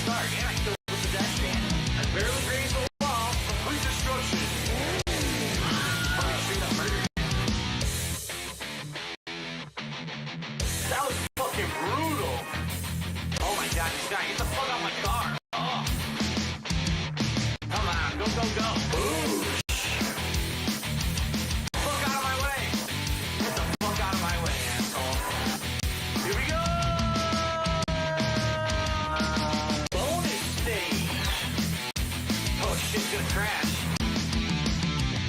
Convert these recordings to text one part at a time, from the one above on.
start, and I still with the pedestrian. I barely grazed the wall, complete destruction. Fucking straight up murder. That was fucking brutal. Oh my god, this guy, get the fuck out of my car. Oh. Come on, go, go, go. Ooh. Fuck out of my way. Get the fuck out of my way, asshole. Here we go. Bonus stage. Oh, shit's gonna crash.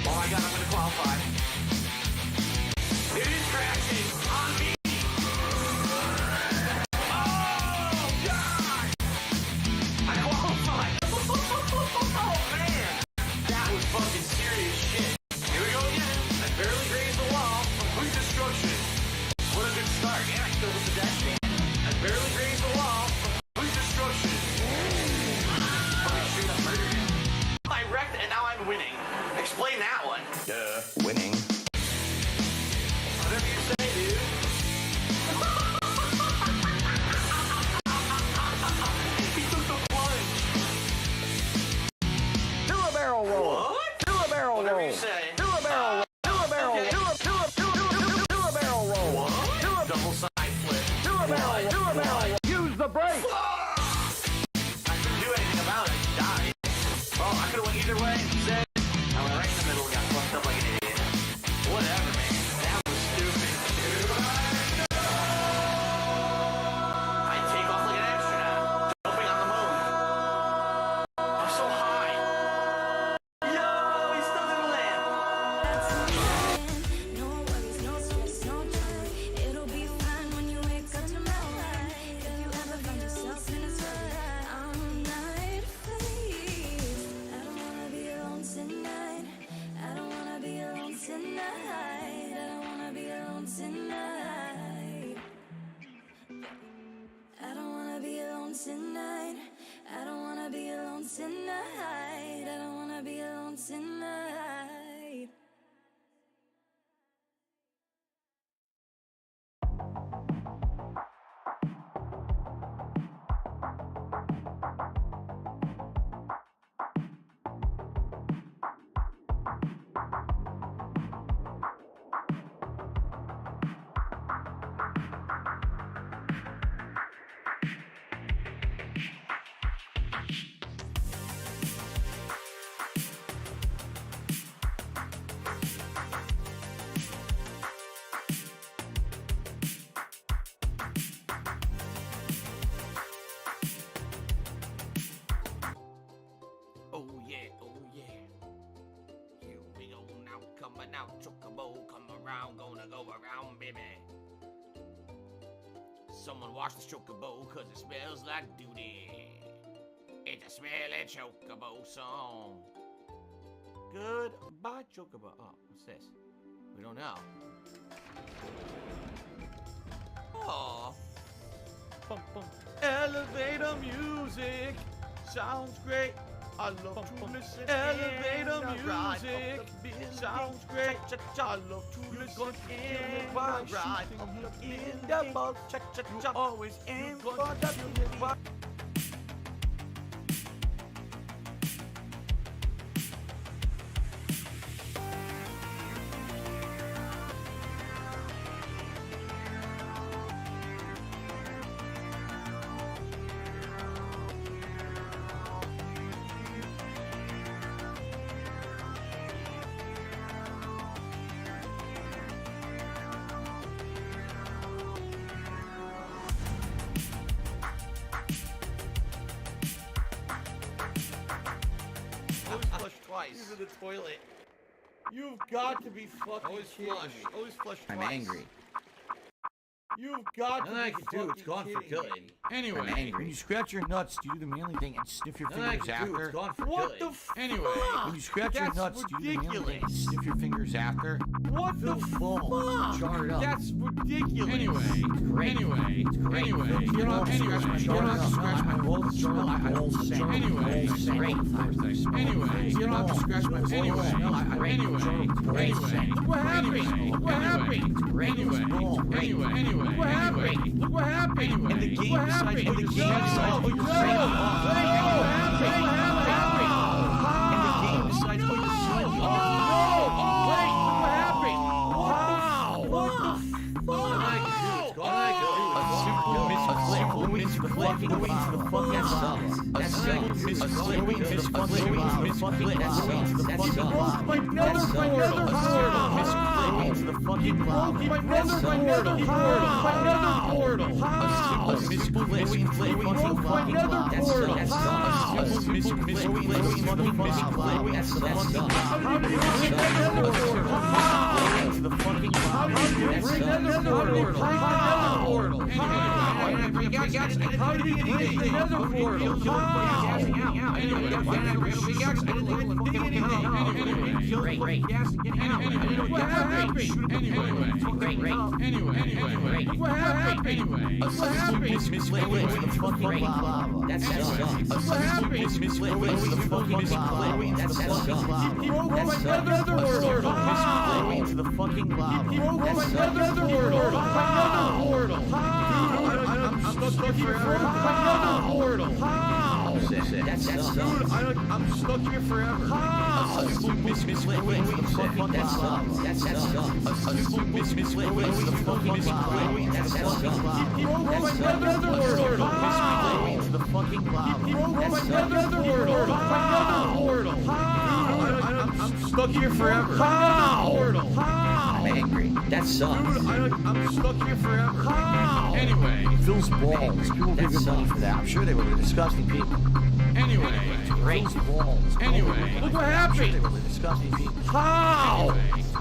Oh my god, I'm gonna qualify. It is crashing on me. Oh, God. I qualified. Oh, man. That was fucking serious shit. Here we go again. I barely grazed the wall. Complete destruction. What a good start. And I still with the pedestrian. I barely grazed the wall. Complete destruction. Fucking straight up murdered him. I wrecked and now I'm winning. Explain that one. Duh. Winning. Whatever you say, dude. He took the plunge. Do a barrel roll. What? Do a barrel Whatever roll. you say. Do a barrel roll. Do a barrel roll. Okay. Do a barrel roll. What? Do a Double side flip. do a barrel roll. Do a barrel roll. Use the brake. I couldn't do anything about it. I died. Oh, I could have went either way. Instead, I went right in the middle and got fucked up like an idiot. Whatever, man. That was stupid. I take off like an astronaut, jumping on the moon. I'm so high. Yo, he still didn't land. No worries, no stress, no joy. It'll be fine when you wake up tomorrow. If you ever find yourself in a sweat, I'm not pleased. I don't wanna be alone tonight. I don't wanna be alone tonight. I don't wanna be alone tonight. I don't wanna be alone tonight. I don't wanna be alone tonight. I don't wanna be alone tonight. Oh yeah, oh yeah. Here we go now, coming out, chocobo, come around, gonna go around, baby. Someone wash the chocobo, cause it smells like duty. It's a smelly chocobo song. Goodbye, chocobo. Oh, what's this? We don't know. Oh. Elevator music sounds great. I love to listen. Elevator music sounds great. I love to listen. While shooting in the ball, you always aim for the music. Twice. Into the toilet. You've got to be fucking Always kidding flush. me. Always flush I'm twice. angry. You've got Nothing to I be can do. fucking It's gone for kidding good. me. Anyway, I'm angry. When you scratch your nuts, do you do the manly thing and sniff your nothing I fingers can do. It's after? gone for What good. the f- Anyway, When you scratch your That's nuts, do you do the manly thing and ridiculous. sniff your fingers after? What the fuck? Charred up. That's ridiculous. Anyway, you don't have to scratch my balls. Anyway, you don't have to scratch my balls. What happened? What happened? What happened? What happened? And the game decides. And the game decides. What happened? I'm stuck here forever. I'm stuck here forever. I'm angry. That sucks. Dude, I'm stuck here forever. Anyway, Phil's balls. People give him money for that. I'm sure they were disgusting people. anyway, Phil's balls. Anyway. Look what happened. They were disgusting people. How?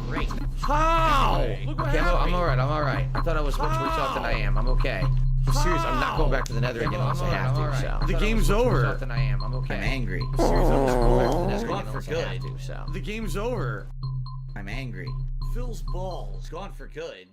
great. How? Look what Okay, happened. I'm alright. I thought I was much worse off than I am. I'm okay. I'm serious, I'm not going back to the nether again unless I have to, so. The game's over. Than I am. I'm okay. I'm angry. I'm serious, I'm not going back to the nether It's again gone for unless I good. have to, so. The game's over. I'm angry. Phil's balls. It's gone for good.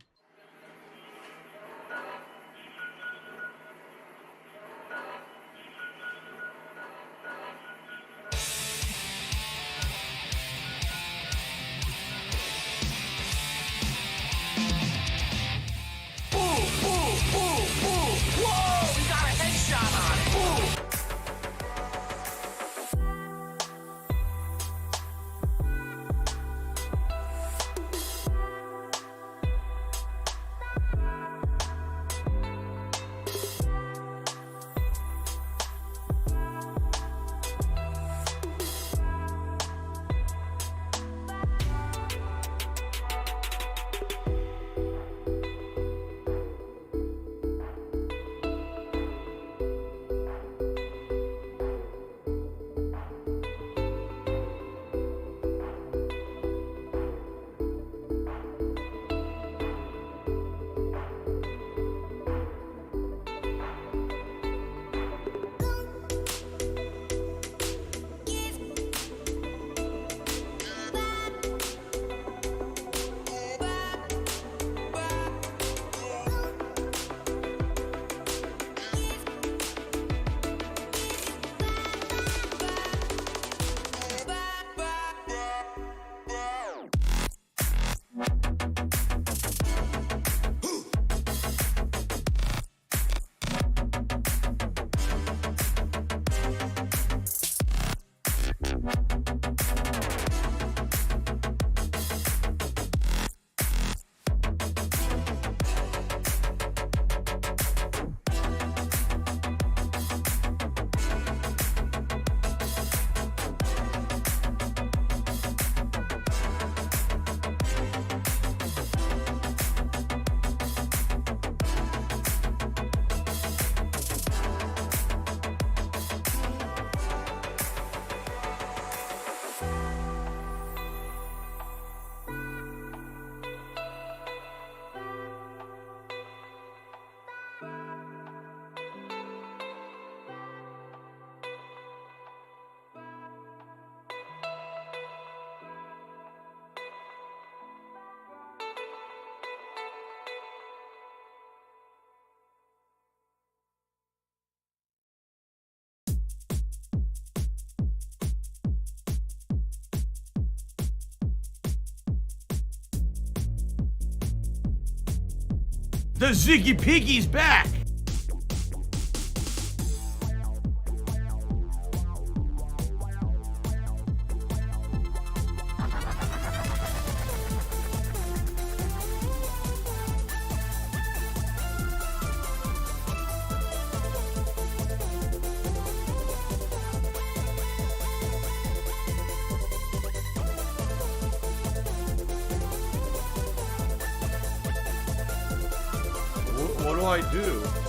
The Ziggy Piggy's back! What do I do?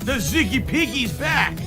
The Ziggy Piggy's back!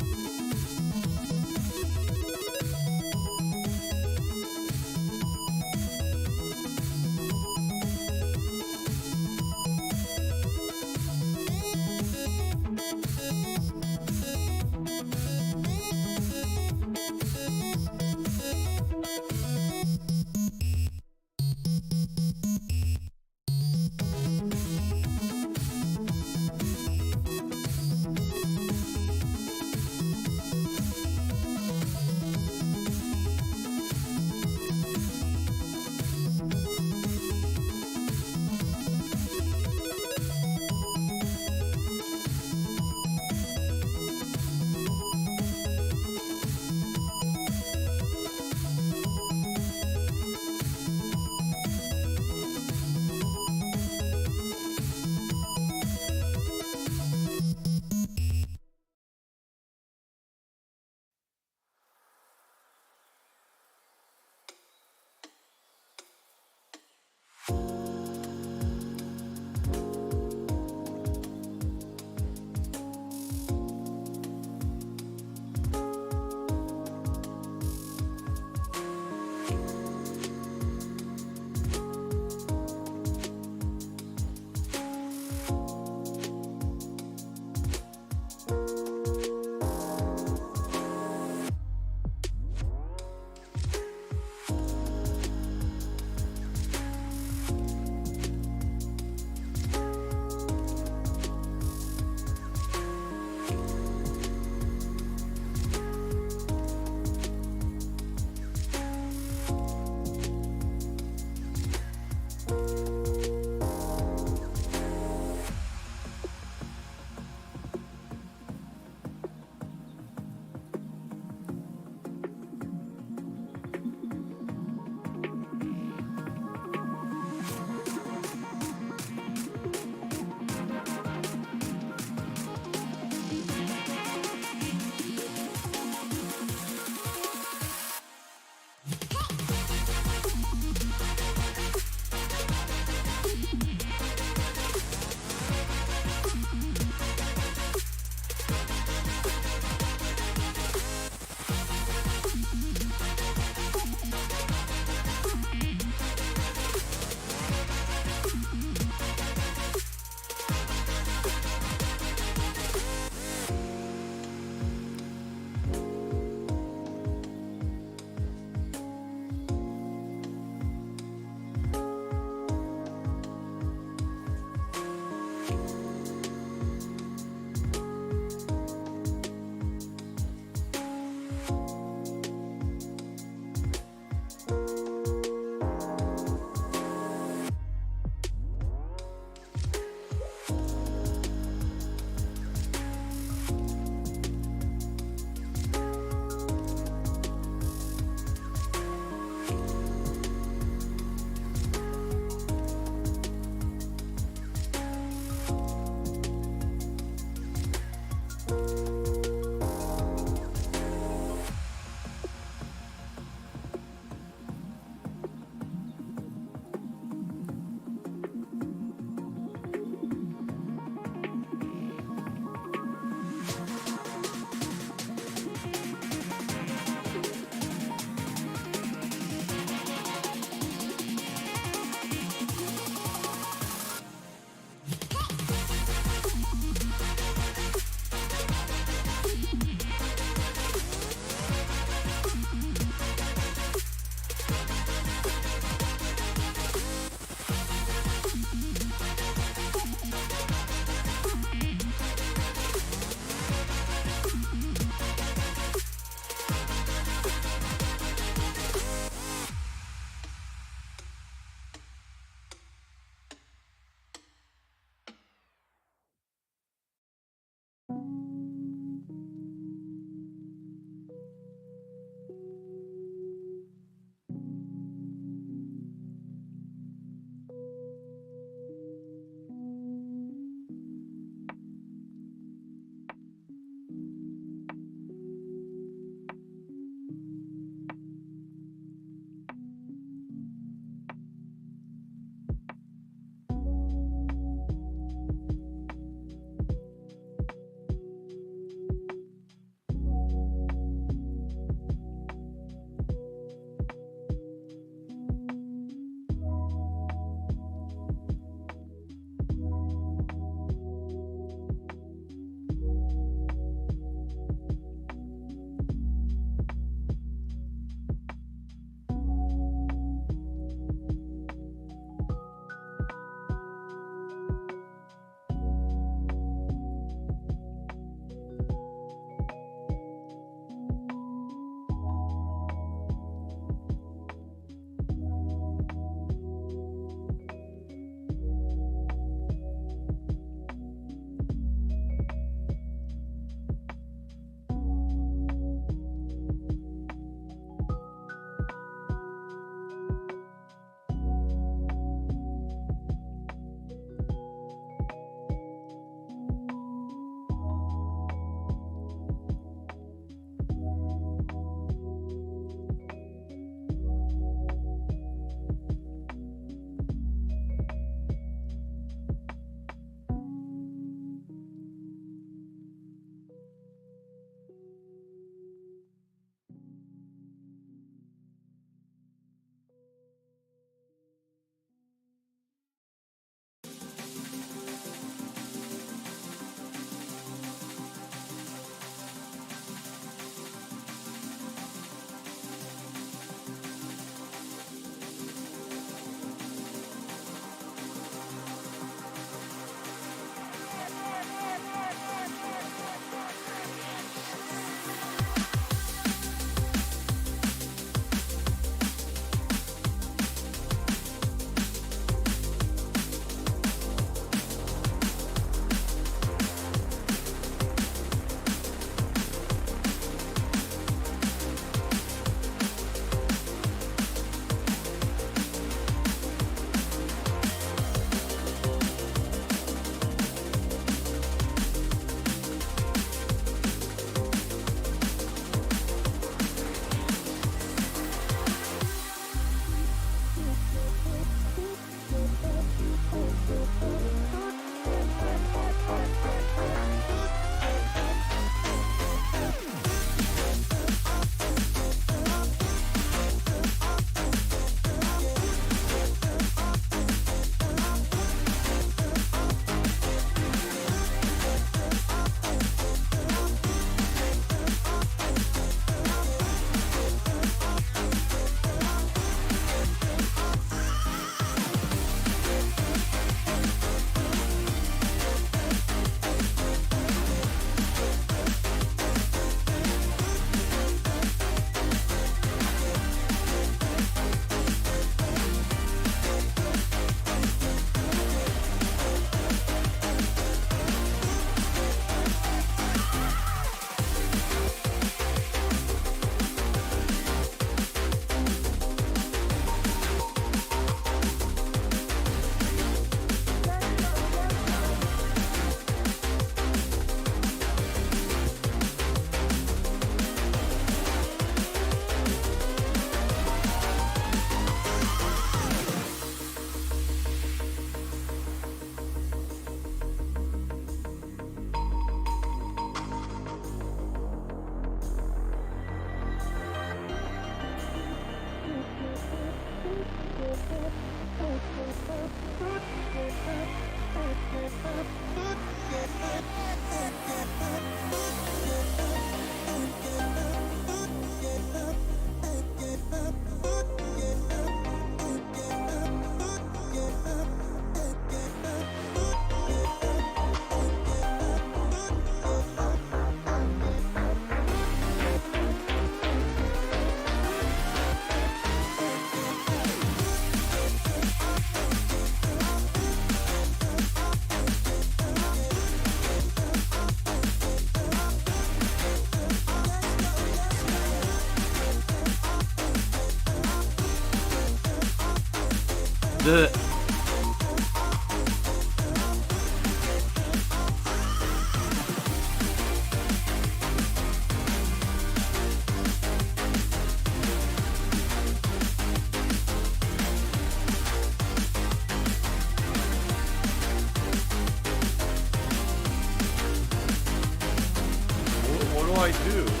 What do I do?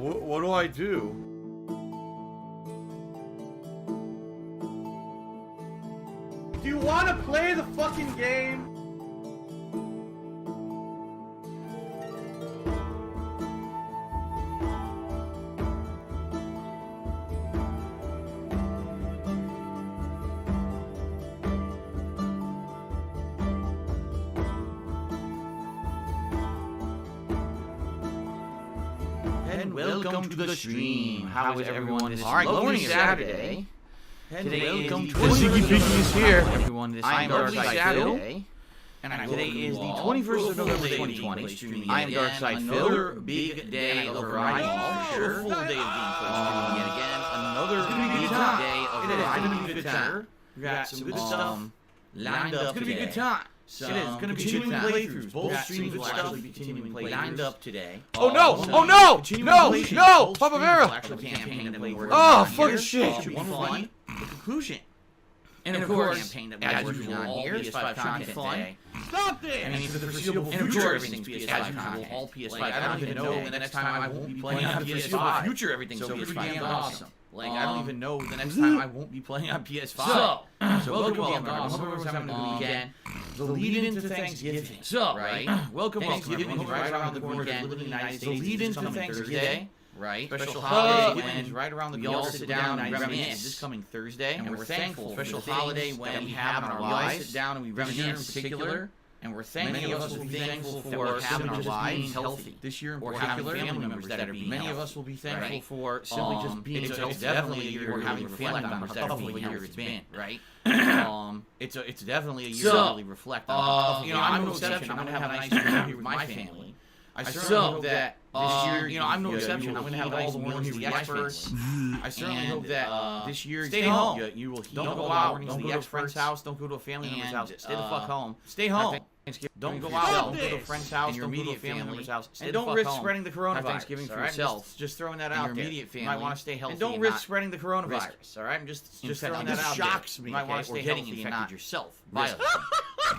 What do I do? Do you want to play the fucking game? And welcome to the stream. How is everyone this Alright, lovely good Saturday? Today welcome is to the Ziggy Piggy is here. Everyone this I am lovely Darkside Saturday. And today is the 21st of November 2020. I am Darkside Phil. Another big day of variety. Sure. Full day of gameplay streaming yet again. Another big day of variety. Good time. We got some good stuff lined up. It's gonna be a good time. It is going to be continuing playthroughs. Both streams will actually be continuing playthroughs. Lined up today. Oh no! Oh no! No! No! Papa Vera! Oh, fucking shit! Should be fun. The conclusion. And of course, campaign that we're working on here is PS5 content today. Stop it! I mean, for the foreseeable future, everything's PS5 content. All PS5. I don't even know the next time I won't be playing on PS5. Future, everything's PS5 content. Awesome. Like, I don't even know the next time I won't be playing on PS5. So welcome. I hope everyone's having a good weekend. The lead into Thanksgiving. So, right? Welcome. Thanksgiving is right around the corner. The lead into Thanksgiving. Right? Special holiday when right around the we all sit down and reminisce this coming Thursday, and we're thankful for the holiday when we have in our lives. Sit down and we reminisce in particular. And we're thankful. Many of us will be thankful for having our lives healthy this year in particular. Family members that are being many of us will be thankful for simply just being. It's definitely a year we're having to reflect on how tough of a year it's been, right? It's definitely a year to really reflect on. You know, I'm no exception. I'm gonna have a nice year here with my family. I certainly hope that this year, you know, I'm no exception. I'm going to have all the meals to the experts. I certainly hope that this year, stay home. You will don't go out. Don't go to a friend's house. Don't go to a family member's house. Stay the fuck home. Stay home. Don't go out. Don't go to a friend's house. Don't go to a family member's house. And don't risk spreading the coronavirus. Thanksgiving for yourself. Just throwing that out there. Your immediate family. You might want to stay healthy. And don't risk spreading the coronavirus. All right, I'm just throwing that out there. Shocks me. You might want to stay healthy and not yourself. Violently.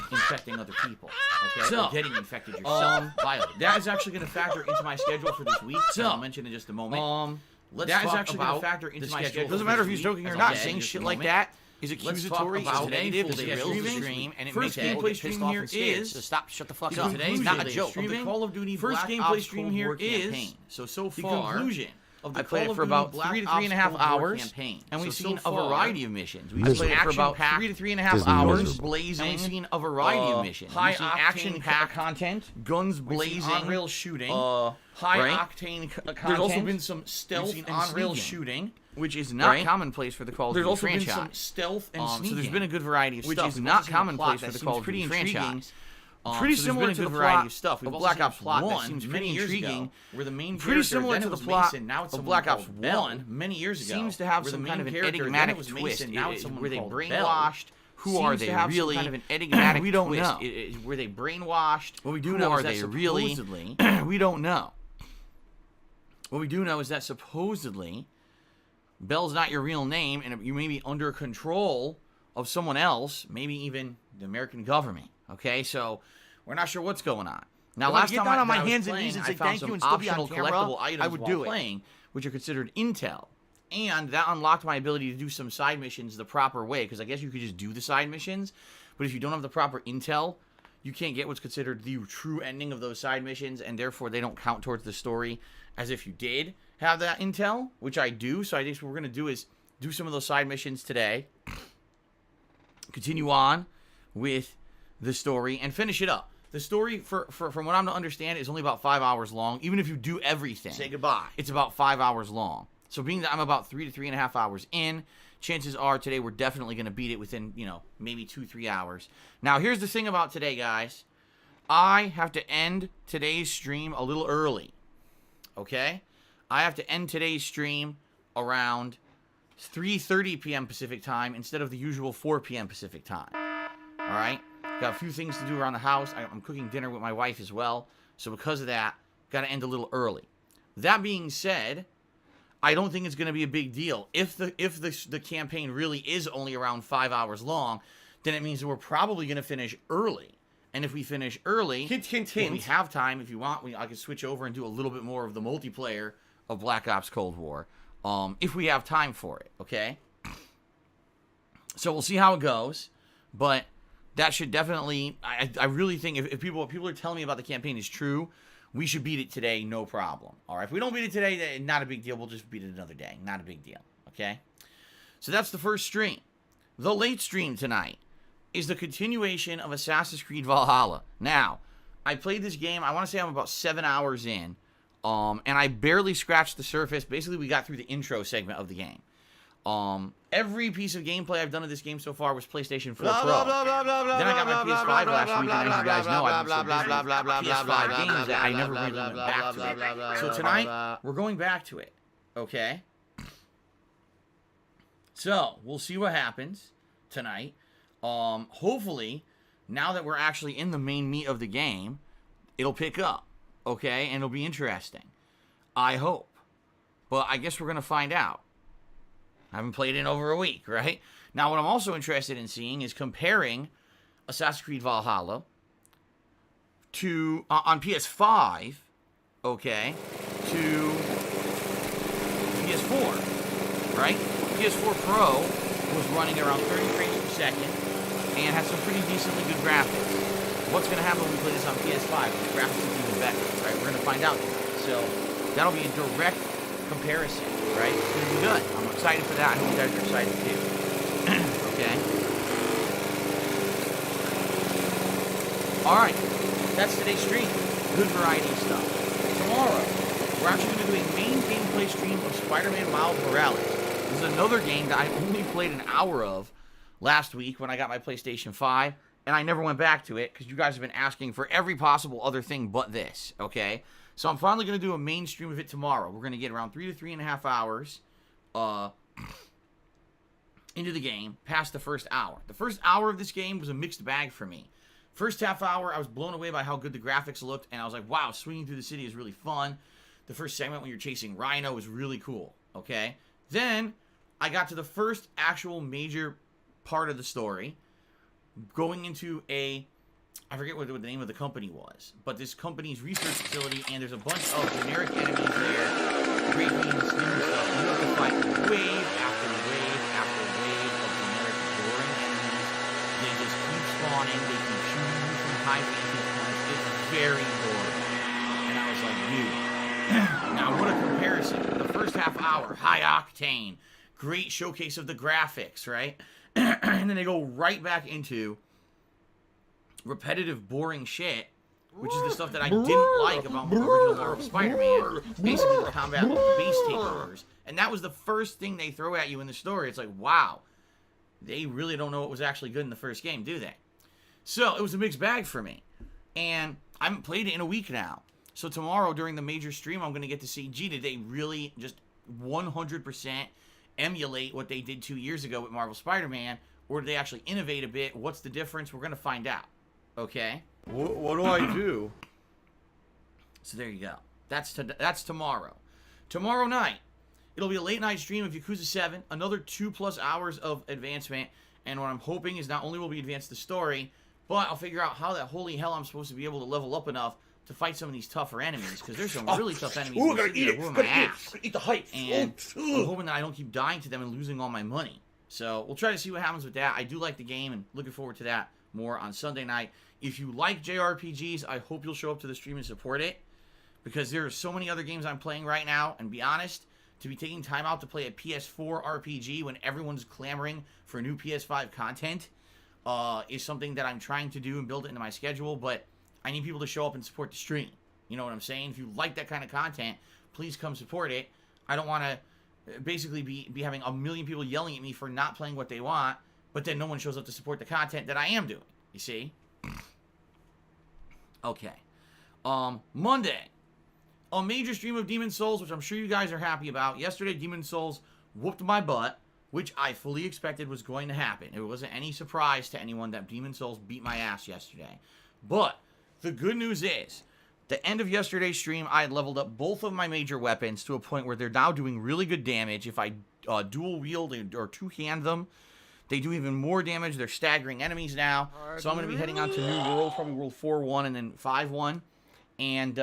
Infecting other people, okay? So, or getting infected yourself. That is actually going to factor into my schedule for this week. So, I'll mention in just a moment. That is actually going to factor into my schedule. Doesn't matter if he's joking or not. Saying shit like that is accusatory. About negative. This is stream, and it first gameplay stream here is. So stop. Shut the fuck up. Today's not a joke. The Call of Duty first gameplay stream here is. So far, the conclusion. I played it for about 3 to 3.5 hours, and we've seen a variety of missions. We've played it for about 3 to 3.5 hours, blazing. And we've seen a variety of missions. High action-packed content, guns blazing, on-rail shooting, high-octane content. There's also been some stealth on-rail shooting, which is not commonplace for the Call of Duty franchise. There's also been some stealth and sneaking. So there's been a good variety of stuff, which is not commonplace for the Call of Duty franchise. Pretty similar to the variety of stuff. With Black Ops 1, that seems pretty intriguing. Where the main pretty similar to the plot of Black Ops 1 many years ago. Seems to have some kind of an enigmatic twist. Were they brainwashed? Who are they really? Kind of an enigmatic we don't know. Were they brainwashed? What we do know is that supposedly we don't know. What we do know is that supposedly Bell's not your real name, and you may be under control of someone else, maybe even the American government. Okay, so we're not sure what's going on. Now, last time I was on my hands and knees and say thank you and still be on camera, collectible items I would do playing, which are considered intel, and that unlocked my ability to do some side missions the proper way. Because I guess you could just do the side missions, but if you don't have the proper intel, you can't get what's considered the true ending of those side missions, and therefore they don't count towards the story as if you did have that intel, which I do. So I guess what we're gonna do is do some of those side missions today, continue on with the story, and finish it up. The story, from what I'm to understand, is only about 5 hours long. Even if you do everything, say goodbye, it's about 5 hours long. So being that I'm about 3 to 3.5 hours in, chances are today we're definitely going to beat it within, you know, maybe 2-3 hours. Now, here's the thing about today, guys. I have to end today's stream a little early. Okay? I have to end today's stream around 3:30 p.m. Pacific time instead of the usual 4 p.m. Pacific time. All right? Got a few things to do around the house. I'm cooking dinner with my wife as well. So because of that, got to end a little early. That being said, I don't think it's going to be a big deal. If the campaign really is only around 5 hours long, then it means that we're probably going to finish early. And if we finish early, if we have time, if you want, I can switch over and do a little bit more of the multiplayer of Black Ops Cold War, if we have time for it, okay? So we'll see how it goes, but that should definitely, I really think if people are telling me about the campaign is true, we should beat it today, no problem. All right, if we don't beat it today, not a big deal. We'll just beat it another day. Not a big deal, okay? So that's the first stream. The late stream tonight is the continuation of Assassin's Creed Valhalla. Now, I played this game, I want to say I'm about 7 hours in, and I barely scratched the surface. Basically, we got through the intro segment of the game. Every piece of gameplay I've done of this game so far was PlayStation 4 Pro. Then I got my PS5 last week, and as you guys know, I've been so busy with PS5 games that I never really went back to it. So tonight, we're going back to it, okay? So, we'll see what happens tonight. Hopefully, now that we're actually in the main meat of the game, it'll pick up, okay? And it'll be interesting. I hope. But I guess we're going to find out. I haven't played in over a week, right? Now, what I'm also interested in seeing is comparing Assassin's Creed Valhalla to on PS5, okay, to PS4, right? PS4 Pro was running around 30 frames per second and had some pretty decently good graphics. What's going to happen when we play this on PS5? The graphics will be even better, right? We're going to find out tonight. So that'll be a direct comparison, right? It's going to be good. I'm excited for that. I hope you guys are excited too. Okay. All right. That's today's stream. Good variety of stuff. Tomorrow, we're actually going to do a main gameplay stream of Spider-Man Miles Morales. This is another game that I only played an hour of last week when I got my PlayStation 5, and I never went back to it because you guys have been asking for every possible other thing but this, okay? So I'm finally going to do a main stream of it tomorrow. We're going to get around 3 to 3.5 hours into the game, past the first hour. The first hour of this game was a mixed bag for me. First half hour, I was blown away by how good the graphics looked, and I was like, wow, swinging through the city is really fun. The first segment when you're chasing Rhino was really cool, okay? Then I got to the first actual major part of the story, going into I forget what the name of the company was, but this company's research facility, and there's a bunch of generic enemies there, great beams, stuff. You have to fight wave after wave after wave of generic boring enemies. They just keep spawning, they keep shooting you from high vantage points. It's very boring. And I was like, dude. Now, what a comparison. The first half hour, high octane, great showcase of the graphics, right? And then they go right back into repetitive, boring shit, which is the stuff that I didn't like about the original Marvel Spider-Man. Basically, the combat with the base takeovers. And that was the first thing they throw at you in the story. It's like, wow, they really don't know what was actually good in the first game, do they? So, it was a mixed bag for me. And I haven't played it in a week now. So tomorrow, during the major stream, I'm going to get to see, gee, did they really just 100% emulate what they did 2 years ago with Marvel Spider-Man, or did they actually innovate a bit? What's the difference? We're going to find out. Okay? What do I do? So there you go. That's tomorrow. Tomorrow night, it'll be a late night stream of Yakuza 7, another 2+ hours of advancement, and what I'm hoping is not only will we advance the story, but I'll figure out how that holy hell I'm supposed to be able to level up enough to fight some of these tougher enemies, because there's some really tough enemies in this game that whoop my ass. Eat the hype. And I'm hoping that I don't keep dying to them and losing all my money. So we'll try to see what happens with that. I do like the game, and looking forward to that more on Sunday night. If you like JRPGs, I hope you'll show up to the stream and support it, because there are so many other games I'm playing right now, and be honest, to be taking time out to play a PS4 RPG when everyone's clamoring for new PS5 content is something that I'm trying to do and build it into my schedule, but I need people to show up and support the stream. You know what I'm saying? If you like that kind of content, please come support it. I don't want to basically be having a million people yelling at me for not playing what they want, but then no one shows up to support the content that I am doing. You see? Okay. Monday, a major stream of Demon's Souls, which I'm sure you guys are happy about. Yesterday, Demon's Souls whooped my butt, which I fully expected was going to happen. It wasn't any surprise to anyone that Demon's Souls beat my ass yesterday. But the good news is, the end of yesterday's stream, I had leveled up both of my major weapons to a point where they're now doing really good damage. If I dual wield or two-hand them, they do even more damage. They're staggering enemies now. So I'm going to be heading on to New World, probably World 4-1 and then 5-1. And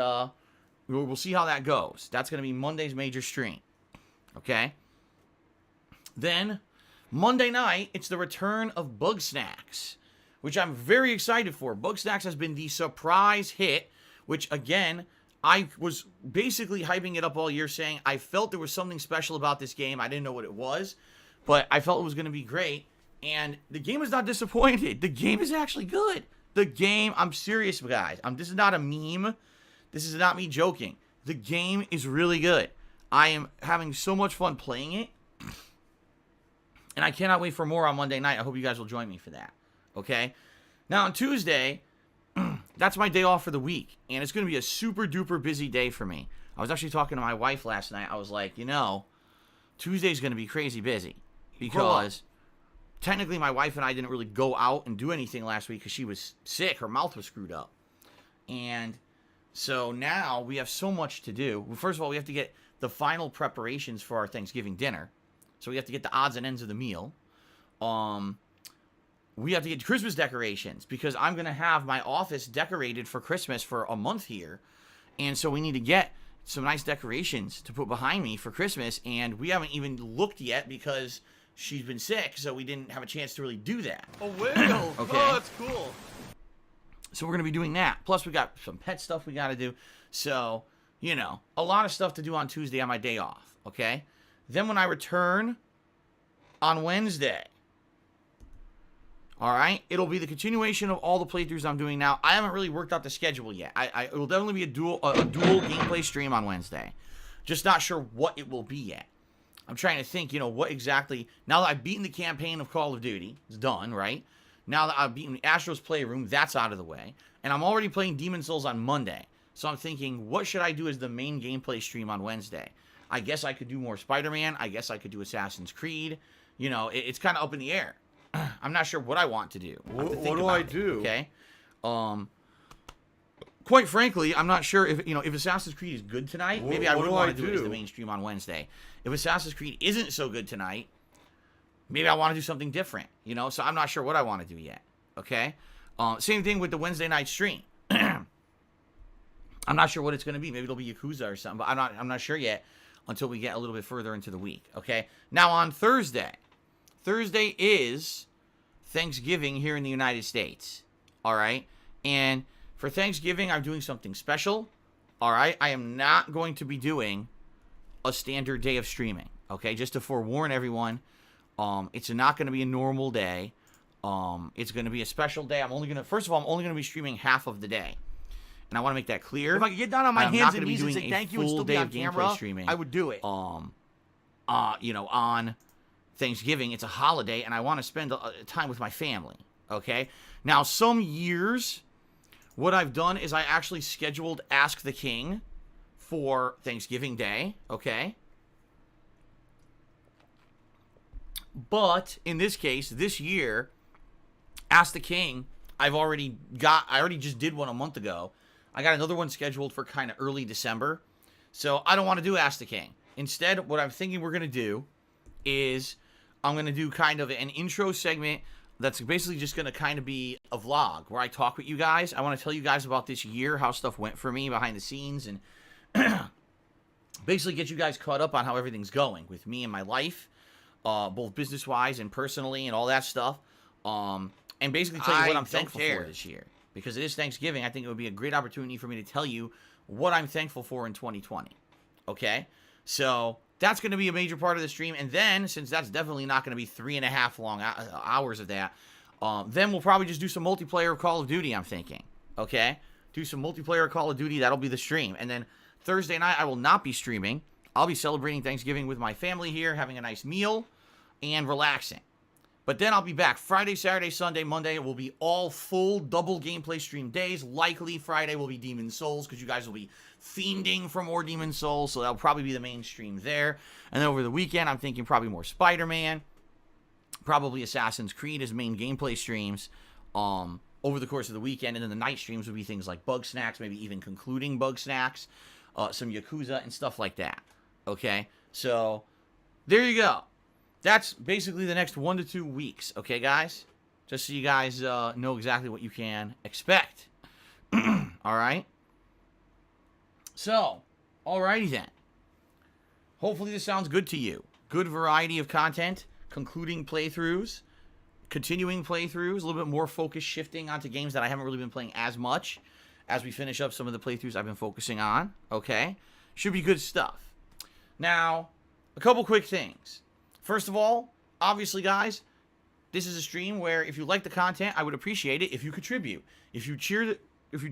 we'll see how that goes. That's going to be Monday's major stream. Okay? Then, Monday night, it's the return of Bug Snacks, which I'm very excited for. Bug Snacks has been the surprise hit, which, again, I was basically hyping it up all year, saying I felt there was something special about this game. I didn't know what it was, but I felt it was going to be great. And the game is not disappointed. The game is actually good. The game, I'm serious, guys. This is not a meme. This is not me joking. The game is really good. I am having so much fun playing it. And I cannot wait for more on Monday night. I hope you guys will join me for that. Okay? Now, on Tuesday, that's my day off for the week. And it's going to be a super duper busy day for me. I was actually talking to my wife last night. I was like, Tuesday's going to be crazy busy. Because technically my wife and I didn't really go out and do anything last week because she was sick. Her mouth was screwed up. And so now we have so much to do. Well, first of all, we have to get the final preparations for our Thanksgiving dinner. So we have to get the odds and ends of the meal. We have to get Christmas decorations because I'm going to have my office decorated for Christmas for a month here. And so we need to get some nice decorations to put behind me for Christmas. And we haven't even looked yet because she's been sick. So we didn't have a chance to really do that. A whale. Okay. Oh, that's cool. So we're going to be doing that. Plus we got some pet stuff we got to do. So, a lot of stuff to do on Tuesday on my day off. Okay. Then when I return on Wednesday, all right, it'll be the continuation of all the playthroughs I'm doing now. I haven't really worked out the schedule yet. It will definitely be a dual gameplay stream on Wednesday. Just not sure what it will be yet. I'm trying to think, what exactly. Now that I've beaten the campaign of Call of Duty, it's done, right? Now that I've beaten Astro's Playroom, that's out of the way. And I'm already playing Demon's Souls on Monday. So I'm thinking, what should I do as the main gameplay stream on Wednesday? I guess I could do more Spider-Man. I guess I could do Assassin's Creed. It's kind of up in the air. I'm not sure what I want to do. What do I do? Okay. Quite frankly, I'm not sure if Assassin's Creed is good tonight. Maybe I would want to do it as the main stream on Wednesday. If Assassin's Creed isn't so good tonight, maybe I want to do something different. So I'm not sure what I want to do yet. Okay. Same thing with the Wednesday night stream. I'm not sure what it's going to be. Maybe it'll be Yakuza or something, but I'm not sure yet until we get a little bit further into the week. Okay. Now on Thursday is Thanksgiving here in the United States. All right. And for Thanksgiving, I'm doing something special. All right. I am not going to be doing a standard day of streaming. Okay. Just to forewarn everyone, it's not going to be a normal day. It's going to be a special day. First of all, I'm only going to be streaming half of the day. And I want to make that clear. If I could get down on my hands and knees and say thank you and still be on camera, streaming, I would do it. On Thanksgiving, it's a holiday, and I want to spend time with my family. Okay. Now, some years, what I've done is I actually scheduled Ask the King for Thanksgiving Day. Okay. But in this case, this year, Ask the King, I already just did one a month ago. I got another one scheduled for kind of early December. So I don't want to do Ask the King. Instead, what I'm thinking we're going to do is I'm going to do kind of an intro segment that's basically just going to kind of be a vlog where I talk with you guys. I want to tell you guys about this year, how stuff went for me behind the scenes, and basically get you guys caught up on how everything's going with me and my life, both business-wise and personally and all that stuff. And basically tell you what I'm thankful for this year. Because it is Thanksgiving, I think it would be a great opportunity for me to tell you what I'm thankful for in 2020. Okay? So that's going to be a major part of the stream. And then, since that's definitely not going to be 3.5 long hours of that, then we'll probably just do some multiplayer of Call of Duty, I'm thinking. Okay? Do some multiplayer of Call of Duty. That'll be the stream. And then Thursday night, I will not be streaming. I'll be celebrating Thanksgiving with my family here, having a nice meal, and relaxing. But then I'll be back Friday, Saturday, Sunday, Monday. It will be all full double gameplay stream days. Likely Friday will be Demon's Souls because you guys will be fiending for more Demon's Souls. So that'll probably be the main stream there. And then over the weekend, I'm thinking probably more Spider-Man. Probably Assassin's Creed as main gameplay streams over the course of the weekend. And then the night streams would be things like Bug Snacks, maybe even concluding Bug Snacks, some Yakuza and stuff like that. Okay? So there you go. That's basically the next 1 to 2 weeks, okay, guys? Just so you guys know exactly what you can expect. All right? So, alrighty then. Hopefully this sounds good to you. Good variety of content, concluding playthroughs, continuing playthroughs, a little bit more focus shifting onto games that I haven't really been playing as much as we finish up some of the playthroughs I've been focusing on, okay? Should be good stuff. Now, a couple quick things. First of all, obviously, guys, this is a stream where if you like the content, I would appreciate it if you contribute. If you cheer with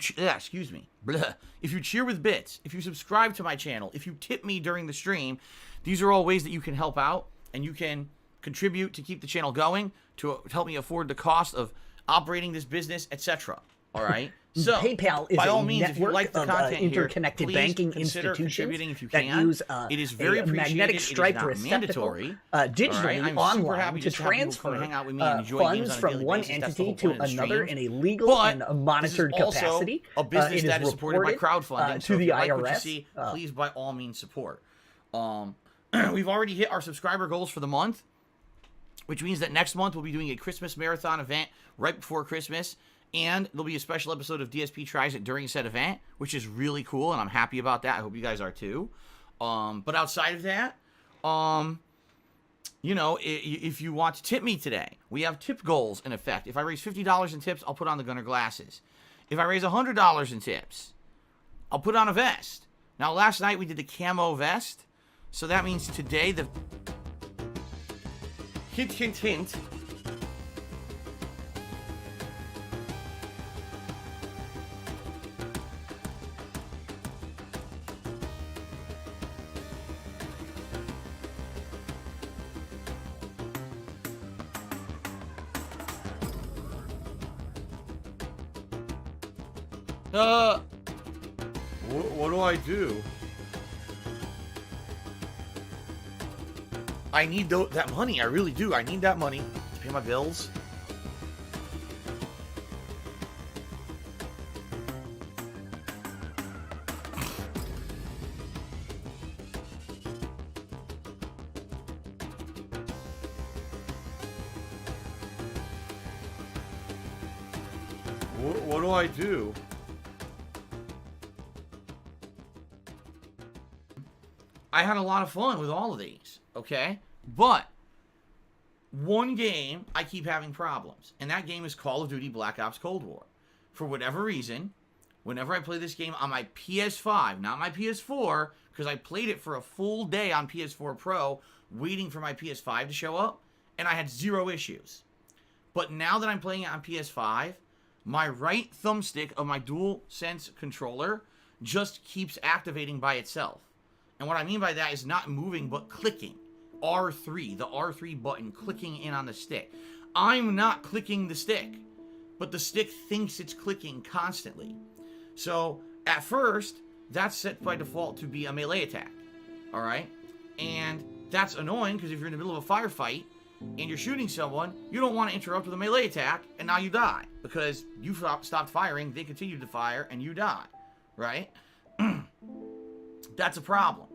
bits, if you subscribe to my channel, if you tip me during the stream, these are all ways that you can help out and you can contribute to keep the channel going, to help me afford the cost of operating this business, etc. All right? So, PayPal is by all a means, if you network like the of content interconnected here, banking please consider contributing institutions if you that can. use It is very a magnetic appreciated. striped It is not receptacle mandatory. digitally I'm super online happy to just have people come transfer hang out with me and enjoy games funds on a from daily one basis. That's the entity whole to point of the another stream. in a legal But and a monitored this is also capacity. a business It that is is supported by reported crowdfunding. to So if the you like what you IRS. see, please by all means support. We've already hit our subscriber goals for the month, which means that next month we'll be doing a Christmas marathon event right before Christmas. And there'll be a special episode of DSP Tries It during said event, which is really cool, and I'm happy about that. I hope you guys are too. But outside of that, you know, if you want to tip me today, we have tip goals in effect. If I raise $50 in tips, I'll put on the Gunner glasses. If I raise $100 in tips, I'll put on a vest. Now, last night we did the camo vest, so that means today the... Hint, hint, hint. What do I do? I need that money. I really do. I need that money to pay my bills. What do I do? I had a lot of fun with all of these, okay? But one game I keep having problems, and that game is Call of Duty Black Ops Cold War. For whatever reason, whenever I play this game on my PS5, not my PS4, because I played it for a full day on PS4 Pro, waiting for my PS5 to show up, and I had zero issues. But now that I'm playing it on PS5, my right thumbstick of my DualSense controller just keeps activating by itself. And what I mean by that is not moving, but clicking. R3, the R3 button, clicking in on the stick. I'm not clicking the stick, but the stick thinks it's clicking constantly. So, at first, that's set by default to be a melee attack. Alright? And that's annoying, because if you're in the middle of a firefight, and you're shooting someone, you don't want to interrupt with a melee attack, and now you die. Because you stopped firing, they continued to fire, and you die. Right? That's a problem.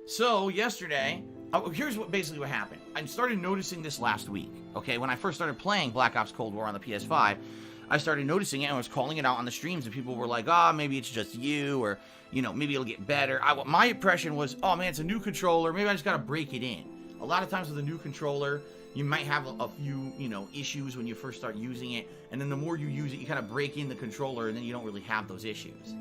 So, yesterday, here's basically what happened. I started noticing this last week, okay? When I first started playing Black Ops Cold War on the PS5, I started noticing it and I was calling it out on the streams, and people were like, maybe it's just you, or, you know, maybe it'll get better. My impression was, oh man, it's a new controller, maybe I just gotta break it in. A lot of times with a new controller, you might have a few, you know, issues when you first start using it, and then the more you use it, you kind of break in the controller, and then you don't really have those issues.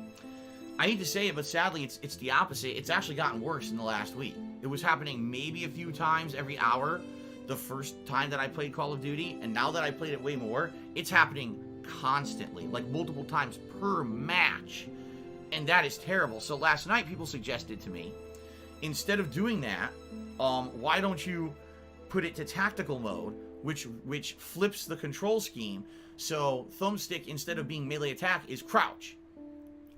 I hate to say it, but sadly, it's the opposite. It's actually gotten worse in the last week. It was happening maybe a few times every hour the first time that I played Call of Duty, and now that I played it way more, it's happening constantly, like multiple times per match, and that is terrible. So last night, people suggested to me, instead of doing that, why don't you put it to tactical mode, which flips the control scheme, so thumbstick, instead of being melee attack, is crouch.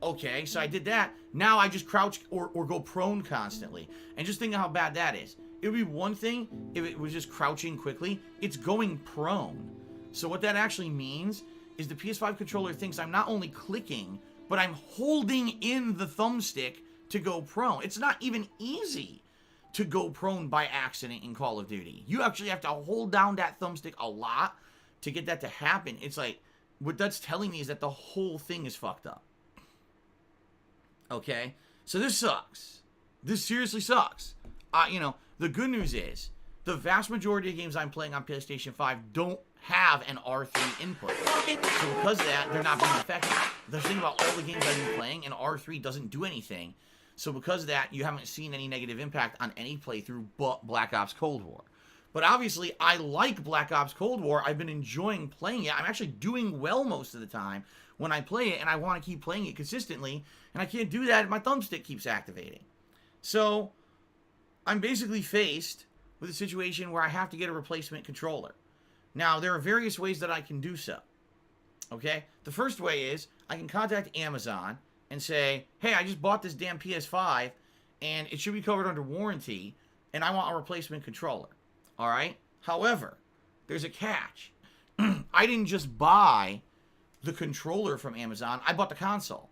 Okay, so I did that. Now I just crouch or go prone constantly. And just think of how bad that is. It would be one thing if it was just crouching quickly. It's going prone. So what that actually means is the PS5 controller thinks I'm not only clicking, but I'm holding in the thumbstick to go prone. It's not even easy to go prone by accident in Call of Duty. You actually have to hold down that thumbstick a lot to get that to happen. It's like, what that's telling me is that the whole thing is fucked up. Okay? So this sucks. This seriously sucks. The good news is the vast majority of games I'm playing on PlayStation 5 don't have an R3 input. So because of that, they're not being affected. The thing about all the games I've been playing, and R3 doesn't do anything. So because of that, you haven't seen any negative impact on any playthrough but Black Ops Cold War. But obviously, I like Black Ops Cold War. I've been enjoying playing it. I'm actually doing well most of the time when I play it, and I want to keep playing it consistently. And I can't do that if my thumbstick keeps activating. So I'm basically faced with a situation where I have to get a replacement controller. Now, there are various ways that I can do so. Okay? The first way is I can contact Amazon and say, hey, I just bought this damn PS5, and it should be covered under warranty, and I want a replacement controller. All right? However, there's a catch. I didn't just buy the controller from Amazon. I bought the console.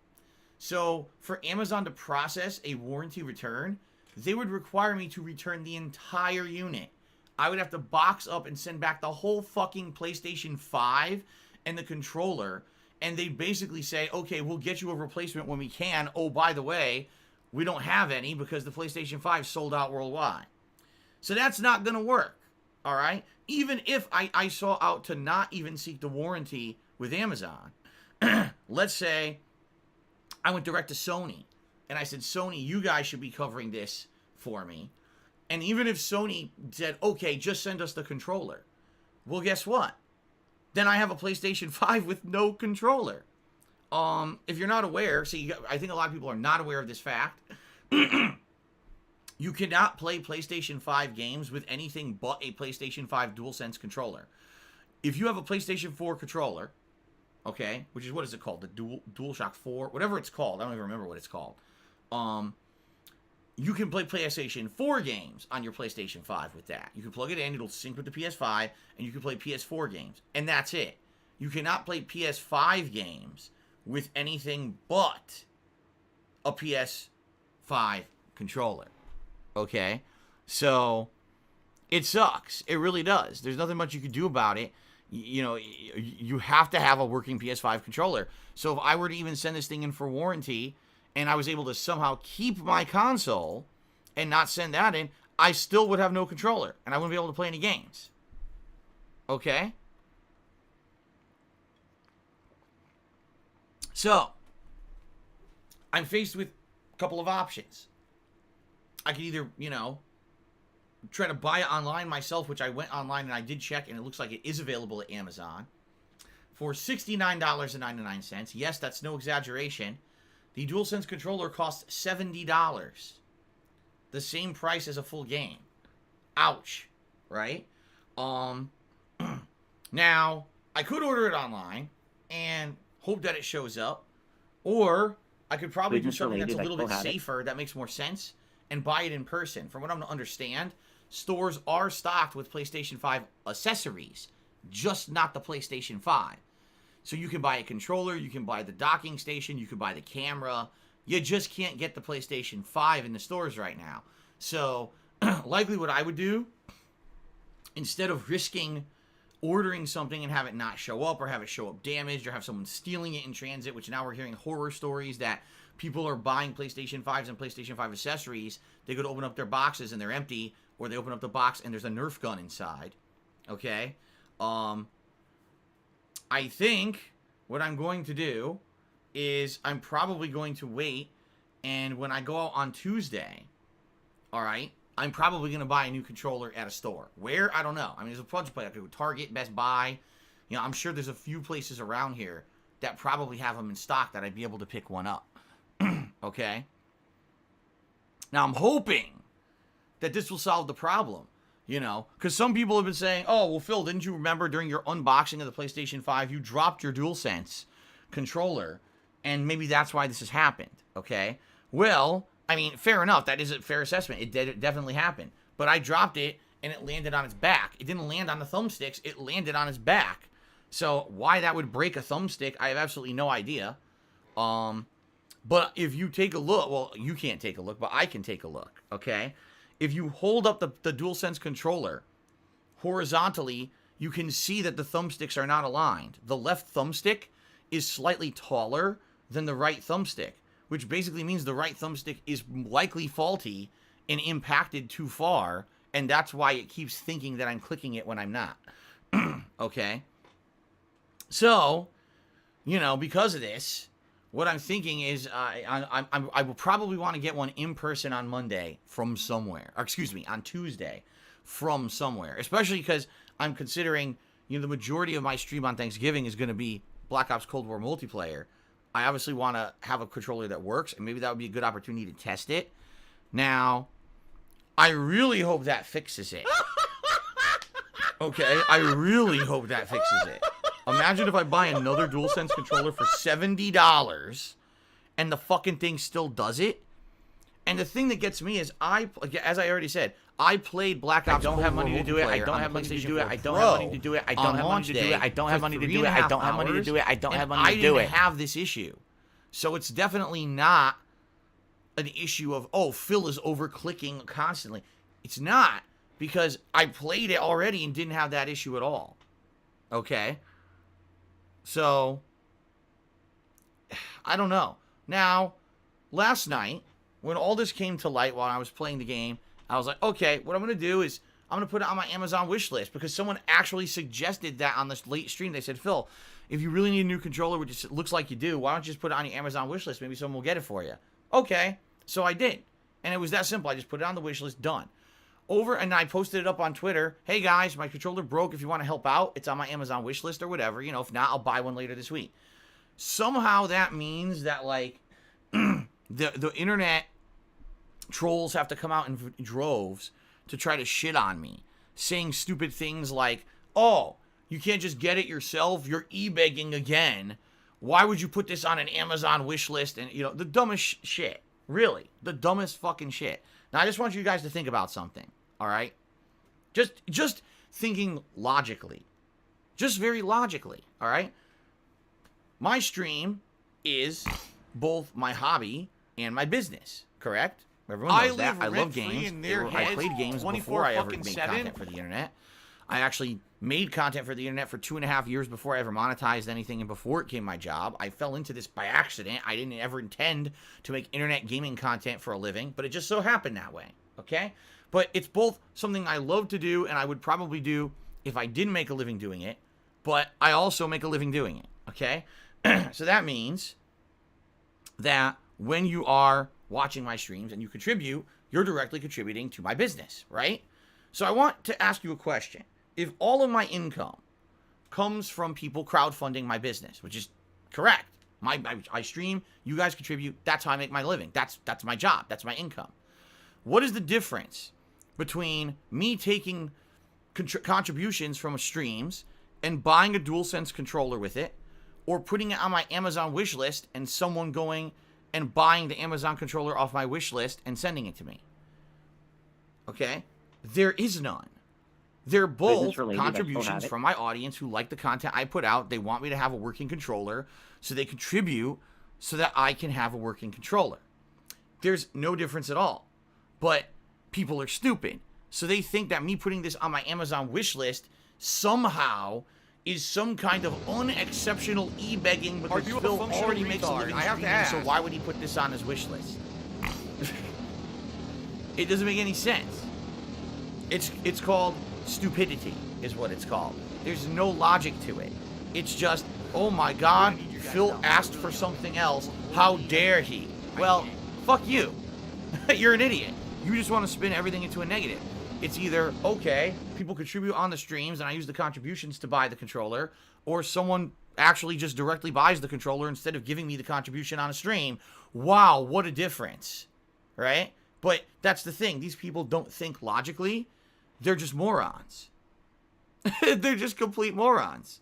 So for Amazon to process a warranty return, they would require me to return the entire unit. I would have to box up and send back the whole fucking PlayStation 5 and the controller, and they'd basically say, okay, we'll get you a replacement when we can. Oh, by the way, we don't have any because the PlayStation 5 sold out worldwide. So that's not going to work, all right? Even if I saw out to not even seek the warranty with Amazon, let's say I went direct to Sony, and I said, Sony, you guys should be covering this for me. And even if Sony said, okay, just send us the controller, well, guess what? Then I have a PlayStation 5 with no controller. If you're not aware, I think a lot of people are not aware of this fact. You cannot play PlayStation 5 games with anything but a PlayStation 5 DualSense controller. If you have a PlayStation 4 controller, okay, which is, what is it called? The DualShock 4? Whatever it's called. I don't even remember what it's called. You can play PlayStation 4 games on your PlayStation 5 with that. You can plug it in, it'll sync with the PS5, and you can play PS4 games. And that's it. You cannot play PS5 games with anything but a PS5 controller. Okay? So, it sucks. It really does. There's nothing much you can do about it. You have to have a working PS5 controller. So if I were to even send this thing in for warranty, and I was able to somehow keep my console and not send that in, I still would have no controller, and I wouldn't be able to play any games. Okay? So, I'm faced with a couple of options. I could either, try to buy it online myself, which I went online and I did check, and it looks like it is available at Amazon for $69.99. Yes, that's no exaggeration. The DualSense controller costs $70. The same price as a full game. Ouch. Right? Now, I could order it online and hope that it shows up. Or I could probably do something that's a little bit safer, that makes more sense, and buy it in person. From what I'm to understand, stores are stocked with PlayStation 5 accessories, just not the PlayStation 5. So you can buy a controller, you can buy the docking station, you can buy the camera. You just can't get the PlayStation 5 in the stores right now. So, likely what I would do, instead of risking ordering something and have it not show up, or have it show up damaged, or have someone stealing it in transit, which now we're hearing horror stories that people are buying PlayStation 5s and PlayStation 5 accessories. They go to open up their boxes and they're empty, or they open up the box and there's a Nerf gun inside. Okay? I think what I'm going to do is I'm probably going to wait, and when I go out on Tuesday, alright, I'm probably going to buy a new controller at a store. Where? I don't know. I mean, there's a bunch of places. I could go Target, Best Buy. I'm sure there's a few places around here that probably have them in stock that I'd be able to pick one up. Okay? Now, I'm hoping that this will solve the problem. Because some people have been saying, oh, well, Phil, didn't you remember during your unboxing of the PlayStation 5, you dropped your DualSense controller, and maybe that's why this has happened, okay? Well, I mean, fair enough. That is a fair assessment. It definitely happened. But I dropped it, and it landed on its back. It didn't land on the thumbsticks. It landed on its back. So why that would break a thumbstick, I have absolutely no idea. But if you take a look, well, you can't take a look, but I can take a look, okay? If you hold up the DualSense controller horizontally, you can see that the thumbsticks are not aligned. The left thumbstick is slightly taller than the right thumbstick, which basically means the right thumbstick is likely faulty and impacted too far, and that's why it keeps thinking that I'm clicking it when I'm not. Okay? So, you know, because of this, what I'm thinking is I will probably want to get one in person on Monday from somewhere. Or excuse me, on Tuesday from somewhere. Especially because I'm considering, you know, the majority of my stream on Thanksgiving is going to be Black Ops Cold War multiplayer. I obviously want to have a controller that works, and maybe that would be a good opportunity to test it. Now, I really hope that fixes it. Okay? I really hope that fixes it. Imagine if I buy another DualSense controller for $70 and the fucking thing still does it. And the thing that gets me is as I already said, I played Black Ops. I don't have money to do it. I don't have money to do it. I don't have money to do it. I don't have money to do it. I don't have money to do it. I don't have money to do it. I don't have money to do it. I didn't have this issue. So it's definitely not an issue of, oh, Phil is over-clicking constantly. It's not, because I played it already and didn't have that issue at all. Okay? So, I don't know. Now, last night, when all this came to light while I was playing the game, I was like, okay, what I'm going to do is I'm going to put it on my Amazon wish list, because someone actually suggested that on this late stream. They said, Phil, if you really need a new controller, which it looks like you do, why don't you just put it on your Amazon wish list? Maybe someone will get it for you. Okay, so I did. And it was that simple. I just put it on the wish list, done. And I posted it up on Twitter. Hey guys, my controller broke. If you want to help out, it's on my Amazon wish list or whatever. You know, if not, I'll buy one later this week. Somehow that means that, like, the internet trolls have to come out in droves to try to shit on me, saying stupid things like, oh, you can't just get it yourself. You're e-begging again. Why would you put this on an Amazon wish list? And, you know, the dumbest shit. Really. The dumbest fucking shit. Now, I just want you guys to think about something, all right? Just thinking logically. Just very logically, all right? My stream is both my hobby and my business, correct? Everyone knows that. I love games. I played games before I ever made content for the internet. I actually made content for the internet for 2.5 years before I ever monetized anything, and before it became my job. I fell into this by accident. I didn't ever intend to make internet gaming content for a living, but it just so happened that way, okay? But it's both something I love to do, and I would probably do if I didn't make a living doing it, but I also make a living doing it, okay? So that means that when you are watching my streams and you contribute, you're directly contributing to my business, right? So I want to ask you a question. If all of my income comes from people crowdfunding my business, which is correct, I stream, you guys contribute, that's how I make my living. That's my job. That's my income. What is the difference between me taking contributions from streams and buying a DualSense controller with it, or putting it on my Amazon wish list and someone going and buying the Amazon controller off my wish list and sending it to me? Okay? There is none. They're both contributions from my audience who like the content I put out. They want me to have a working controller, so they contribute so that I can have a working controller. There's no difference at all. But people are stupid. So they think that me putting this on my Amazon wish list somehow is some kind of unexceptional e-begging, because Phil already makes a living streaming, so why would he put this on his wish list? It doesn't make any sense. It's called stupidity, is what it's called. There's no logic to it. It's just, oh my God, Phil asked for something else. How dare he? Well, fuck you. You're an idiot. You just want to spin everything into a negative. It's either, okay, people contribute on the streams and I use the contributions to buy the controller, or someone actually just directly buys the controller instead of giving me the contribution on a stream. Wow, what a difference, right? But that's the thing. These people don't think logically. They're just morons. They're just complete morons.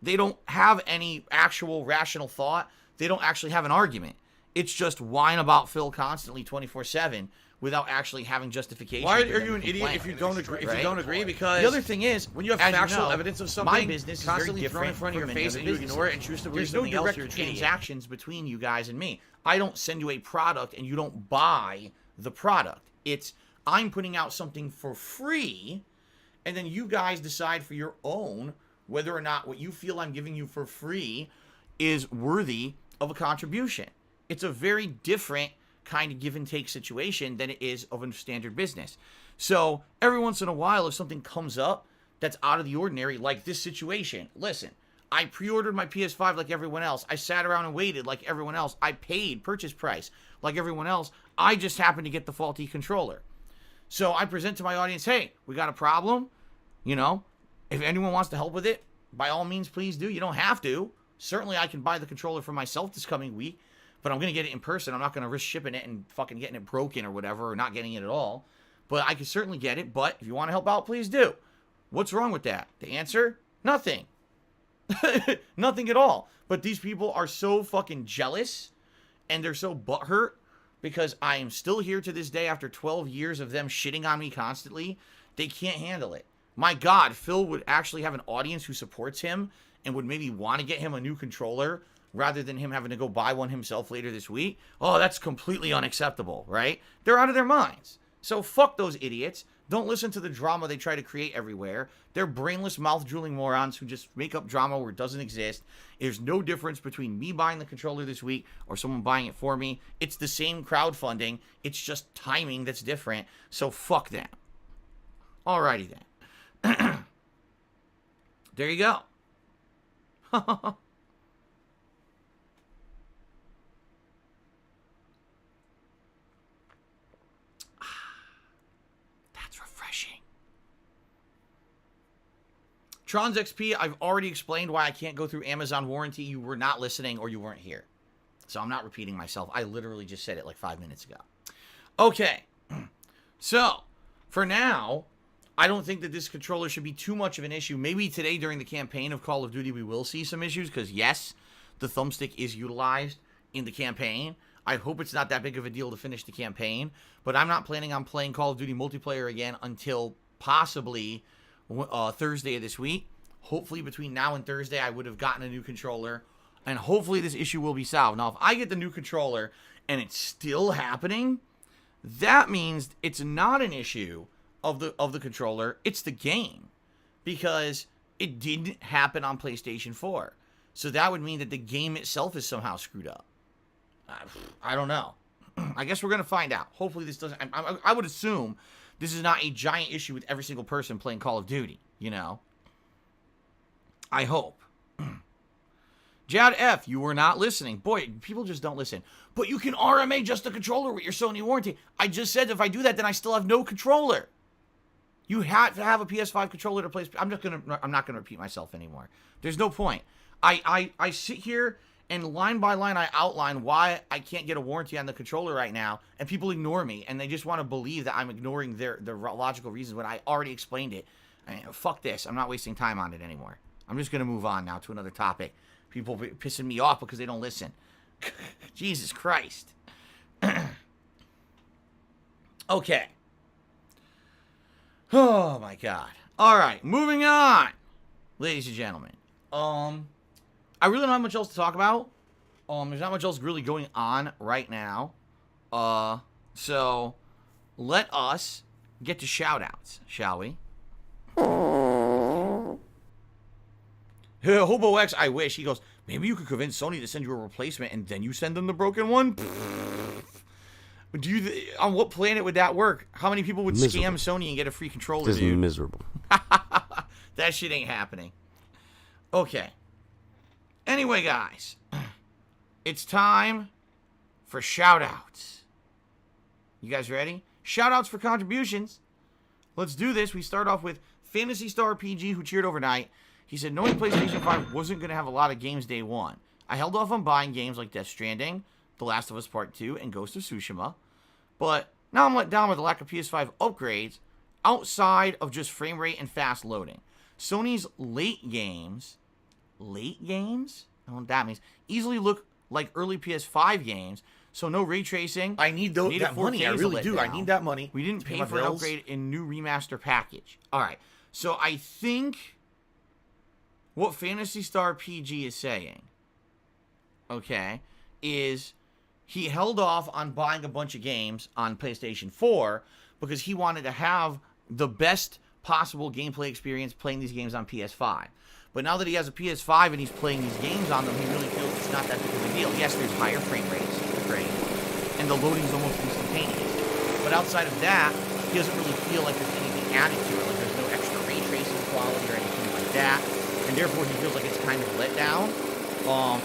They don't have any actual rational thought. They don't actually have an argument. It's just whine about Phil constantly 24/7 without actually having justification. Why are you an idiot if you don't agree? If you don't agree, because the other thing is, when you have factual evidence of something, my business is constantly very thrown in different front of your from face many and you other ignore it and choose to believe There's no something else, direct you're an idiot. transactions between you guys and me. I don't send you a product and you don't buy the product. It's I'm putting out something for free, and then you guys decide for your own whether or not what you feel I'm giving you for free is worthy of a contribution. It's a very different kind of give and take situation than it is of a standard business. So every once in a while, if something comes up that's out of the ordinary, like this situation, listen, I pre-ordered my PS5 like everyone else. I sat around and waited like everyone else. I paid purchase price like everyone else. I just happened to get the faulty controller. So I present to my audience, hey, we got a problem. You know, if anyone wants to help with it, by all means, please do. You don't have to. Certainly, I can buy the controller for myself this coming week, but I'm going to get it in person. I'm not going to risk shipping it and fucking getting it broken or whatever, or not getting it at all. But I can certainly get it, but if you want to help out, please do. What's wrong with that? The answer? Nothing. Nothing at all. But these people are so fucking jealous, and they're so butthurt, because I am still here to this day after 12 years of them shitting on me constantly. They can't handle it. My God, Phil would actually have an audience who supports him and would maybe want to get him a new controller rather than him having to go buy one himself later this week. Oh, that's completely unacceptable, right? They're out of their minds. So fuck those idiots. Don't listen to the drama they try to create everywhere. They're brainless, mouth-drooling morons who just make up drama where it doesn't exist. There's no difference between me buying the controller this week or someone buying it for me. It's the same crowdfunding. It's just timing that's different. So fuck them. Alrighty then. There you go. That's refreshing. Trons XP, I've already explained why I can't go through Amazon warranty. You were not listening or you weren't here. So I'm not repeating myself. I literally just said it like 5 minutes ago. Okay. So, for now, I don't think that this controller should be too much of an issue. Maybe today during the campaign of Call of Duty we will see some issues, because yes, the thumbstick is utilized in the campaign. I hope it's not that big of a deal to finish the campaign, but I'm not planning on playing Call of Duty multiplayer again until possibly Thursday of this week. Hopefully between now and Thursday I would have gotten a new controller, and hopefully this issue will be solved. Now if I get the new controller and it's still happening, that means it's not an issue of the controller, it's the game, because it didn't happen on PlayStation 4. So that would mean that the game itself is somehow screwed up. I don't know. I guess we're going to find out. Hopefully this doesn't... I would assume this is not a giant issue with every single person playing Call of Duty, you know? I hope. Jad F., you were not listening. Boy, people just don't listen. But you can RMA just the controller with your Sony warranty. I just said if I do that, then I still have no controller. You have to have a PS5 controller to play. I'm not gonna repeat myself anymore. There's no point. I sit here and line by line I outline why I can't get a warranty on the controller right now, and people ignore me, and they just want to believe that I'm ignoring their logical reasons when I already explained it. I mean, fuck this. I'm not wasting time on it anymore. I'm just gonna move on now to another topic. People pissing me off because they don't listen. Jesus Christ. Okay. Oh my God. All right, moving on, ladies and gentlemen. I really don't have much else to talk about. There's not much else really going on right now. So let us get to shout-outs, shall we? Hobo X, I wish. He goes, maybe you could convince Sony to send you a replacement and then you send them the broken one? On what planet would that work? How many people would scam Sony and get a free controller? This is miserable. That shit ain't happening. Okay. Anyway, guys, it's time for shout-outs. You guys ready? Shout-outs for contributions. Let's do this. We start off with Fantasy Star PG, who cheered overnight. He said, knowing PlayStation 5 wasn't going to have a lot of games day one, I held off on buying games like Death Stranding, The Last of Us Part 2, and Ghost of Tsushima. But now I'm let down with the lack of PS5 upgrades outside of just frame rate and fast loading. Sony's late games, I don't know what that means, easily look like early PS5 games, so no ray tracing. I need that money, I really do. I need that money. We didn't pay for an upgrade in new remaster package. Alright, so I think what Phantasy Star PG is saying, okay, is he held off on buying a bunch of games on PlayStation 4 because he wanted to have the best possible gameplay experience playing these games on PS5. But now that he has a PS5 and he's playing these games on them, he really feels it's not that big of a deal. Yes, there's higher frame rates. and the loading's almost instantaneous. But outside of that, he doesn't really feel like there's anything added to it. Like there's no extra ray tracing quality or anything like that. And therefore, he feels like it's kind of let down.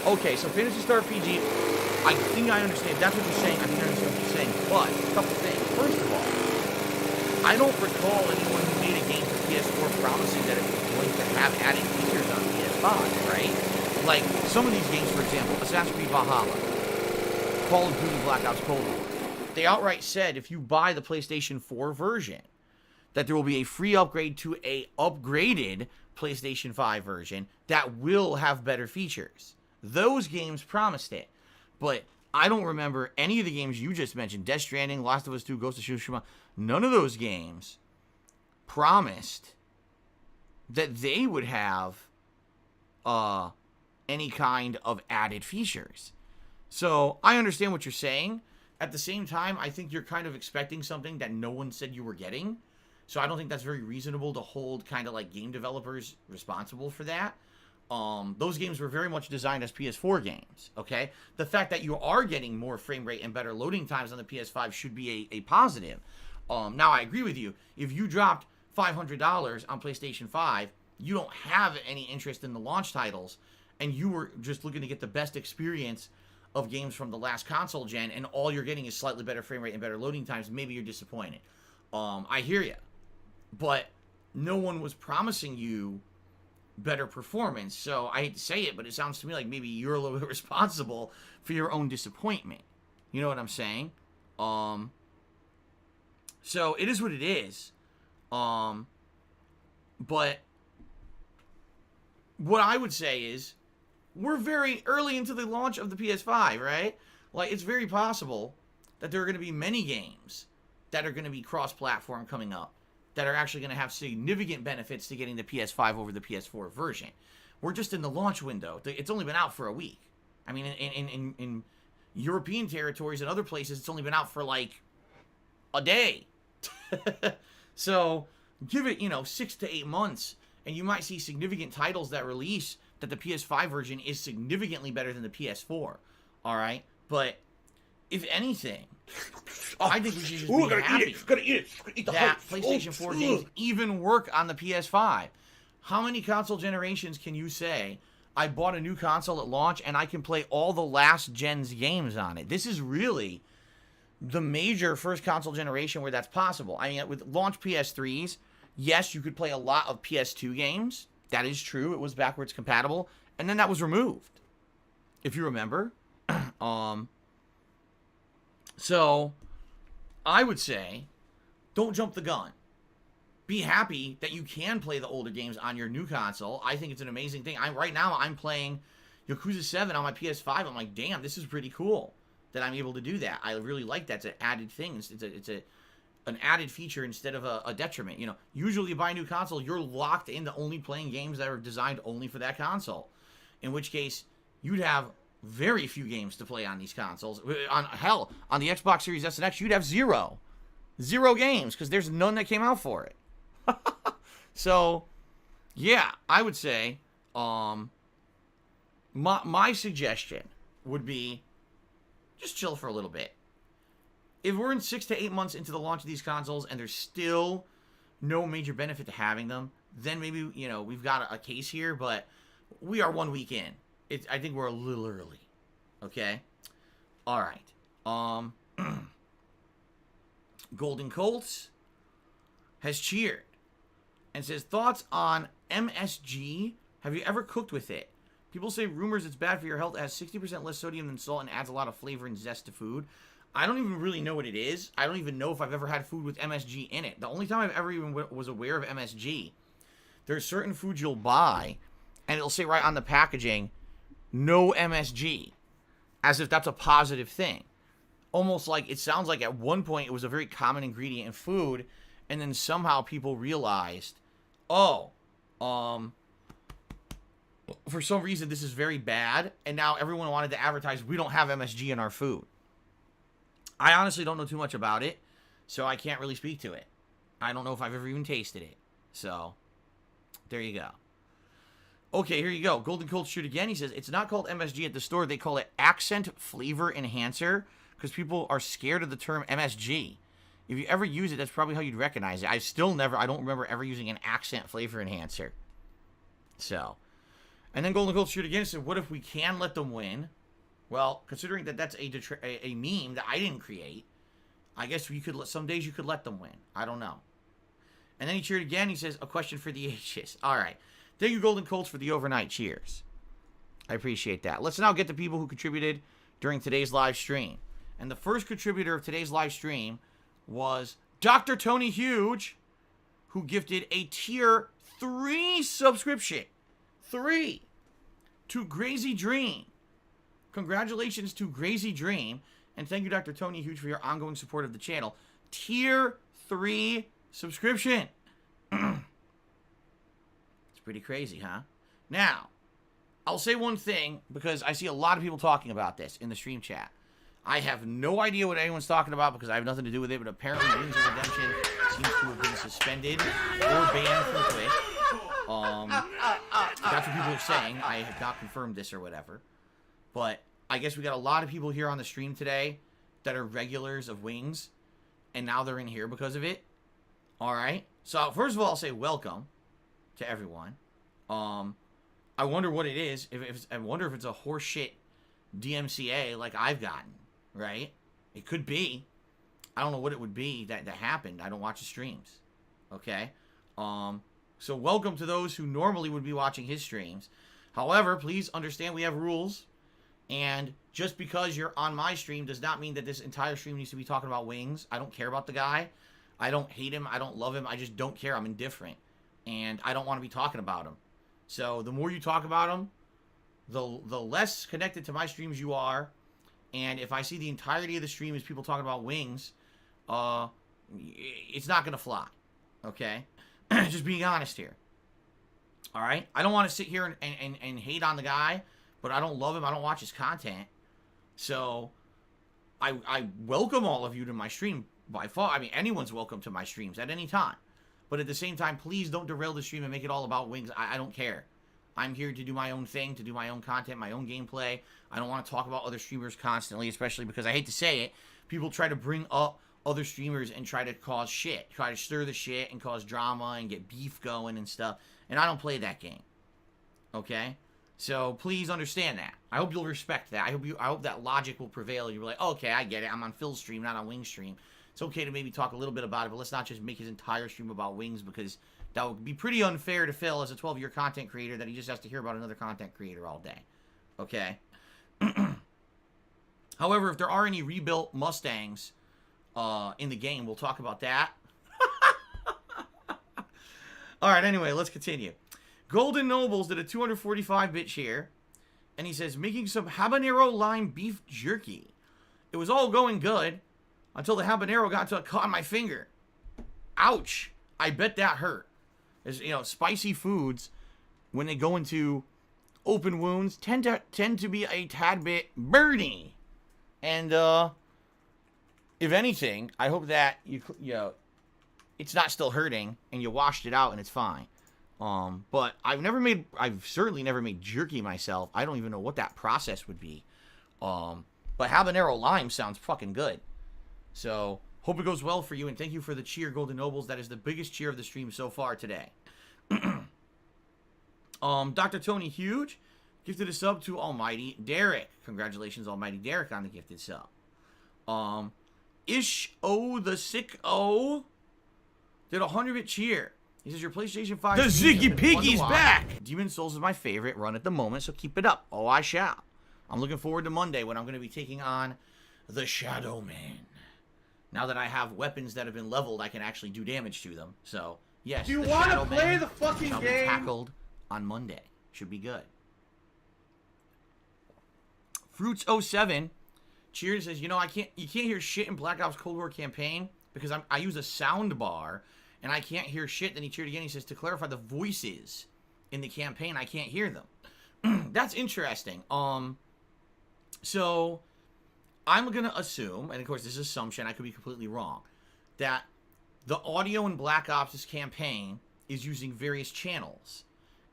Okay, so Phantasy Star RPG, I think I understand. That's what you're saying. I think I understand what you're saying. But, a couple things. First of all, I don't recall anyone who made a game for PS4 promising that it was going to have added features on PS5, right? Like, some of these games, for example, Assassin's Creed Valhalla, Call of Duty Black Ops Cold War, they outright said if you buy the PlayStation 4 version, that there will be a free upgrade to a upgraded PlayStation 5 version that will have better features. Those games promised it. But I don't remember any of the games you just mentioned, Death Stranding, Last of Us 2, Ghost of Tsushima, none of those games promised that they would have any kind of added features. So I understand what you're saying. At the same time, I think you're kind of expecting something that no one said you were getting. So I don't think that's very reasonable to hold kind of like game developers responsible for that. Those games were very much designed as PS4 games, okay? The fact that you are getting more frame rate and better loading times on the PS5 should be a positive. Now, I agree with you. If you dropped $500 on PlayStation 5, you don't have any interest in the launch titles, and you were just looking to get the best experience of games from the last console gen, and all you're getting is slightly better frame rate and better loading times, maybe you're disappointed. I hear you. But no one was promising you better performance. So I hate to say it, but it sounds to me like maybe you're a little bit responsible for your own disappointment. You know what I'm saying? So it is what it is. But what I would say is we're very early into the launch of the PS5, right? Like, it's very possible that there are going to be many games that are going to be cross-platform coming up that are actually going to have significant benefits to getting the PS5 over the PS4 version. We're just in the launch window. It's only been out for a week. I mean, in European territories and other places, it's only been out for like a day. So give it, 6 to 8 months, and you might see significant titles that release that the PS5 version is significantly better than the PS4. All right? But if anything, I think we should just be happy that PlayStation 4 games even work on the PS5. How many console generations can you say, I bought a new console at launch and I can play all the last gen's games on it? This is really the major first console generation where that's possible. I mean, with launch PS3s, yes, you could play a lot of PS2 games. That is true. It was backwards compatible. And then that was removed, if you remember. So, I would say, don't jump the gun. Be happy that you can play the older games on your new console. I think it's an amazing thing. Right now, I'm playing Yakuza 7 on my PS5. I'm like, damn, this is pretty cool that I'm able to do that. I really like that. It's an added thing. It's an added feature instead of a detriment. Usually you buy a new console, you're locked into only playing games that are designed only for that console. In which case, you'd have very few games to play on these consoles. On the Xbox Series S and X, you'd have zero games because there's none that came out for it. So, yeah, I would say my suggestion would be just chill for a little bit. If we're in 6 to 8 months into the launch of these consoles and there's still no major benefit to having them, then maybe, we've got a case here, but we are 1 week in. I think we're a little early. Okay? All right. Golden Colts has cheered and says, thoughts on MSG? Have you ever cooked with it? People say rumors it's bad for your health. It has 60% less sodium than salt and adds a lot of flavor and zest to food. I don't even really know what it is. I don't even know if I've ever had food with MSG in it. The only time I've ever even was aware of MSG, there's certain foods you'll buy, and it'll say right on the packaging, no MSG, as if that's a positive thing. Almost like, it sounds like at one point it was a very common ingredient in food, and then somehow people realized, for some reason this is very bad, and now everyone wanted to advertise, we don't have MSG in our food. I honestly don't know too much about it, so I can't really speak to it. I don't know if I've ever even tasted it. So, there you go. Okay, here you go. Golden Colt shoot again. He says, it's not called MSG at the store. They call it Accent Flavor Enhancer. because people are scared of the term MSG. If you ever use it, that's probably how you'd recognize it. I don't remember ever using an accent flavor enhancer. So, and then Golden Cold shoot again and said, what if we can let them win? Well, considering that that's a meme that I didn't create, I guess you could some days you could let them win. I don't know. And then he cheered again. He says, a question for the ages. All right. Thank you, Golden Colts, for the overnight cheers. I appreciate that. Let's now get the people who contributed during today's live stream. And the first contributor of today's live stream was Dr. Tony Huge, who gifted a tier 3 subscription. 3. To Crazy Dream. Congratulations to Crazy Dream. And thank you, Dr. Tony Huge, for your ongoing support of the channel. Tier 3 subscription. It's pretty crazy, huh? Now, I'll say one thing, because I see a lot of people talking about this in the stream chat. I have no idea what anyone's talking about because I have nothing to do with it, but apparently Wings of Redemption seems to have been suspended or banned from Twitch. That's what people are saying. I have not confirmed this or whatever. But I guess we got a lot of people here on the stream today that are regulars of Wings, and now they're in here because of it. Alright? So, first of all, I'll say welcome to everyone. I wonder what it is. I wonder if it's a horseshit DMCA like I've gotten. Right? It could be. I don't know what it would be that happened. I don't watch the streams. Okay? So welcome to those who normally would be watching his streams. However, please understand we have rules. And just because you're on my stream does not mean that this entire stream needs to be talking about Wings. I don't care about the guy. I don't hate him. I don't love him. I just don't care. I'm indifferent. And I don't want to be talking about him. So the more you talk about him, the less connected to my streams you are. And if I see the entirety of the stream is people talking about Wings, it's not going to fly. Okay? Just being honest here. Alright? I don't want to sit here and hate on the guy, but I don't love him. I don't watch his content. So, I welcome all of you to my stream by far. I mean, anyone's welcome to my streams at any time. But at the same time, please don't derail the stream and make it all about Wings. I don't care. I'm here to do my own thing, to do my own content, my own gameplay. I don't want to talk about other streamers constantly, especially because I hate to say it, people try to bring up other streamers and try to cause shit. Try to stir the shit and cause drama and get beef going and stuff. And I don't play that game. Okay? So please understand that. I hope you'll respect that. I hope that logic will prevail. You're like, okay, I get it. I'm on Phil's stream, not on Wings' stream. It's okay to maybe talk a little bit about it, but let's not just make his entire stream about Wings, because that would be pretty unfair to Phil as a 12-year content creator that he just has to hear about another content creator all day. Okay? However, if there are any rebuilt Mustangs in the game, we'll talk about that. Alright, anyway, let's continue. Golden Nobles did a 245-bit share, and he says, making some habanero lime beef jerky. It was all going good until the habanero got caught on my finger. Ouch. I bet that hurt. As you know, spicy foods, when they go into open wounds, tend to be a tad bit burny. And if anything, I hope that you know it's not still hurting and you washed it out and it's fine. But I've certainly never made jerky myself. I don't even know what that process would be. But habanero lime sounds fucking good. So, hope it goes well for you, and thank you for the cheer, Golden Nobles. That is the biggest cheer of the stream so far today. Dr. Tony Huge gifted a sub to Almighty Derek. Congratulations, Almighty Derek, on the gifted sub. Ish-O the Sick-O did a 100-bit cheer. He says, your PlayStation 5... The Ziggy Piggy's back! Demon Souls is my favorite run at the moment, so keep it up. Oh, I shall. I'm looking forward to Monday when I'm going to be taking on the Shadow Man. Now that I have weapons that have been leveled, I can actually do damage to them. So, yes. Do you want to play the fucking shall game? Be tackled on Monday. Should be good. Fruits07 cheers says, you know, you can't hear shit in Black Ops Cold War campaign because I use a sound bar and I can't hear shit. Then he cheered again. He says, to clarify the voices in the campaign, I can't hear them. That's interesting. So I'm going to assume, and of course this is assumption, I could be completely wrong, that the audio in Black Ops' campaign is using various channels.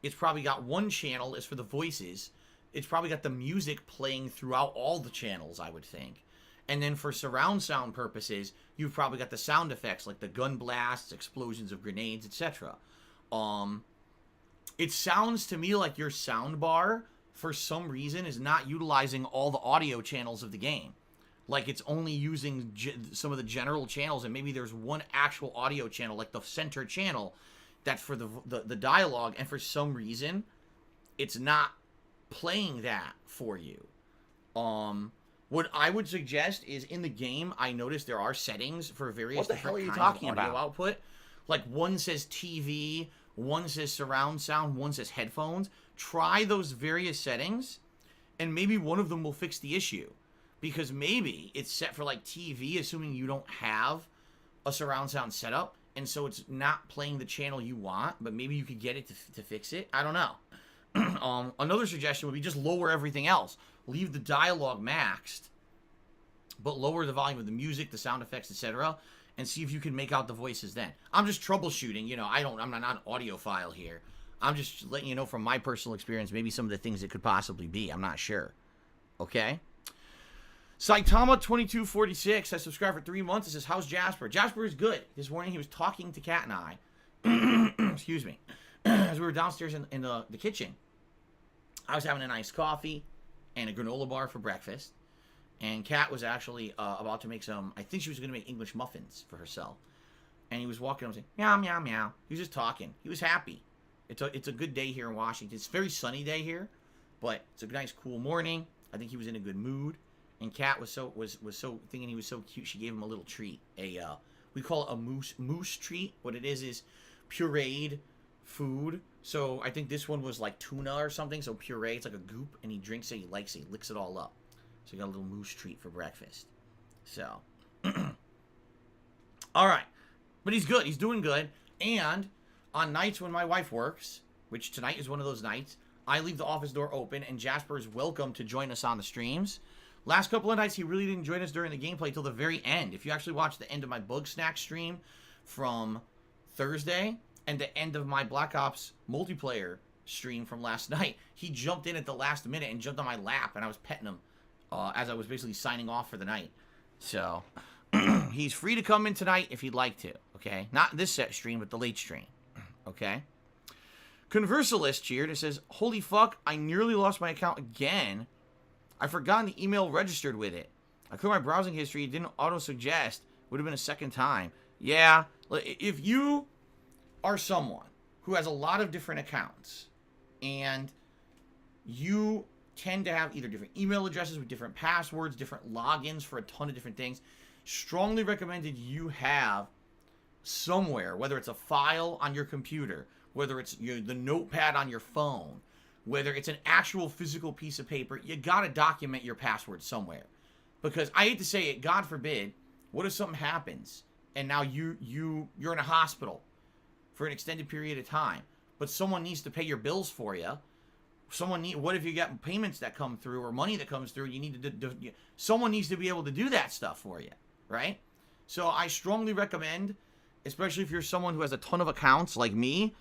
It's probably got one channel is for the voices. It's probably got the music playing throughout all the channels, I would think. And then for surround sound purposes, you've probably got the sound effects like the gun blasts, explosions of grenades, etc. It sounds to me like your sound bar, for some reason, is not utilizing all the audio channels of the game. Like it's only using some of the general channels, and maybe there's one actual audio channel, like the center channel, that's for the dialogue, and for some reason, it's not playing that for you. What I would suggest is in the game, I noticed there are settings for various different kinds of audio output. Like one says TV, one says surround sound, one says headphones. Try those various settings, and maybe one of them will fix the issue. Because maybe it's set for like TV, assuming you don't have a surround sound setup, and so it's not playing the channel you want, but maybe you could get it to fix it. I don't know. Another suggestion would be just lower everything else. Leave the dialogue maxed, but lower the volume of the music, the sound effects, etc., and see if you can make out the voices then. I'm just troubleshooting, you know, I'm not an audiophile here. I'm just letting you know from my personal experience, maybe some of the things it could possibly be. I'm not sure. Okay? Saitama2246 has subscribed for 3 months. It says, how's Jasper? Jasper is good. This morning he was talking to Kat and I. Excuse me. As we were downstairs in the kitchen. I was having a nice coffee and a granola bar for breakfast. And Kat was actually about to make some, I think she was going to make English muffins for herself. And he was walking up saying, meow, meow, meow. He was just talking. He was happy. It's a good day here in Washington. It's a very sunny day here, but it's a nice cool morning. I think he was in a good mood. And Kat was so thinking he was so cute, she gave him a little treat. We call it a moose treat. What it is pureed food. So I think this one was like tuna or something. So puree, it's like a goop, and he drinks it, he likes it, he licks it all up. So he got a little moose treat for breakfast. So, all right, but he's good. He's doing good. And on nights when my wife works, which tonight is one of those nights, I leave the office door open, and Jasper is welcome to join us on the streams. Last couple of nights, he really didn't join us during the gameplay till the very end. If you actually watch the end of my Bug Snack stream from Thursday and the end of my Black Ops multiplayer stream from last night, he jumped in at the last minute and jumped on my lap, and I was petting him as I was basically signing off for the night. So, he's free to come in tonight if he'd like to, okay? Not this set stream, but the late stream, okay? Conversalist cheered. It says, holy fuck, I nearly lost my account again. I forgot the email registered with it. I cleared my browsing history. It didn't auto-suggest. Would have been a second time. Yeah, if you are someone who has a lot of different accounts and you tend to have either different email addresses with different passwords, different logins for a ton of different things, strongly recommended you have somewhere, whether it's a file on your computer, whether it's the notepad on your phone, whether it's an actual physical piece of paper, you gotta document your password somewhere. Because I hate to say it, God forbid, what if something happens and now you're in a hospital for an extended period of time, but someone needs to pay your bills for you? What if you got payments that come through or money that comes through? You need to someone needs to be able to do that stuff for you, right? So I strongly recommend, especially if you're someone who has a ton of accounts like me,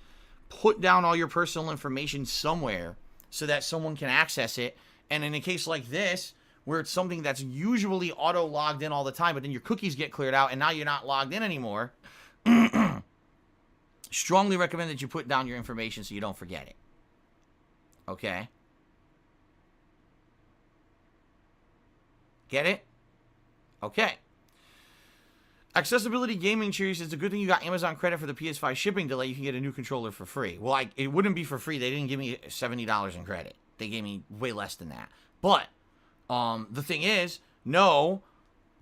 put down all your personal information somewhere so that someone can access it. And in a case like this, where it's something that's usually auto-logged in all the time, but then your cookies get cleared out and now you're not logged in anymore, strongly recommend that you put down your information so you don't forget it. Okay? Get it? Okay. Accessibility Gaming Cheers says, it's a good thing you got Amazon credit for the PS5 shipping delay. You can get a new controller for free. Well, it wouldn't be for free. They didn't give me $70 in credit. They gave me way less than that. But the thing is, no,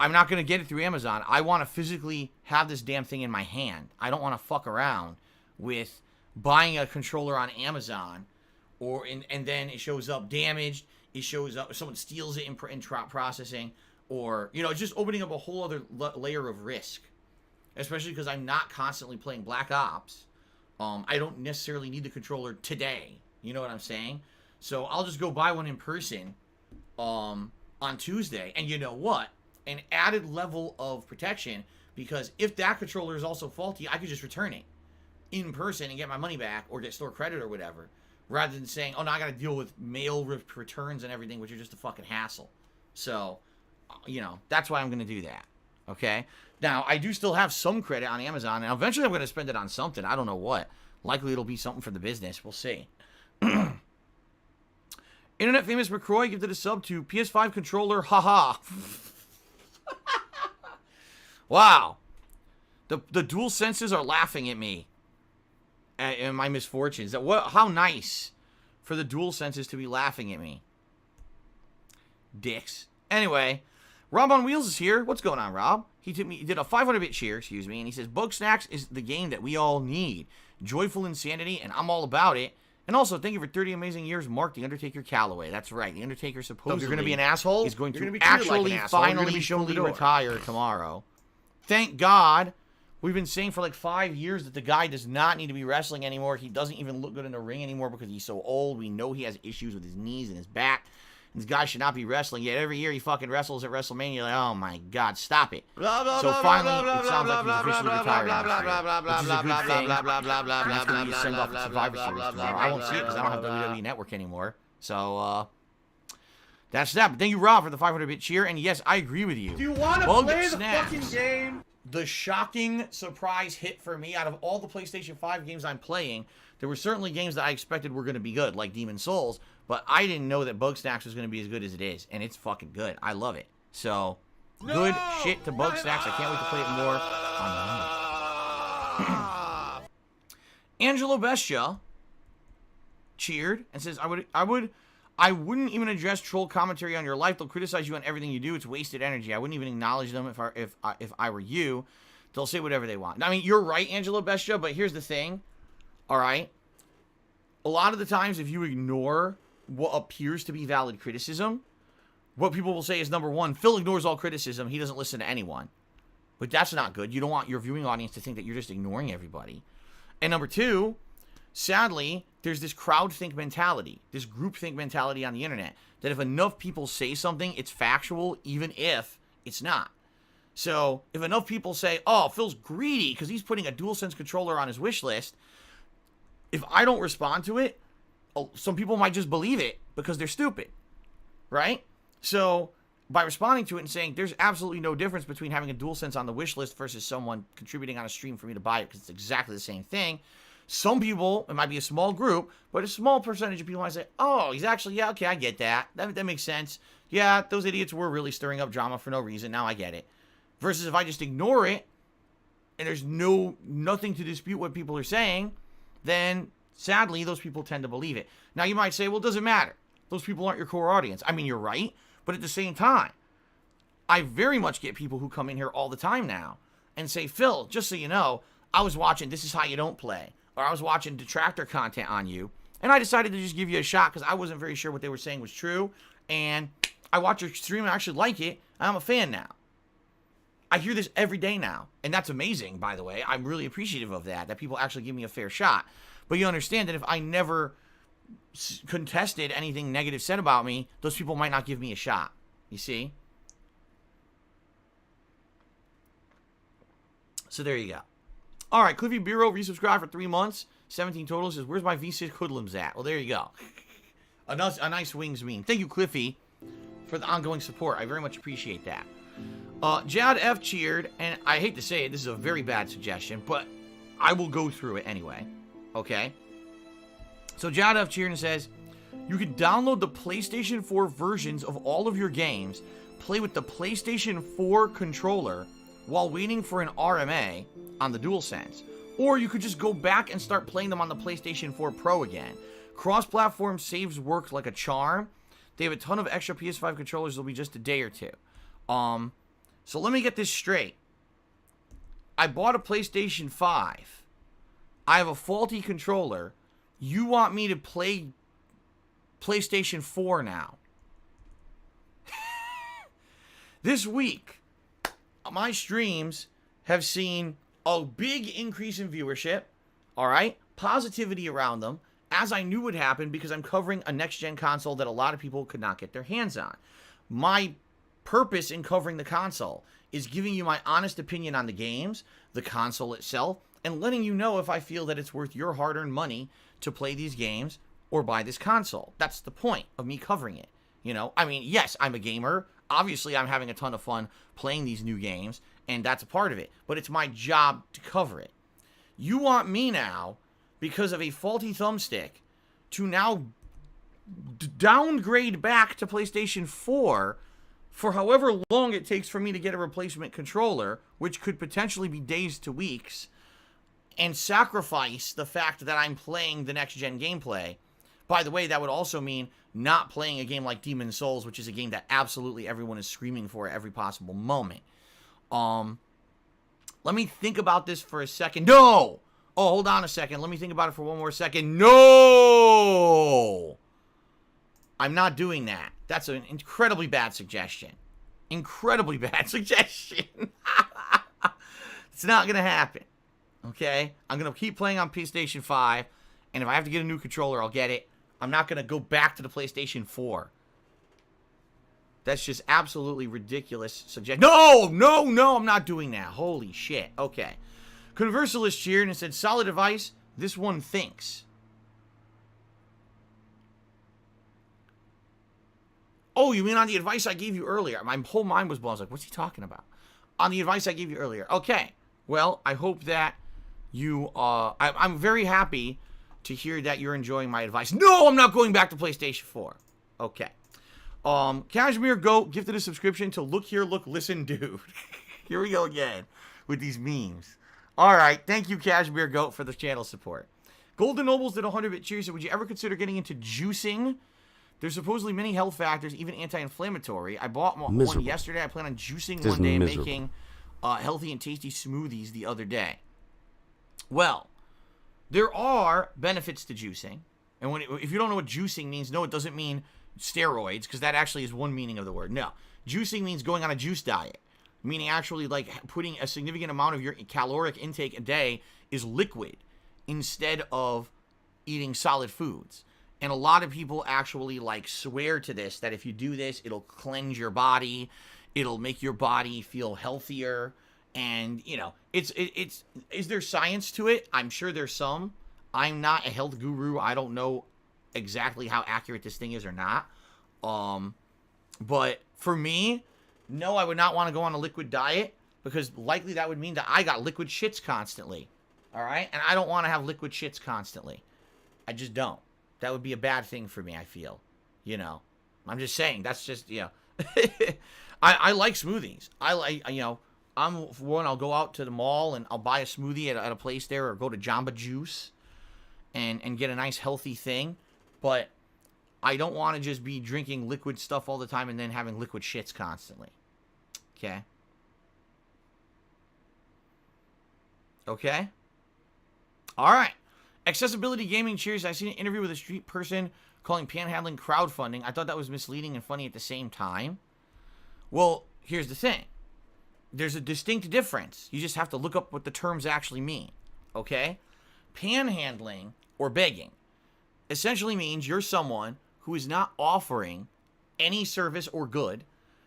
I'm not going to get it through Amazon. I want to physically have this damn thing in my hand. I don't want to fuck around with buying a controller on Amazon and then it shows up damaged. It shows up, someone steals it in processing. Or, just opening up a whole other layer of risk. Especially because I'm not constantly playing Black Ops. I don't necessarily need the controller today. You know what I'm saying? So I'll just go buy one in person on Tuesday. And you know what? An added level of protection. Because if that controller is also faulty, I could just return it in person and get my money back. Or get store credit or whatever. Rather than saying, oh, now I got to deal with mail returns and everything, which are just a fucking hassle. So that's why I'm going to do that. Okay? Now, I do still have some credit on Amazon, and eventually I'm going to spend it on something. I don't know what. Likely it'll be something for the business. We'll see. Internet famous McCroy gifted a sub to PS5 controller. Haha. Wow. The dual senses are laughing at me and my misfortunes. How nice for the dual senses to be laughing at me. Dicks. Anyway, Rob on Wheels is here. What's going on, Rob? He did a 500-bit cheer, excuse me, and he says, Bug Snacks is the game that we all need. Joyful insanity, and I'm all about it. And also, thank you for 30 amazing years, Mark the Undertaker Calloway. That's right. The Undertaker supposedly you're going to be an asshole? is going You're to gonna be treated like actually an asshole. You're gonna finally be shown the fully door. retire tomorrow. Thank God. We've been saying for like 5 years that the guy does not need to be wrestling anymore. He doesn't even look good in the ring anymore because he's so old. We know he has issues with his knees and his back. This guy should not be wrestling. Yet every year he fucking wrestles at WrestleMania. Like, oh my God, stop it. So finally, it sounds like he's officially retired, which is a good thing. After you send off the Survivor Series tomorrow, I won't see it because I don't have WWE Network anymore. So that's that. But thank you, Rob, for the 500-bit cheer. And yes, I agree with you. Do you want to Bug play the Snacks. fucking game? The shocking surprise hit for me out of all the PlayStation 5 games I'm playing, there were certainly games that I expected were going to be good, like Demon's Souls, but I didn't know that Bug Snacks was going to be as good as it is, and it's fucking good. I love it. So, good shit to Bug Snacks. I can't wait to play it more on Angelo Bestia cheered and says, I wouldn't even address troll commentary on your life. They'll criticize you on everything you do. It's wasted energy. I wouldn't even acknowledge them if I were you. They'll say whatever they want. I mean, you're right, Angelo Bestia, but here's the thing. All right? A lot of the times, if you ignore what appears to be valid criticism, what people will say is, number one, Phil ignores all criticism. He doesn't listen to anyone. But that's not good. You don't want your viewing audience to think that you're just ignoring everybody. And number two, sadly, there's this crowdthink mentality, this groupthink mentality on the internet, that if enough people say something, it's factual, even if it's not. So, if enough people say, oh, Phil's greedy because he's putting a DualSense controller on his wish list, if I don't respond to it, some people might just believe it because they're stupid, right? So, by responding to it and saying, there's absolutely no difference between having a DualSense on the wish list versus someone contributing on a stream for me to buy it because it's exactly the same thing, some people, it might be a small group, but a small percentage of people might say, oh, he's actually, yeah, okay, I get that. That makes sense. Yeah, those idiots were really stirring up drama for no reason. Now I get it. Versus if I just ignore it, and there's nothing to dispute what people are saying, then sadly, those people tend to believe it. Now you might say, well, it doesn't matter. Those people aren't your core audience. I mean, you're right, but at the same time, I very much get people who come in here all the time now and say, Phil, just so you know, I was watching This Is How You Don't Play, or I was watching detractor content on you, and I decided to just give you a shot because I wasn't very sure what they were saying was true, and I watched your stream and I actually like it, and I'm a fan now. I hear this every day now, and that's amazing, by the way. I'm really appreciative of that people actually give me a fair shot. But you understand that if I never contested anything negative said about me, those people might not give me a shot. You see? So there you go. All right, Cliffy Bureau resubscribed for 3 months. 17 total. Says, where's my V6 hoodlums at? Well, there you go. A nice wings meme. Thank you, Cliffy, for the ongoing support. I very much appreciate that. Jad F cheered, and I hate to say it, this is a very bad suggestion, but I will go through it anyway. Okay? So Jad F cheered and says, you can download the PlayStation 4 versions of all of your games, play with the PlayStation 4 controller while waiting for an RMA on the DualSense. Or you could just go back and start playing them on the PlayStation 4 Pro again. Cross-platform saves work like a charm. They have a ton of extra PS5 controllers. It'll be just a day or two. So let me get this straight. I bought a PlayStation 5. I have a faulty controller. You want me to play PlayStation 4 now? This week, my streams have seen a big increase in viewership, all right? Positivity around them, as I knew would happen because I'm covering a next-gen console that a lot of people could not get their hands on. My purpose in covering the console is giving you my honest opinion on the games, the console itself, and letting you know if I feel that it's worth your hard-earned money to play these games or buy this console. That's the point of me covering it. You know, I mean, yes, I'm a gamer. obviously I'm having a ton of fun playing these new games, and that's a part of it. But it's my job to cover it. You want me now, because of a faulty thumbstick, to now downgrade back to PlayStation 4 for however long it takes for me to get a replacement controller, which could potentially be days to weeks, and sacrifice the fact that I'm playing the next-gen gameplay. By the way, that would also mean not playing a game like Demon's Souls, which is a game that absolutely everyone is screaming for at every possible moment. Let me think about this for a second. No! Oh, hold on a second. Let me think about it for one more second. No! I'm not doing that. That's an incredibly bad suggestion. Incredibly bad suggestion. It's not going to happen. Okay? I'm going to keep playing on PlayStation 5, and if I have to get a new controller, I'll get it. I'm not going to go back to the PlayStation 4. That's just absolutely ridiculous suggestion. No, I'm not doing that. Holy shit. Okay. Conversalist cheered and said, solid advice. This one thinks. Oh, you mean on the advice I gave you earlier? My whole mind was blown. I was like, what's he talking about? On the advice I gave you earlier. Okay. Well, I hope that you, I'm very happy to hear that you're enjoying my advice. No, I'm not going back to PlayStation 4. Okay. Cashmere Goat gifted a subscription to Look Here, Look, Listen, Dude. Here we go again with these memes. All right. Thank you, Cashmere Goat, for the channel support. Golden Nobles did 100-bit cheers. Would you ever consider getting into juicing? There's supposedly many health factors, even anti-inflammatory. I bought one yesterday. I plan on juicing one day and making healthy and tasty smoothies the other day. Well, there are benefits to juicing. And if you don't know what juicing means, no, it doesn't mean steroids, because that actually is one meaning of the word. No. Juicing means going on a juice diet, meaning actually like putting a significant amount of your caloric intake a day is liquid instead of eating solid foods. And a lot of people actually like swear to this, that if you do this, it'll cleanse your body, it'll make your body feel healthier. And, you know, is there science to it? I'm sure there's some. I'm not a health guru. I don't know exactly how accurate this thing is or not. But for me, no, I would not want to go on a liquid diet, because likely that would mean that I got liquid shits constantly. All right? And I don't want to have liquid shits constantly. I just don't. That would be a bad thing for me, I feel. You know, I'm just saying. That's just, you know. I like smoothies. I like, you know, I'll go out to the mall and I'll buy a smoothie at a place there, or go to Jamba Juice and get a nice healthy thing. But I don't want to just be drinking liquid stuff all the time and then having liquid shits constantly. Okay? Okay? All right. Accessibility Gaming cheers. I seen an interview with a street person calling panhandling crowdfunding. I thought that was misleading and funny at the same time. Well, here's the thing. There's a distinct difference. You just have to look up what the terms actually mean. Okay? Panhandling, or begging, essentially means you're someone who is not offering any service or good.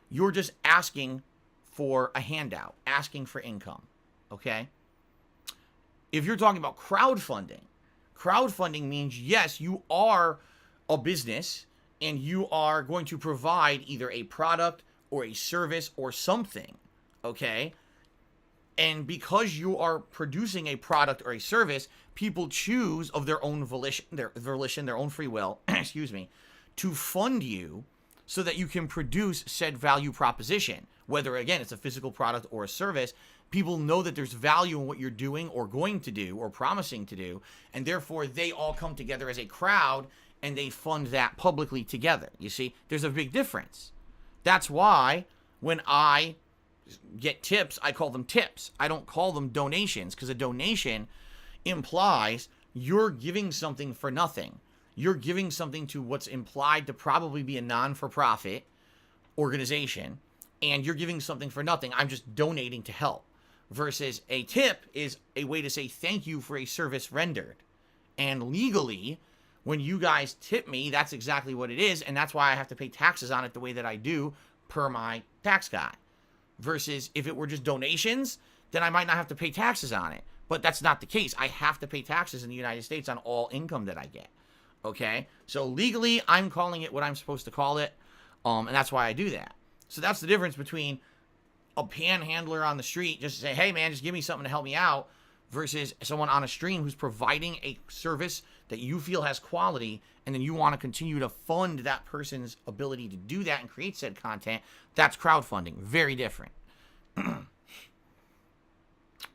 You're just asking for a handout, asking for income. Okay? If you're talking about crowdfunding means, yes, you are a business and you are going to provide either a product or a service or something, okay? And because you are producing a product or a service, people choose of their own volition, their own free will, excuse me, to fund you so that you can produce said value proposition. Whether, again, it's a physical product or a service, people know that there's value in what you're doing or going to do or promising to do, and therefore they all come together as a crowd and they fund that publicly together. You see, there's a big difference. That's why when I get tips, I call them tips. I don't call them donations, because a donation implies you're giving something for nothing. You're giving something to what's implied to probably be a non-for-profit organization, and you're giving something for nothing. I'm just donating to help. Versus a tip is a way to say thank you for a service rendered. And legally, when you guys tip me, that's exactly what it is, and that's why I have to pay taxes on it the way that I do per my tax guy. Versus if it were just donations, then I might not have to pay taxes on it. But that's not the case. I have to pay taxes in the United States on all income that I get. Okay? So legally, I'm calling it what I'm supposed to call it, and that's why I do that. So that's the difference between a panhandler on the street just to say, hey, man, just give me something to help me out, versus someone on a stream who's providing a service that you feel has quality, and then you want to continue to fund that person's ability to do that and create said content. That's crowdfunding. Very different.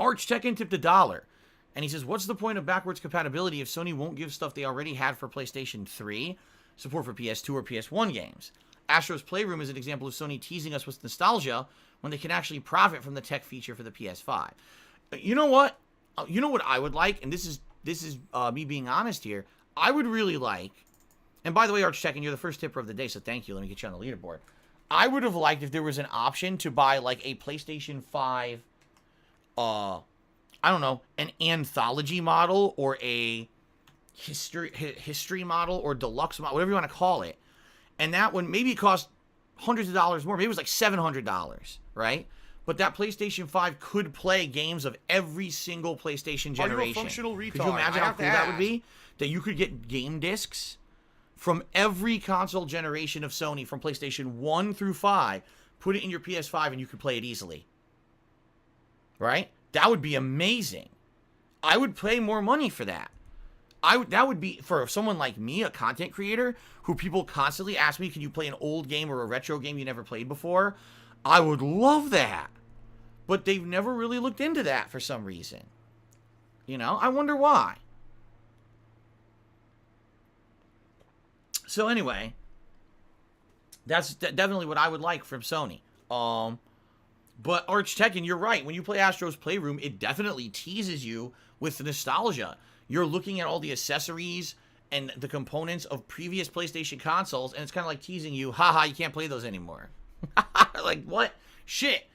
Arch Tekken tipped $1, and he says, what's the point of backwards compatibility if Sony won't give stuff they already had for PlayStation 3, support for PS2 or PS1 games? Astro's Playroom is an example of Sony teasing us with nostalgia when they can actually profit from the tech feature for the PS5. You know what? You know what I would like, and this is me being honest here. I would really like, and by the way, Arch Tekken, you're the first tipper of the day, so thank you. Let me get you on the leaderboard. I would have liked if there was an option to buy like a PlayStation 5, I don't know, an anthology model or a history model or deluxe model, whatever you want to call it. And that one, maybe it cost hundreds of dollars more. Maybe it was like $700, right? But that PlayStation 5 could play games of every single PlayStation generation. Are you a functional retard? Could you imagine how cool that would be? That you could get game discs from every console generation of Sony, from PlayStation 1 through 5, put it in your PS5, and you could play it easily. Right? That would be amazing. I would pay more money for that. That would be, for someone like me, a content creator, who people constantly ask me, can you play an old game or a retro game you never played before? I would love that. But they've never really looked into that for some reason. You know, I wonder why. So anyway, that's definitely what I would like from Sony. But Arch Tekken, you're right. When you play Astro's Playroom, it definitely teases you with nostalgia. You're looking at all the accessories and the components of previous PlayStation consoles, and it's kind of like teasing you, haha, you can't play those anymore. Like, what? Shit.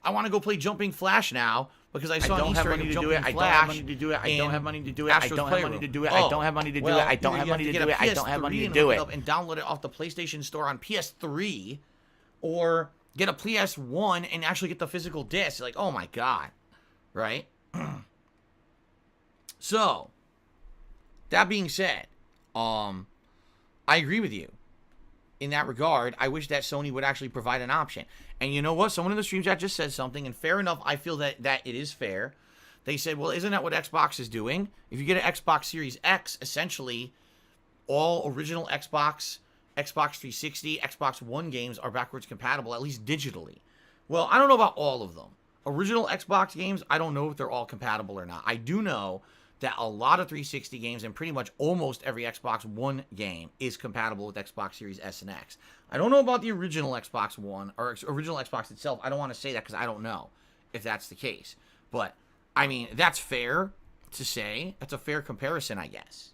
I want to go play Jumping Flash now because I saw an Easter egg of Jumping Flash. I don't have money to do it. I don't have money to do it. I don't have money to do it. I don't have money to do it. I don't have money to do it. I don't have money to do it. And download it off the PlayStation Store on PS3, or get a PS1 and actually get the physical disc. Like, oh my god. Right? So, that being said, I agree with you. In that regard, I wish that Sony would actually provide an option. And you know what? Someone in the stream chat just said something, and fair enough, I feel that it is fair. They said, well, isn't that what Xbox is doing? If you get an Xbox Series X, essentially, all original Xbox 360, Xbox One games are backwards compatible, at least digitally. Well, I don't know about all of them. Original Xbox games, I don't know if they're all compatible or not. I do know that a lot of 360 games and pretty much almost every Xbox One game is compatible with Xbox Series S and X. I don't know about the original Xbox One, or original Xbox itself. I don't want to say that because I don't know if that's the case. But, I mean, that's fair to say. That's a fair comparison, I guess.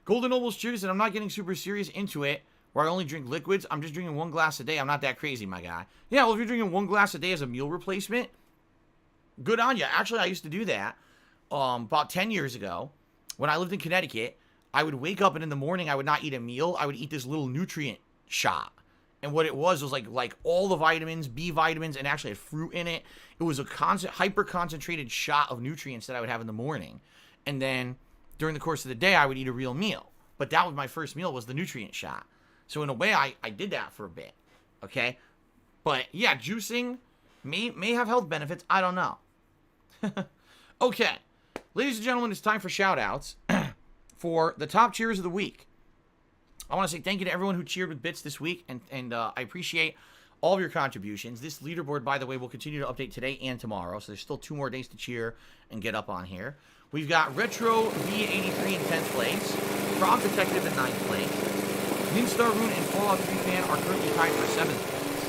Golden Nobles Cheers said, I'm not getting super serious into it, where I only drink liquids. I'm just drinking one glass a day. I'm not that crazy, my guy. Yeah, well, if you're drinking one glass a day as a meal replacement, good on you. Actually, I used to do that. About 10 years ago, when I lived in Connecticut, I would wake up and in the morning I would not eat a meal. I would eat this little nutrient shot. And what it was like all the vitamins, B vitamins, and actually had fruit in it. It was a hyper concentrated shot of nutrients that I would have in the morning. And then during the course of the day, I would eat a real meal. But that was my first meal, was the nutrient shot. So in a way, I did that for a bit. Okay? But yeah, juicing may have health benefits. I don't know. Okay. Ladies and gentlemen, it's time for shout-outs for the top cheers of the week. I want to say thank you to everyone who cheered with bits this week, and I appreciate all of your contributions. This leaderboard, by the way, will continue to update today and tomorrow, so there's still 2 more days to cheer and get up on here. We've got Retro V83 in 10th place, Frog Detective in 9th place, Minstar Rune and Fallout 3 Fan are currently tied for 7th place,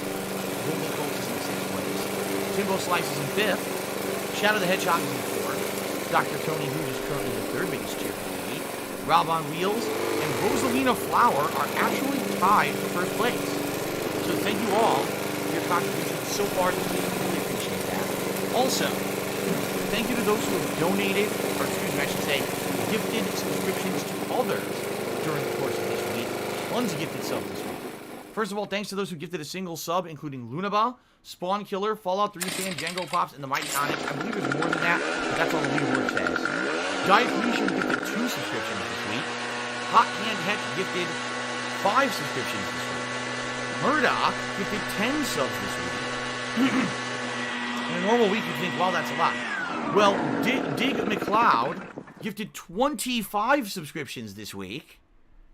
Golden Colts is in 6th place, Timbo Slice is in 5th, Shadow the Hedgehog is in 4th, Dr. Tony Hood is currently the 3rd biggest cheer of the week. Rob on Wheels and Rosalina Flower are actually tied for 1st place. So thank you all for your contributions so far this week. I really appreciate that. Also, thank you to those who have donated, or excuse me, I should say, gifted subscriptions to others during the course of this week. Tons of gifted subs this week. First of all, thanks to those who gifted a single sub, including Lunaba, Spawn Killer, Fallout 3 Fan, Django Pops, and the Mighty Onyx. I believe there's more than that, but that's all the leaderboard says. Diocletian gifted 2 subscriptions this week. Hot Hand Heck gifted 5 subscriptions this week. Murdoch gifted 10 subs this week. In a normal week, you'd think, well, that's a lot. Well, Dig McLeod gifted 25 subscriptions this week.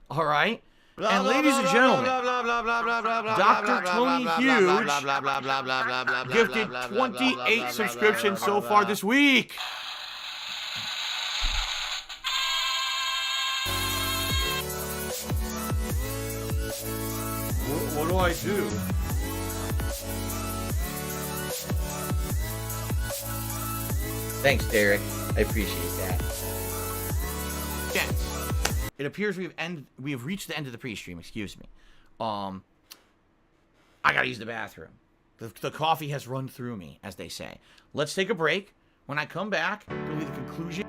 All right? And ladies and gentlemen, Dr. Tony Huge gifted 28 subscriptions so far this week. What do I do? Thanks, Derek. I appreciate that. Again, it appears we have reached the end of the pre-stream. Excuse me. I gotta use the bathroom. The coffee has run through me, as they say. Let's take a break. When I come back, it'll be the conclusion.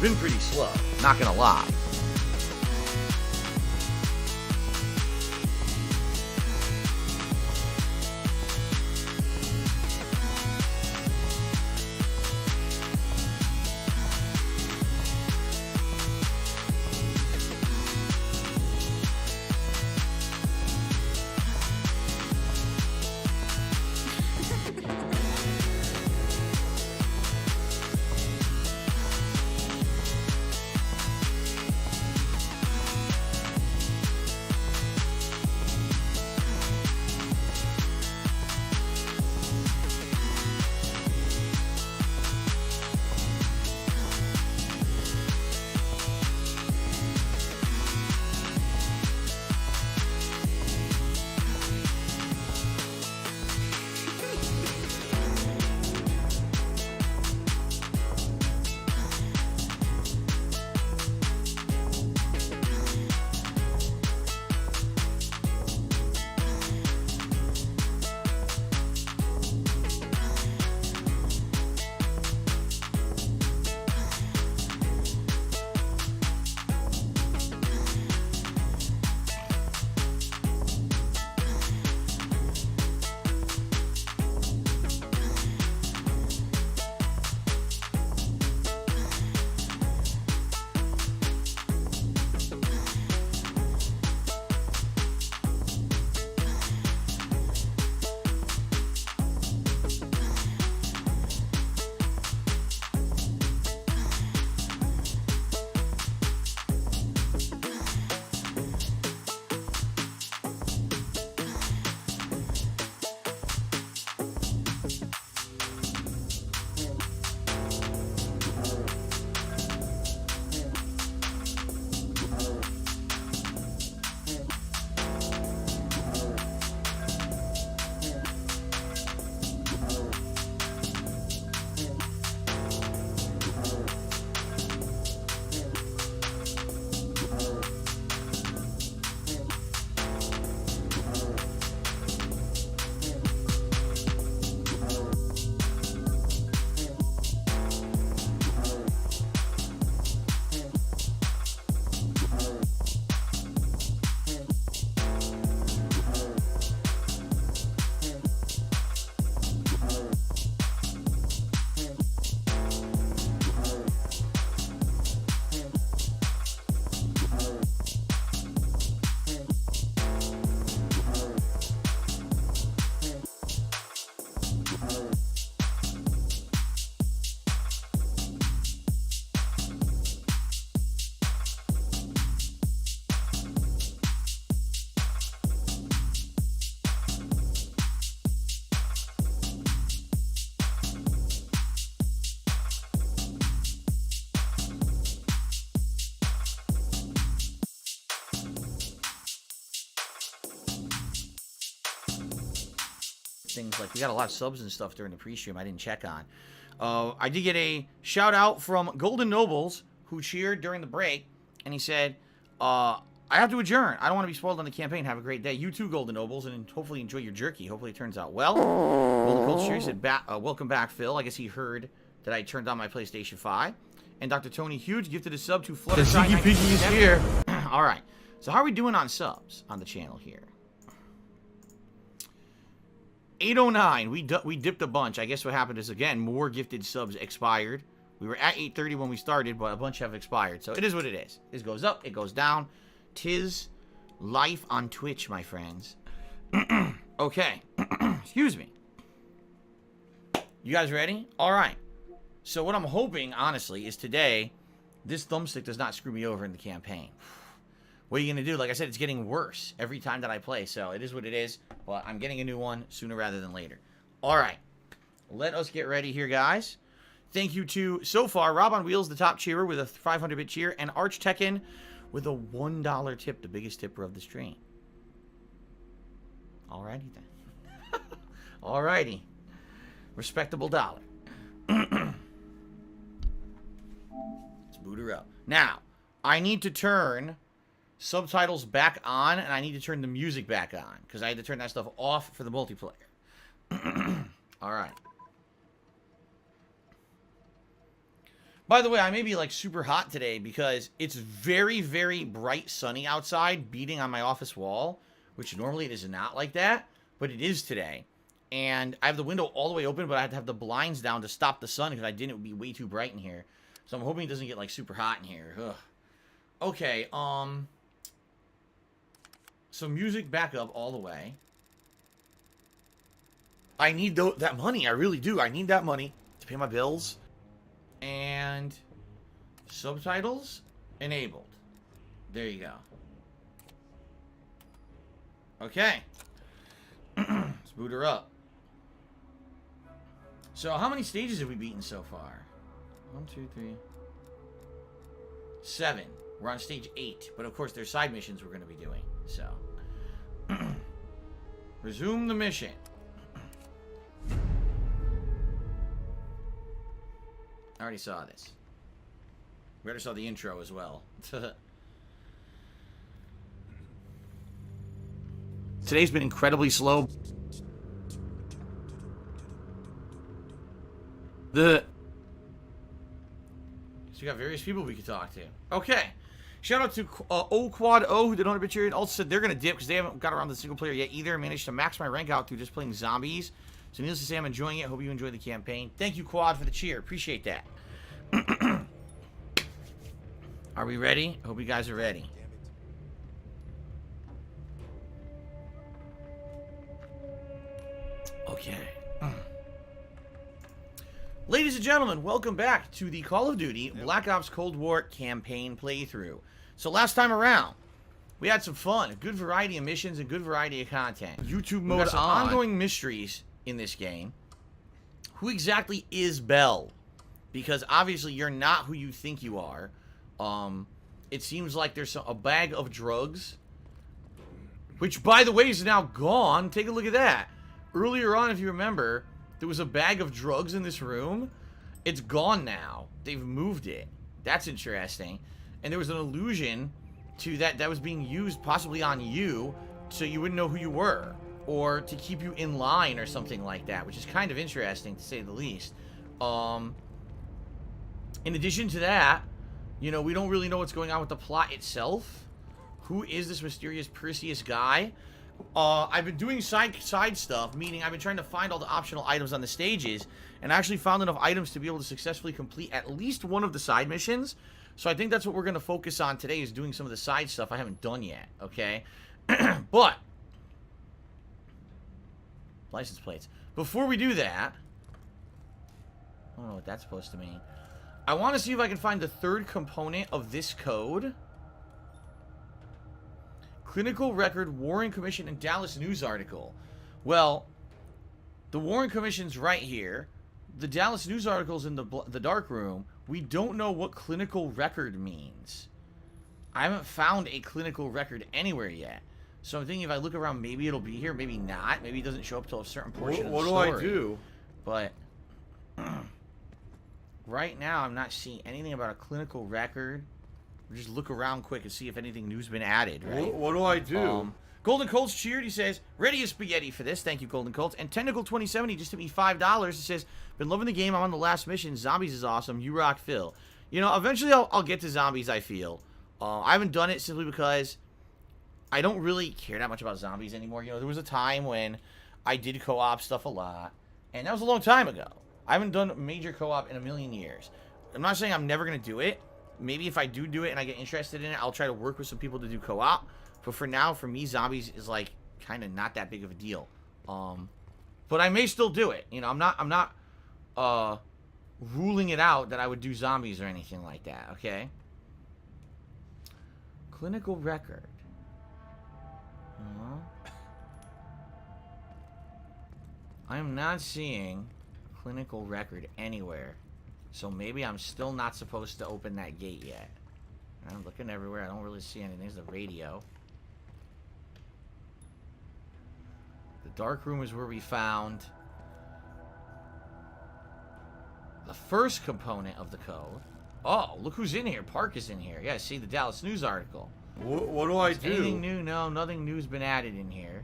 been pretty slow, not gonna lie. Things like we got a lot of subs and stuff during the pre-stream I didn't check on. I did get a shout out from Golden Nobles who cheered during the break, and he said, I have to adjourn. I don't want to be spoiled on the campaign. Have a great day. You too, Golden Nobles, and hopefully enjoy your jerky. Hopefully it turns out well. Golden Cold Cheer said, welcome back, Phil. I guess he heard that I turned on my PlayStation 5. And Dr. Tony Huge gifted a sub to Fluttershy. The Ziggy Piggy is here. All right. So how are we doing on subs on the channel here? 809. We dipped a bunch. I guess what happened is, again, more gifted subs expired. We were at 830 when we started, but a bunch have expired. So it is what it is. This goes up, it goes down. 'Tis life on Twitch, my friends. Okay. Excuse me. You guys ready? All right. So what I'm hoping, honestly, is today this thumbstick does not screw me over in the campaign. What are you going to do? Like I said, it's getting worse every time that I play. So it is what it is. But I'm getting a new one sooner rather than later. All right. Let us get ready here, guys. Thank you to, so far, Rob on Wheels, the top cheerer with a 500-bit cheer, and Arch Tekken with a $1 tip, the biggest tipper of the stream. Alrighty then. Alrighty. Respectable dollar. Let's boot her up. Now, I need to turn subtitles back on, and I need to turn the music back on, because I had to turn that stuff off for the multiplayer. Alright. By the way, I may be like super hot today because it's very, very bright sunny outside, beating on my office wall, which normally it is not like that, but it is today. And I have the window all the way open, but I have to have the blinds down to stop the sun because I didn't, it would be way too bright in here. So I'm hoping it doesn't get like super hot in here. Ugh. Okay, so music back up all the way. I need that money, I really do. I need that money to pay my bills. And subtitles enabled. There you go. Okay. Let's boot her up. So how many stages have we beaten so far? 1, 2, 3, 7. We're on stage 8, but of course there's side missions we're going to be doing. So resume the mission. I already saw this. We already saw the intro as well. Today's been incredibly slow. So you got various people we could talk to. Okay. Shout out to O-Quad O, who did 100 bit and also said they're going to dip because they haven't got around to the single player yet either. Managed to max my rank out through just playing zombies. So needless to say, I'm enjoying it. Hope you enjoy the campaign. Thank you, Quad, for the cheer. Appreciate that. Are we ready? I hope you guys are ready. Okay. Ladies and gentlemen, welcome back to the Call of Duty Black Ops Cold War campaign playthrough. So last time around, we had some fun, a good variety of missions, and good variety of content. YouTube mode on. Some ongoing mysteries in this game. Who exactly is Belle? Because obviously you're not who you think you are. It seems like there's a bag of drugs, which by the way is now gone. Take a look at that. Earlier on, if you remember, there was a bag of drugs in this room. It's gone now. They've moved it. That's interesting. And there was an illusion to that was being used possibly on you so you wouldn't know who you were, or to keep you in line or something like that, which is kind of interesting to say the least. In addition to that, you know, we don't really know what's going on with the plot itself. Who is this mysterious Perseus guy? I've been doing side stuff, meaning I've been trying to find all the optional items on the stages, and I actually found enough items to be able to successfully complete at least one of the side missions. So I think that's what we're going to focus on today, is doing some of the side stuff I haven't done yet, okay? But license plates. Before we do that, I don't know what that's supposed to mean. I want to see if I can find the third component of this code. Clinical record, Warren Commission, and Dallas News article. Well, the Warren Commission's right here. The Dallas News article's in the dark room. We don't know what clinical record means. I haven't found a clinical record anywhere yet. So I'm thinking if I look around, maybe it'll be here, maybe not. Maybe it doesn't show up till a certain portion of the story. What do I do? But right now, I'm not seeing anything about a clinical record. We'll just look around quick and see if anything new's been added, right? What do I do? Golden Colts cheered. He says, ready as spaghetti for this. Thank you, Golden Colts. And Technical 2070 just hit me $5. He says, been loving the game. I'm on the last mission. Zombies is awesome. You rock, Phil. You know, eventually I'll get to zombies, I feel. I haven't done it simply because I don't really care that much about zombies anymore. You know, there was a time when I did co-op stuff a lot, and that was a long time ago. I haven't done major co-op in a million years. I'm not saying I'm never going to do it. Maybe if I do it and I get interested in it, I'll try to work with some people to do co-op. But for now, for me, zombies is like kind of not that big of a deal. But I may still do it. You know, I'm not ruling it out that I would do zombies or anything like that. Okay. Clinical record. I am not seeing a clinical record anywhere. So maybe I'm still not supposed to open that gate yet. I'm looking everywhere. I don't really see anything. There's the radio. The dark room is where we found the first component of the code. Oh, look who's in here. Park is in here. Yeah, see the Dallas News article. What do I do? Anything new? No, nothing new's been added in here.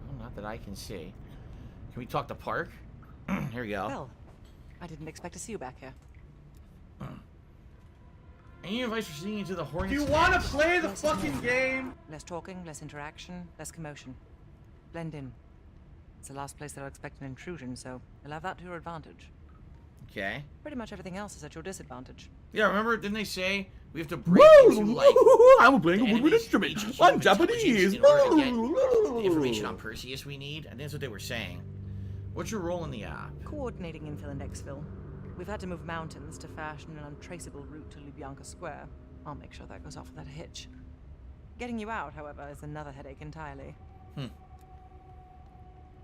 Well, not that I can see. Can we talk to Park? Here we go. Well, I didn't expect to see you back here. Any advice for sneaking into the Hornets? Do you want to play the fucking game? Less talking, less interaction, less commotion. Blend in. It's the last place that I'll expect an intrusion, so you'll have that to your advantage. Okay. Pretty much everything else is at your disadvantage. Yeah, remember, didn't they say we have to break into, like, I'm playing a the woodwind enemy's instrument. agents' I'm room Japanese. in order to get the information on Perseus we need? I think that's what they were saying. What's your role in the app? Coordinating infill and exfil. We've had to move mountains to fashion an untraceable route to Lubyanka Square. I'll make sure that goes off without a hitch. Getting you out, however, is another headache entirely.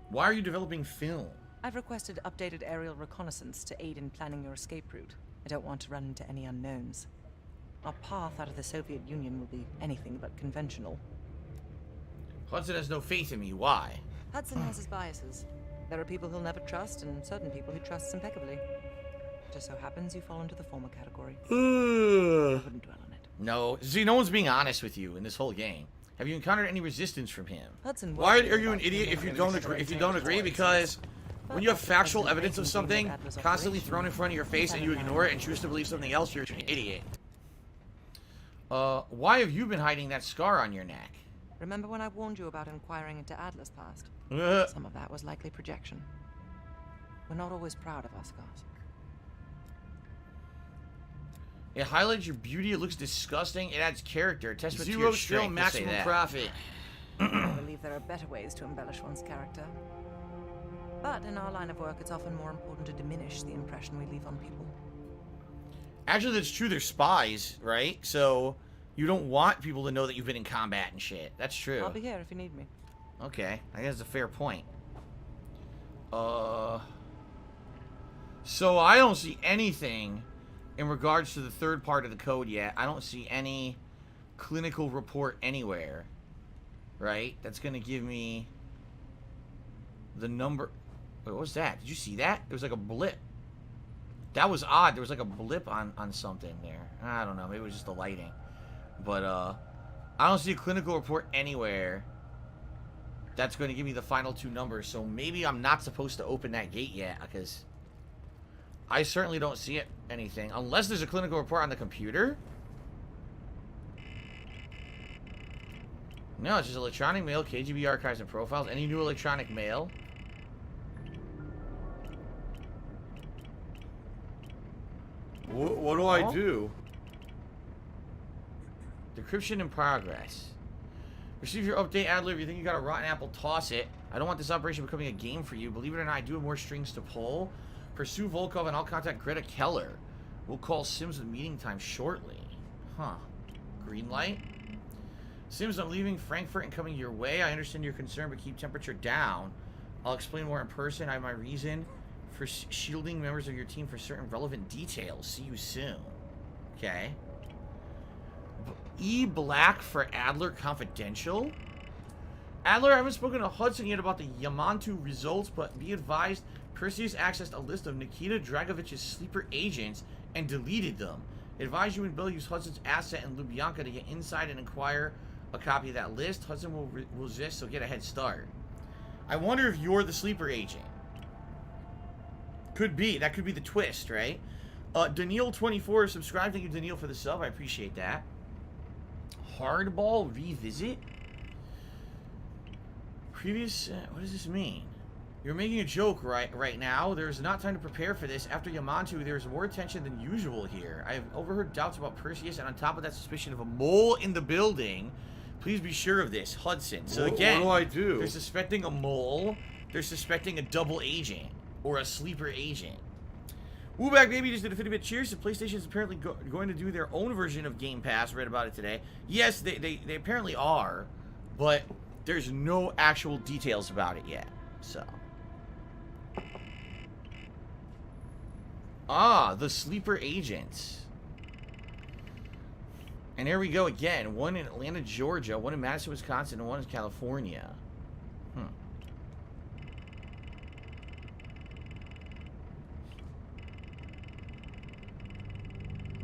Why are you developing film? I've requested updated aerial reconnaissance to aid in planning your escape route. I don't want to run into any unknowns. Our path out of the Soviet Union will be anything but conventional. Hudson has no faith in me. Why? Hudson has his biases. There are people he'll never trust, and certain people he trusts impeccably. Just so happens you fall into the former category. I wouldn't dwell on it. No. See, no one's being honest with you in this whole game. Have you encountered any resistance from him? Hudson, why are you an idiot if you don't agree? If you don't agree, because when you have factual evidence of something constantly thrown in front of your face and you ignore it and choose to believe something else, you're an idiot. Why have you been hiding that scar on your neck? Remember when I warned you about inquiring into Adler's past? Some of that was likely projection. We're not always proud of our scars. It highlights your beauty. It looks disgusting. It adds character. A testament to Zero your skill, strength. maximum profit. I believe there are better ways to embellish one's character. But in our line of work, it's often more important to diminish the impression we leave on people. Actually, that's true. They're spies, right? So you don't want people to know that you've been in combat and shit. That's true. I'll be here if you need me. Okay, I guess that's a fair point. So I don't see anything in regards to the third part of the code yet. I don't see any clinical report anywhere, right? That's gonna give me the number. Wait, what was that? Did you see that? There was like a blip. That was odd. There was like a blip on something there. I don't know. Maybe it was just the lighting. But I don't see a clinical report anywhere that's going to give me the final two numbers. So maybe I'm not supposed to open that gate yet, because I certainly don't see anything. Unless there's a clinical report on the computer. No, it's just electronic mail, KGB archives and profiles. Any new electronic mail? What do I do? Decryption in progress. Receive your update, Adler. If you think you got a rotten apple, toss it. I don't want this operation becoming a game for you. Believe it or not, I do have more strings to pull. Pursue Volkov and I'll contact Greta Keller. We'll call Sims with meeting time shortly. Huh. Green light. Sims, I'm leaving Frankfurt and coming your way. I understand your concern, but keep temperature down. I'll explain more in person. I have my reason for shielding members of your team for certain relevant details. See you soon. Okay. E. Black for Adler Confidential. Adler, I haven't spoken to Hudson yet about the Yamantu results, but be advised, Perseus accessed a list of Nikita Dragovich's sleeper agents and deleted them. Advise you and Bill use Hudson's asset in Lubyanka to get inside and acquire a copy of that list. Hudson will resist, so get a head start. I wonder if you're the sleeper agent. Could be. That could be the twist, right? Daniil24 subscribed. Thank you, Daniil, for the sub. I appreciate that. Hardball revisit? Previous... what does this mean? You're making a joke right now. There's not time to prepare for this. After Yamantu, there's more tension than usual here. I've overheard doubts about Perseus, and on top of that, suspicion of a mole in the building. Please be sure of this, Hudson. So again, what do I do? They're suspecting a mole. They're suspecting a double agent. Or a sleeper agent. Wooback Baby just did a 50-bit cheers. So PlayStation is apparently going to do their own version of Game Pass. Read about it today. Yes, they apparently are. But there's no actual details about it yet. So. Ah, the sleeper agents. And there we go again. One in Atlanta, Georgia. One in Madison, Wisconsin. And one in California.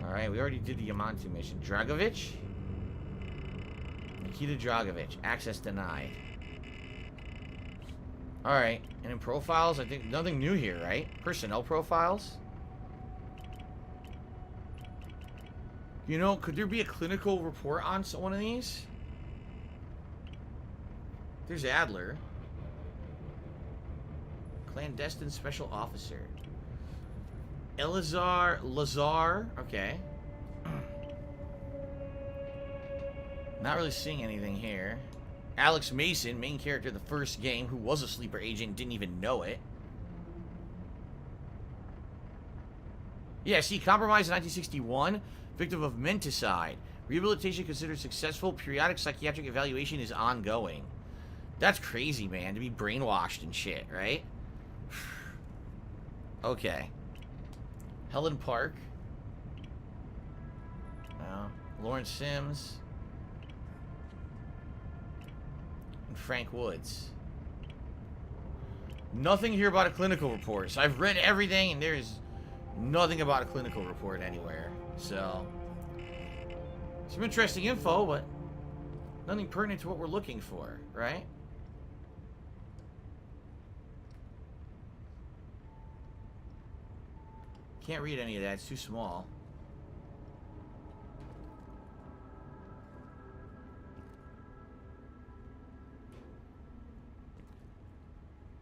Alright, we already did the Yamantu mission. Dragovich? Nikita Dragovich. Access denied. Alright, and in profiles, I think nothing new here, right? Personnel profiles? You know, could there be a clinical report on one of these? There's Adler. Clandestine Special Officer. Lazar, okay. Not really seeing anything here. Alex Mason, main character of the first game, who was a sleeper agent, didn't even know it. Yeah, see, compromised in 1961, victim of menticide. Rehabilitation considered successful, periodic psychiatric evaluation is ongoing. That's crazy, man, to be brainwashed and shit, right? Okay. Helen Park. No. Lawrence Sims. And Frank Woods. Nothing here about a clinical report. So I've read everything and there's nothing about a clinical report anywhere. So some interesting info, but nothing pertinent to what we're looking for, right? Can't read any of that, it's too small.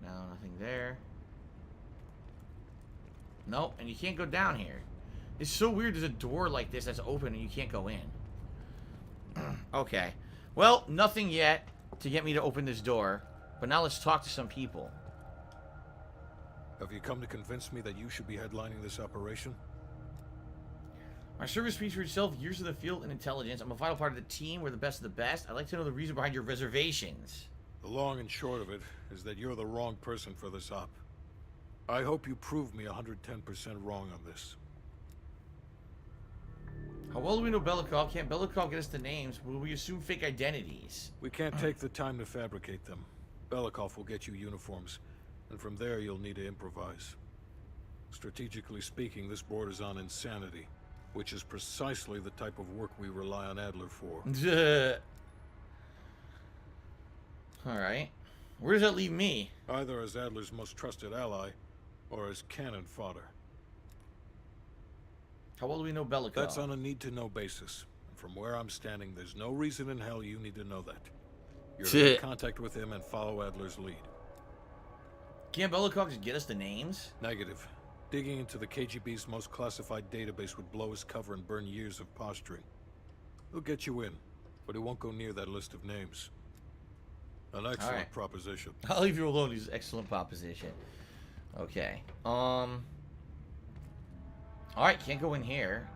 No, nothing there. Nope, and you can't go down here. It's so weird there's a door like this that's open and you can't go in. Okay. Well, nothing yet to get me to open this door. But now let's talk to some people. Have you come to convince me that you should be headlining this operation? My service speaks for itself, years in the field and intelligence. I'm a vital part of the team. We're the best of the best. I'd like to know the reason behind your reservations. The long and short of it is that you're the wrong person for this op. I hope you prove me 110% wrong on this. How well do we know Belikov? Can't Belikov get us the names? Will we assume fake identities? We can't take the time to fabricate them. Belikov will get you uniforms, and from there you'll need to improvise. Strategically speaking, this borders on insanity, which is precisely the type of work we rely on Adler for. Alright. Where does that leave me? Either as Adler's most trusted ally, or as cannon fodder. How well do we know Belikov? That's on a need-to-know basis. And from where I'm standing, there's no reason in hell you need to know that. You're to make contact with him and follow Adler's lead. Can't Belikov just get us the names? Negative. Digging into the KGB's most classified database would blow his cover and burn years of posturing. He'll get you in, but he won't go near that list of names. An excellent proposition. I'll leave you alone. He's an excellent proposition. Okay. Alright, can't go in here.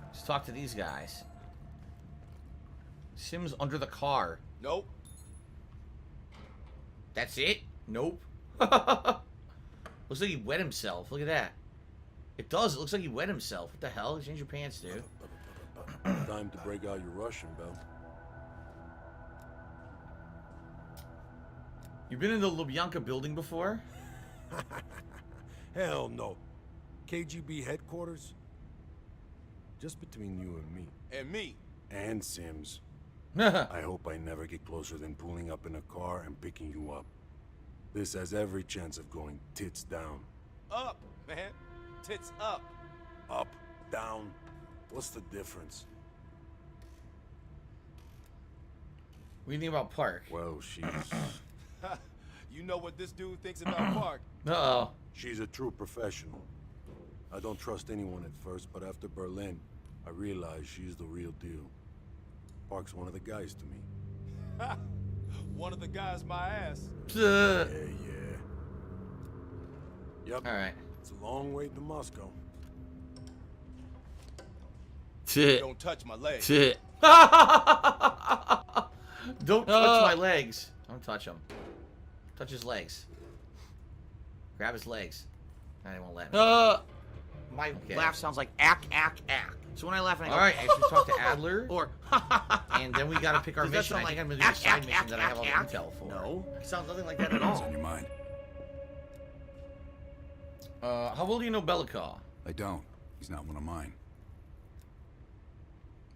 Let's talk to these guys. Sims under the car. Nope. That's it? Nope. Looks like he wet himself. Look at that. It does. It looks like he wet himself. What the hell? Change your pants, dude. Time to break out your Russian, Bell. You been in the Lubyanka building before? Hell no. KGB headquarters? Just between you and me. And me. And Sims. I hope I never get closer than pulling up in a car and picking you up. This has every chance of going tits down. Up, man. Tits up. Up, down. What's the difference? What do you think about Park? Well, she's... You know what this dude thinks about Park. Uh-oh. She's a true professional. I don't trust anyone at first, but after Berlin, I realized she's the real deal. Park's one of the guys to me. One of the guys my ass. Yeah. Yep. All right. It's a long way to Moscow. Don't touch my legs. Don't touch my legs. Don't touch him. Touch his legs. Grab his legs. Nah, they won't let me. My laugh sounds like ack. So when I laugh, I go, all right, I should talk to Adler, or and then we gotta pick our mission. I think I'm gonna do a side mission that I have all the intel for. No, it sounds nothing like that at all. What's on your mind? How well do you know Belikov? I don't. He's not one of mine.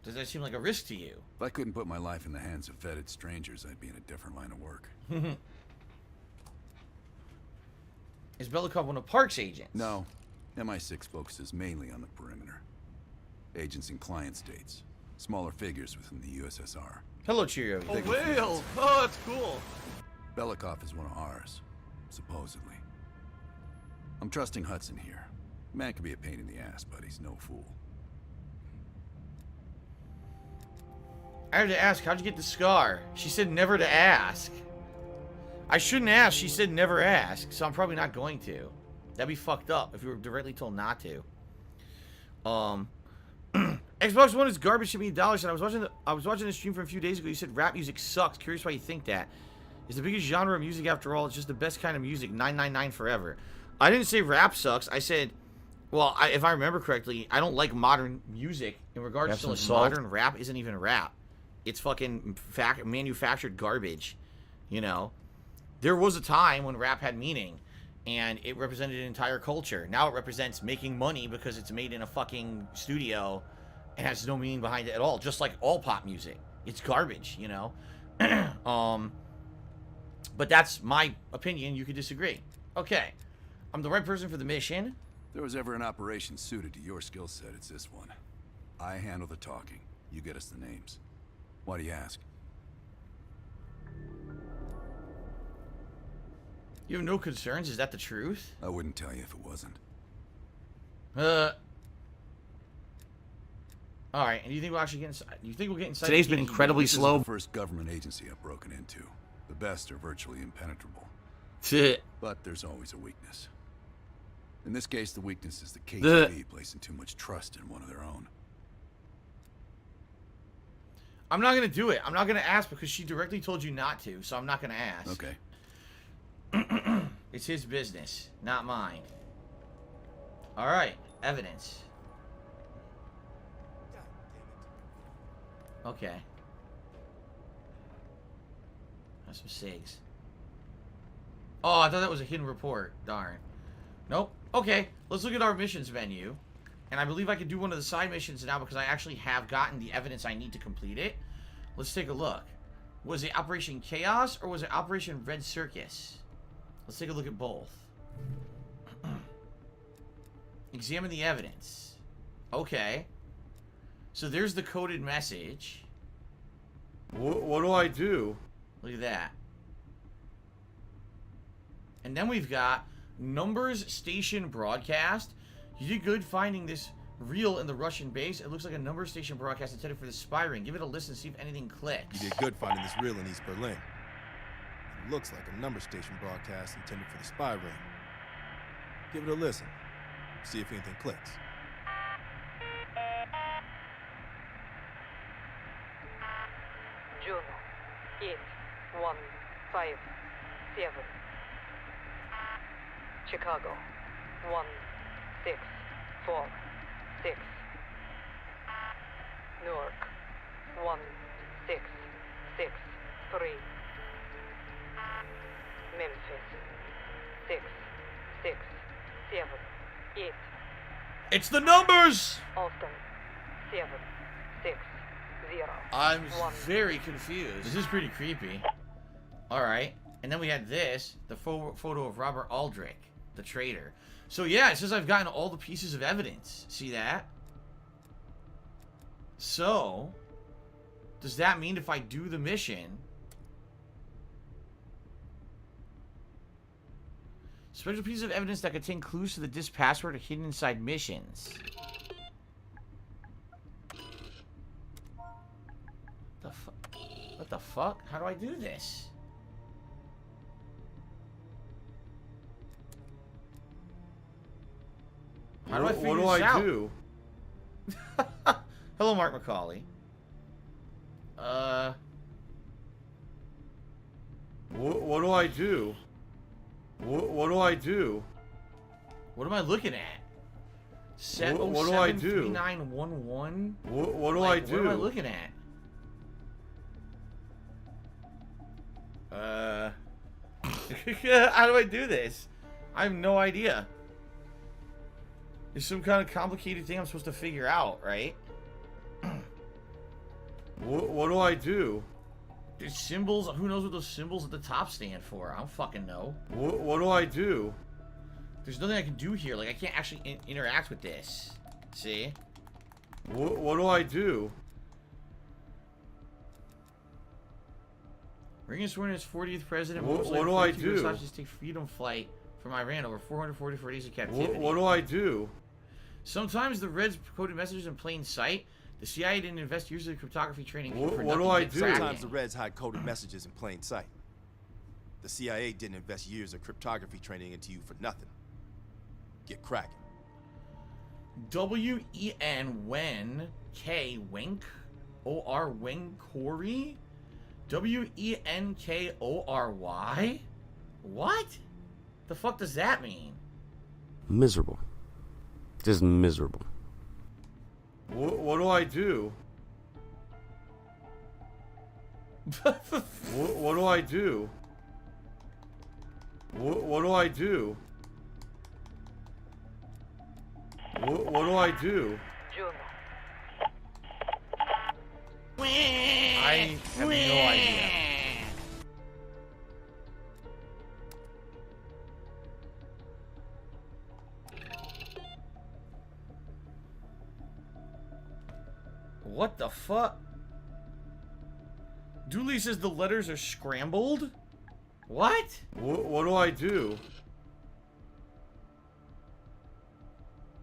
Does that seem like a risk to you? If I couldn't put my life in the hands of vetted strangers, I'd be in a different line of work. Is Belikov one of Park's agents? No. MI6 focuses mainly on the perimeter. Agents in client states. Smaller figures within the USSR. Hello, Cheerio. A whale! Oh, that's cool. Belikov is one of ours, supposedly. I'm trusting Hudson here. Man can be a pain in the ass, but he's no fool. I had to ask, how'd you get the scar? She said never to ask. I shouldn't ask. She said never ask, so I'm probably not going to. That'd be fucked up if you were directly told not to. Xbox One is garbage to me $1. And I was watching the stream from a few days ago. You said rap music sucks. Curious why you think that. It's the biggest genre of music after all. It's just the best kind of music. 999 forever. I didn't say rap sucks. I said, well, if I remember correctly, I don't like modern music in regards to like modern rap isn't even rap. It's fucking manufactured garbage, you know. There was a time when rap had meaning, and it represented an entire culture. Now it represents making money because it's made in a fucking studio and has no meaning behind it at all. Just like all pop music, it's garbage, you know. But that's my opinion. You could disagree. Okay, I'm the right person for the mission. If there was ever an operation suited to your skill set, it's this one. I handle the talking. You get us the names. Why do you ask? You have no concerns? Is that the truth? I wouldn't tell you if it wasn't. All right. And do you think we'll actually get inside? Do you think we'll get inside? Today's been incredibly This slow. is the first government agency I've broken into. The best are virtually impenetrable. Shit. But there's always a weakness. In this case, the weakness is the KGB placing too much trust in one of their own. I'm not going to do it. I'm not going to ask because she directly told you not to, so I'm not going to ask. Okay. It's his business, not mine. All right, evidence. Okay. That's some SIGs. Oh, I thought that was a hidden report. Darn. Nope. Okay, let's look at our missions menu. And I believe I could do one of the side missions now because I actually have gotten the evidence I need to complete it. Let's take a look. Was it Operation Chaos or was it Operation Red Circus? Let's take a look at both. Examine the evidence. Okay. So there's the coded message. What do I do? Look at that. And then we've got Numbers Station Broadcast. You did good finding this reel in the Russian base. It looks like a Numbers Station broadcast intended for the spy ring. Give it a listen, see if anything clicks. You did good finding this reel in East Berlin. It looks like a number station broadcast intended for the spy ring. Give it a listen. See if anything clicks. Juno 8157. Chicago 1646. Newark 1663. Memphis 6678. It's the numbers! Austin 760. I'm very confused. This is pretty creepy. Alright. And then we had this, the photo of Robert Aldrich, the traitor. So yeah, it says I've gotten all the pieces of evidence. See that? So, does that mean if I do the mission... Special pieces of evidence that contain clues to the disk password are hidden inside missions. What the fuck? How do I do this? How do I figure this out? What do I do? Hello, Mark McCauley. What do I do? What do I do? What am I looking at? What do I do? 3911? What do I do? What am I looking at? How do I do this? I have no idea. There's some kind of complicated thing I'm supposed to figure out, right? What do I do? There's symbols. Who knows what those symbols at the top stand for? I don't fucking know. What do I do? There's nothing I can do here. Like, I can't actually interact with this. See? What do I do? Ring is sworn as 40th president. What do I do? Hostages take freedom flight from Iran over 444 days of captivity. What do I do? Sometimes the Reds coded messages in plain sight. The CIA didn't invest years of cryptography training. What do I do? Sometimes the Reds hide coded messages in plain sight. The CIA didn't invest years of cryptography training into you for nothing. Get cracking. W-E-N K Wink O-R Winkory W-E-N-K-O-R-Y. What? The fuck does that mean? Miserable. Just miserable. What do I do? What do I do? What do I do? What do I do? I have no idea. What the fuck? Dooley says the letters are scrambled? What? What do I do?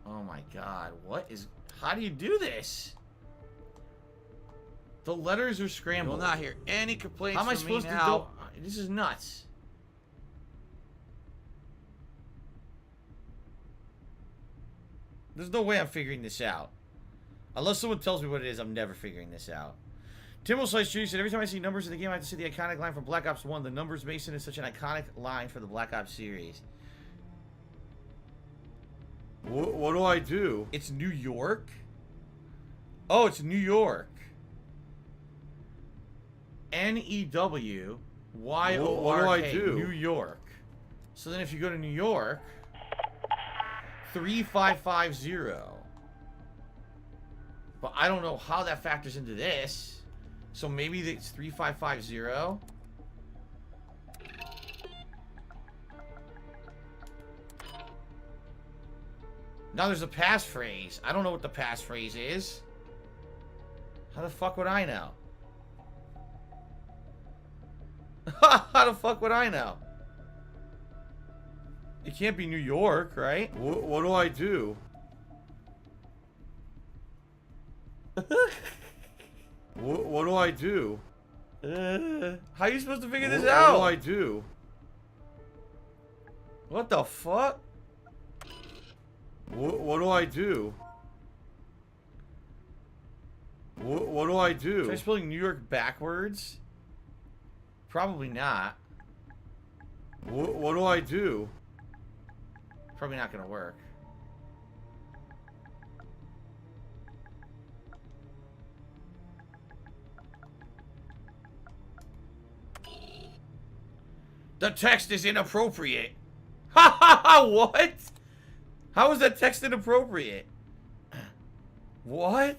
Oh my god, what is... How do you do this? The letters are scrambled. You will not hear any complaints How am I from supposed me to now. do... This is nuts. There's no way I'm figuring this out. Unless someone tells me what it is, I'm never figuring this out. Tim will Slice Judy said, every time I see numbers in the game, I have to say the iconic line from Black Ops 1. The numbers Mason is such an iconic line for the Black Ops series. What do I do? It's New York? Oh, it's New York. N-E-W-Y-O-R-K. What do I do? New York. So then if you go to New York, 3550. But I don't know how that factors into this. So maybe it's 3550. Now there's a passphrase. I don't know what the passphrase is. How the fuck would I know? How the fuck would I know? It can't be New York, right? What do I do? What do I do? How are you supposed to figure this What out? do I do? What the fuck? What do I do? What do I do? Try spelling New York backwards? Probably not. What do I do? Probably not gonna work. The text is inappropriate. Ha ha ha! What? How is that text inappropriate? What?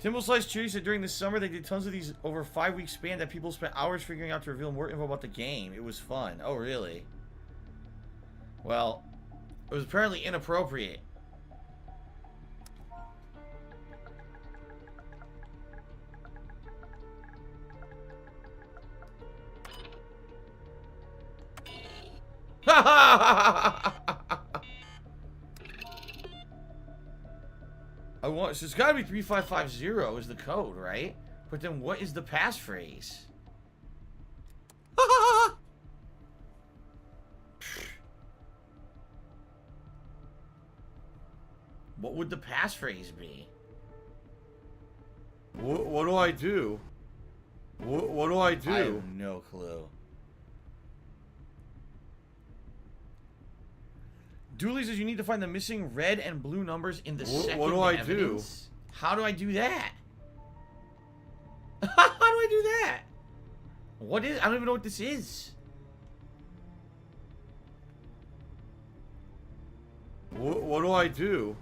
Timble Slice Chewy said during the summer they did tons of these over a 5-week span that people spent hours figuring out to reveal more info about the game. It was fun. Oh, really? Well, it was apparently inappropriate. So it's gotta be 3550 is the code, right? But then what is the passphrase? What would the passphrase be? What do I do? What do I do? I have no clue. Dooley says you need to find the missing red and blue numbers in the second What do I evidence. How do I do that? How do I do that? What is... I don't even know what this is. What do I do?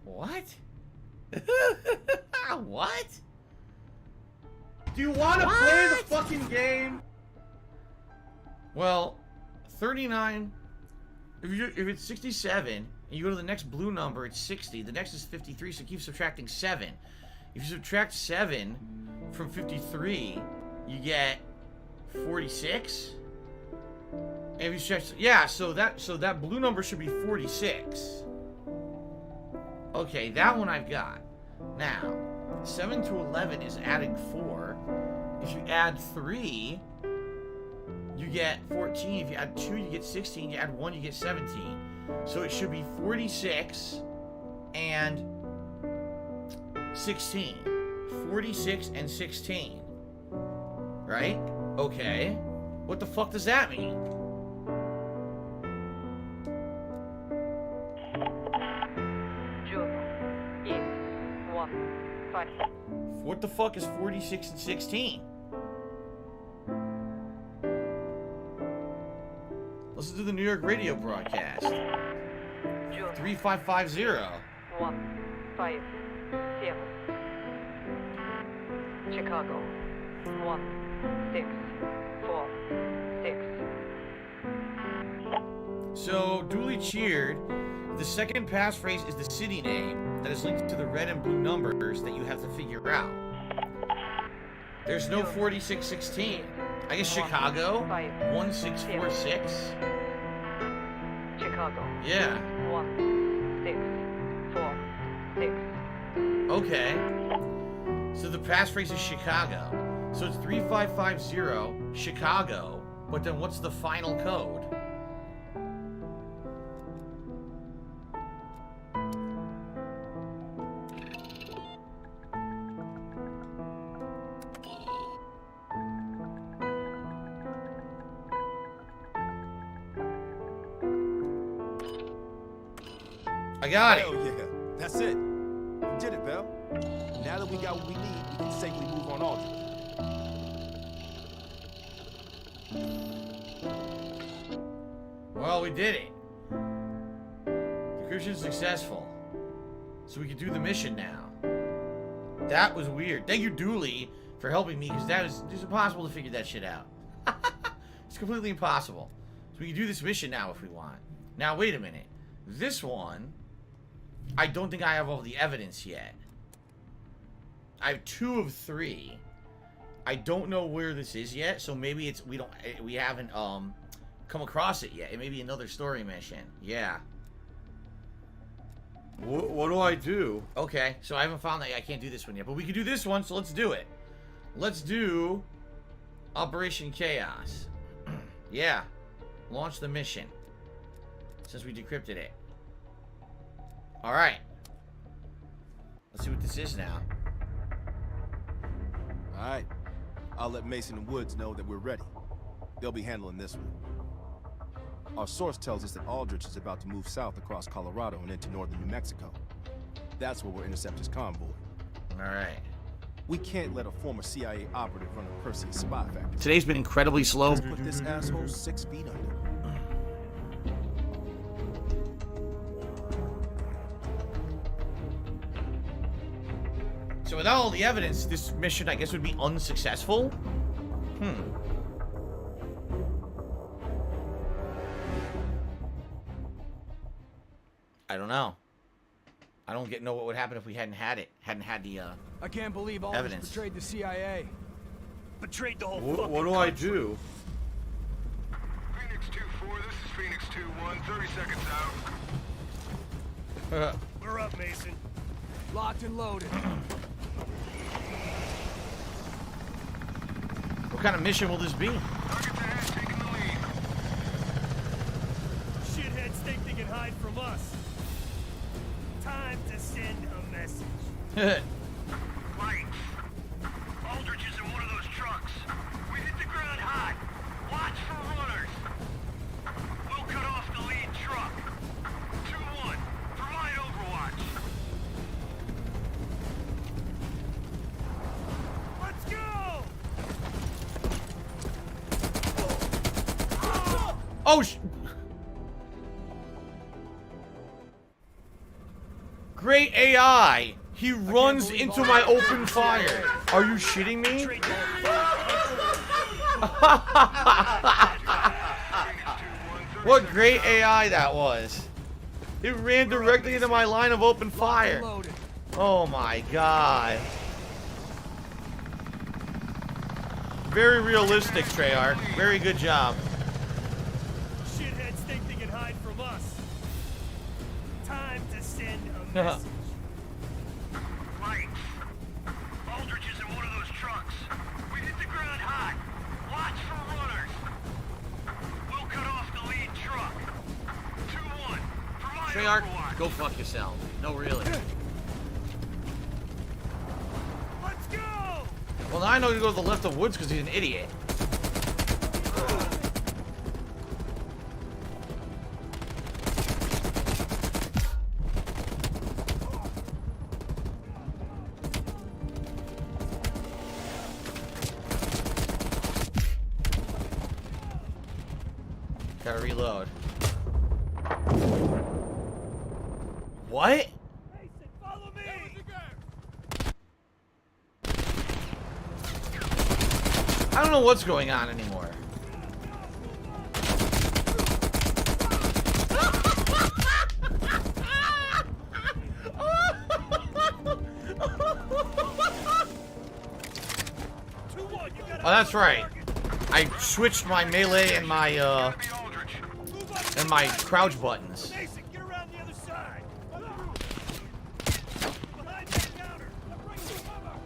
What? What? Do you want to play the fucking game? Well, 39. If it's 67, and you go to the next blue number, it's 60. The next is 53, so keep subtracting 7. If you subtract 7 from 53, you get 46. And if you subtract, yeah, so that blue number should be 46. Okay, that one I've got. Now, 7 to 11 is adding 4. If you add 3, you get 14. If you add 2, you get 16. You add 1, you get 17. So it should be 46 and 16. 46 and 16. Right? Okay. What the fuck does that mean? What the fuck is 46 and 16? Let's do the New York radio broadcast. 3550. 157. Chicago. 1646. So, duly cheered. The second passphrase is the city name that is linked to the red and blue numbers that you have to figure out. There's no 4616. I guess Chicago. 1646. Chicago. Yeah. 1646. Okay. So the passphrase is Chicago. So it's 3550 Chicago. But then what's the final code? I got it. Hell yeah. That's it. We did it, Bell. Now that we got what we need, we can safely move on Aldrich. Well, we did it. Decryption's successful. So we can do the mission now. That was weird. Thank you, Dooley, for helping me, because it's impossible to figure that shit out. It's completely impossible. So we can do this mission now if we want. Now, wait a minute. This one, I don't think I have all the evidence yet. I have 2 of 3. I don't know where this is yet, so maybe it's we haven't come across it yet. It may be another story mission. Yeah. What do I do? Okay, so I haven't found that yet. I can't do this one yet, but we can do this one, so let's do it. Let's do Operation Chaos. Yeah. Launch the mission. Since we decrypted it. Alright. Let's see what this is now. Alright. I'll let Mason and Woods know that we're ready. They'll be handling this one. Our source tells us that Aldrich is about to move south across Colorado and into northern New Mexico. That's where we'll intercept his convoy. Alright. We can't let a former CIA operative run a Perseus spy factory. Today's been incredibly slow. Let's put this asshole 6 feet under. So without all the evidence, this mission, I guess, would be unsuccessful? I don't know. I don't know what would happen if we hadn't had the I can't believe all evidence. this betrayed the CIA. Betrayed the whole What do I do? Phoenix 2-4, this is Phoenix 2-1, 30 seconds out. We're up, Mason. Locked and loaded. What kind of mission will this be? Shitheads think they can hide from us. Time to send a message. Lights. Aldrich is in one of those trucks. We hit the ground hot. Watch for runners. We'll cut off the lead truck. 2-1. Provide overwatch. Let's go! Oh, great AI! He runs into my open fire. Are you shitting me? What great AI that was. It ran directly into my line of open fire. Oh my god. Very realistic, Treyarch. Very good job. Shitheads think they can hide from us. Time to send a message. Right. Aldrich is in one of those trucks. We hit the ground hot. Watch for runners. We'll cut off the lead truck. 2-1. Provide Treyarch, overwatch. go fuck yourself. No, really. Let's go! Well, now I know to go to the left of Woods because he's an idiot. Gotta reload. What? Follow me! I don't know what's going on anymore. Oh, that's right. I switched my melee and my crouch buttons. Mason, get around the other side! Behind that counter! Bring some cover!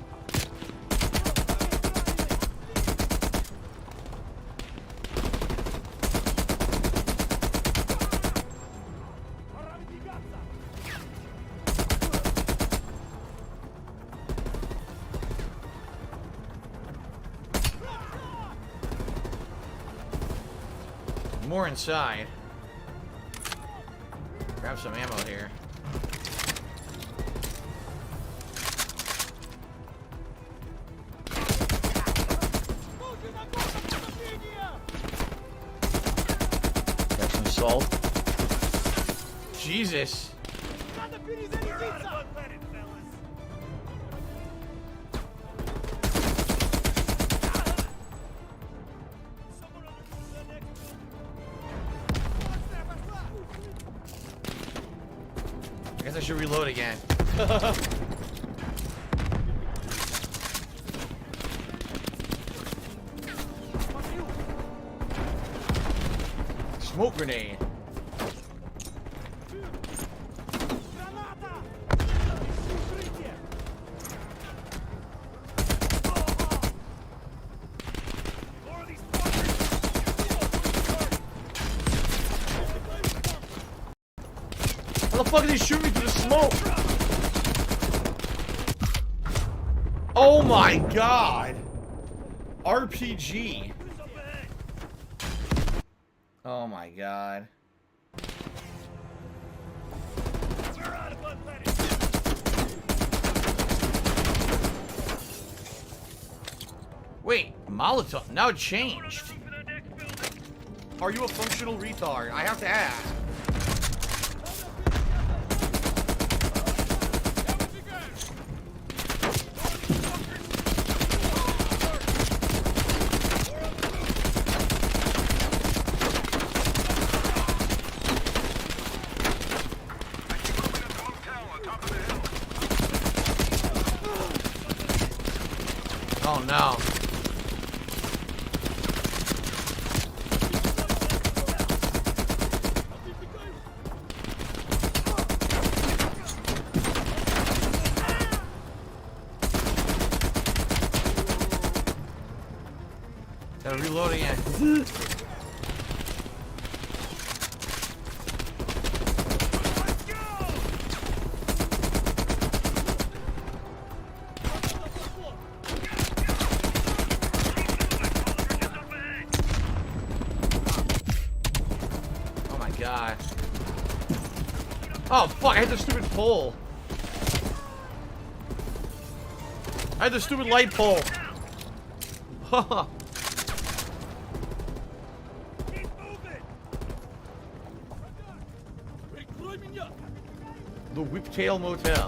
More inside. Grab some ammo here. Got some salt. Jesus. We're out of unleaded, fellas. I guess I should reload again. Smoke grenade. How the fuck did he shoot me through the smoke? Oh my god! RPG. Oh my god. Wait, Molotov. Now it changed. Are you a functional retard? I have to ask. Oh no. Gotta reload again. Oh my god. Oh fuck, I had the stupid pole. I had the stupid light pole. Haha. The Whiptail Motel.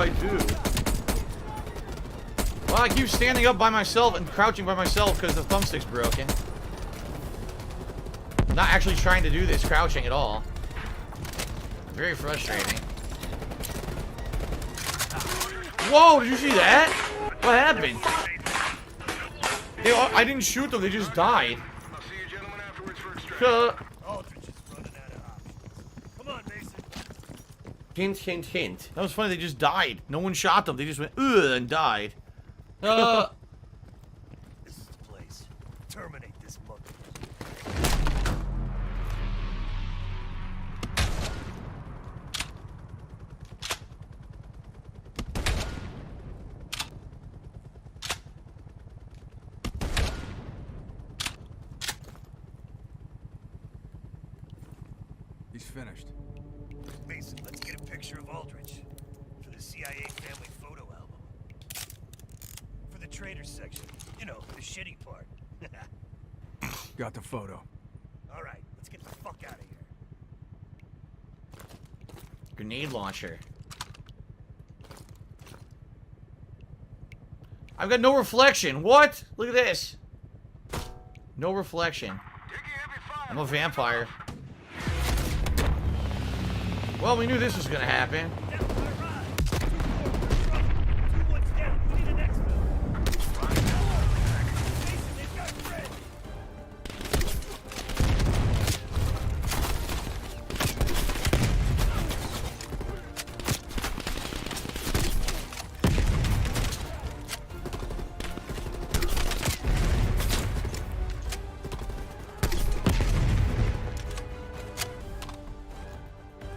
I do? Well, I keep standing up by myself and crouching by myself because the thumbstick's broken. I'm not actually trying to do this crouching at all. Very frustrating. Whoa, did you see that? What happened? I didn't shoot them, they just died. Hint, hint, hint. That was funny, they just died. No one shot them, they just went, ugh, and died. This is the place. Terminate this mother. He's finished. Mason, let's get a picture of Aldrich for the CIA family photo album. For the traders section. You know, the shitty part. Got the photo. All right, let's get the fuck out of here. Grenade launcher. I've got no reflection. What? Look at this. No reflection. I'm a vampire. Well, we knew this was gonna happen.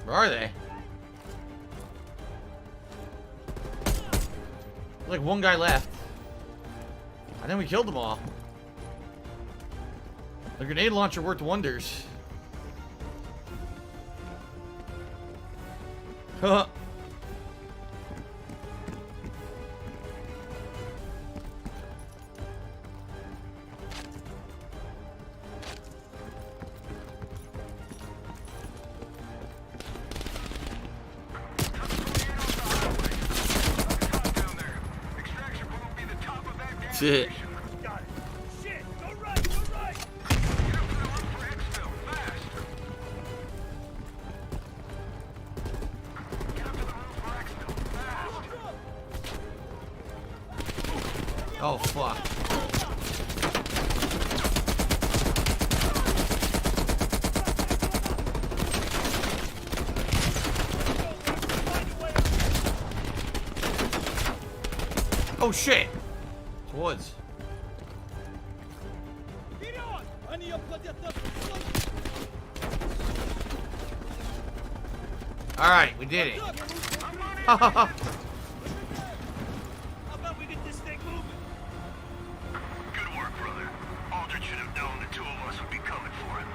Where are they? Like one guy left. And then we killed them all. The grenade launcher worked wonders. Huh. That's it. Got it. Shit, go right, go right. Oh, fuck. Oh, shit. It's woods. Alright, we did it. How about we get this thing moving? Good work, brother. Aldrich should have known the two of us would be coming for him.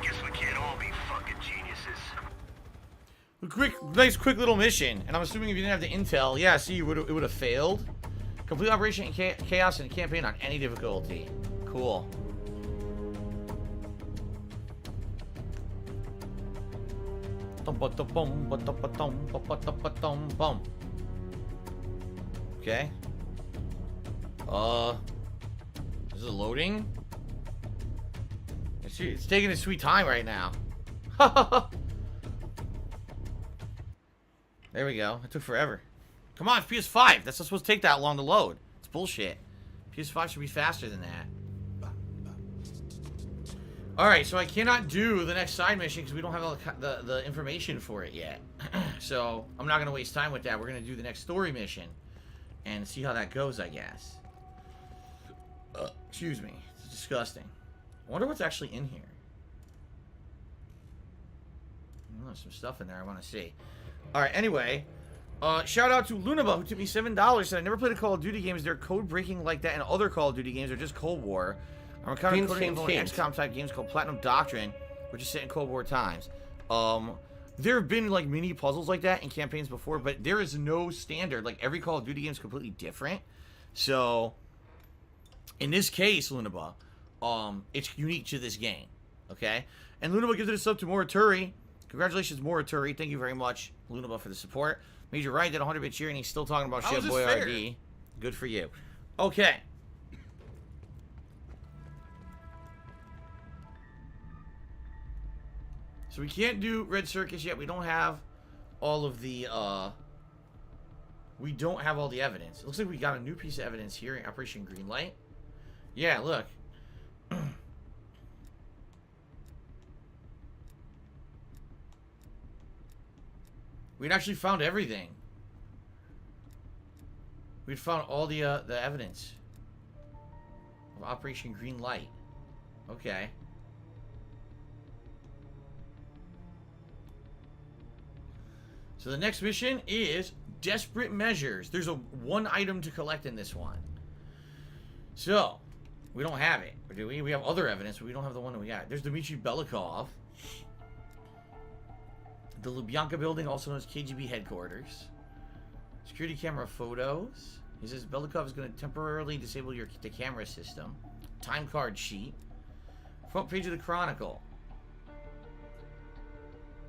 Guess we can't all be fucking geniuses. Nice quick little mission. And I'm assuming if you didn't have the intel, yeah, see, it would have failed. Complete operation in chaos and campaign on any difficulty. Cool. Okay. Is it loading? It's taking its sweet time right now. There we go. It took forever. Come on, it's PS5. That's not supposed to take that long to load. It's bullshit. PS5 should be faster than that. Alright, so I cannot do the next side mission because we don't have all the information for it yet. So, I'm not going to waste time with that. We're going to do the next story mission and see how that goes, I guess. Excuse me. It's disgusting. I wonder what's actually in here. Oh, there's some stuff in there I want to see. Alright, anyway. Shout out to Lunaba, who took me $7. Said I never played a Call of Duty games. They're code breaking like that, and other Call of Duty games are just Cold War. I'm kind of coding XCOM type games called Platinum Doctrine, which is set in Cold War times. There have been like mini puzzles like that in campaigns before, but there is no standard. Like every Call of Duty game is completely different. So, in this case, Lunaba, it's unique to this game. Okay, and Lunaba gives it a sub to Morituri. Congratulations, Morituri. Thank you very much, Lunaba, for the support. Major Wright did 100-bit cheer, and he's still talking about shit. is this Boy, fair? RD. Good for you. Okay. So we can't do Red Circus yet. We don't have all of the, we don't have all the evidence. It looks like we got a new piece of evidence here in Operation Greenlight. Yeah, look. We'd actually found everything. We'd found all the evidence of Operation Greenlight. Okay. So the next mission is Desperate Measures. There's one item to collect in this one. So, we don't have it. Or do we? We have other evidence, but we don't have the one that we got. There's Dmitry Belikov. The Lubyanka building, also known as KGB headquarters. Security camera photos. He says Belikov is going to temporarily disable the camera system. Time card sheet. Front page of the Chronicle.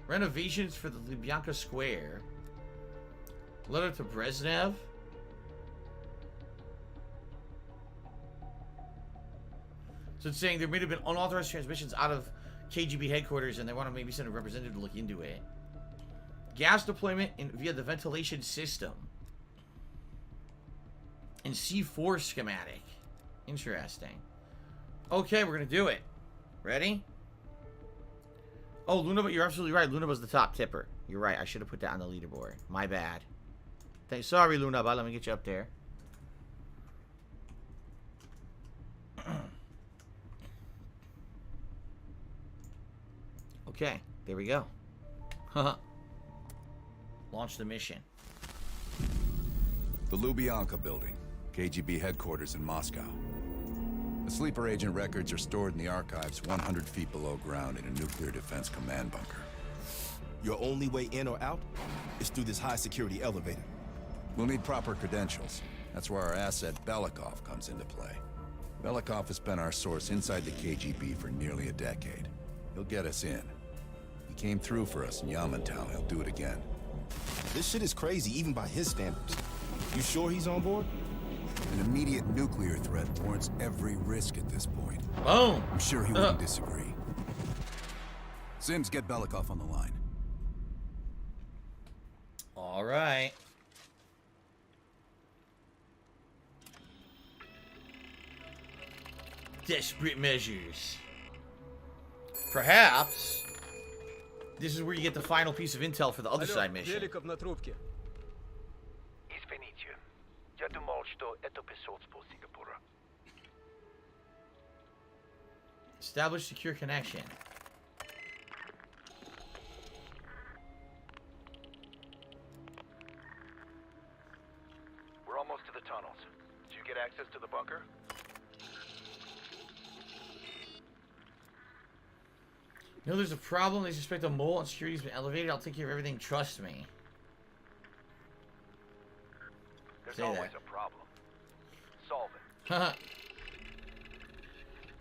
Renovations for the Lubyanka Square. Letter to Brezhnev. So it's saying there may have been unauthorized transmissions out of KGB headquarters, and they want to maybe send a representative to look into it. Gas deployment via the ventilation system. And C4 schematic. Interesting. Okay, we're going to do it. Ready? Oh, Luna, but you're absolutely right. Luna was the top tipper. You're right. I should have put that on the leaderboard. My bad. Sorry, Luna, but let me get you up there. Okay, there we go. Launch the mission. The Lubyanka building, KGB headquarters in Moscow. The sleeper agent records are stored in the archives 100 feet below ground in a nuclear defense command bunker. Your only way in or out is through this high-security elevator. We'll need proper credentials. That's where our asset Belikov comes into play. Belikov has been our source inside the KGB for nearly a decade. He'll get us in. He came through for us in Yamantau. He'll do it again. This shit is crazy, even by his standards. You sure he's on board? An immediate nuclear threat warrants every risk at this point. Boom! I'm sure he wouldn't disagree. Sims, get Belikov on the line. All right. Desperate measures. Perhaps this is where you get the final piece of intel for the other side mission. Извините, я думал, что это посольство Сингапура. Establish secure connection. We're almost to the tunnels. Did you get access to the bunker? You know, there's a problem. They suspect a mole and security's been elevated. I'll take care of everything. Trust me. There's always a problem. Solve it.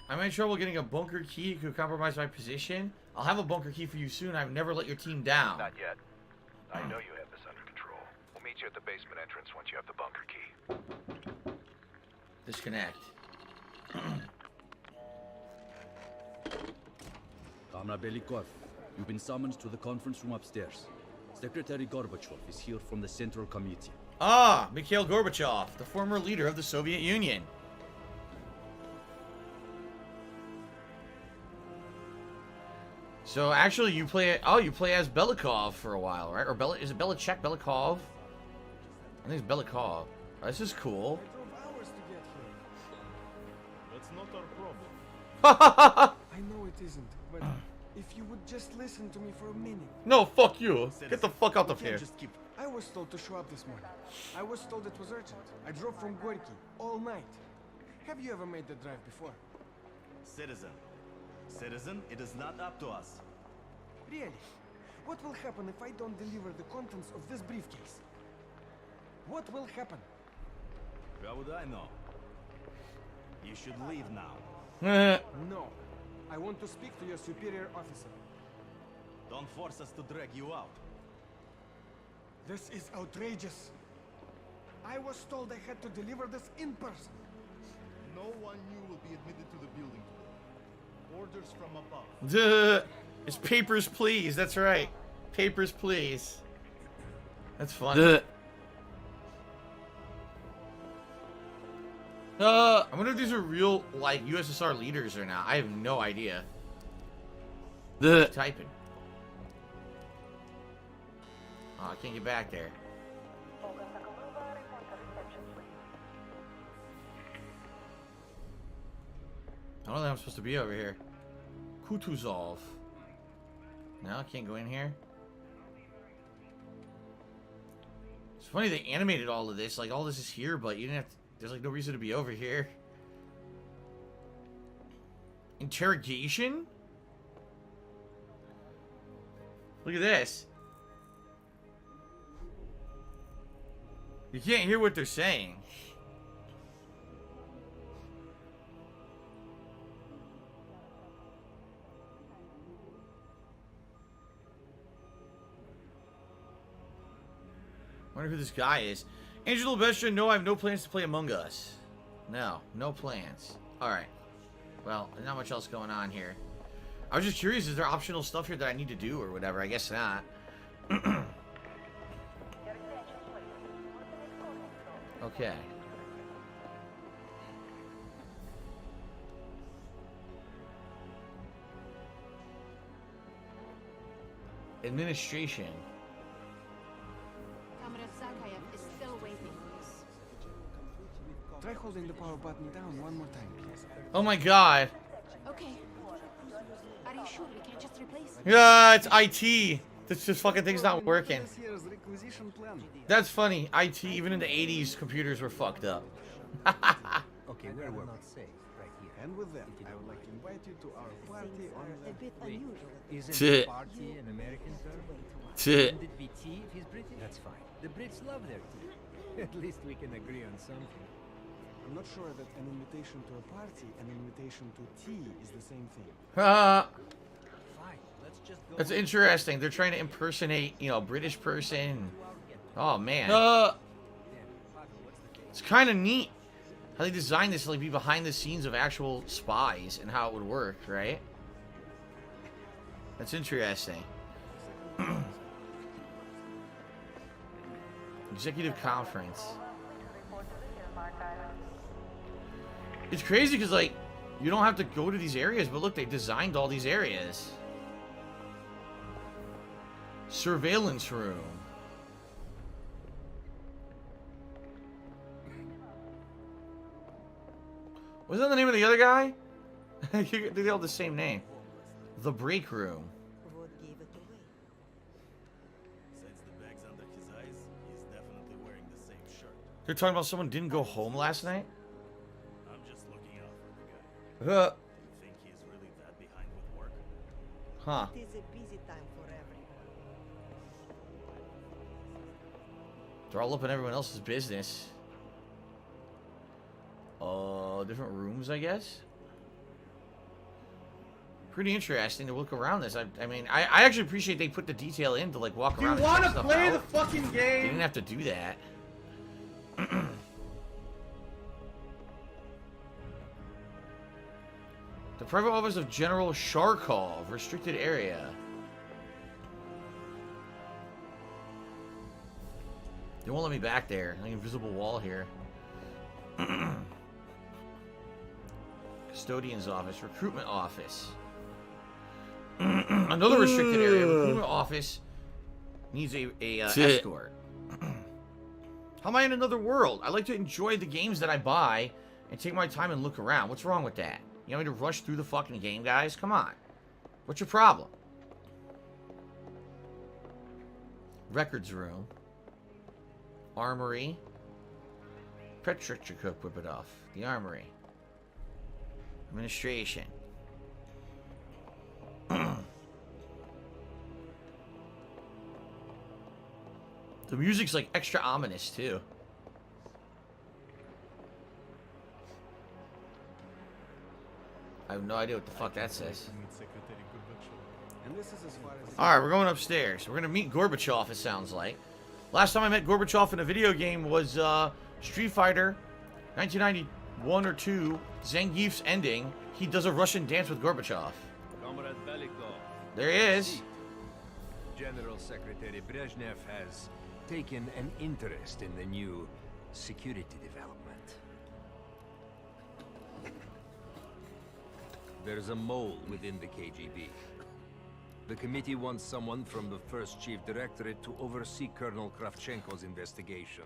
I'm in trouble getting a bunker key. It could compromise my position. I'll have a bunker key for you soon. I've never let your team down. Not yet. I know you have this under control. We'll meet you at the basement entrance once you have the bunker key. Disconnect. Comrade Belikov, you've been summoned to the conference room upstairs. Secretary Gorbachev is here from the Central Committee. Ah, Mikhail Gorbachev, the former leader of the Soviet Union. So actually, you play as Belikov for a while, right? Or is it Belichek, Belikov? I think it's Belikov. Oh, this is cool. That's not our problem. I know it isn't, but if you would just listen to me for a minute. No, fuck you. Get the fuck out of here. I was told to show up this morning. I was told it was urgent. I drove from Gorky all night. Have you ever made the drive before? Citizen, it is not up to us. Really? What will happen if I don't deliver the contents of this briefcase? What will happen? How would I know? You should leave now. No. I want to speak to your superior officer. Don't force us to drag you out. This is outrageous. I was told I had to deliver this in person. No one new will be admitted to the building today. Orders from above. Duh. It's papers, please. That's right. Papers, please. That's funny. I wonder if these are real, like, USSR leaders or not. I have no idea. Typing. Oh, I can't get back there. I don't think I'm supposed to be over here. Kutuzov. No, I can't go in here. It's funny they animated all of this. Like, all this is here, but you didn't have to... There's, like, no reason to be over here. Interrogation? Look at this. You can't hear what they're saying. Wonder who this guy is. Angelo Bestia, no, I have no plans to play Among Us. No, no plans. Alright. Well, there's not much else going on here. I was just curious, is there optional stuff here that I need to do or whatever? I guess not. Okay. Administration. Try holding the power button down one more time, please. Oh my god. Okay. Are you sure we can't just replace it? Yeah, it's IT. This fucking thing's not working. That's funny. IT, even in the 80s, computers were fucked up. Okay, where were we? Right here. And with that, I would like to invite you to our party on the... A bit unusual. Isn't the party an American term? Wouldn't it be tea if he's British? That's fine. The Brits love their tea. At least we can agree on something. I'm not sure that an invitation to a party and an invitation to tea is the same thing. Fine, let's just go. That's interesting. They're trying to impersonate, you know, a British person. Oh, man. It's kind of neat how they designed this to, like, be behind the scenes of actual spies and how it would work, right? That's interesting. Executive conference. It's crazy because, like, you don't have to go to these areas, but look, they designed all these areas. Surveillance room. Wasn't that the name of the other guy? They all have the same name. The break room. Since the bag's under his eyes, he's definitely wearing the same shirt. They're talking about someone didn't go home last night? I'm just looking out for the guy. You think he's really that behind with work? Huh. It is a busy time for everyone. They're all up in everyone else's business. Different rooms, I guess. Pretty interesting to look around this. I mean, I actually appreciate they put the detail in to, like, walk around. Do you want to play the fucking game? They didn't have to do that. The private office of General Sharkov, restricted area. They won't let me back there. Like, invisible wall here. Custodian's office, recruitment office. Another restricted area. Recruitment office needs a escort. How am I in another world? I like to enjoy the games that I buy and take my time and look around. What's wrong with that? You want me to rush through the fucking game, guys? Come on. What's your problem? Records room. Armory. Petrichuk whip it off. The armory. Administration. The music's like extra ominous too. I have no idea what the fuck that says. Alright, we're going upstairs. We're gonna meet Gorbachev, it sounds like. Last time I met Gorbachev in a video game was Street Fighter 1991 or 2, Zangief's ending. He does a Russian dance with Gorbachev. Comrade Belikov. There he is. General Secretary Brezhnev has taken an interest in the new security development. There's a mole within the KGB. The committee wants someone from the first Chief Directorate to oversee Colonel Kravchenko's investigation.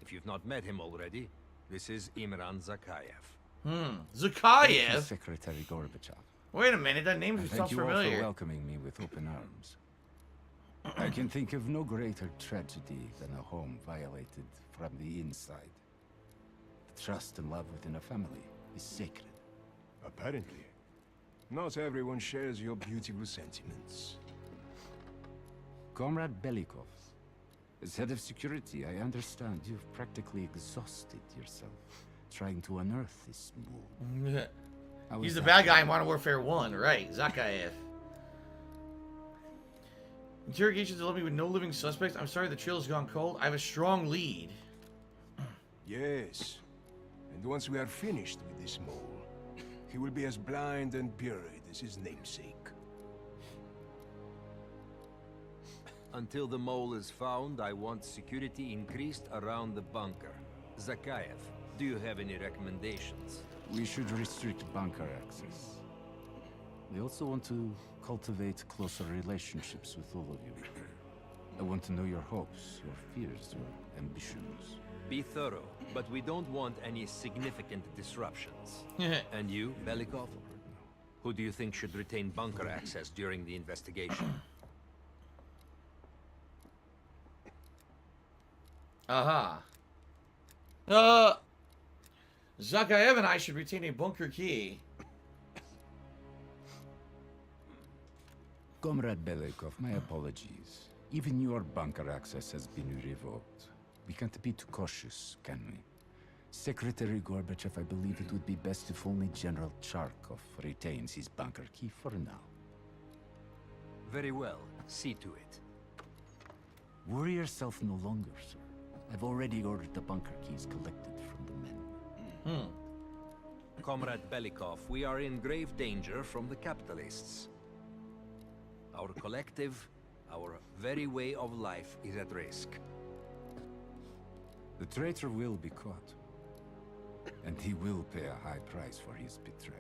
If you've not met him already, this is Imran Zakayev. Zakayev? Secretary Gorbachev. Wait a minute, that name sounds Thank you all familiar. for welcoming me with open arms. I can think of no greater tragedy than a home violated from the inside. The trust and love within a family is sacred. Apparently. Not everyone shares your beautiful sentiments. Comrade Belikov, as head of security, I understand you've practically exhausted yourself trying to unearth this mole. He's the bad guy in Modern Warfare 1, right? Zakayev. Interrogations that left me with no living suspects. I'm sorry the trail has gone cold. I have a strong lead. Yes. And once we are finished with this mole, he will be as blind and buried as his namesake. Until the mole is found, I want security increased around the bunker. Zakayev, do you have any recommendations? We should restrict bunker access. We also want to cultivate closer relationships with all of you. I want to know your hopes, your fears, your ambitions. Be thorough, but we don't want any significant disruptions. And you, Belikov? Who do you think should retain bunker access during the investigation? Zakayev and I should retain a bunker key. Comrade Belikov, my apologies. Even your bunker access has been revoked. We can't be too cautious, can we? Secretary Gorbachev, I believe it would be best if only General Charkov retains his bunker key for now. Very well. See to it. Worry yourself no longer, sir. I've already ordered the bunker keys collected from the men. Comrade Belikov, we are in grave danger from the capitalists. Our collective, our very way of life is at risk. The traitor will be caught. And he will pay a high price for his betrayal.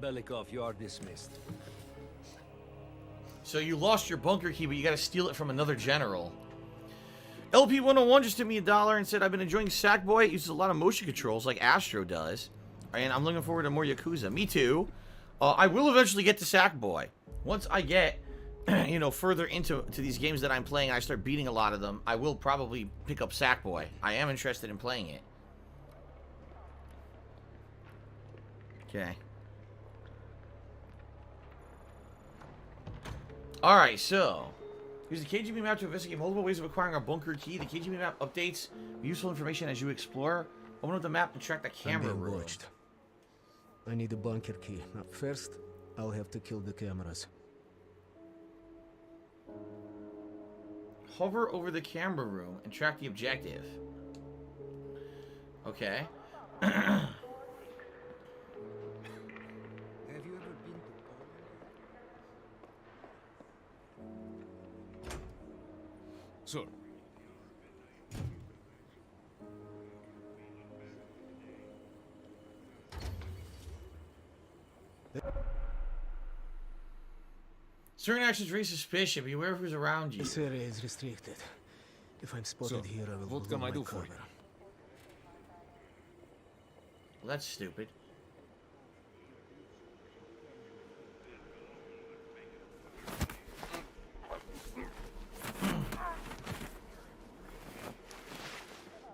Belikov, you are dismissed. So you lost your bunker key, but you gotta steal it from another general. LP101 just sent me $1 and said, I've been enjoying Sackboy. It uses a lot of motion controls like Astro does. And I'm looking forward to more Yakuza. Me too. I will eventually get to Sackboy. Once I get, you know, further into these games that I'm playing, I start beating a lot of them, I will probably pick up Sackboy. I am interested in playing it. Okay. Alright, so here's the KGB map to investigate multiple ways of acquiring our bunker key. The KGB map updates useful information as you explore. Open up the map to track the camera room. Watched. I need a bunker key. Now, first, I'll have to kill the cameras. Hover over the camera room and track the objective. Okay. Have you ever been to Poland? Sir. Certain actions raise suspicion. Beware of who's around you. This area is restricted. If I'm spotted here, I will what can I do for cover. you? Well, that's stupid.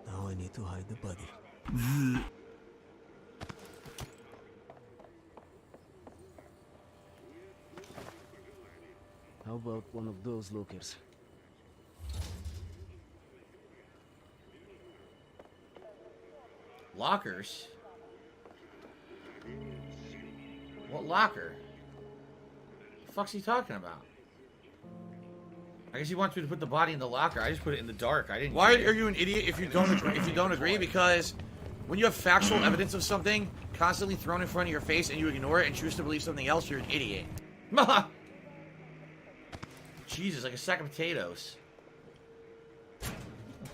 Now I need to hide the body. How about one of those lookers? Lockers? What locker? The fuck's he talking about? I guess he wants me to put the body in the locker. I just put it in the dark. I didn't. Why are you an idiot if you don't agree? Because when you have factual evidence of something constantly thrown in front of your face and you ignore it and choose to believe something else, you're an idiot. Jesus, like a sack of potatoes.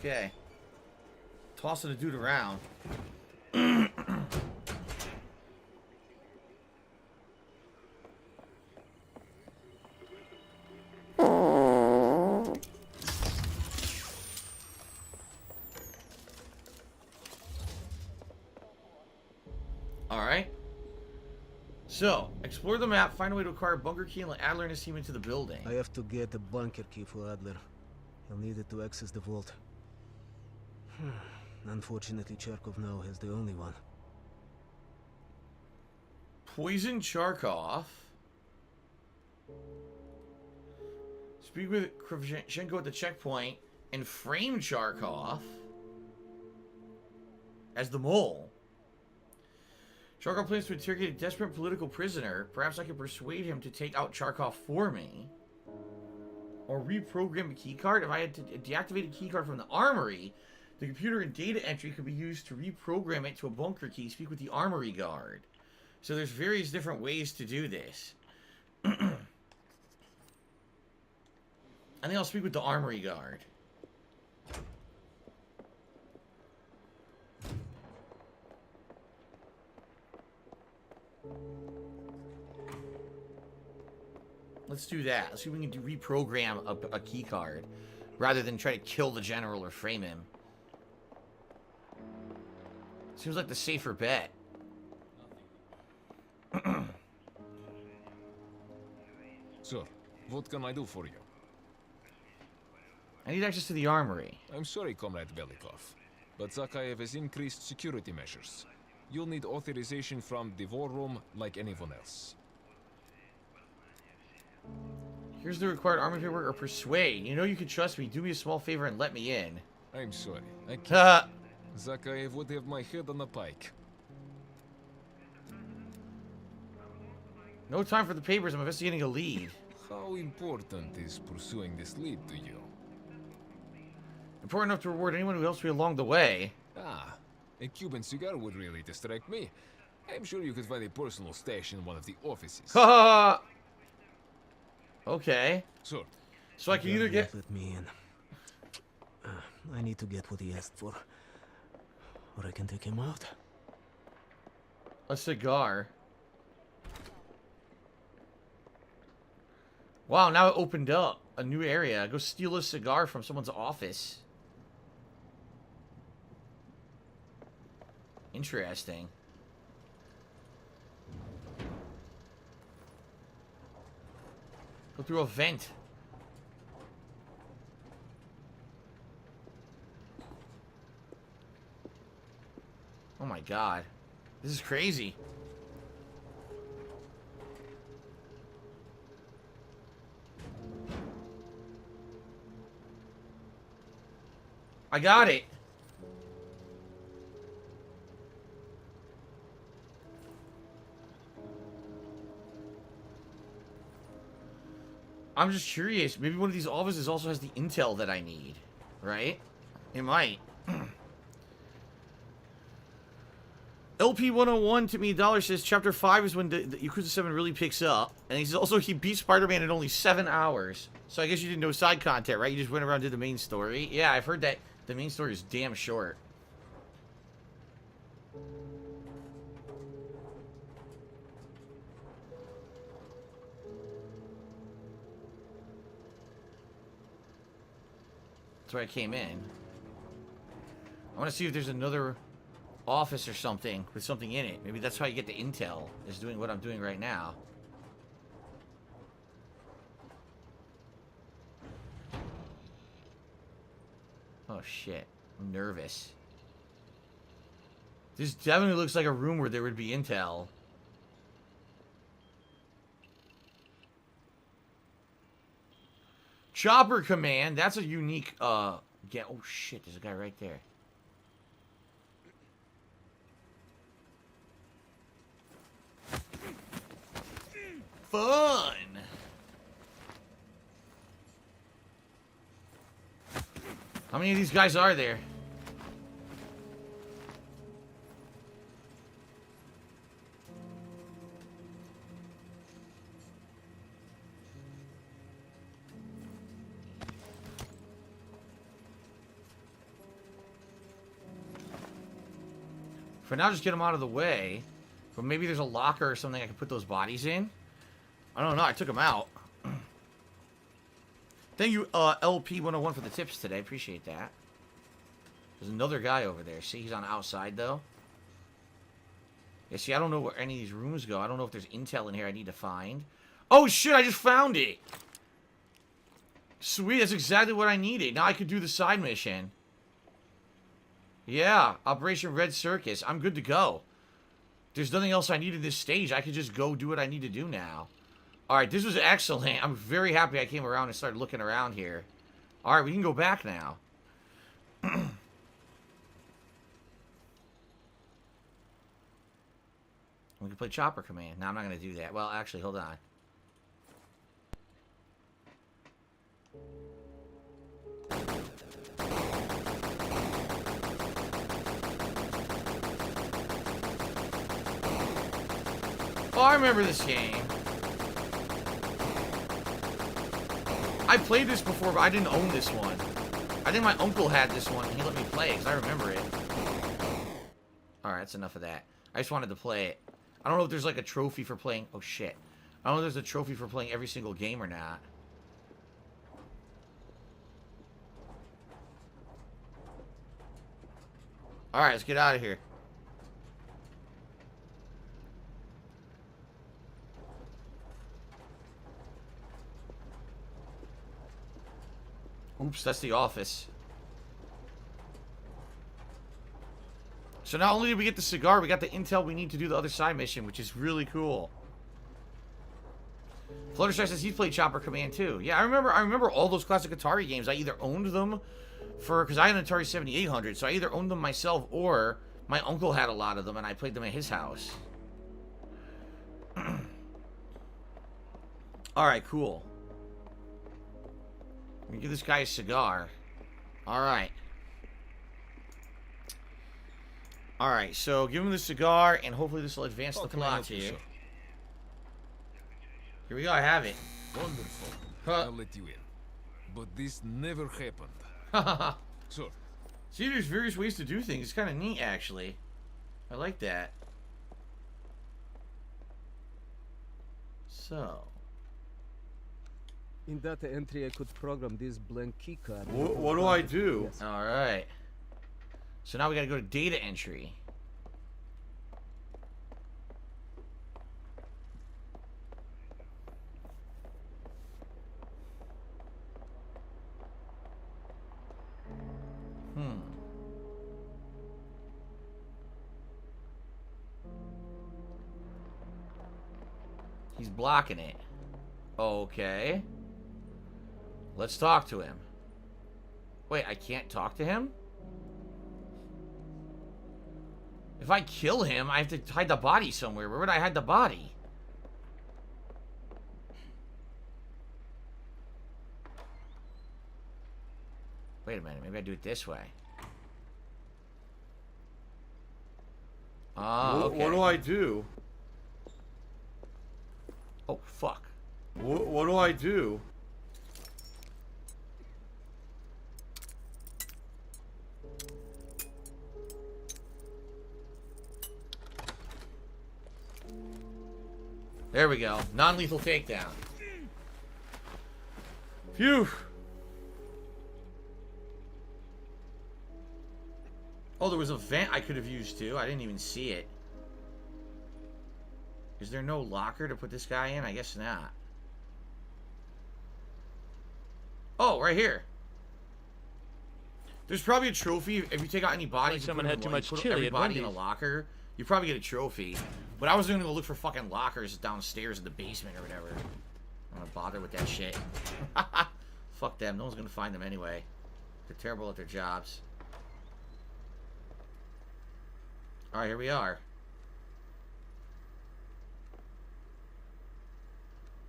Okay. Tossing the dude around. Alright. So, explore the map, find a way to acquire a bunker key, and let Adler and his team into the building. I have to get a bunker key for Adler. He'll need it to access the vault. Unfortunately, Charkov now has the only one. Poison Charkov. Speak with Kravchenko at the checkpoint and frame Charkov as the mole. Charkov plans to interrogate a desperate political prisoner. Perhaps I can persuade him to take out Charkov for me. Or reprogram a keycard. If I had to deactivate a keycard from the armory, the computer and data entry could be used to reprogram it to a bunker key. Speak with the armory guard. So there's various different ways to do this. I think I'll speak with the armory guard. Let's do that. Let's see if we can reprogram a key card rather than try to kill the general or frame him. Seems like the safer bet. Sir, what can I do for you? I need access to the armory. I'm sorry, Comrade Belikov, but Zakayev has increased security measures. You'll need authorization from the war room like anyone else. Here's the required armory paperwork or persuade. You know you can trust me. Do me a small favor and let me in. I'm sorry. I can't. Zakayev would have my head on a pike. No time for the papers. I'm investigating a lead. How important is pursuing this lead to you? Important enough to reward anyone who helps me along the way. Ah, a Cuban cigar would really distract me. I'm sure you could find a personal stash in one of the offices. Ha! Okay. Sir. So I can either get... Let me in. I need to get what he asked for. Or I can take him out. A cigar. Wow, now it opened up a new area. Go steal a cigar from someone's office. Interesting. Go through a vent. Oh my god. This is crazy. I got it. I'm just curious. Maybe one of these offices also has the intel that I need. Right? It might. LP 101 to me $1 says Chapter 5 is when the Yakuza 7 really picks up. And he says also he beat Spider-Man in only 7 hours. So I guess you didn't know side content, right? You just went around and did the main story. Yeah, I've heard that the main story is damn short. That's where I came in. I want to see if there's another office or something with something in it. Maybe that's how you get the intel, is doing what I'm doing right now. Oh shit, I'm nervous. This definitely looks like a room where there would be intel. Chopper Command, that's a unique, oh shit, there's a guy right there. Fun! How many of these guys are there? For now, just get them out of the way. But maybe there's a locker or something I can put those bodies in. I don't know. I took them out. Thank you, LP101 for the tips today. Appreciate that. There's another guy over there. See, he's on the outside, though. Yeah, see, I don't know where any of these rooms go. I don't know if there's intel in here I need to find. Oh, shit, I just found it. Sweet, that's exactly what I needed. Now I could do the side mission. Yeah, Operation Red Circus. I'm good to go. There's nothing else I need in this stage. I could just go do what I need to do now. Alright, this was excellent. I'm very happy I came around and started looking around here. Alright, we can go back now. We can play Chopper Command. No, I'm not going to do that. Well, actually, hold on. Oh, I remember this game. I played this before, but I didn't own this one. I think my uncle had this one, and he let me play it, because I remember it. Alright, that's enough of that. I just wanted to play it. I don't know if there's, like, a trophy for playing... Oh, shit. I don't know if there's a trophy for playing every single game or not. Alright, let's get out of here. Oops, that's the office. So not only did we get the cigar, we got the intel we need to do the other side mission, which is really cool. Fluttershy says he's played Chopper Command too. Yeah, I remember all those classic Atari games. I either owned them because I had an Atari 7800, so I either owned them myself or my uncle had a lot of them and I played them at his house. Alright, cool. Let me give this guy a cigar. Alright. Alright, so give him the cigar, and hopefully this will advance the plot here. Here we go, I have it. Wonderful. I'll let you in. But this never happened. Sure. See, there's various ways to do things. It's kind of neat, actually. I like that. So... In data entry, I could program this blank keycard. What do I do? Yes. All right. So now we got to go to data entry. He's blocking it. Okay. Let's talk to him. Wait, I can't talk to him? If I kill him, I have to hide the body somewhere. Where would I hide the body? Wait a minute. Maybe I do it this way. Okay. What do I do? Oh, fuck. What do I do? There we go. Non-lethal takedown. Phew. Oh, there was a vent I could have used too. I didn't even see it. Is there no locker to put this guy in? I guess not. Oh, right here. There's probably a trophy if you take out any bodies. Someone had too much put chili at everybody in a Wendy's. locker. You probably get a trophy. But I was going to go look for fucking lockers downstairs in the basement or whatever. I don't want to bother with that shit. Fuck them. No one's going to find them anyway. They're terrible at their jobs. Alright, here we are.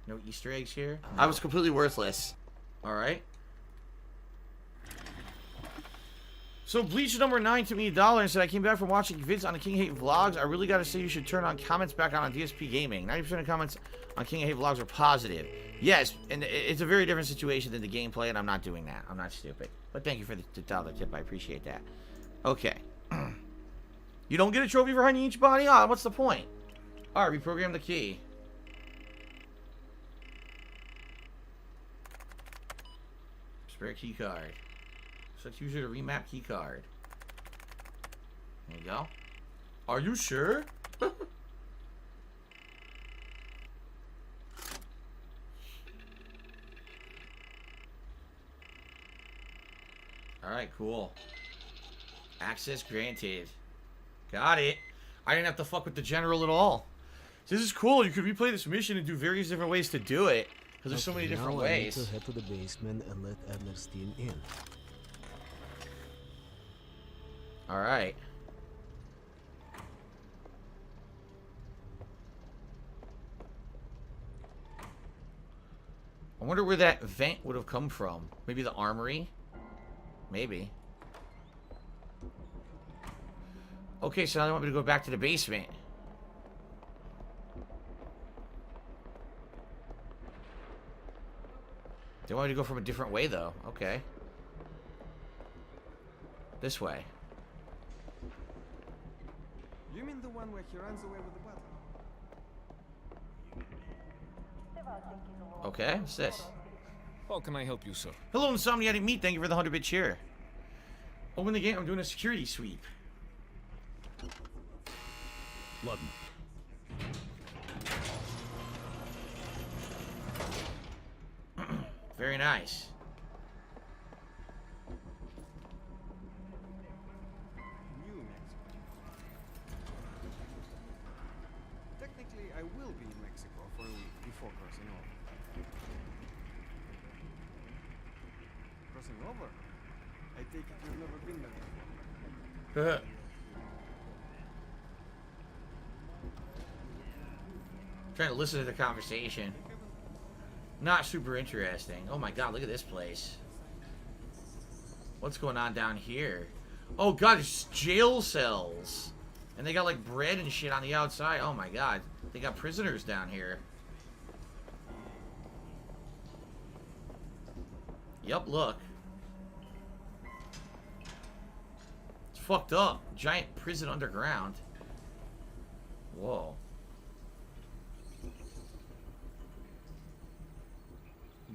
No Easter eggs here? I was completely worthless. Alright. So Bleach number 9 took me $1 and said, I came back from watching vids on the King Hate vlogs. I really gotta say you should turn on comments back on DSP Gaming. 90% of comments on King Hate vlogs are positive. Yes, and it's a very different situation than the gameplay, and I'm not doing that. I'm not stupid. But thank you for the $1 tip. I appreciate that. Okay. You don't get a trophy for hunting each body? Ah, what's the point? Alright, reprogram the key. Spare key card. Such user to remap key card. There you go. Are you sure? Alright, cool. Access granted. Got it. I didn't have to fuck with the general at all. This is cool. You could replay this mission and do various different ways to do it. Because there's so many different ways. I need to head to the basement and let Adler's team in. Alright. I wonder where that vent would have come from. Maybe the armory? Maybe. Okay, so now they want me to go back to the basement. They want me to go from a different way, though. Okay. This way. You mean the one where he runs away with the bottle? Okay, what's this? How can I help you, sir? Hello, Insomniatic Meat. Thank you for the 100-bit cheer. Open the game. I'm doing a security sweep. Ладно. Very nice. New Mexico. Technically, I will be in Mexico for a week before crossing over. Crossing over? I take it you've never been there before. Trying to listen to the conversation. Not super interesting. Oh my god, look at this place. What's going on down here? Oh god, it's jail cells. And they got like bread and shit on the outside. Oh my god. They got prisoners down here. Yup, look. It's fucked up. Giant prison underground. Whoa.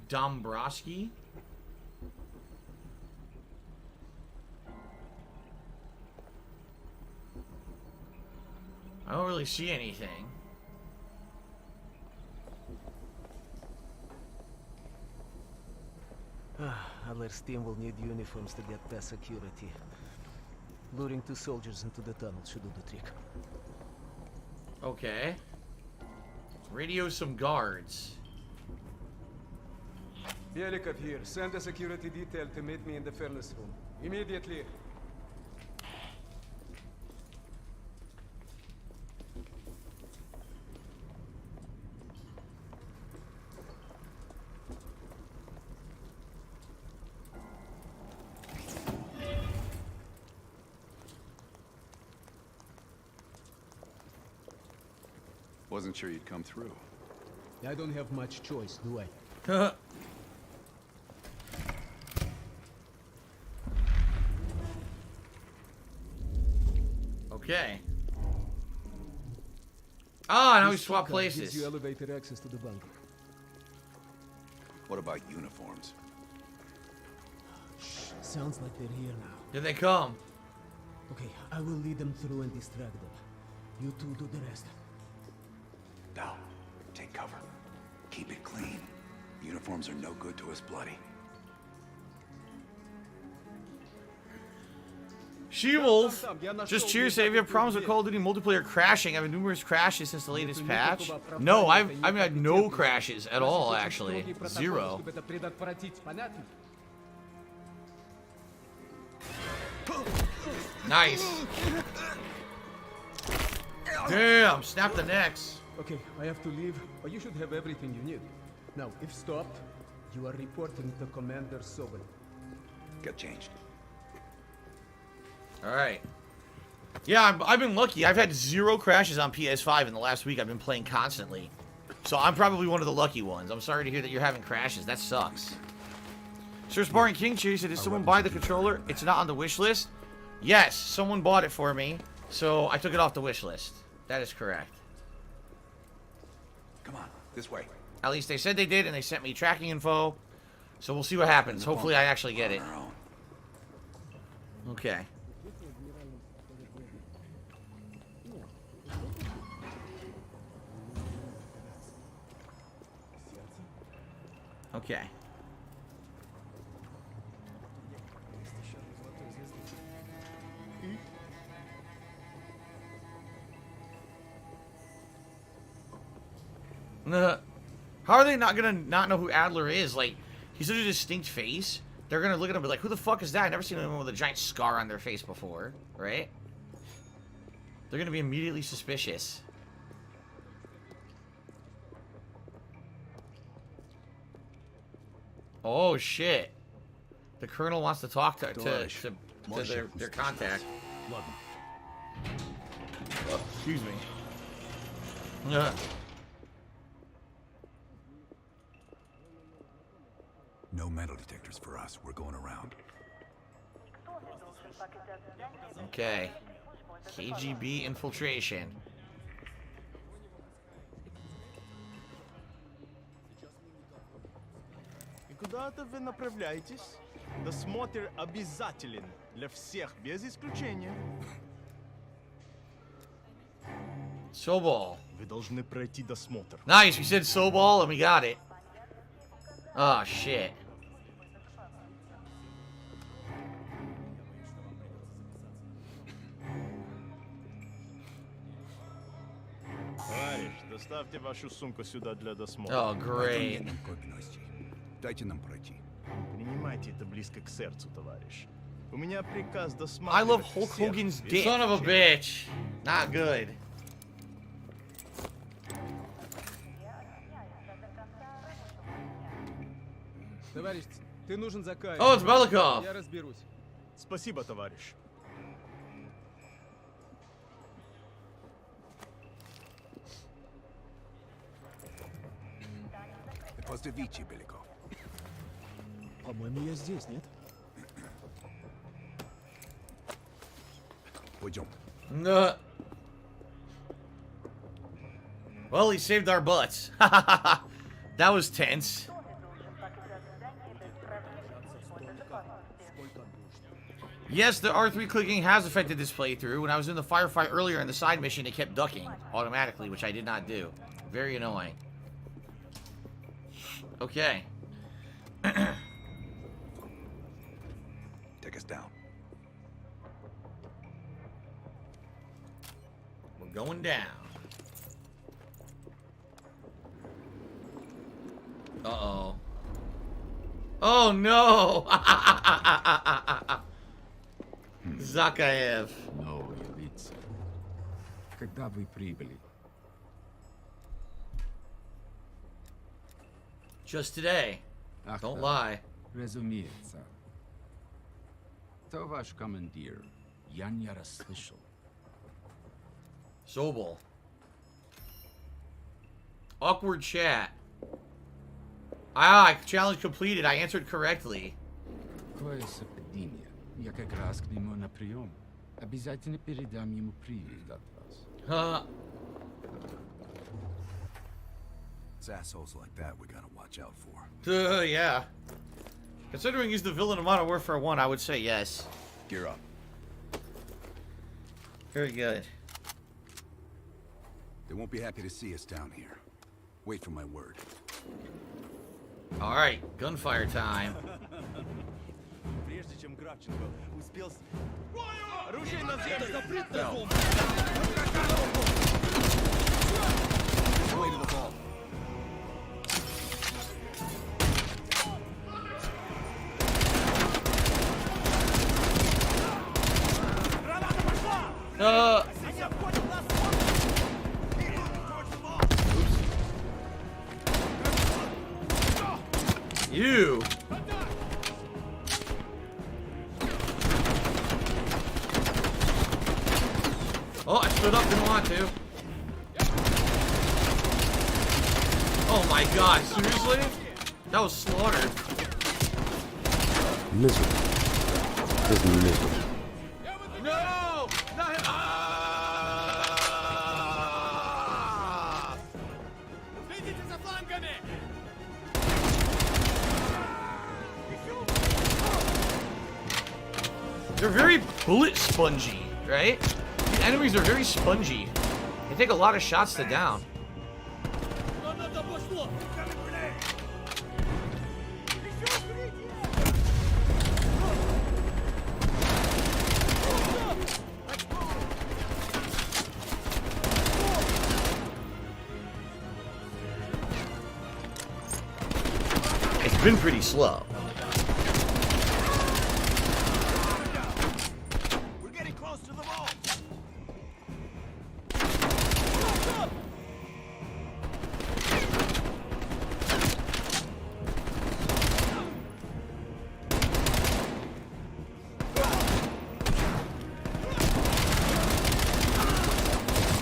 Dombrowski? I don't really see anything. Adler's team will need uniforms to get past security. Luring 2 soldiers into the tunnel should do the trick. Okay. Radio some guards. Bielikov here. Send a security detail to meet me in the furnace room. Immediately. Wasn't sure you'd come through. I don't have much choice, do I? Okay. Ah, now we swap places. Gives you elevated access to the bunker. What about uniforms? Shh, sounds like they're here now. Here they come. Okay, I will lead them through and distract them. You two do the rest. Dal, take cover. Keep it clean. Uniforms are no good to us bloody. She-Wolf, just cheers. Have you had problems with Call of Duty multiplayer crashing? I've had numerous crashes since the latest patch. No, I've had no crashes at all, actually. Zero. Nice. Damn, snap the necks. Okay, I have to leave, but you should have everything you need. Now, if stopped, you are reporting to Commander Sobel. Get changed. Alright. Yeah, I've been lucky. I've had 0 crashes on PS5 in the last week. I've been playing constantly. So I'm probably one of the lucky ones. I'm sorry to hear that you're having crashes. That sucks. Sir Sparring King Chase said, did someone buy the controller? It's not on the wish list? Yes, someone bought it for me. So I took it off the wish list. That is correct. Come on, this way. At least they said they did, and they sent me tracking info. So we'll see what happens. Hopefully I actually get it. Okay. Okay. How are they not gonna not know who Adler is? Like, he's such a distinct face. They're gonna look at him and be like, who the fuck is that? I've never seen anyone with a giant scar on their face before, right? They're gonna be immediately suspicious. Oh shit. The colonel wants to talk to their contact. Oh, excuse me. No metal detectors for us. We're going around. Okay. KGB infiltration. И куда-то вы направляетесь? Досмотр обязателен для всех, без исключения. Sobol. Вы должны пройти досмотр. Nice, we said Sobol and we got it. Oh shit. Товарищ, доставьте вашу сумку сюда для досмотра. Oh, great. Дайте нам пройти. Принимайте это близко к сердцу, товарищ. У меня приказ I досматривать love Hulk всех, Hogan's без dick. Son of a исключения. bitch. Not good. Товарищ, ты нужен заказчик. Oh, it's Belikov. Я разберусь. Спасибо, товарищ. Поздравите, Беликов. По-моему, я здесь, нет? Пойдем. No. Well, he saved our butts. That was tense. Yes, the R3 clicking has affected this playthrough. When I was in the firefight earlier in the side mission, it kept ducking automatically, which I did not do. Very annoying. Okay. Take us down. We're going down. Uh-oh. Oh, no! Zakaev. No, Yelitsa. Когда вы прибыли? Just today. Don't lie. Разумеется. Кто ваш командир? Я не расслышал. Sobol. Awkward chat. Ah, challenge completed. I answered correctly. Какое совпадение. Я как раз к нему на прием. Обязательно передам ему привет от вас. Huh. It's assholes like that we gotta watch out for. Yeah. Considering he's the villain of Modern Warfare 1, I would say yes. Gear up. Very good. They won't be happy to see us down here. Wait for my word. Alright, gunfire time. Прежде чем Кравченко успел... Оружие на землю! Way to the ball. You. stood up, didn't want to. Oh my god, seriously? That was slaughtered. Miserable. Just miserable. No! Not him! They're very bullet spongy, right? The enemies are very spongy. They take a lot of shots to down. It's been pretty slow. We're getting close to the vault.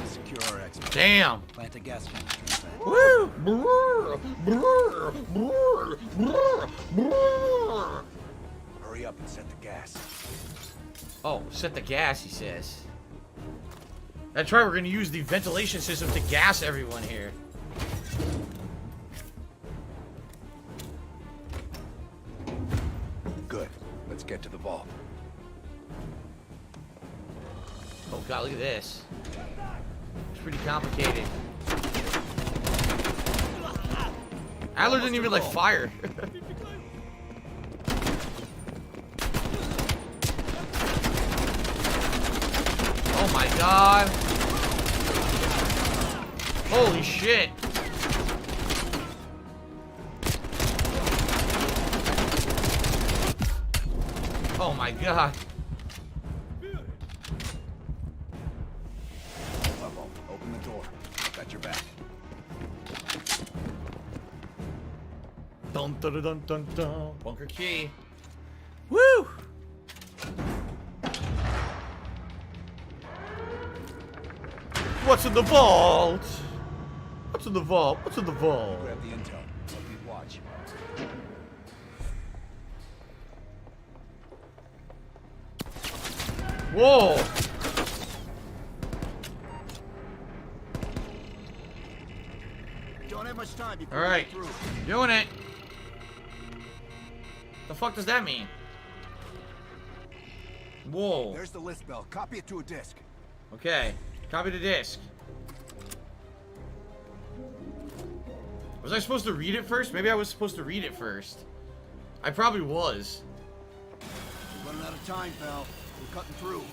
Secure our exit. Damn. Plant a gas canister. Woo! Brrr, brrr, brrr, brrr, brrr. Hurry up and set the gas. Oh, set the gas, he says. That's right, we're gonna use the ventilation system to gas everyone here. Good. Let's get to the vault. Oh god, look at this. It's pretty complicated. Adler didn't even like fire. Oh my god. Holy shit. Oh my god. Level. Open the door. Got your back. Dun dun dun dun dun. Bunker key. Woo! What's in the vault? What's in the vault? What's in the vault? Grab the intel. Let me watch. Whoa! Don't have much time before All right, we get through. doing it. The fuck does that mean? Whoa. There's the list bell. Copy it to a disk. Okay, copy the disc. Was I supposed to read it first? Maybe I was supposed to read it first. I probably was. We're running out of time, pal. We're cutting through.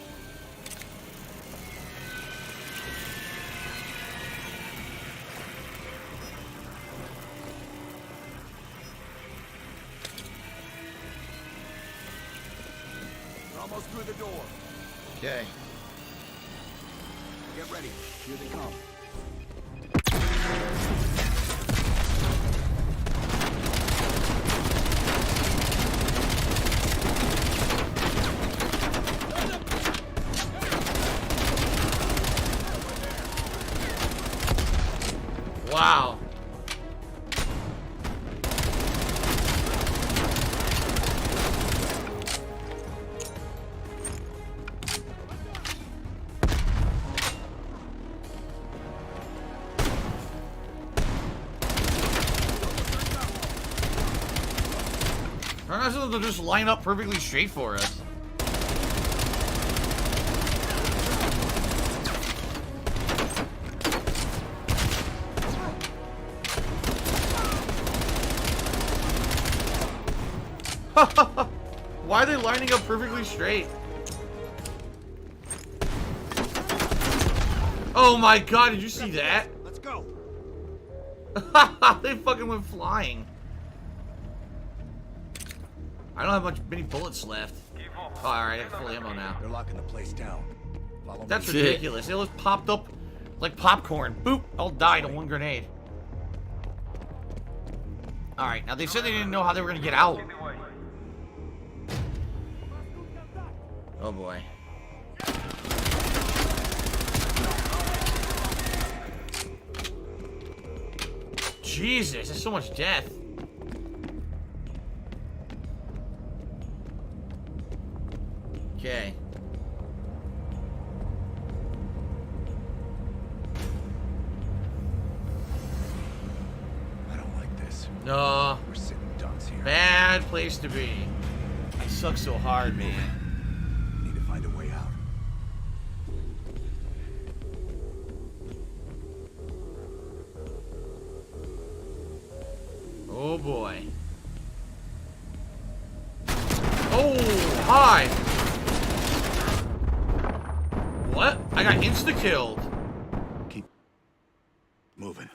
We're almost through the door. Okay. Get ready. Here they come. Wow. They'll just line up perfectly straight for us. Why are they lining up perfectly straight? Oh my god, did you see that? Let's go. They fucking went flying. I don't have many bullets left. Oh, alright, I have full ammo now. They're locking the place down. Follow That's me. ridiculous. They just popped up like popcorn. Boop! All died in one grenade. Alright, now they said they didn't know how they were gonna get out. Oh boy. Jesus, there's so much death. Okay. I don't like this. No. We're sitting ducks here. Bad place to be. It sucks so hard, man. Need to find a way out. Oh boy. Oh, hi. What? I got insta-killed. Keep moving.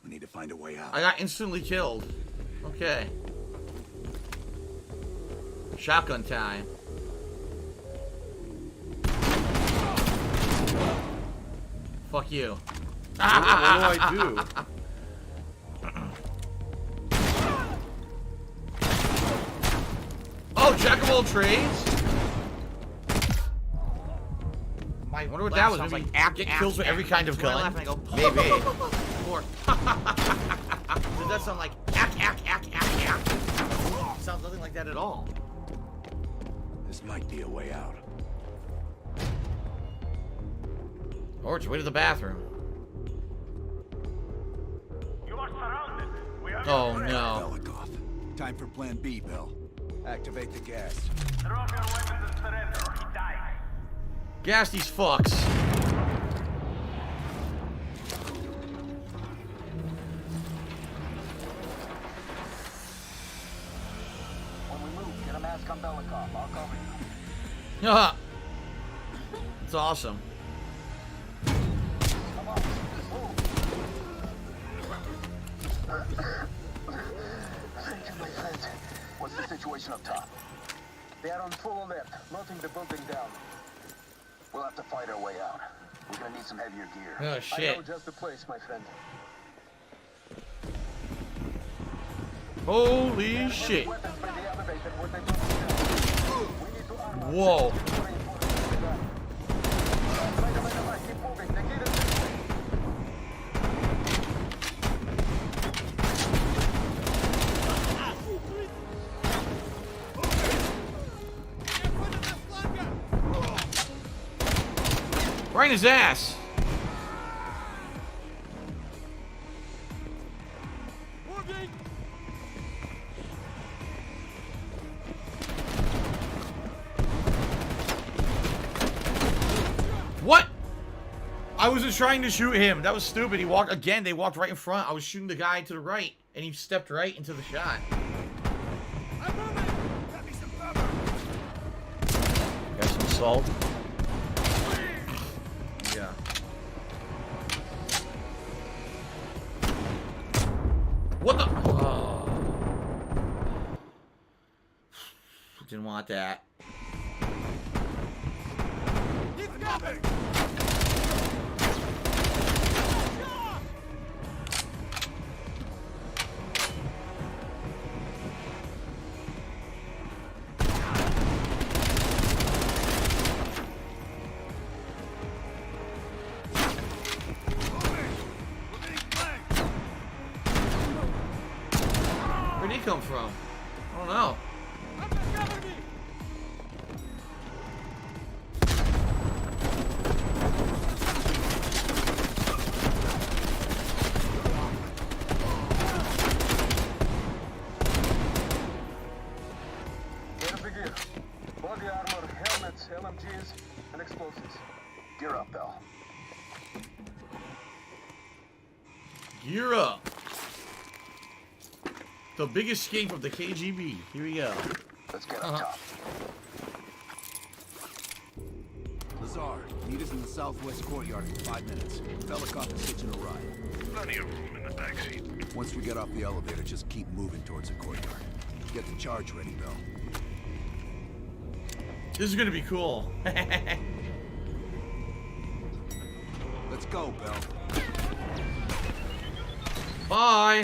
We need to find a way out. I got instantly killed. Okay. Shotgun time. Fuck you. What do I do? Oh, jack of all trades? I wonder what that was. Maybe like get kills with every kind of gun. Maybe. Or does that sound like ack? Sounds nothing like that at all. This might be a way out. Or it's way to the bathroom. You are surrounded. We are Oh no. Belikov. Time for plan B, Bill. Activate the gas. Drop your weapons and surrender or he dies. Gas these fucks. When we move, get a mask on Belikov. I'll cover you. Haha. It's awesome. Come on, move. Thank you, my friend. What's the situation up top? They are on full alert, locking the building down. We'll have to fight our way out. We're gonna need some heavier gear. Oh shit. I know just the place, my friend. Holy shit. Whoa. Right in his ass. What? I wasn't trying to shoot him. That was stupid. He walked again. They walked right in front. I was shooting the guy to the right, and he stepped right into the shot. Got some salt. Yeah. What the? Oh. Didn't want that. He's coming! Where'd he come from? I don't know. Here's the gear. Body armor, helmets, LMGs, and explosives. Gear up, Bell. Gear up. The big escape of the KGB. Here we go. Let's get up top. Lazar, meet us in the southwest courtyard in 5 minutes. Belikov is hitching a ride. Plenty of room in the backseat. Once we get off the elevator, just keep moving towards the courtyard. Get the charge ready, Bill. This is gonna be cool. Let's go, Bill. Bye.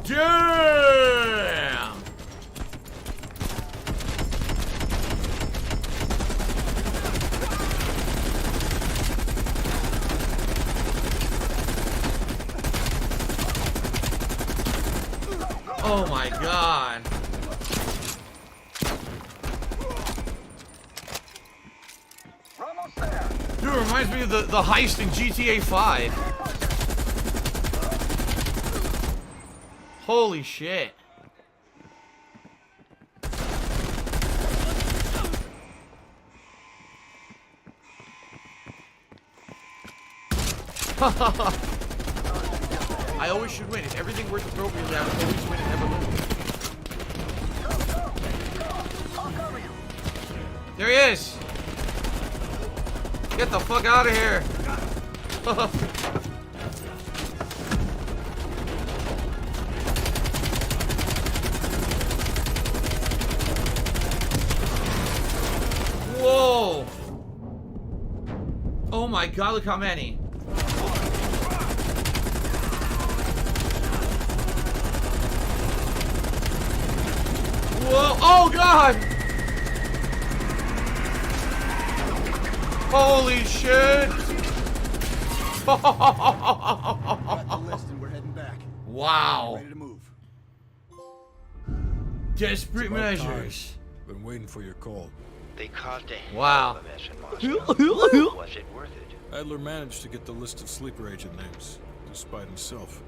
Damn. Oh my god. Dude, it reminds me of the heist in GTA 5. Holy shit. I always should win. If everything works appropriately, I would always win and never lose. There he is! Get the fuck out of here! Whoa! Oh my god, look how many. Whoa! Oh god! Holy shit! Got the list and we're heading back. Wow. Ready to move. Desperate measures. Been waiting for your call. They caused a hell Wow. of a mess in Moscow. Was it worth it? Adler managed to get the list of sleeper agent names, despite himself.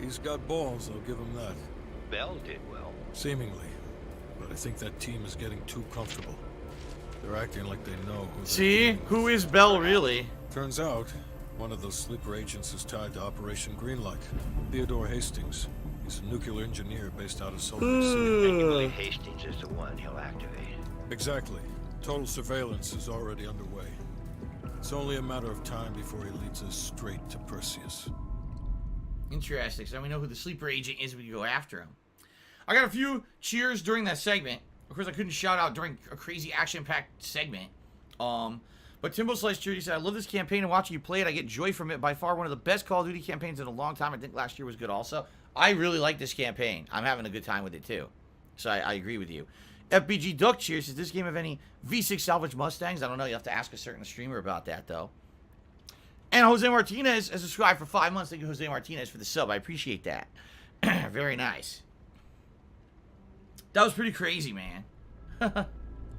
He's got balls, I'll give him that. Bell did well. Seemingly. But I think that team is getting too comfortable. They're acting like they know who. See? Who is Bell really? Turns out, one of those sleeper agents is tied to Operation Greenlight. Theodore Hastings. He's a nuclear engineer based out of Salt Lake City. And you believe Hastings is the one he'll activate? Exactly. Total surveillance is already underway. It's only a matter of time before he leads us straight to Perseus. Interesting. So we know who the sleeper agent is. We can go after him. I got a few cheers during that segment. Of course, I couldn't shout out during a crazy action-packed segment. But Timbo Slice Judy said, I love this campaign and watching you play it. I get joy from it. By far one of the best Call of Duty campaigns in a long time. I think last year was good also. I really like this campaign. I'm having a good time with it too. So I agree with you. FBG Duck Cheers, does this game have any V6 salvage Mustangs? I don't know. You have to ask a certain streamer about that though. And Jose Martinez has subscribed for 5 months. Thank you, Jose Martinez, for the sub. I appreciate that. Very nice. That was pretty crazy, man.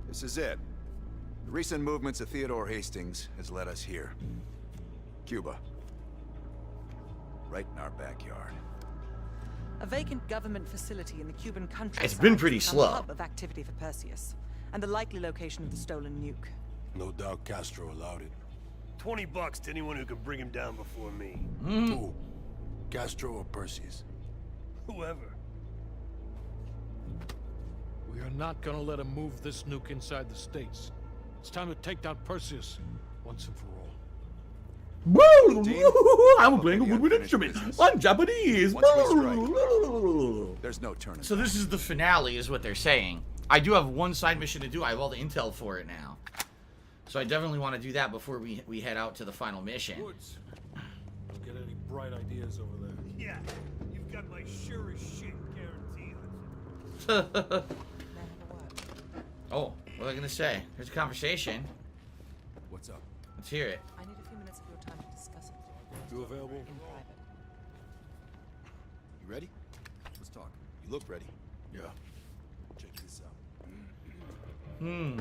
This is it. The recent movements of Theodore Hastings has led us here. Cuba. Right in our backyard. A vacant government facility in the Cuban countryside. It's been pretty has become slow. a hub of activity for Perseus, and the likely location of the stolen nuke. No doubt Castro allowed it. $20 to anyone who could bring him down before me. Who? Castro or Perseus? Whoever. We are not gonna let him move this nuke inside the States. It's time to take down Perseus, once and for all. I'm playing a woodwind instrument. I'm Japanese. There's no turning. So this is the finale, is what they're saying. I do have one side mission to do. I have all the intel for it now. So I definitely want to do that before we head out to the final mission. Woods, don't get any bright ideas over there. Yeah, you've got my sure as shit guarantee. Oh, what was I gonna say? Here's a conversation. What's up? Let's hear it. I need a few minutes of your time to discuss it. You available? In private. You ready? Let's talk. You look ready. Yeah. Check this out. Hmm.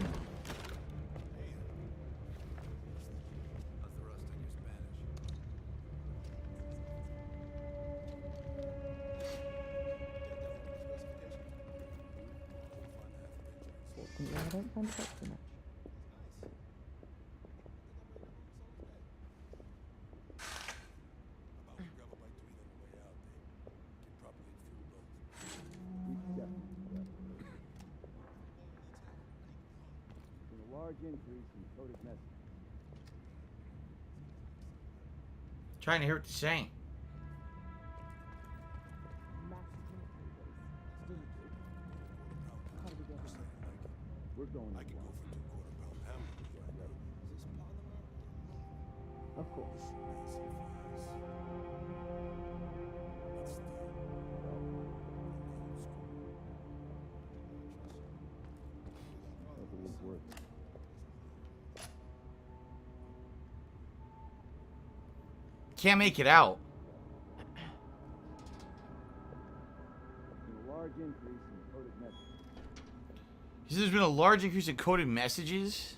How's the rust on your Spanish? Yeah, I don't find it too much. Trying to hear what they're saying. We're going. I can go for 2 quarter-pound hamburgers right now. Is this Panama? Of course. Can't make it out. He says there's been a large increase in coded messages.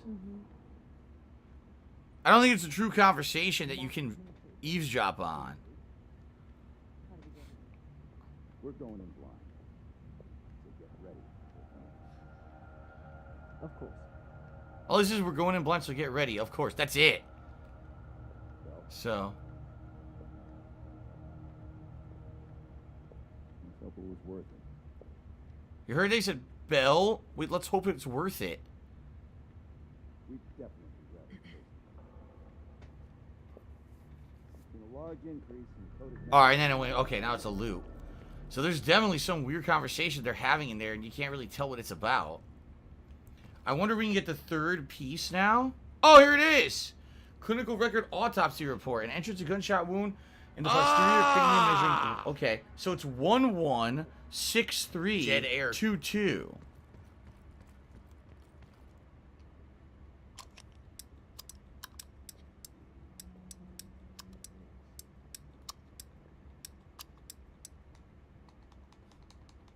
I don't think it's a true conversation that you can eavesdrop on. We're going in blind. So get ready. Of course. Oh, this is we're going in blind, so get ready. Of course, that's it. So. Let's hope it was worth it. You heard they said Bell? Wait, let's hope it's worth it. We definitely read it. Been a large increase in coded. Alright, and then it went, okay, now it's a loop. So there's definitely some weird conversation they're having in there, and you can't really tell what it's about. I wonder if we can get the third piece now. Oh, here it is! Clinical record autopsy report. An entrance to gunshot wound in the posterior cranial measuring. Okay, so it's 116322.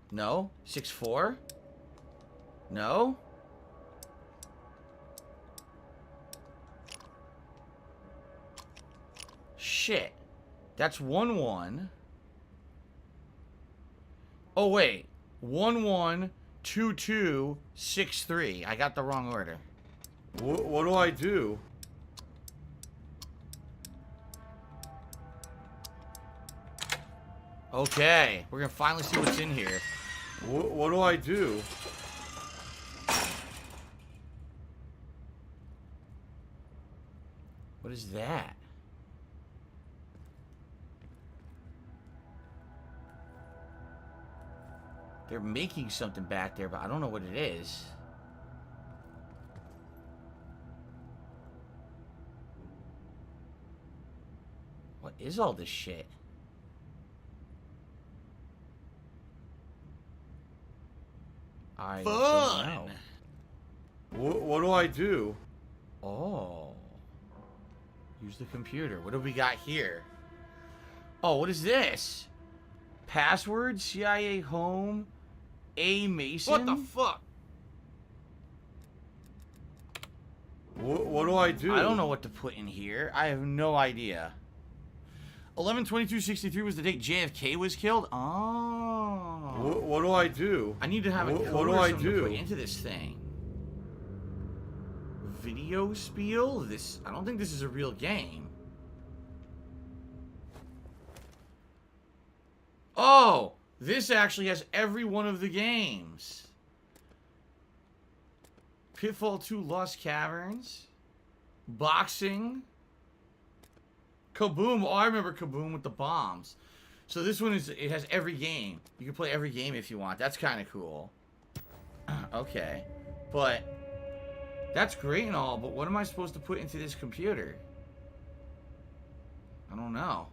No? 6'4"? No? Shit. That's 1-1. Oh, wait. 112263. I got the wrong order. What do I do? Okay. We're gonna finally see what's in here. What do I do? What is that? They're making something back there, but I don't know what it is. What is all this shit? I don't know. What do I do? Oh. Use the computer. What do we got here? Oh, what is this? Password? CIA home? A. Mason? What the fuck? What do I do? I don't know what to put in here. I have no idea. 11/22/63 was the date JFK was killed? Oh. What do I do? I need to have a code or something to put into this thing. Video spiel? This, I don't think this is a real game. Oh! This actually has every one of the games. Pitfall 2 Lost Caverns. Boxing. Kaboom. Oh, I remember Kaboom with the bombs. So this one is, it has every game. You can play every game if you want. That's kind of cool. Okay. But that's great and all, but what am I supposed to put into this computer? I don't know.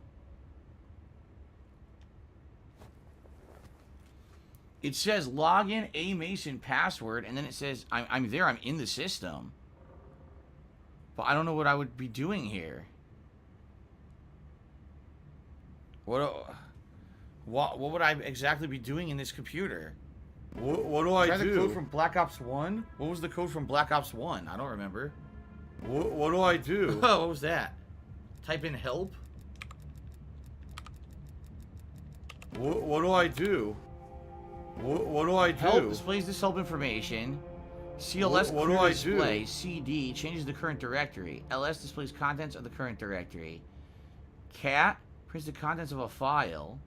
It says login A. Mason password, and then it says I'm there, I'm in the system. But I don't know what I would be doing here. What would I exactly be doing in this computer? What do I do? Is that the code from Black Ops 1? What was the code from Black Ops 1? I don't remember. What do I do? Oh, what was that? Type in help? What do I do? What do I do? Help displays this help information. CLS what do I display. Do? CD changes the current directory. LS displays contents of the current directory. CAT prints the contents of a file.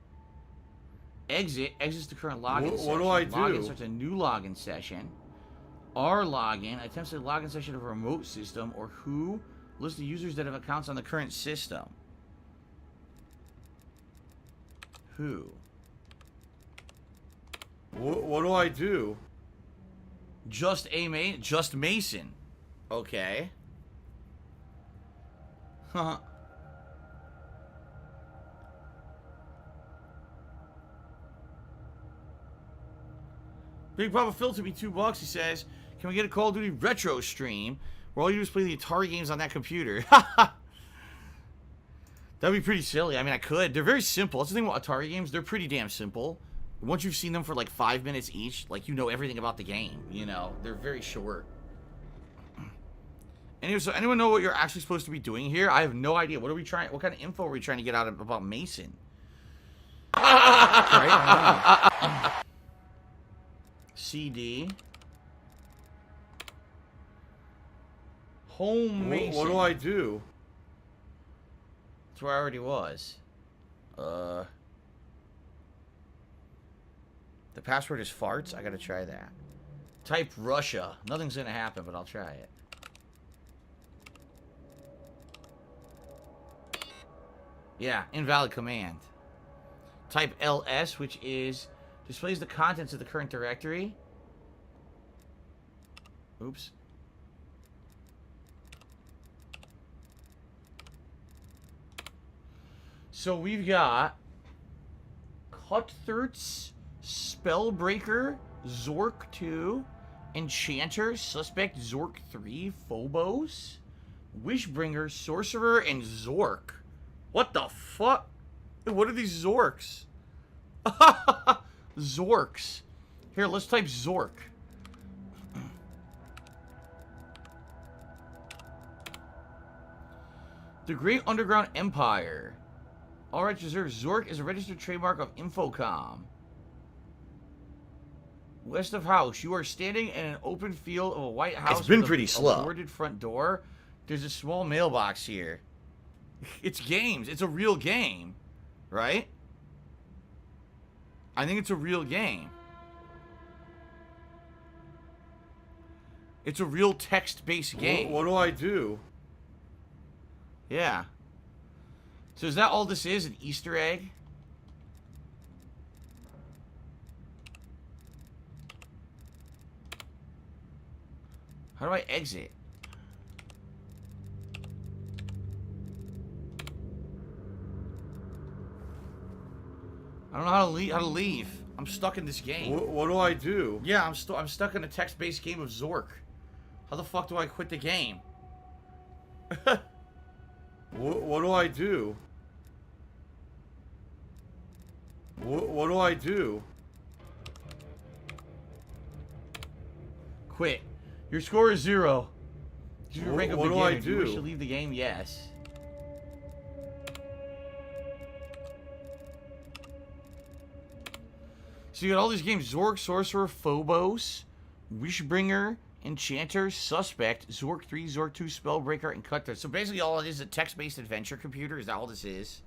Exit exits the current login session. What do I do? Login starts a new login session. R login attempts a login session of a remote system. Or who lists the users that have accounts on the current system. Who? What do I do? Just Mason. Okay. Huh. Big Papa Phil to be $2. He says, "Can we get a Call of Duty retro stream where all you do is play the Atari games on that computer?" That'd be pretty silly. I mean, I could. They're very simple. That's the thing about Atari games. They're pretty damn simple. Once you've seen them for like 5 minutes each, like, you know everything about the game, you know? They're very short. Anyway, so anyone know what you're actually supposed to be doing here? I have no idea. What kind of info are we trying to get out of about Mason? CD. Home Mason. What do I do? That's where I already was. The password is farts? I gotta try that. Type Russia. Nothing's gonna happen, but I'll try it. Yeah, invalid command. Type ls, which is displays the contents of the current directory. Oops. So we've got Cutthroats, Spellbreaker, Zork 2, Enchanter, Suspect, Zork 3, Phobos, Wishbringer, Sorcerer, and Zork. What the fuck? What are these Zorks? Zorks. Here, let's type Zork. The Great Underground Empire. All rights reserved. Zork is a registered trademark of Infocom. West of house. You are standing in an open field of a white house. It's been pretty slow. A boarded front door. There's a small mailbox here. It's games. It's a real game. Right? I think it's a real game. It's a real text-based game. What do I do? Yeah. So is that all this is? An Easter egg? How do I exit? I don't know how to leave. I'm stuck in this game. What do I do? Yeah, I'm stuck in a text-based game of Zork. How the fuck do I quit the game? What do I do? What do I do? Quit. Your score is 0. Did you rank up what do I do? Do you wish to leave the game? Yes. So you got all these games: Zork, Sorcerer, Phobos, Wishbringer, Enchanter, Suspect, Zork 3, Zork 2, Spellbreaker, and Cutthroat. So basically all it is a text-based adventure computer. Is that all this is?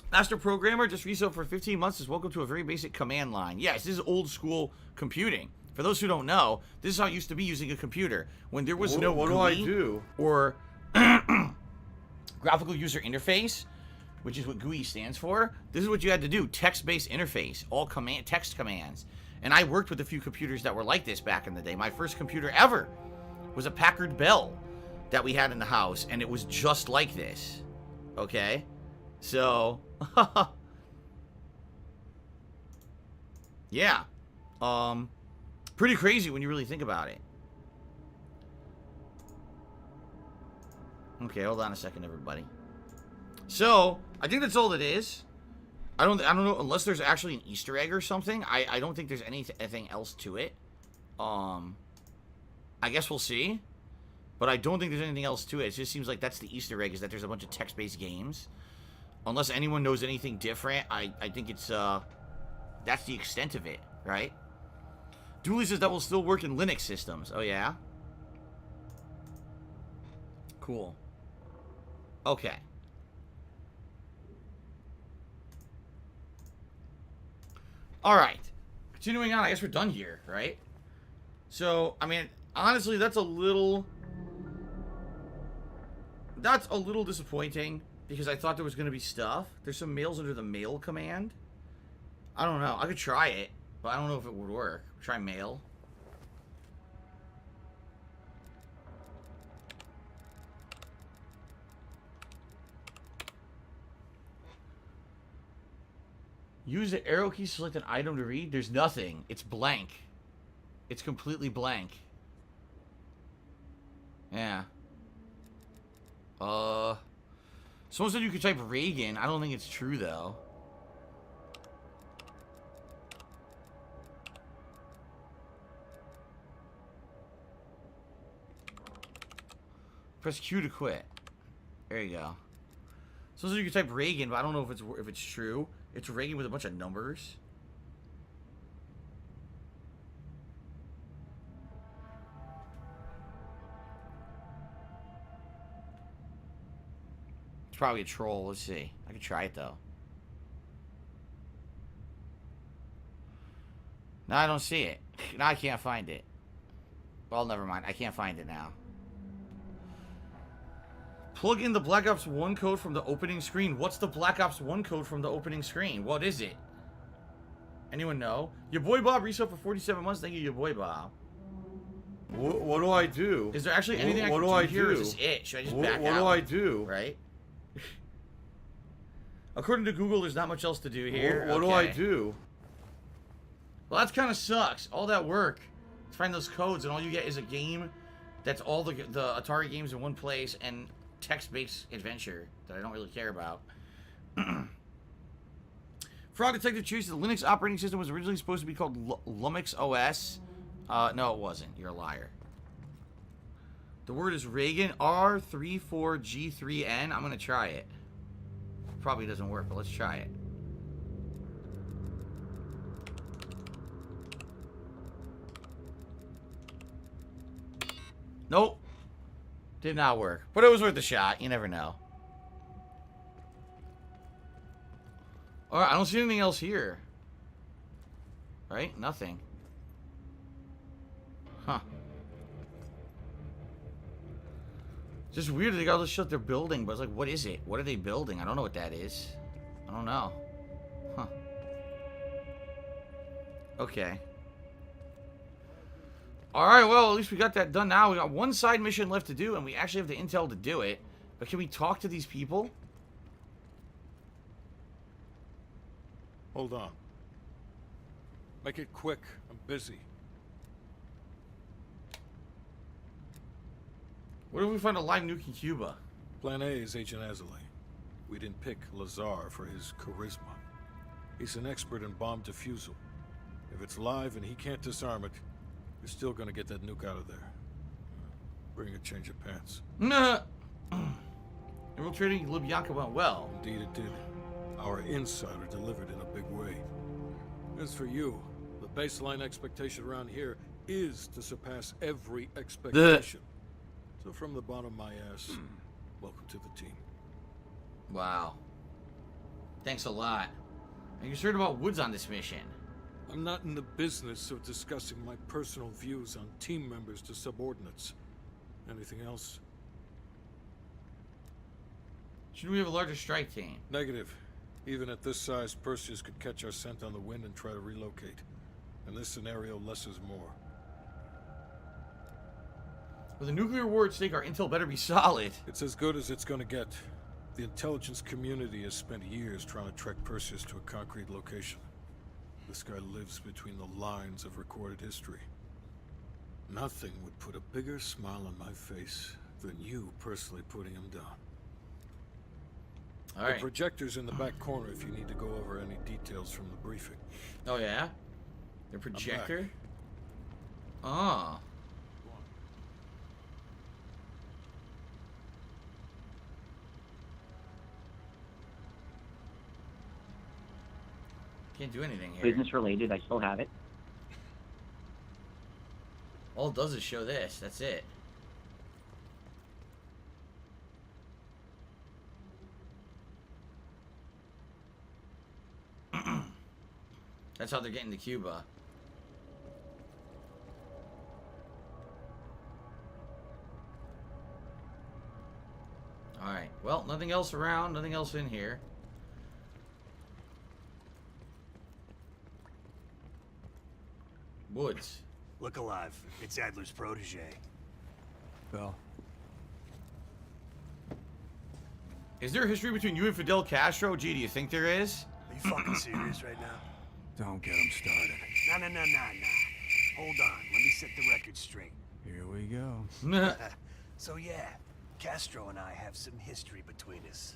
Master Programmer just resub for 15 months is welcome to a very basic command line. Yes, this is old school computing. For those who don't know, this is how it used to be using a computer. When there was no what GUI do I do? Or graphical user interface, which is what GUI stands for, this is what you had to do. Text-based interface. All text commands. And I worked with a few computers that were like this back in the day. My first computer ever was a Packard Bell that we had in the house, and it was just like this. Okay? So, yeah. Pretty crazy when you really think about it. Okay, hold on a second, everybody. So, I think that's all it is. I don't know, unless there's actually an Easter egg or something. I don't think there's anything else to it. I guess we'll see. But I don't think there's anything else to it. It just seems like that's the Easter egg, is that there's a bunch of text-based games. Unless anyone knows anything different, I think it's, that's the extent of it, right? Dooley says that will still work in Linux systems. Oh, yeah? Cool. Okay. Alright. Continuing on, I guess we're done here, right? So, I mean, honestly, that's a little disappointing, because I thought there was going to be stuff. There's some mails under the mail command. I don't know. I could try it, but I don't know if it would work. Try mail. Use the arrow key to select an item to read. There's nothing. It's blank. It's completely blank. So Someone said you could type Reagan. I don't think it's true, though. Press Q to quit. There you go. So you can type Reagan, but I don't know if it's true. It's Reagan with a bunch of numbers. It's probably a troll. Let's see. I can try it though. No, I don't see it. No, I can't find it. Well, never mind. I can't find it now. Plug in the Black Ops 1 code from the opening screen. What's the Black Ops 1 code from the opening screen? What is it? Anyone know? Your boy Bob resub for 47 months. Thank you, your boy Bob. What do I do? Is there actually anything I can do here? Or is this it? Should I just back out? What do I do? Right? According to Google, there's not much else to do here. What do I do? Well, that kind of sucks. All that work to find those codes, and all you get is a game that's all the Atari games in one place and text-based adventure that I don't really care about. Frog Detective chooses the Linux operating system was originally supposed to be called Lumix OS. No, it wasn't. You're a liar. The word is Reagan R34G3N. I'm gonna try it. Probably doesn't work, but let's try it. Nope. Did not work. But it was worth a shot. You never know. Alright, I don't see anything else here. Right? Nothing. Huh. Just weird they got all this shit they're building, but it's like, what is it? What are they building? I don't know what that is. I don't know. Huh. Okay. Alright, well, at least we got that done now. We got one side mission left to do, and we actually have the intel to do it. But can we talk to these people? Hold on. Make it quick. I'm busy. What if we find a live nuke in Cuba? Plan A is Agent Azalea. We didn't pick Lazar for his charisma. He's an expert in bomb defusal. If it's live and he can't disarm it, you're still gonna get that nuke out of there. Bring a change of pants. Nah. Infiltrating Lubyanka went well. Indeed it did. Our insider delivered in a big way. As for you, the baseline expectation around here is to surpass every expectation. So from the bottom of my ass, welcome to the team. Wow. Thanks a lot. Are you concerned about Woods on this mission? I'm not in the business of discussing my personal views on team members to subordinates. Anything else? Should we have a larger strike team? Negative. Even at this size, Perseus could catch our scent on the wind and try to relocate. In this scenario, less is more. With a nuclear war at stake, our intel better be solid. It's as good as it's gonna get. The intelligence community has spent years trying to track Perseus to a concrete location. This guy lives between the lines of recorded history. Nothing would put a bigger smile on my face than you personally putting him down. All right. The projector's in the back corner if you need to go over any details from the briefing. Oh, yeah? The projector? Ah. Can't do anything here. Business related, I still have it. All it does is show this. That's it. That's how they're getting to Cuba. Alright. Well, nothing else around. Nothing else in here. Woods. Look alive. It's Adler's protege. Bell. Is there a history between you and Fidel Castro? Gee, do you think there is? Are you fucking serious right now? Don't get him started. No. Hold on. Let me set the record straight. Here we go. So yeah, Castro and I have some history between us.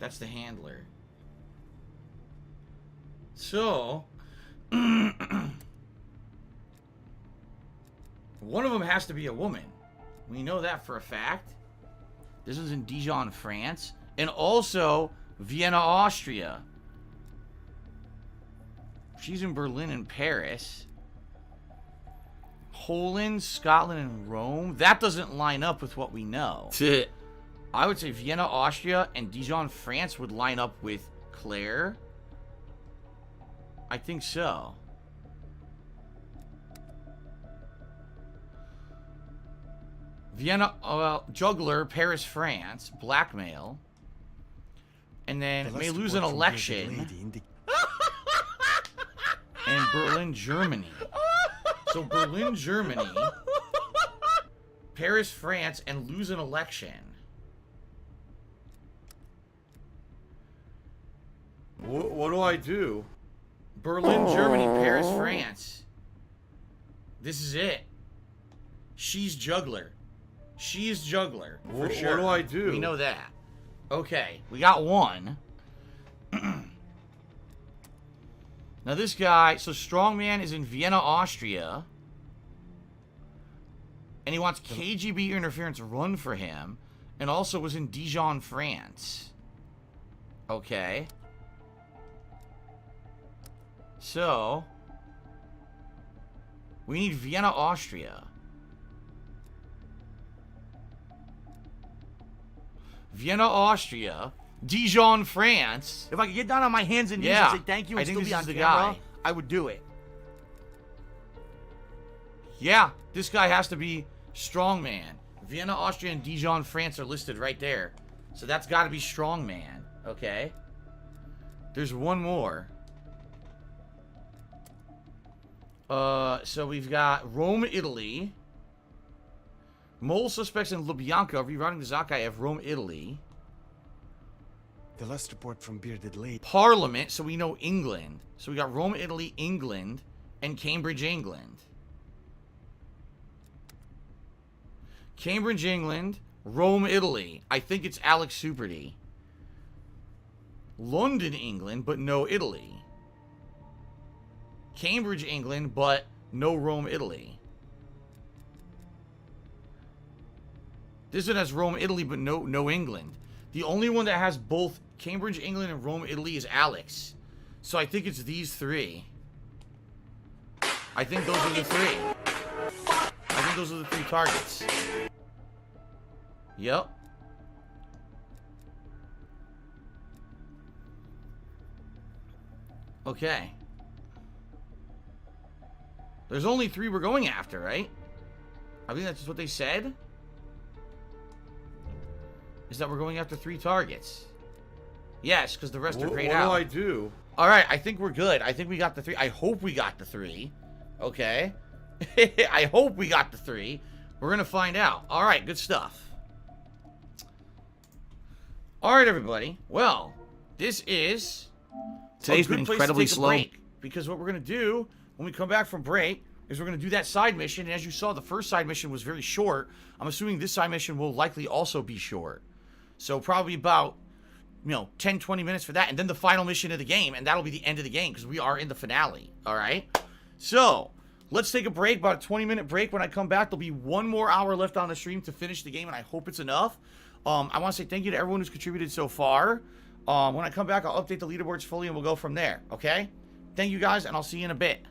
That's the handler. So, one of them has to be a woman. We know that for a fact. This one's in Dijon, France. And also Vienna, Austria. She's in Berlin and Paris. Poland, Scotland, and Rome. That doesn't line up with what we know. I would say Vienna, Austria, and Dijon, France would line up with Claire. I think so. Vienna, juggler, Paris, France, blackmail. And then may lose an election. And Berlin, Germany. So Berlin, Germany, Paris, France, and lose an election. What do I do? Berlin, Germany, Paris, France. This is it. She's juggler. She's juggler. For sure. What do I do? We know that. Okay, we got one. Now this guy, so Strongman is in Vienna, Austria. And he wants KGB interference run for him. And also was in Dijon, France. Okay. So, we need Vienna, Austria. Vienna, Austria. Dijon, France. If I could get down on my hands and knees and say thank you and still be on camera, I would do it. Yeah, this guy has to be Strongman. Vienna, Austria, and Dijon, France are listed right there. So that's got to be Strongman. Okay. There's one more. So we've got Rome, Italy. Mole suspects in Lubyanka rerouting the Zakai of Rome, Italy. The last report from Bearded Lady. Parliament, so we know England. So we got Rome, Italy, England, and Cambridge, England. Cambridge, England, Rome, Italy. I think it's Alex Superdy. London, England, but no Italy. Cambridge, England, but no Rome, Italy. This one has Rome, Italy, but no England. The only one that has both Cambridge, England, and Rome, Italy is Alex. So I think it's these three. I think those are the three. I think those are the three targets. Yep. Okay. There's only three we're going after, right? I think that's just what they said. Is that we're going after three targets. Yes, because the rest are grayed out. What do I do? Alright, I think we're good. I think we got the three. I hope we got the three. Okay. I hope we got the three. We're going to find out. Alright, good stuff. Alright, everybody. Well, this is... Today's been incredibly slow. Because what we're going to do when we come back from break is we're going to do that side mission. And as you saw, the first side mission was very short. I'm assuming this side mission will likely also be short. So probably about, 10, 20 minutes for that. And then the final mission of the game. And that'll be the end of the game because we are in the finale. All right? So, let's take a break. About a 20-minute break. When I come back, there'll be one more hour left on the stream to finish the game. And I hope it's enough. I want to say thank you to everyone who's contributed so far. When I come back, I'll update the leaderboards fully and we'll go from there. Okay? Thank you guys, and I'll see you in a bit.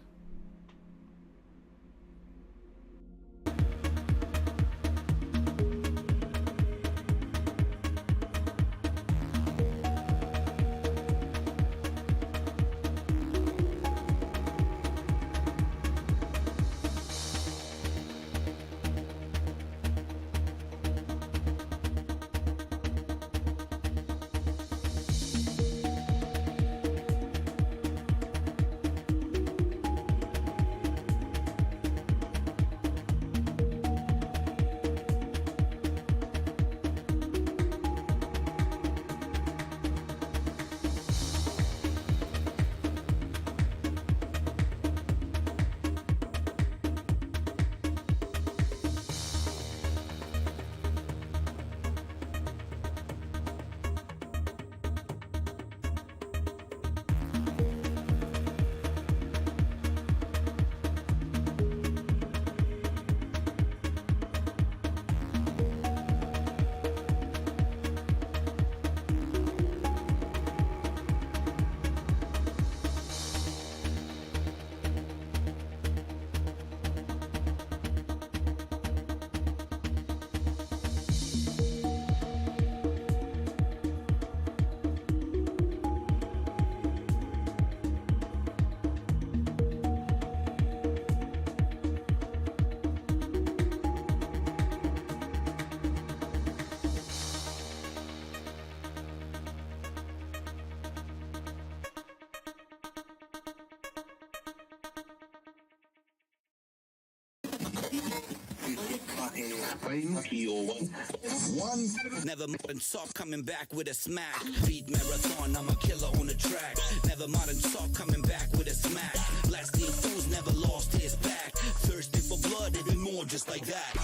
Never modern soft coming back with a smack. Beat marathon, I'm a killer on the track. Never modern soft coming back with a smack. Blasting fools never lost his back. Thirsty for blood, even more just like that.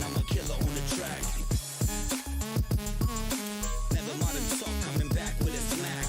I'm a killer on the track. Never modern soft coming back with a smack.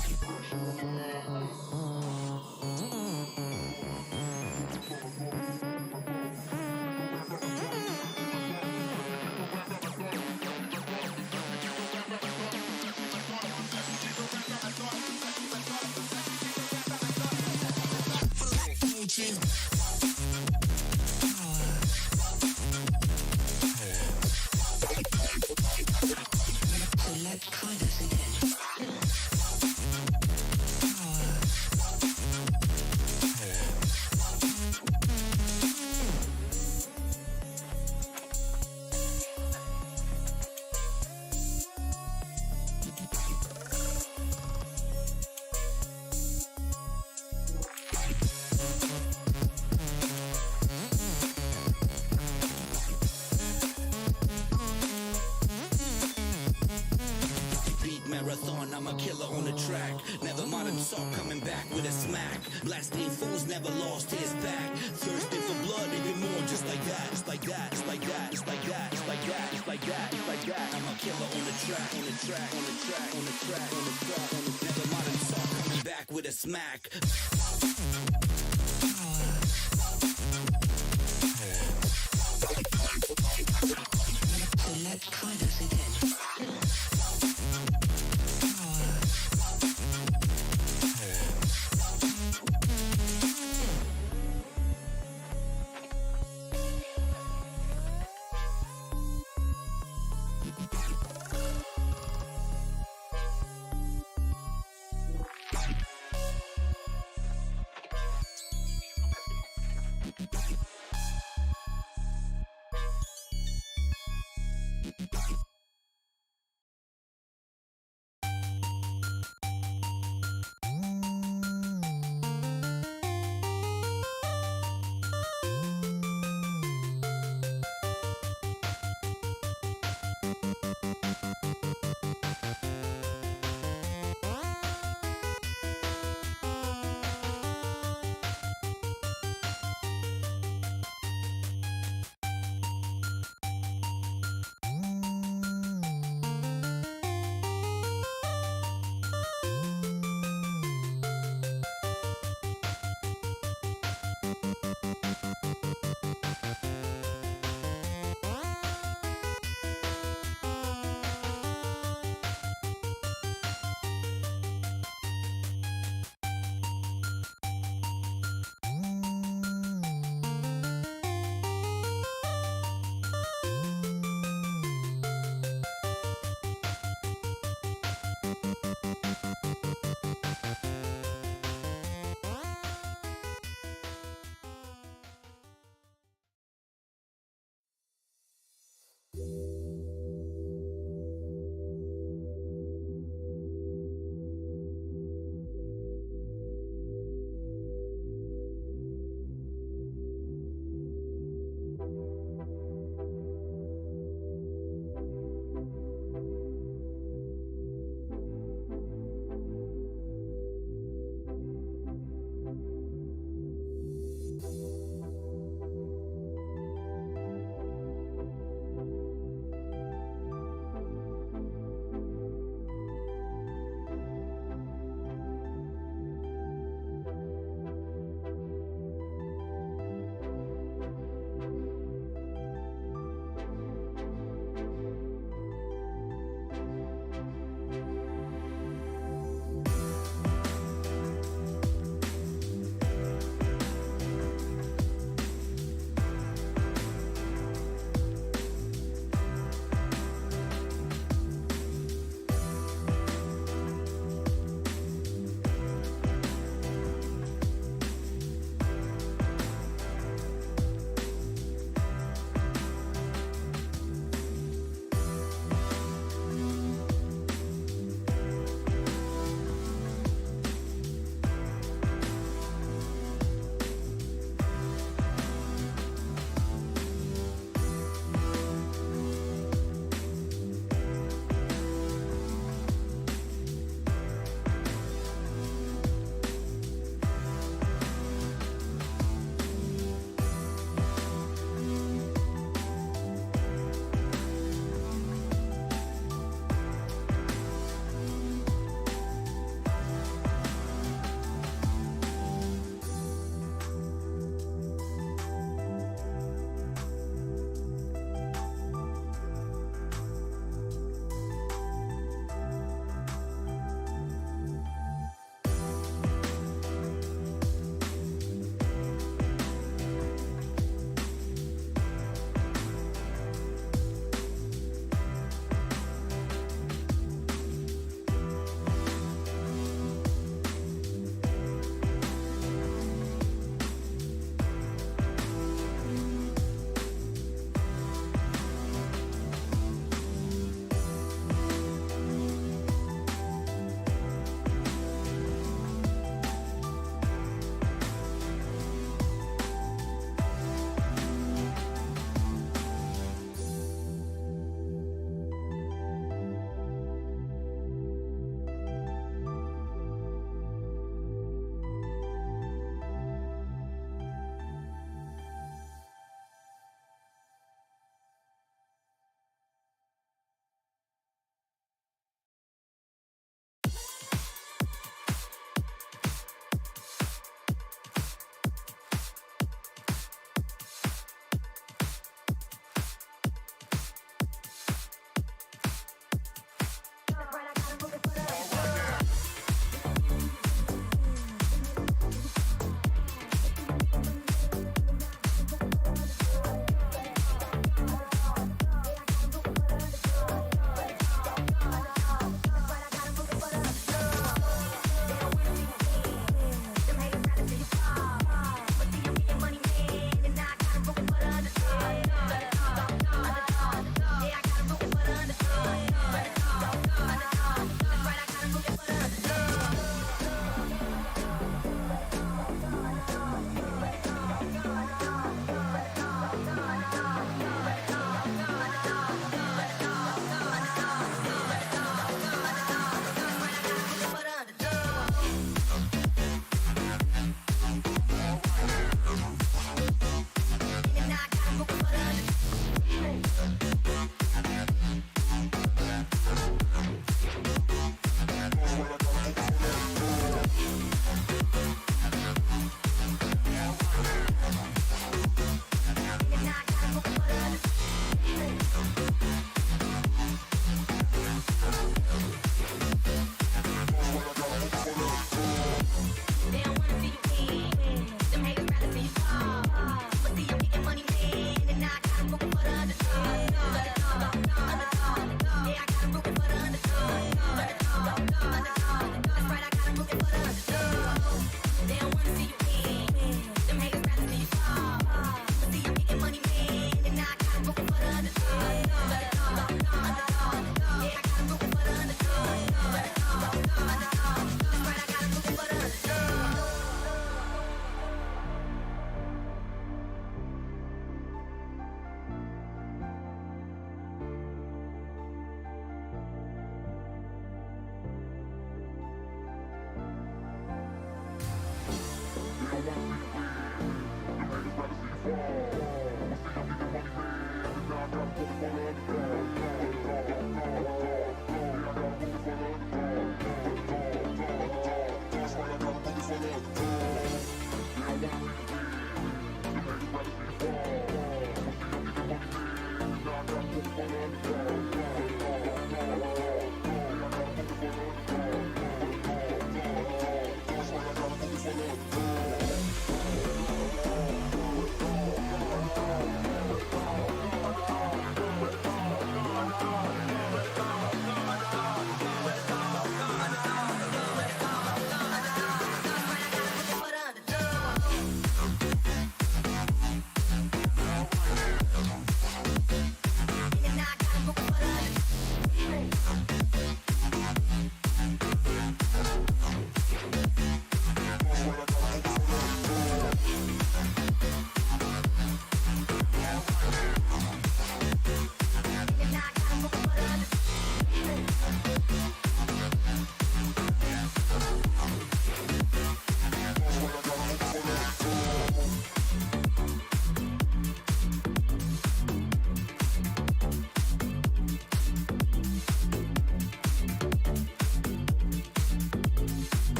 Marathon, I'm a killer on the track. Never modern soft coming back with a smack. Blasting fools never lost his back. Thirsting for blood, even more just like that. Just like that, just like that, just like that, just like that, just like that, just like that. I'm a killer on the track, on the track, on the track, on the track, on the track, on the never modern soft coming back with a smack. Let's try this again.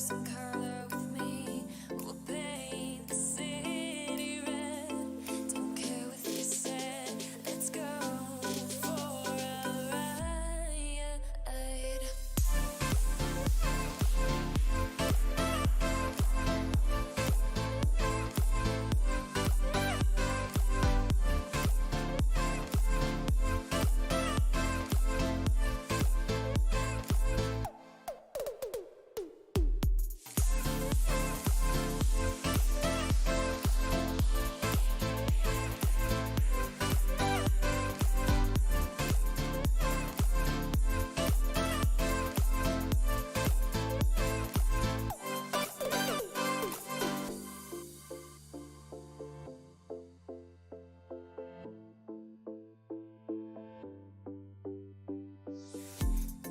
some color with me. We'll paint the city red. Don't care what you said. Let's go for a ride.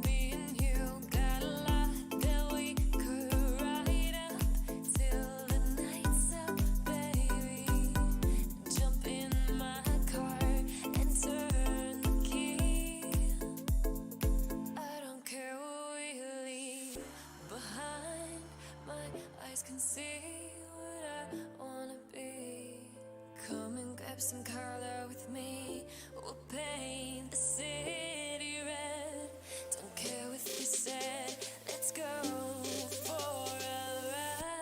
Me and you got a lot that we could write up till the night's up, baby. Jump in my car and turn the key. I don't care what we leave behind. My eyes can see what I wanna be. Come and grab some color with me. We'll paint the city red. Don't care what you said. Let's go for a ride.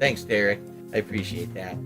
Thanks, Derek. I appreciate that.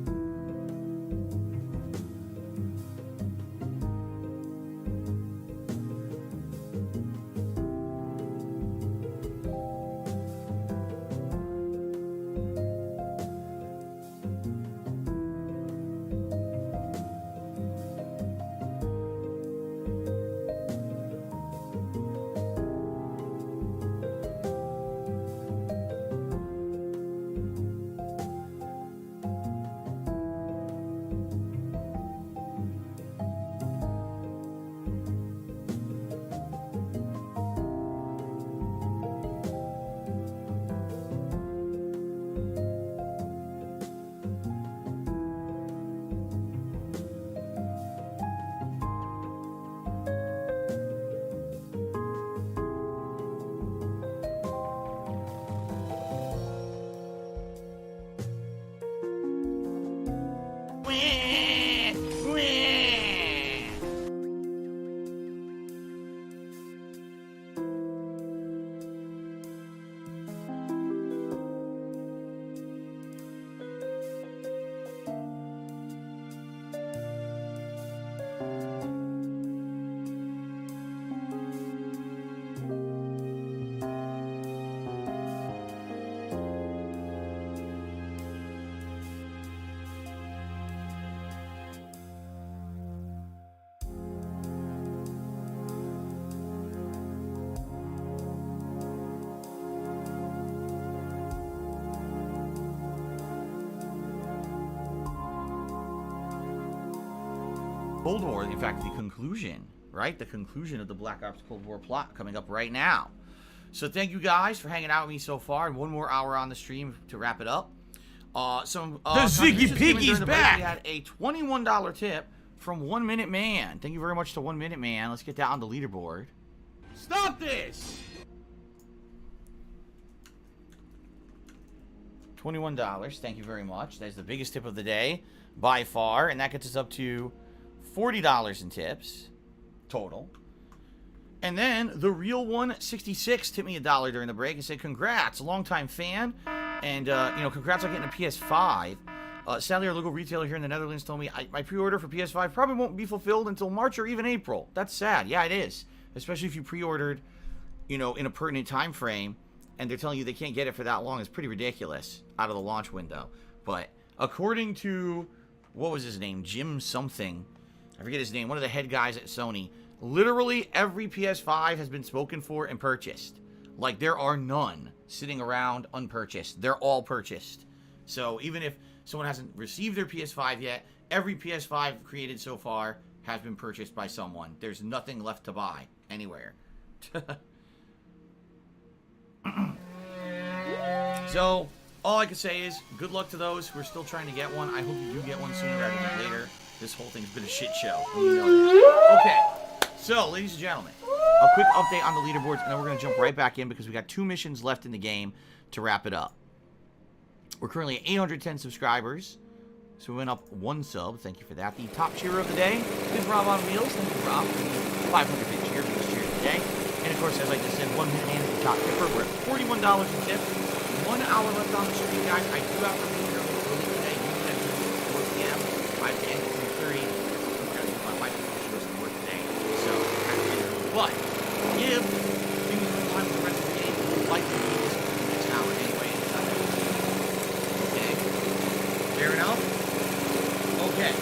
Cold War, in fact, the conclusion, right? The conclusion of the Black Ops Cold War plot coming up right now. So thank you guys for hanging out with me so far. And one more hour on the stream to wrap it up. The Ziggy Piggy's back! We had a $21 tip from 1 Minute Man. Thank you very much to 1 Minute Man. Let's get that on the leaderboard. Stop this! $21. Thank you very much. That is the biggest tip of the day by far. And that gets us up to $40 in tips total. And then the real one, 66, tipped me $1 during the break and said, congrats, a longtime fan. And, congrats on getting a PS5. Sadly, our local retailer here in the Netherlands told me my pre-order for PS5 probably won't be fulfilled until March or even April. That's sad. Yeah, it is. Especially if you pre-ordered, in a pertinent time frame, and they're telling you they can't get it for that long. It's pretty ridiculous out of the launch window. But according to, what was his name? Jim something. I forget his name. One of the head guys at Sony. Literally every PS5 has been spoken for and purchased. Like, there are none sitting around unpurchased. They're all purchased. So even if someone hasn't received their PS5 yet, every PS5 created so far has been purchased by someone. There's nothing left to buy anywhere. So, all I can say is, good luck to those who are still trying to get one. I hope you do get one sooner rather than later. This whole thing's been a shit show. You know that. Okay, so, ladies and gentlemen, a quick update on the leaderboards, and then we're going to jump right back in because we got 2 missions left in the game to wrap it up. We're currently at 810 subscribers, so we went up 1 sub. Thank you for that. The top cheer of the day is Rob on Wheels. Thank you, Rob. 500 cheer, biggest cheer of the day. And of course, as I just said, 1 Minute Man is the top tipper. We're at $41 in tips. 1 hour left on the stream, guys. I do have to leave here early today. Usually I do 4 p.m. 5 to 3:30. My wife is to work today, so I have to get her. But if things go on with the rest of the game, we'll likely do this for the next hour anyway. Okay. Fair enough? Okay.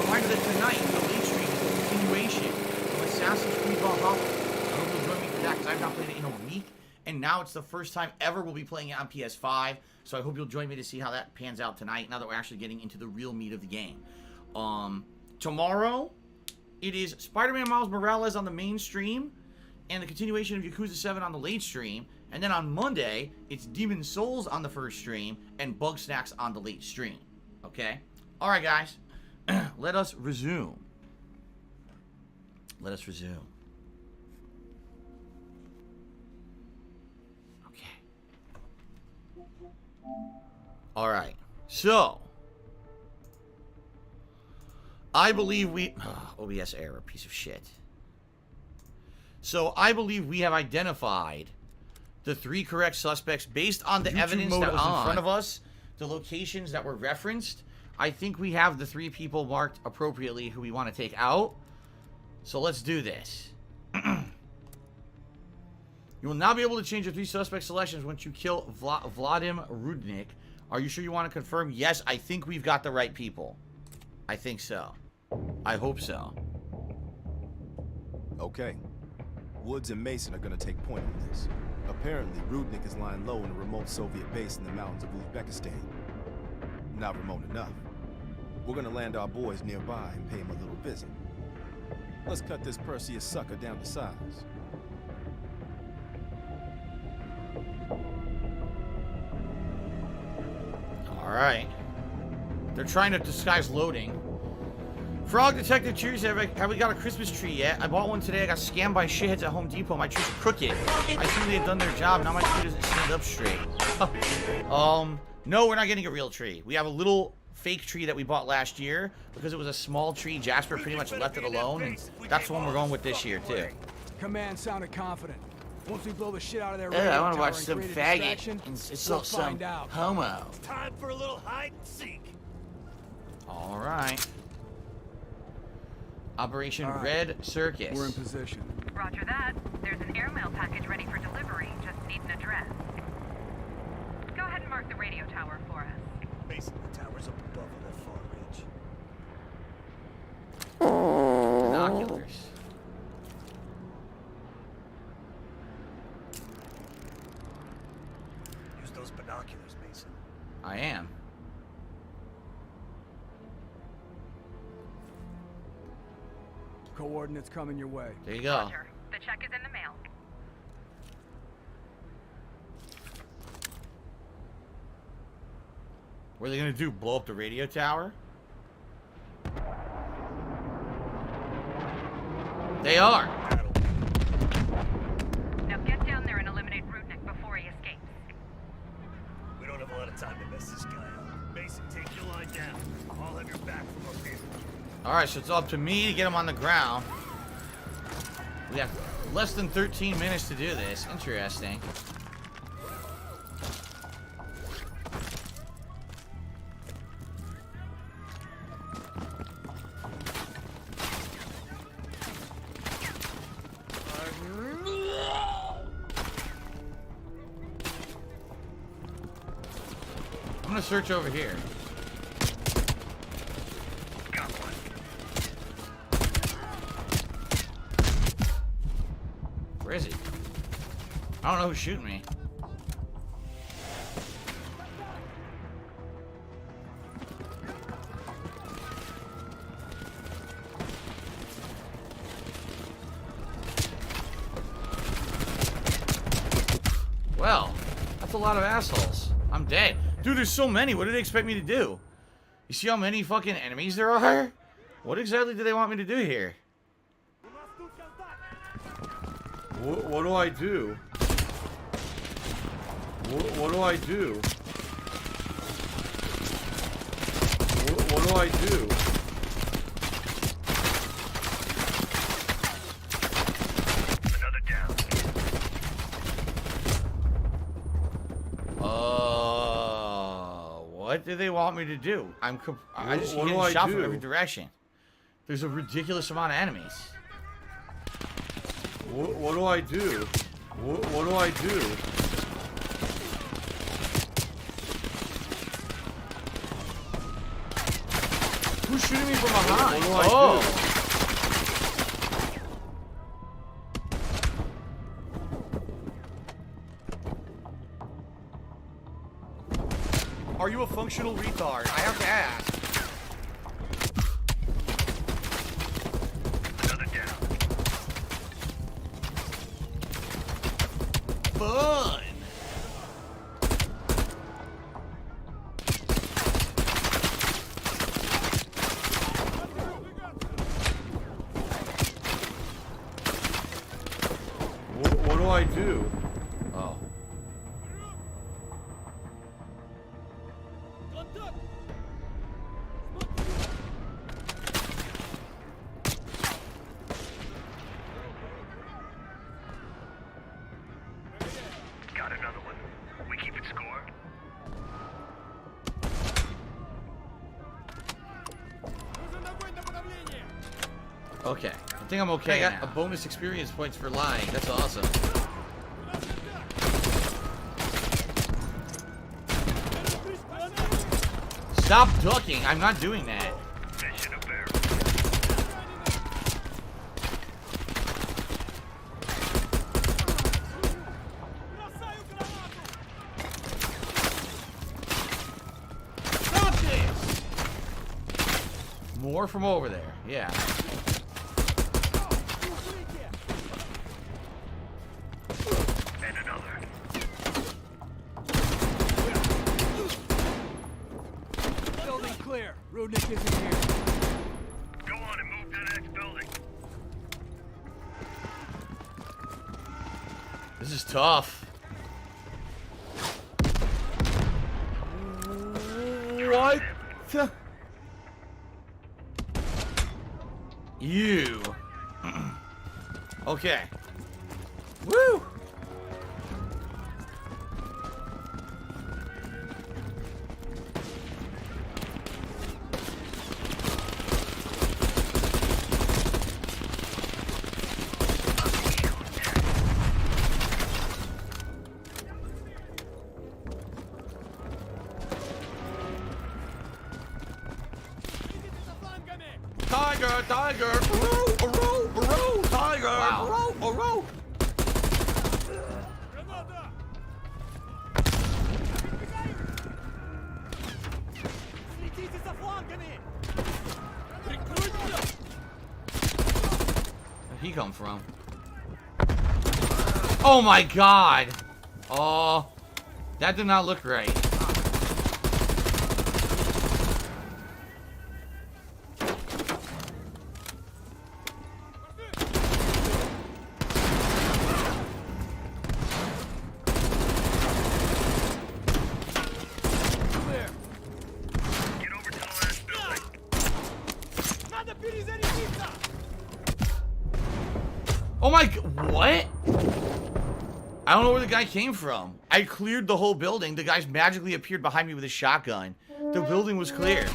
Reminder that tonight, the late stream is the continuation of Assassin's Creed Valhalla. I hope you'll join me for that because I've not played it in a week. And now it's the first time ever we'll be playing it on PS5. So I hope you'll join me to see how that pans out tonight, now that we're actually getting into the real meat of the game. Tomorrow, it is Spider-Man Miles Morales on the main stream, and the continuation of Yakuza 7 on the late stream. And then on Monday, it's Demon's Souls on the first stream, and Bug Snacks on the late stream. Okay? Alright, guys. Let us resume. Let us resume. Alright, so I believe we... OBS error, piece of shit. So I believe we have identified the 3 correct suspects based on the evidence that was in front of us the locations that were referenced, I think we have the 3 people marked appropriately who we want to take out. So let's do this. You will now be able to change your 3 suspect selections once you kill Vladim Rudnik. Are you sure you want to confirm? Yes, I think we've got the right people. I think so. I hope so. Okay. Woods and Mason are gonna take point on this. Apparently, Rudnik is lying low in a remote Soviet base in the mountains of Uzbekistan. Not remote enough. We're gonna land our boys nearby and pay him a little visit. Let's cut this Perseus sucker down to size. Alright. They're trying to disguise loading. Frog Detective Cheers, have we got a Christmas tree yet? I bought one today. I got scammed by shitheads at Home Depot. My tree's crooked. I assume they've done their job. Now my tree doesn't stand up straight. No, we're not getting a real tree. We have a little fake tree that we bought last year because it was a small tree. Jasper pretty much left it alone, and that's the one we're going with this year too. Command sounded confident. Once we blow the shit out of their I want to watch tower some and create a faggot distraction, and we'll some find out. homo. Time for a little hide and seek. All right. Operation Red Circus. We're in position. Roger that. There's an airmail package ready for delivery. Just need an address. Go ahead and mark the radio tower for us. Mason, the tower's up above on that far ridge. Binoculars. Use those binoculars, Mason. I am. Coordinates coming your way. There you go. Roger. The check is in the mail. What are they gonna do? Blow up the radio tower? They are. Now get down there and eliminate Rudnik before he escapes. We don't have a lot of time to mess this guy up. Mason, take your line down. I'll have your back from up here. Alright, so it's up to me to get him on the ground. We have less than 13 minutes to do this. Interesting. I'm gonna search over here. Where is he? I don't know who's shooting me. Well, that's a lot of assholes. I'm dead. Dude, there's so many. What do they expect me to do? You see how many fucking enemies there are? What exactly do they want me to do here? What do I do? What do I do? What do I do? Another down. What do they want me to do? I just get shot from every direction. There's a ridiculous amount of enemies. What do I do? What do I do? Who's shooting me from behind? What do I do? Are you a functional retard? I have to ask. Another down. Fun. What do I do? Oh. Got another one. We keep it score. Okay. I think I'm okay. I got a bonus experience points for lying. That's awesome. Stop ducking. I'm not doing that. Stop this! More from over there. Yeah. Rudnick isn't here. Go on and move to the next building. This is tough. What? You. Okay. Woo! Tiger, tiger, tiger, wow. Where'd he come from? Oh my god! Oh, that did not look right. Oh my, what? I don't know where the guy came from. I cleared the whole building. The guys magically appeared behind me with a shotgun. The building was clear.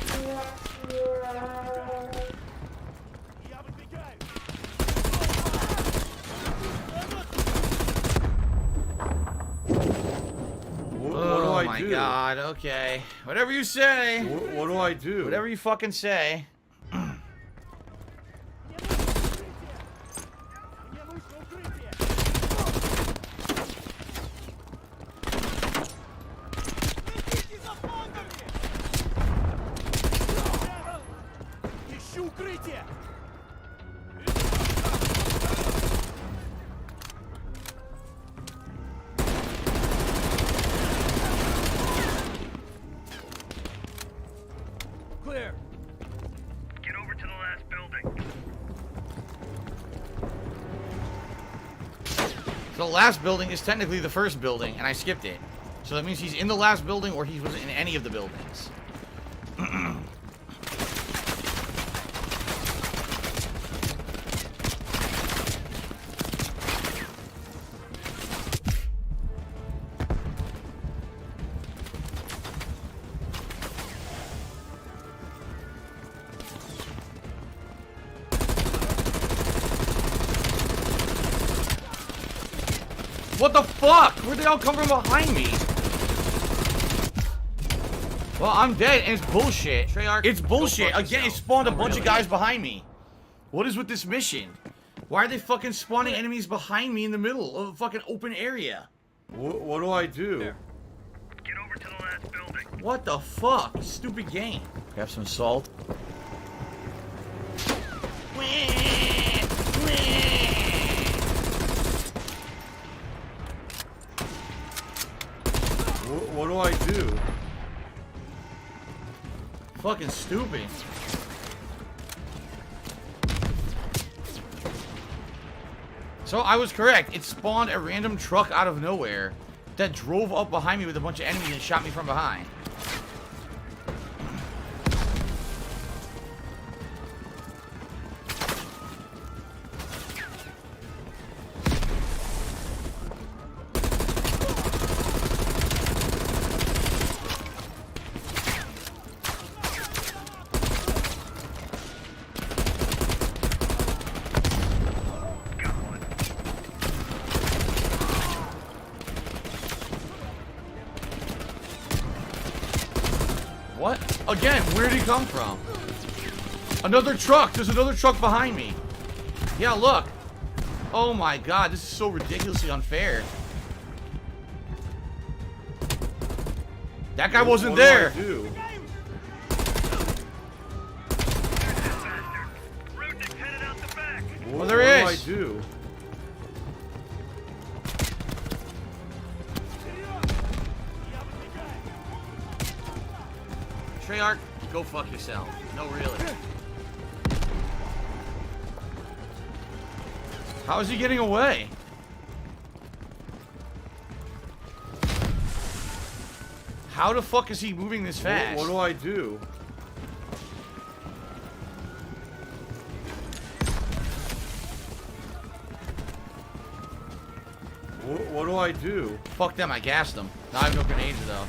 Oh my god, okay. Whatever you say. What do I do? Whatever you fucking say. Clear. Get over to the last building. So the last building is technically the first building, and I skipped it. So that means he's in the last building, or he was in any of the buildings. What the fuck? Where'd they all come from behind me? Well, I'm dead, and it's bullshit. It's bullshit. Again, it spawned a bunch of guys behind me. What is with this mission? Why are they fucking spawning enemies behind me in the middle of a fucking open area? What do I do? Get over to the last building. What the fuck? Stupid game. Have some salt. What do I do? Fucking stupid. So I was correct. It spawned a random truck out of nowhere that drove up behind me with a bunch of enemies and shot me from behind. What? Again, where did he come from? Another truck. There's another truck behind me. Yeah, look. Oh my god, this is so ridiculously unfair. That guy wasn't there. What do I do? Well, there is. What do I do? Treyarch, go fuck yourself. No, really. How is he getting away? How the fuck is he moving this fast? What do I do? What do I do? Fuck them, I gassed them. Now I have no grenades though.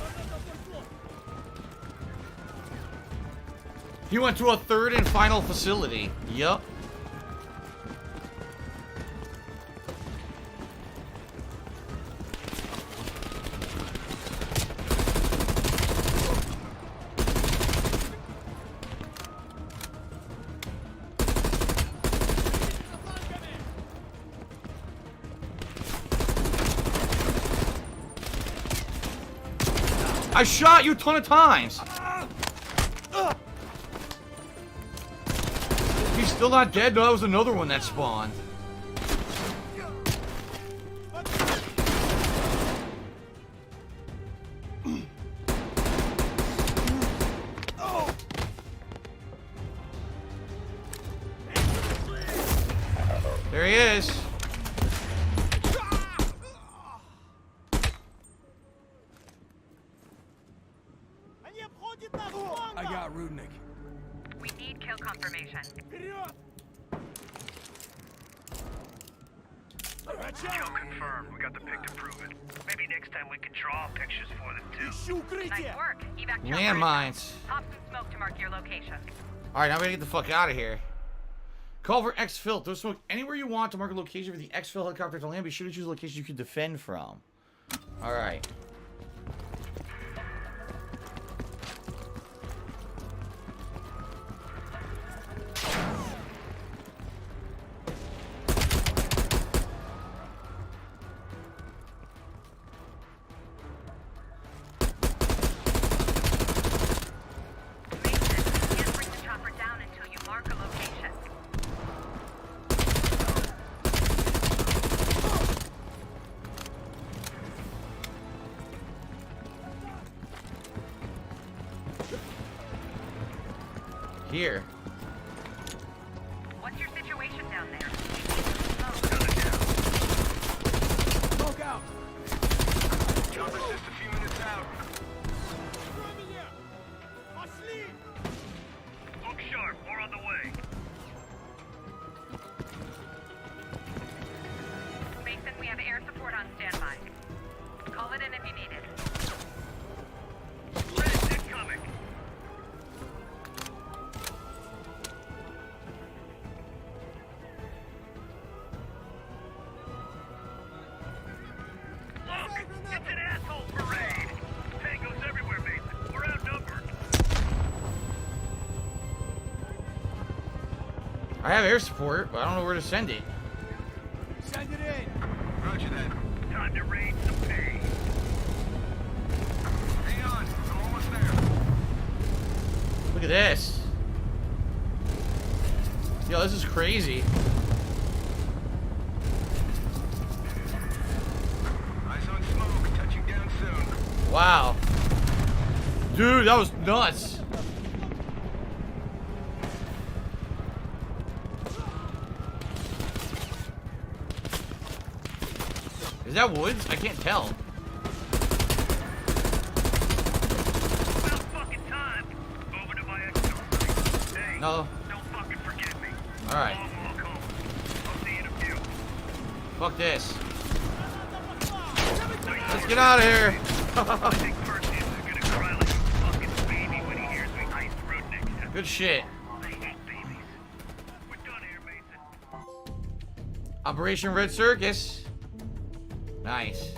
He went to a third and final facility. Yup. I shot you a ton of times. He's still not dead? No, that was another one that spawned. There he is. I got Rudnick. We need kill confirmation. Kill confirmed. We got the pic to prove it. Maybe next time we can draw pictures for them too. Nice work. Evac Landmines. Pop some smoke to mark your location. Alright, now we gotta get the fuck out of here. Call for exfil. Throw smoke anywhere you want to mark a location for the exfil helicopter to land. Be sure to choose a location you can defend from. Alright. Here. What's your situation down there? Smoke out. Jumper's just a few minutes out. Look sharp. We're on the way. Mason, we have air support on standby. Call it in if you need it. Red incoming. It's an asshole parade! Tangos everywhere, Mason. We're outnumbered. I have air support, but I don't know where to send it. Send it in. Roger that. Time to raid some pay. Hang on. I'm almost there. Look at this. Yo, this is crazy. Eyes on smoke. Touching down soon. Wow. Dude, that was nuts. Is that woods? I can't tell. About fucking time. Over to my exfil. Hey, No. don't fucking forget me. Alright. Walk home. I'll see you in a few. Fuck this. Let's get out of here. I think Perseus is gonna cry like a fucking baby when he hears me ice Rudnick. Good shit. I hate babies. We're done here, Mason. Operation Red Circus. Nice.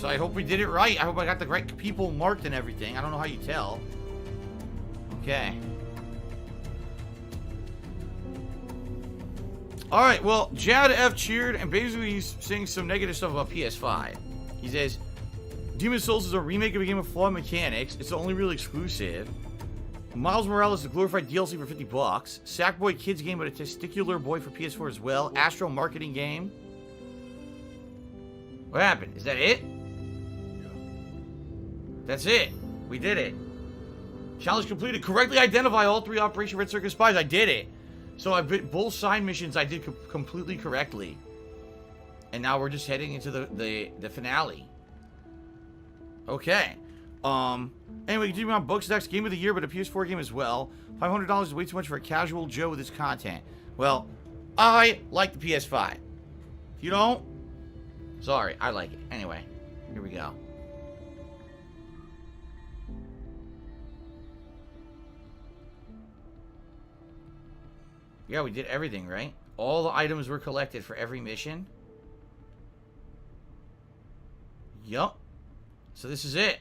So I hope we did it right. I hope I got the right people marked and everything. I don't know how you tell. Okay. Alright, well, Jad F cheered, and basically he's saying some negative stuff about PS5. He says, Demon's Souls is a remake of a game of flawed mechanics. It's the only real exclusive. Miles Morales is a glorified DLC for $50. Sackboy Kids game, but a testicular boy for PS4 as well. Astro marketing game. What happened? Is that it? That's it. We did it. Challenge completed. Correctly identify all 3 Operation Red Circus spies. I did it. So I bit both side missions. I did completely correctly. And now we're just heading into the finale. Okay. Anyway, continue on Bookstacks Game of the Year, but a PS4 game as well. $500 is way too much for a casual Joe with this content. Well, I like the PS5. If you don't, sorry, I like it. Anyway, here we go. Yeah, we did everything, right? All the items were collected for every mission. Yup. So this is it.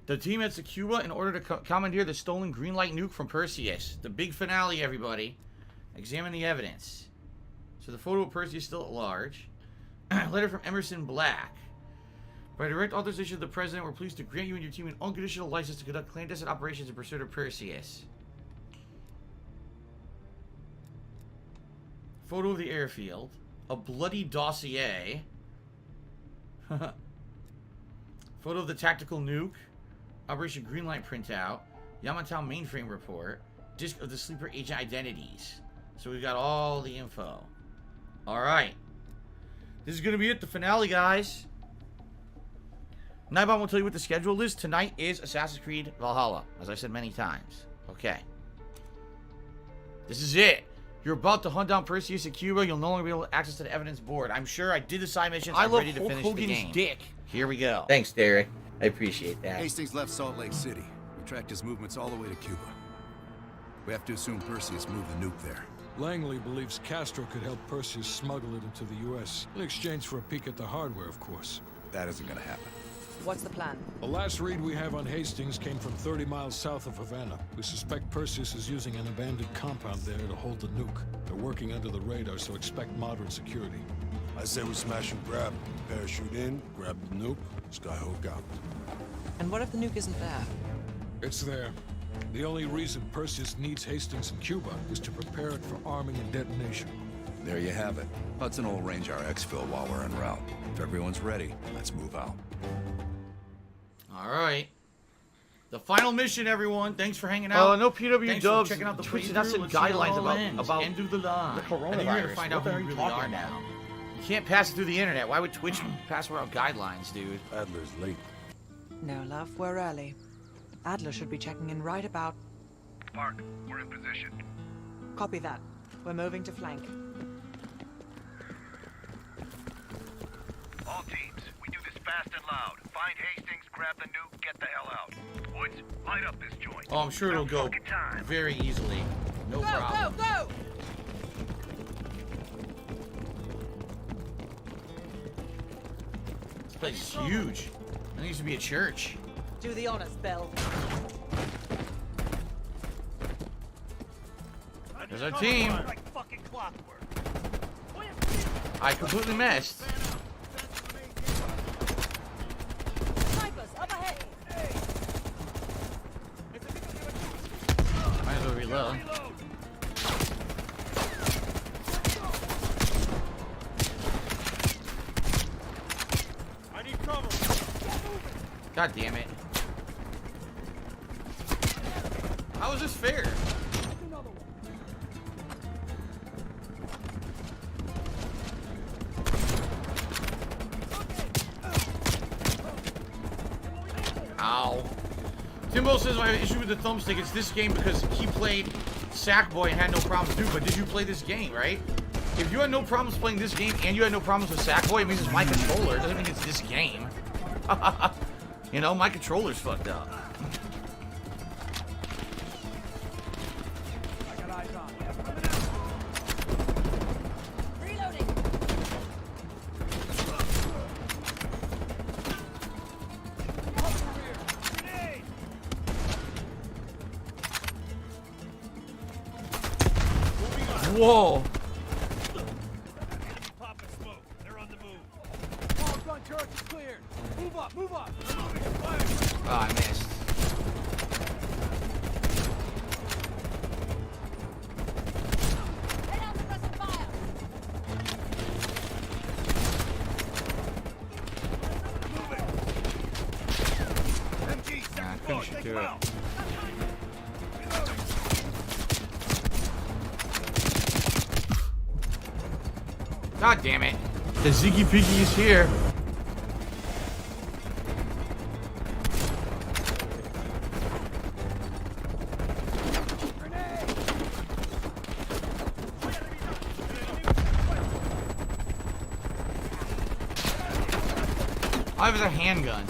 The team heads to Cuba in order to commandeer the stolen green light nuke from Perseus. The big finale, everybody. Examine the evidence. So the photo of Perseus still at large. Letter from Emerson Black. By direct authorization of the president, we're pleased to grant you and your team an unconditional license to conduct clandestine operations in pursuit of Perseus. Photo of the airfield. A bloody dossier. Photo of the tactical nuke. Operation Greenlight printout. Yamatown mainframe report. Disk of the sleeper agent identities. So we've got all the info. Alright. This is going to be it. The finale, guys. Nightbomb will tell you what the schedule is. Tonight is Assassin's Creed Valhalla. As I said many times. Okay. This is it. You're about to hunt down Perseus at Cuba. You'll no longer be able to access to the evidence board. I'm sure I did the side missions. I'm ready to finish the game. Dick. Here we go. Thanks, Derek. I appreciate that. Hastings left Salt Lake City. We tracked his movements all the way to Cuba. We have to assume Perseus moved the nuke there. Langley believes Castro could help Perseus smuggle it into the U.S. in exchange for a peek at the hardware, of course. That isn't gonna happen. What's the plan? The last read we have on Hastings came from 30 miles south of Havana. We suspect Perseus is using an abandoned compound there to hold the nuke. They're working under the radar, so expect moderate security. I say we smash and grab. Parachute in, grab the nuke, skyhook out. And what if the nuke isn't there? It's there. The only reason Perseus needs Hastings in Cuba is to prepare it for arming and detonation. There you have it. Hudson will arrange our exfil while we're en route. If everyone's ready, let's move out. Alright. The final mission, everyone. Thanks for hanging out. No PW Thanks Dubs. for checking out the Twitch playthrough. has some Let's see how it guidelines all ends. about End of the line. the coronavirus. I think you're gonna find out What who are you you really talking are about? now. You can't pass it through the internet. Why would Twitch pass around guidelines, dude? Adler's late. No, love, we're early. Adler should be checking in right about... Park, we're in position. Copy that. We're moving to flank. All teams, we do this fast and loud. Find Hastings, grab the nuke, get the hell out. Woods, light up this joint. Oh, I'm sure it'll go very easily. No problem. Go! This place is huge. There needs to be a church. Do the honors, Bell. There's our team. Like fucking clockwork. I completely missed. Snipers, up ahead! Might as well reload. I need cover. God damn it. How is this fair? Ow. Timbo says I have an issue with the thumbstick. It's this game because he played Sackboy and had no problems too. But did you play this game, right? If you had no problems playing this game and you had no problems with Sackboy, it means it's my controller. It doesn't mean it's this game. You know, my controller's fucked up. Whoa. Pop and smoke. They're on the move. All gun turret is cleared. Move up, move up. Oh, I missed. I couldn't shoot through it. God damn it. The Ziggy Piggy is here. I have a handgun.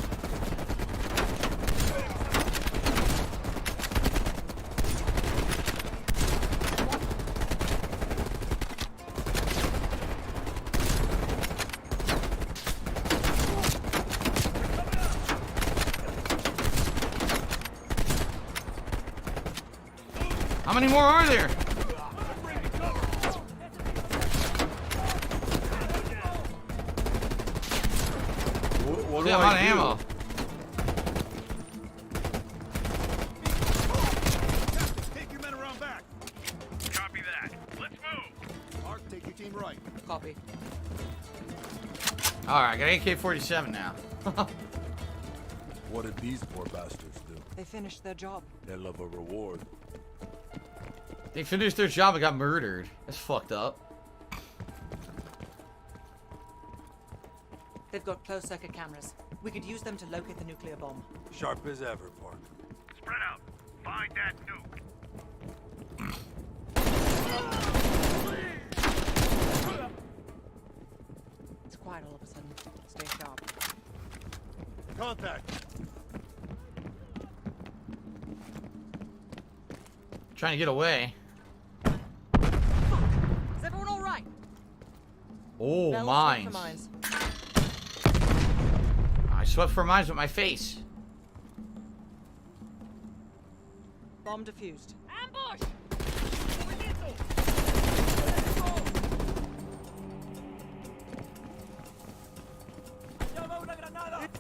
How many more are there? What do I do? Ammo. Take your men around back. Copy that. Let's move. Mark, take your team right. Copy. Alright, I got AK-47 now. What did these poor bastards do? They finished their job. They love a reward. They finished their job and got murdered. That's fucked up. They've got closed circuit cameras. We could use them to locate the nuclear bomb. Sharp as ever, Park. Spread out. Find that nuke. It's quiet all of a sudden. Stay sharp. Contact. Trying to get away. Is everyone all right? Oh, Bell, mines. for mines. I swept for mines with my face. Bomb defused. Ambush!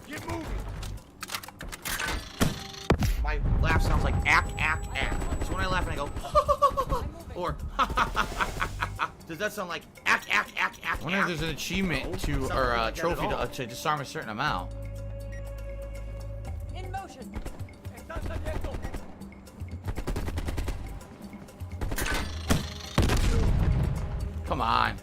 Get moving. My laugh sounds like ack, ack, ack. So when I laugh and I go, or does that sound like ack, ack, ack, ack? I wonder if there's an achievement to, or a trophy to disarm a certain amount. In motion. Come on.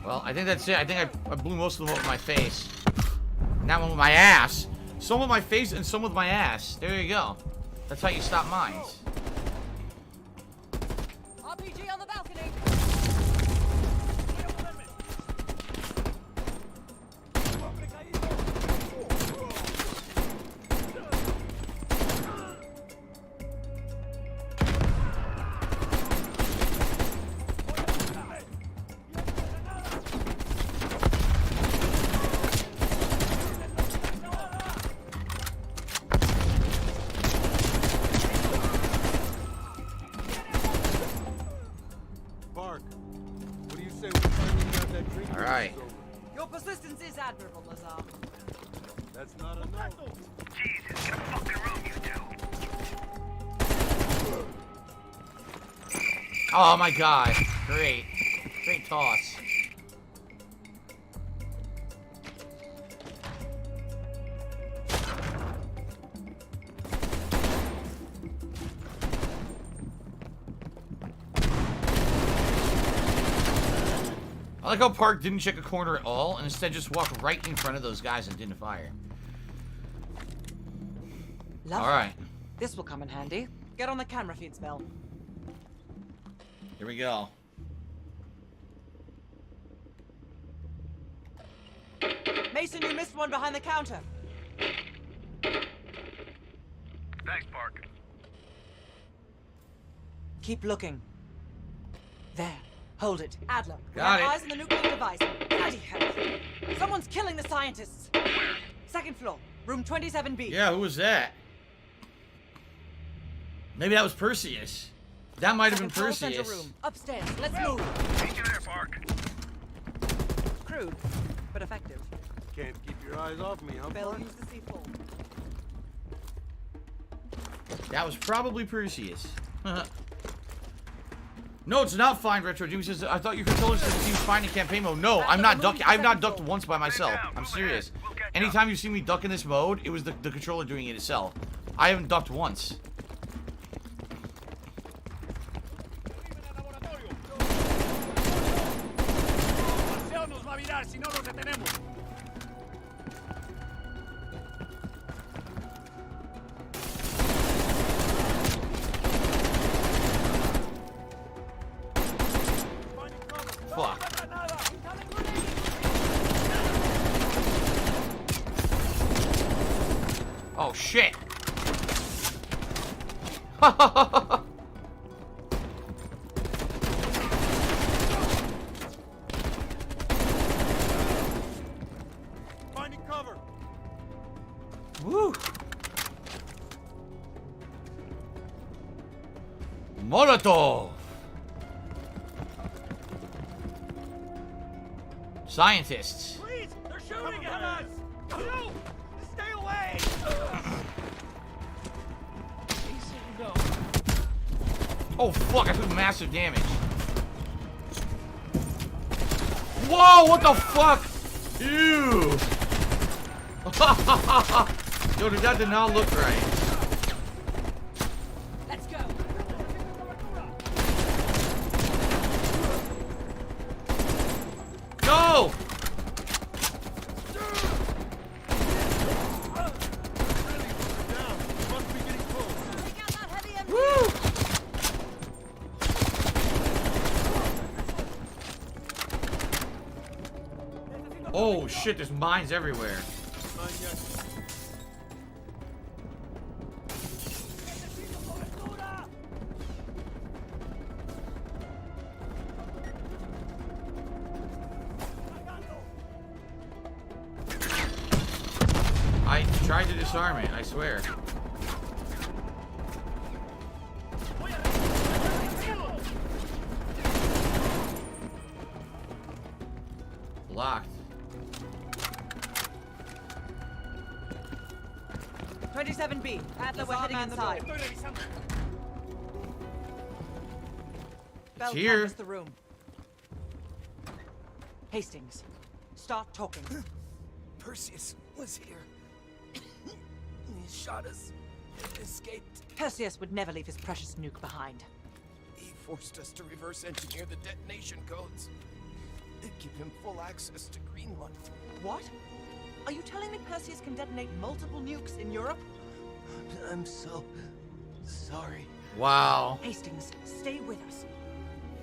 Well, I think that's it. I think I blew most of them up with my face. And that one with my ass. Some with my face and some with my ass. There you go. That's how you stop mines. RPG on the balcony. Your persistence is admirable, Lazar. That's not enough. Jesus, get a fucking room, you two. Oh my god. Great. Great toss. I like how Park didn't check a corner at all and instead just walked right in front of those guys and didn't fire. Lovely. Alright. This will come in handy. Get on the camera feeds, Mel. Here we go. Mason, you missed one behind the counter. Thanks, Park. Keep looking. There. Hold it. Adler. Got it. Eyes on the nuclear device. Bloody hell. Someone's killing the scientists. Second floor. Room 27B. Yeah, who was that? Maybe that was Perseus. That might have been Control center Perseus. room. Upstairs. Let's move. Meet you there, Park. Crude, but effective. Can't keep your eyes off me, huh, Bell Park? use the C4. That was probably Perseus. No, it's not fine, Retro. Jimmy says, I thought your controller said he was fine in campaign mode. No, I'm not ducking. I've not ducked once by myself. I'm serious. Anytime you see me duck in this mode, it was the controller doing it itself. I haven't ducked once. Fuck. Oh shit. Finding cover. Woo. Molotov. Scientists. Please, they're shooting at us. You, stay away. Oh fuck, I took massive damage. Whoa, what the fuck? Ew. Yo, dude, that did not look right. Let's go. Go! Woo! Oh shit, there's mines everywhere. I tried to disarm it, I swear. Locked. 27B. Adler, we're heading inside. Bell here. canvass the room. Hastings, start talking. Perseus was here. He shot us. Escaped. Perseus would never leave his precious nuke behind. He forced us to reverse engineer the detonation codes. They give him full access to Greenland. What? Are you telling me Perseus can detonate multiple nukes in Europe? I'm so sorry. Wow. Hastings, stay with us.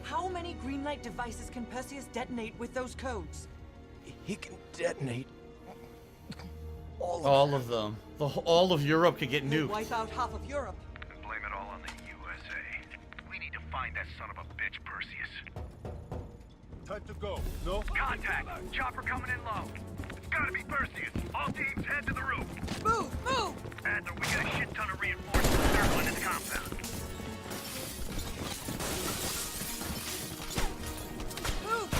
How many Greenlight devices can Perseus detonate with those codes? He can detonate all of them. All of Europe could get We'll nuked. wipe out half of Europe. Blame it all on the USA. We need to find that son of a bitch, Perseus. Time to go. No? Contact! Chopper coming in low. It's gotta be Perseus. All teams head to the roof. Move! Move! Adler, we got a shit ton of reinforcements circling this compound. Move!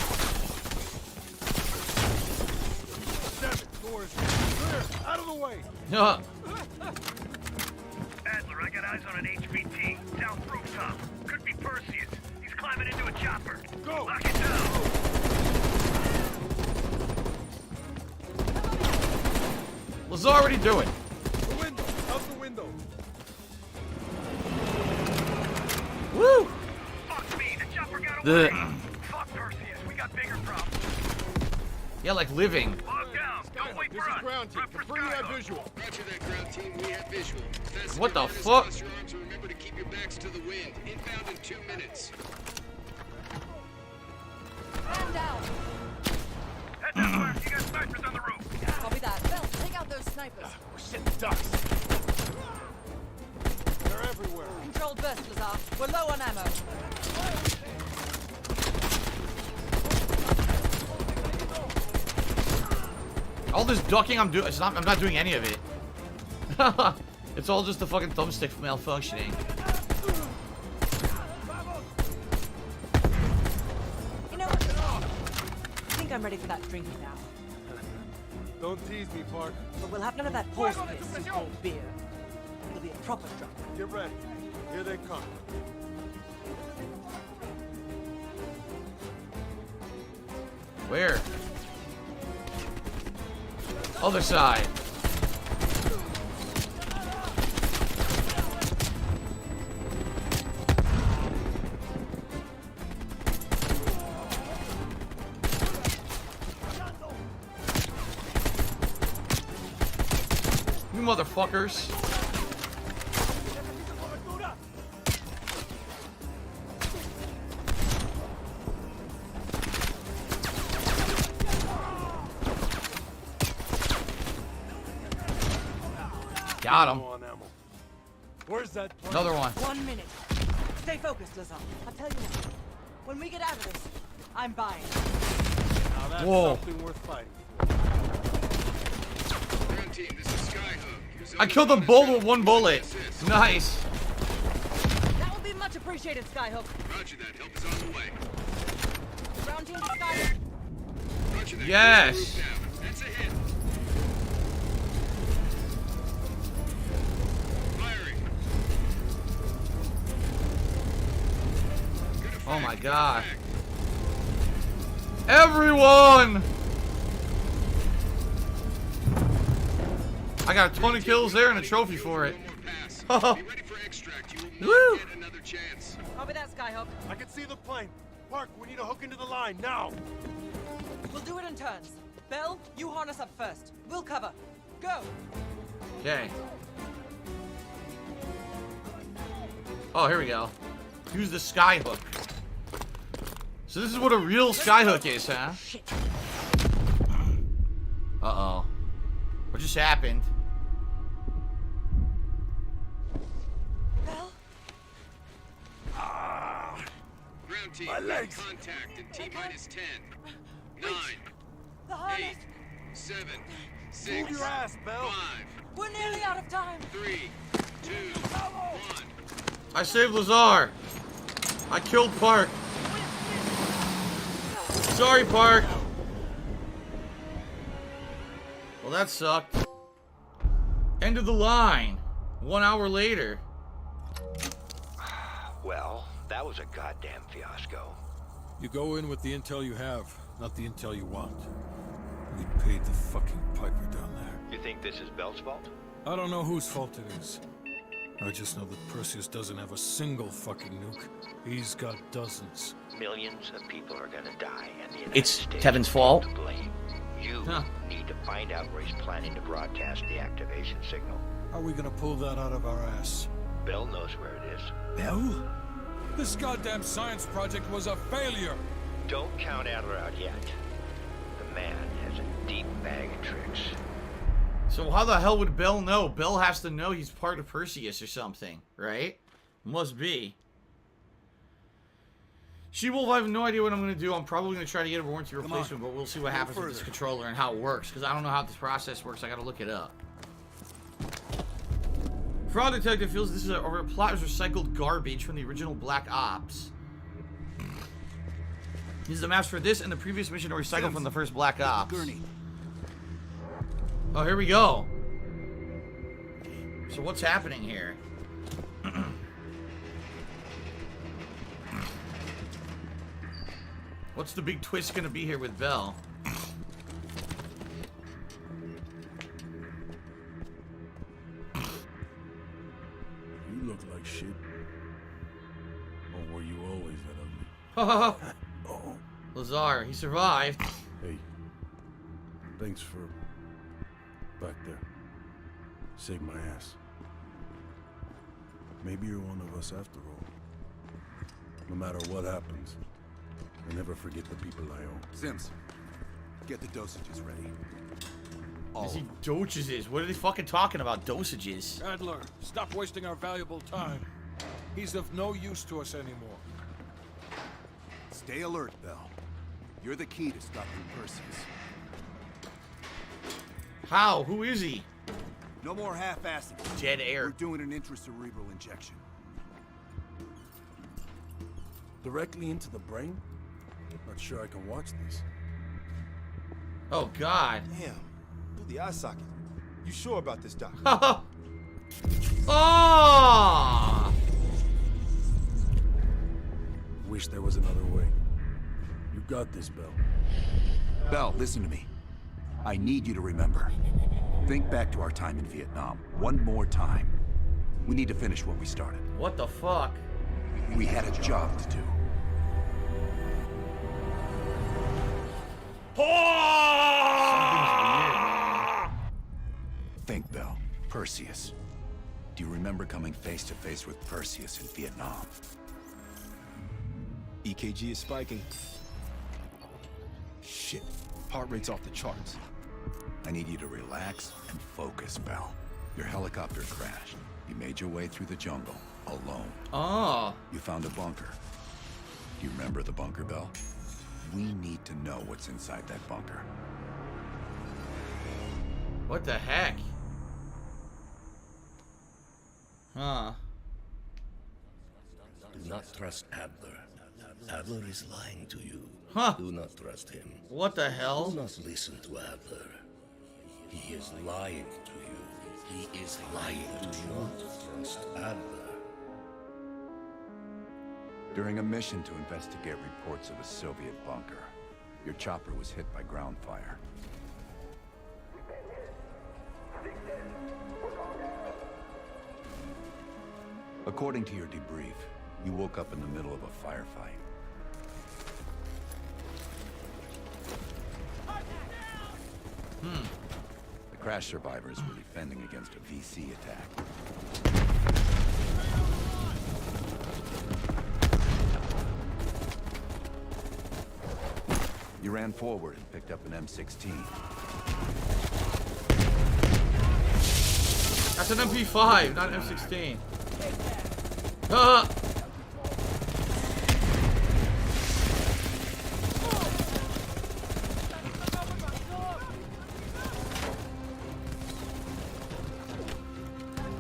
Damn it, doors. Clear! Out of the way! Adler, I got eyes on an HVT. South rooftop. Could be Perseus. He's climbing into a chopper. Go! Lock it down. What's already doing? The window! Out the window! Woo! Fuck me, the chopper got away. Fuck Perseus, we got bigger problems. Yeah, like living. Log down, don't wait for us. Ground team, confirm you have visual. Roger that, ground team. We have visual. Fasten What the your harness, fuck? cross your arms, and remember to keep your backs to the wind. Inbound in 2 minutes. Man down! Head that way, you got snipers on the roof. Copy that. Bell, take out those snipers. We're sitting ducks. They're everywhere. Controlled burst, Lazar. We're low on ammo. All this ducking I'm doing, I'm not doing any of it. It's all just the fucking thumbstick malfunctioning. You know what? I think I'm ready for that drinking now. Don't tease me, Park. But we'll have none of that horse piss you call beer. It'll be a proper drunk. Get ready. Here they come. Where? Other side. You motherfuckers. Got him. Where's that plane? Another one. 1 minute. Stay focused, Lazar. I'll tell you now. When we get out of this, I'm buying. Now that's Whoa. something worth fighting Ground team, this is Skyhook. I killed them both with one bullet. Nice. That will be much appreciated, Skyhook. Roger that. Help is on the way. Ground team to Skyhook. Roger that. Yes. That's a hit. Firing. Oh my god. Everyone! I got 20 kills there and a trophy for it. Be ready for extract. You will Woo! not get another chance. Copy that, Skyhook. I can see the plane. Park, we need to hook into the line now. We'll do it in turns. Bell, you harness up first. We'll cover. Go! Okay. Oh, here we go. Use the skyhook. So this is what a real skyhook is, huh? Uh-oh. What just happened? Bell? Ground team, My legs. contact in T-minus 10, 9, The harness! 8, 7, Move 6, your ass, Bell. 5, We're nearly out of time! 3, 2, 1. I saved Lazar. I killed Park. Sorry, Park. Well, that sucked. End of the line. 1 hour later. Well, that was a goddamn fiasco. You go in with the intel you have, not the intel you want. We paid the fucking piper down there. You think this is Bell's fault? I don't know whose fault it is. I just know that Perseus doesn't have a single fucking nuke. He's got dozens. Millions of people are gonna die, and the United It's States Tevin's is fault? to blame. You need to find out where he's planning to broadcast the activation signal. How are we gonna pull that out of our ass? Bell knows where it is. Bell? This goddamn science project was a failure! Don't count Adler out yet. The man has a deep bag of tricks. So how the hell would Bell know? Bell has to know he's part of Perseus or something, right? Must be. She-Wolf, I have no idea what I'm going to do. I'm probably going to try to get a warranty replacement, but we'll see what happens with this controller and how it works, because I don't know how this process works. I got to look it up. Fraud Detective feels this is a plot of recycled garbage from the original Black Ops. These are the maps for this and the previous mission are recycled from the first Black Ops. Oh, here we go. So what's happening here? What's the big twist gonna be here with Bell? You look like shit. Or were you always that ugly? Lazar, he survived. Hey, thanks for back there. Saved my ass. Maybe you're one of us after all. No matter what happens, I never forget the people I owe. Sims, get the dosages ready. Is he dosages? What are they fucking talking about? Dosages? Adler, stop wasting our valuable time. He's of no use to us anymore. Stay alert, Bell. You're the key to stopping Perseus. How? Who is he? No more half-assing. Dead air. We're doing an intracerebral injection. Directly into the brain? Not sure I can watch this. Oh, God. Damn. Through the eye socket. You sure about this, Doc? Oh! Wish there was another way. You got this, Bell. Bell, listen to me. I need you to remember. Think back to our time in Vietnam. One more time. We need to finish what we started. What the fuck? We had a job to do. Think, Bell. Perseus. Do you remember coming face to face with Perseus in Vietnam? EKG is spiking. Shit. Heart rate's off the charts. I need you to relax and focus, Bell. Your helicopter crashed. You made your way through the jungle, alone. Oh. You found a bunker. Do you remember the bunker, Bell? We need to know what's inside that bunker. What the heck? Huh. Do not trust Adler. Adler is lying to you. Huh. Do not trust him. What the hell? Do not listen to Adler. He is lying to you. He is lying. Do not trust Adler. During a mission to investigate reports of a Soviet bunker, your chopper was hit by ground fire. According to your debrief, you woke up in the middle of a firefight. The crash survivors were defending against a VC attack. You ran forward and picked up an M16. That's an MP5, not an M16.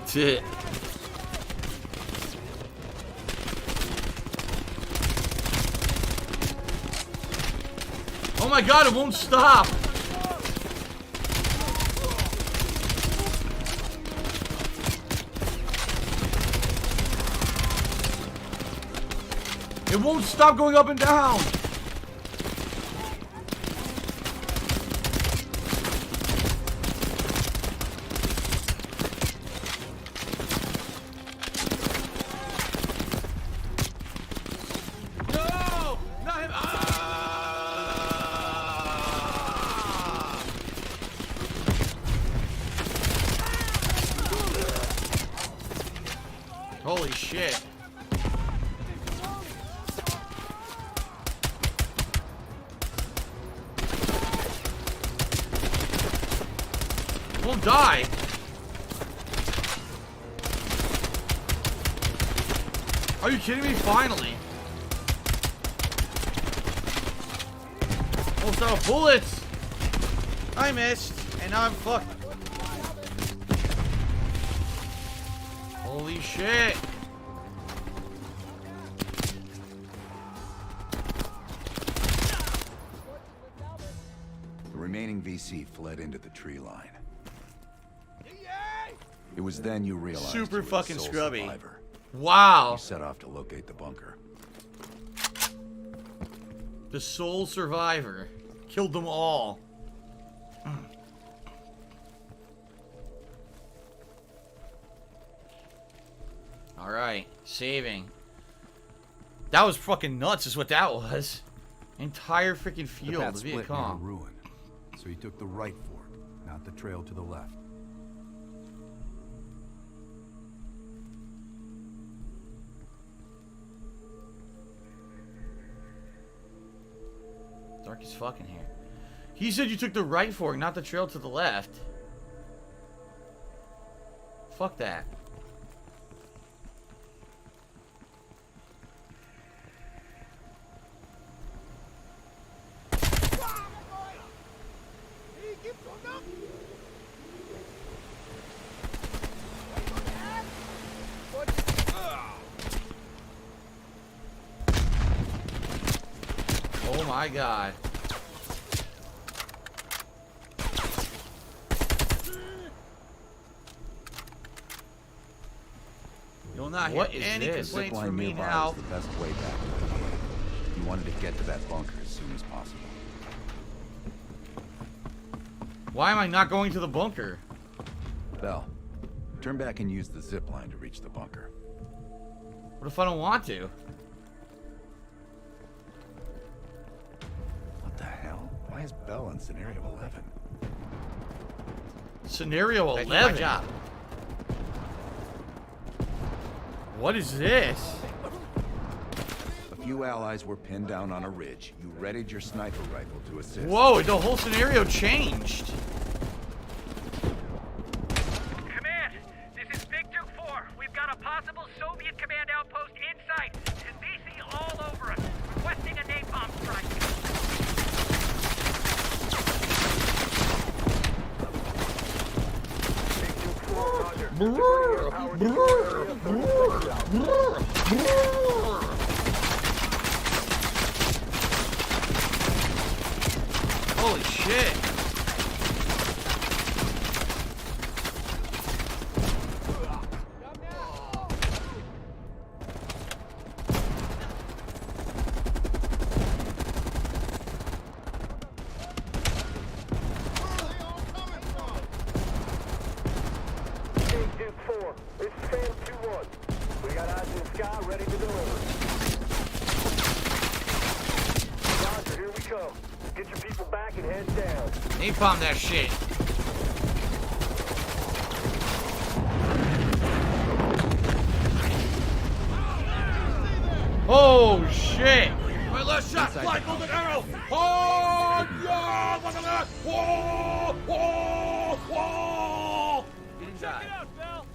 Shit. Oh my God, it won't stop. It won't stop going up and down. No! Not him! Holy shit. Won't die. Are you kidding me? Finally. Almost out of bullets. I missed, and now I'm fucked. Holy shit. The remaining VC fled into the tree line. It was then you realized Super you were the fucking sole scrubby. survivor. Wow. You set off to locate the bunker. The sole survivor. Killed them all. Alright, saving. That was fucking nuts is what that was. Entire freaking field The path of split Viet near a Cong. ruin, so you took the right fork, not the trail to the left. Dark as fucking here. He said you took the right fork, not the trail to the left. Fuck that. my god. You'll not What hear is any this? complaints Zipline from me nearby now. is the best way back to the cave. You wanted to get to that bunker as soon as possible. Why am I not going to the bunker? Bell, turn back and use the zip line to reach the bunker. What if I don't want to? What the hell? Why is Bell on scenario 11? Scenario That's 11? my job. What is this? A few allies were pinned down on a ridge. You readied your sniper rifle to assist. Whoa, the whole scenario changed. Command, this is Victor 4. We've got a possible Soviet command outpost in sight. And VC all over us. Requesting a napalm strike. Holy shit. Duke 4, this is Sam 2-1. We got eyes in the sky ready to deliver. Roger, here we come. Get your people back and head down. Napalm that shit. Oh shit! My last shot, fly golden arrow! Oh, yeah! Look at that! Whoa! Whoa! Whoa! Check it out, Bell!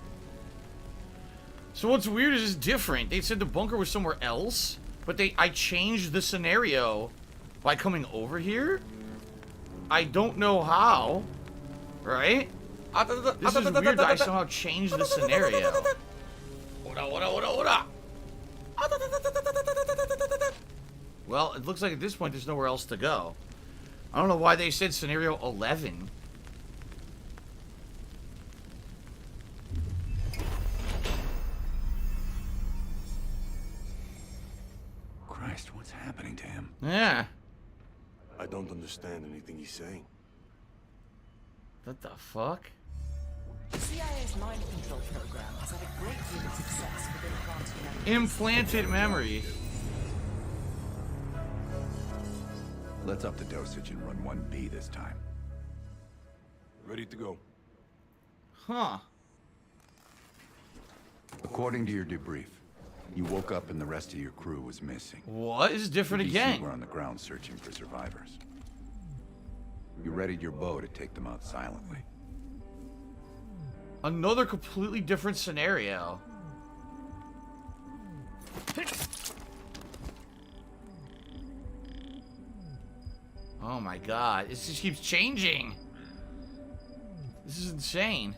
So what's weird is it's different. They said the bunker was somewhere else, but I changed the scenario by coming over here? I don't know how. Right? This is weird that I somehow changed the scenario. Well, it looks like at this point there's nowhere else to go. I don't know why they said scenario 11. Christ, what's happening to him? Yeah. I don't understand anything he's saying. What the fuck? The CIA's mind control program has had a great deal of success with implanted memories. Implanted memory. Let's up the dosage and run 1B this time. Ready to go. Huh. According to your debrief, you woke up and the rest of your crew was missing. What? This is different The DC again. were on the ground searching for survivors. You readied your bow to take them out silently. Another completely different scenario. Oh my god, this just keeps changing. This is insane.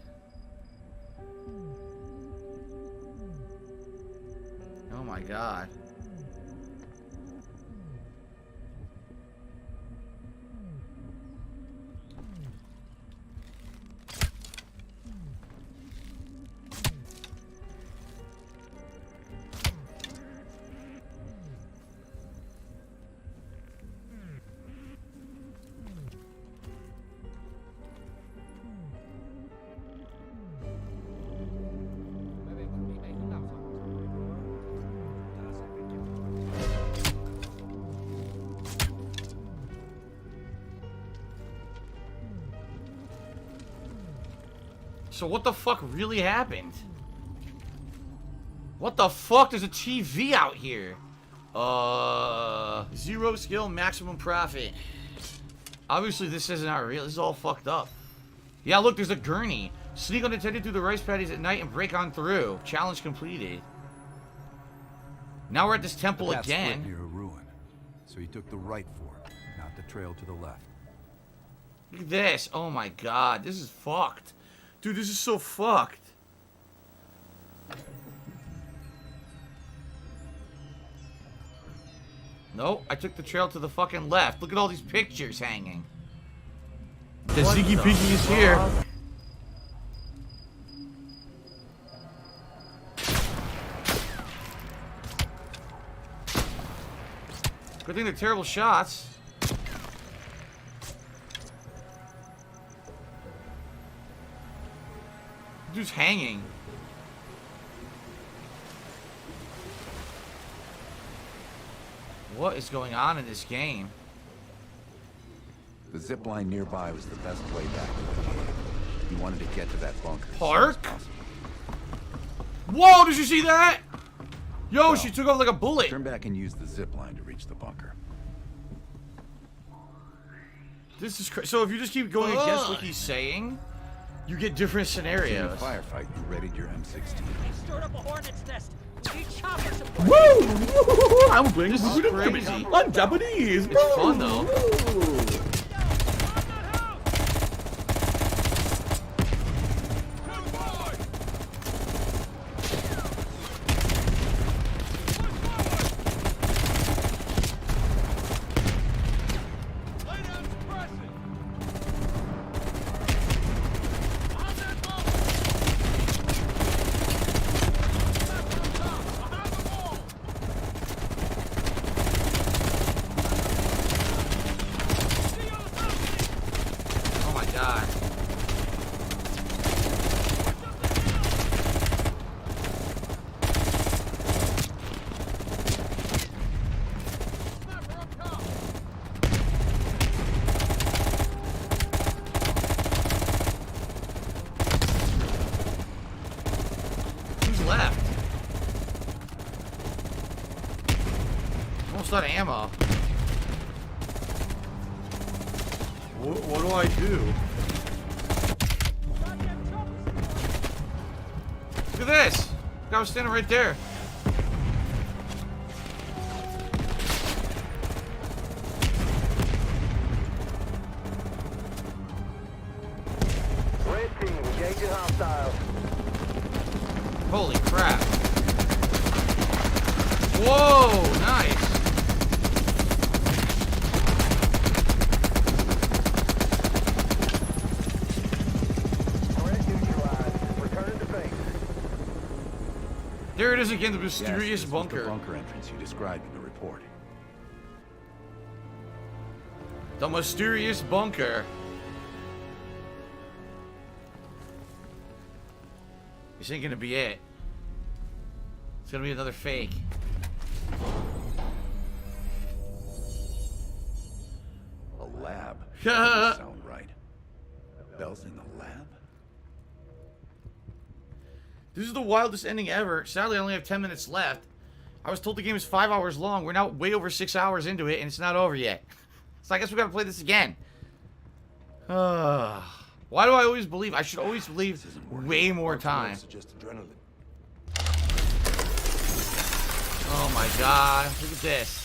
Oh my god. So what the fuck really happened? What the fuck? There's a TV out here. 0 skill, maximum profit. Obviously this isn't our real. This is all fucked up. Yeah, look, there's a gurney. Sneak unattended through the rice paddies at night and break on through. Challenge completed. Now we're at this temple The path split again. near a ruin, so he took the right fork, not the trail to the left. Look at this. Oh my god, this is fucked. Dude, this is so fucked. Nope, I took the trail to the fucking left. Look at all these pictures hanging. The Ziggy Piggy is here. Good thing they're terrible shots. Dude's hanging. What is going on in this game? The zip line nearby was the best way back to the cave. He wanted to get to that bunker. Park? Whoa, did you see that? Yo, well, she took off like a bullet. Turn back and use the zip line to reach the bunker. This is crazy. So if you just keep going against what he's saying, you get different scenarios. In a firefight, you readied your M16. Stirred up a hornet's nest. We need chopper support. Woo! I'm going this is crazy. On Japanese. It's fun though. Out of ammo. What do I do? Look at this! The guy was standing right there. Red team, engaging hostiles. Holy crap. Whoa, nice. There it is again, the mysterious bunker. The bunker entrance you described in the report. The mysterious bunker. This ain't gonna be it. It's gonna be another fake. A lab. Doesn't sound right. Bell's in the lab? This is the wildest ending ever. Sadly, I only have 10 minutes left. I was told the game is 5 hours long. We're now way over 6 hours into it, and it's not over yet. So I guess we gotta play this again. Why do I always believe? I should always believe way more time. Oh my god. Look at this.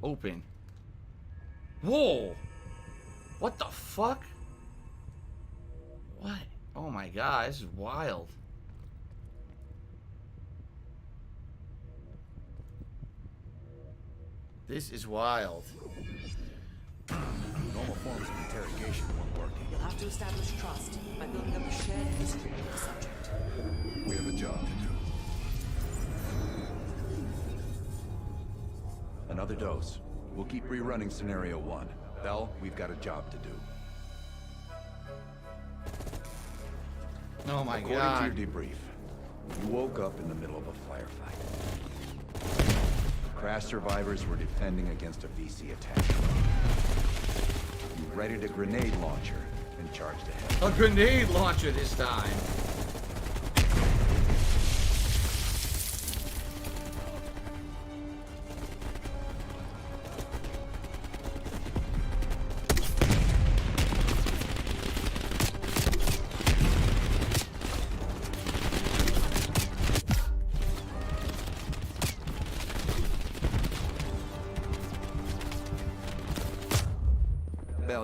Open. Whoa. What the fuck? What? Oh my god, this is wild. This is wild. Normal forms of interrogation won't work. You'll have to establish trust by building up a shared history with the subject. We have a job to do. Another dose. We'll keep rerunning scenario 1. Bell, we've got a job to do. Oh my god. According to your debrief, you woke up in the middle of a firefight. Crash survivors were defending against a VC attack. You readied a grenade launcher and charged ahead. A grenade launcher this time.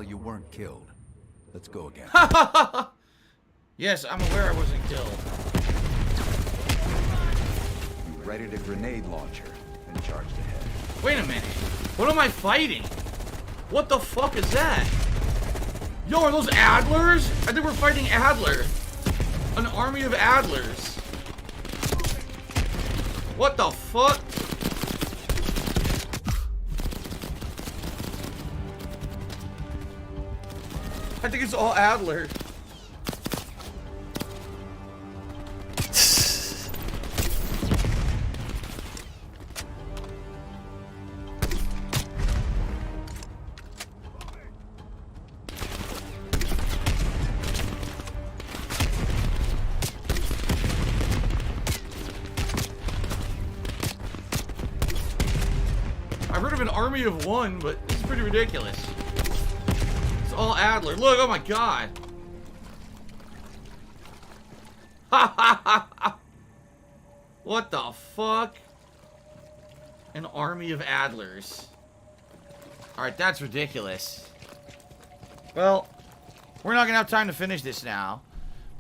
You weren't killed. Let's go again. Yes, I'm aware I wasn't killed. readied a grenade launcher and charged ahead. Wait a minute. What am I fighting? What the fuck is that? Yo, are those Adlers? I think we're fighting Adler. An army of Adlers. What the fuck? I think it's all Adler. I've heard of an army of one, but this is pretty ridiculous. It's all Adler. Look, oh my god. Ha ha ha ha. What the fuck? An army of Adlers. Alright, that's ridiculous. Well, we're not gonna have time to finish this now.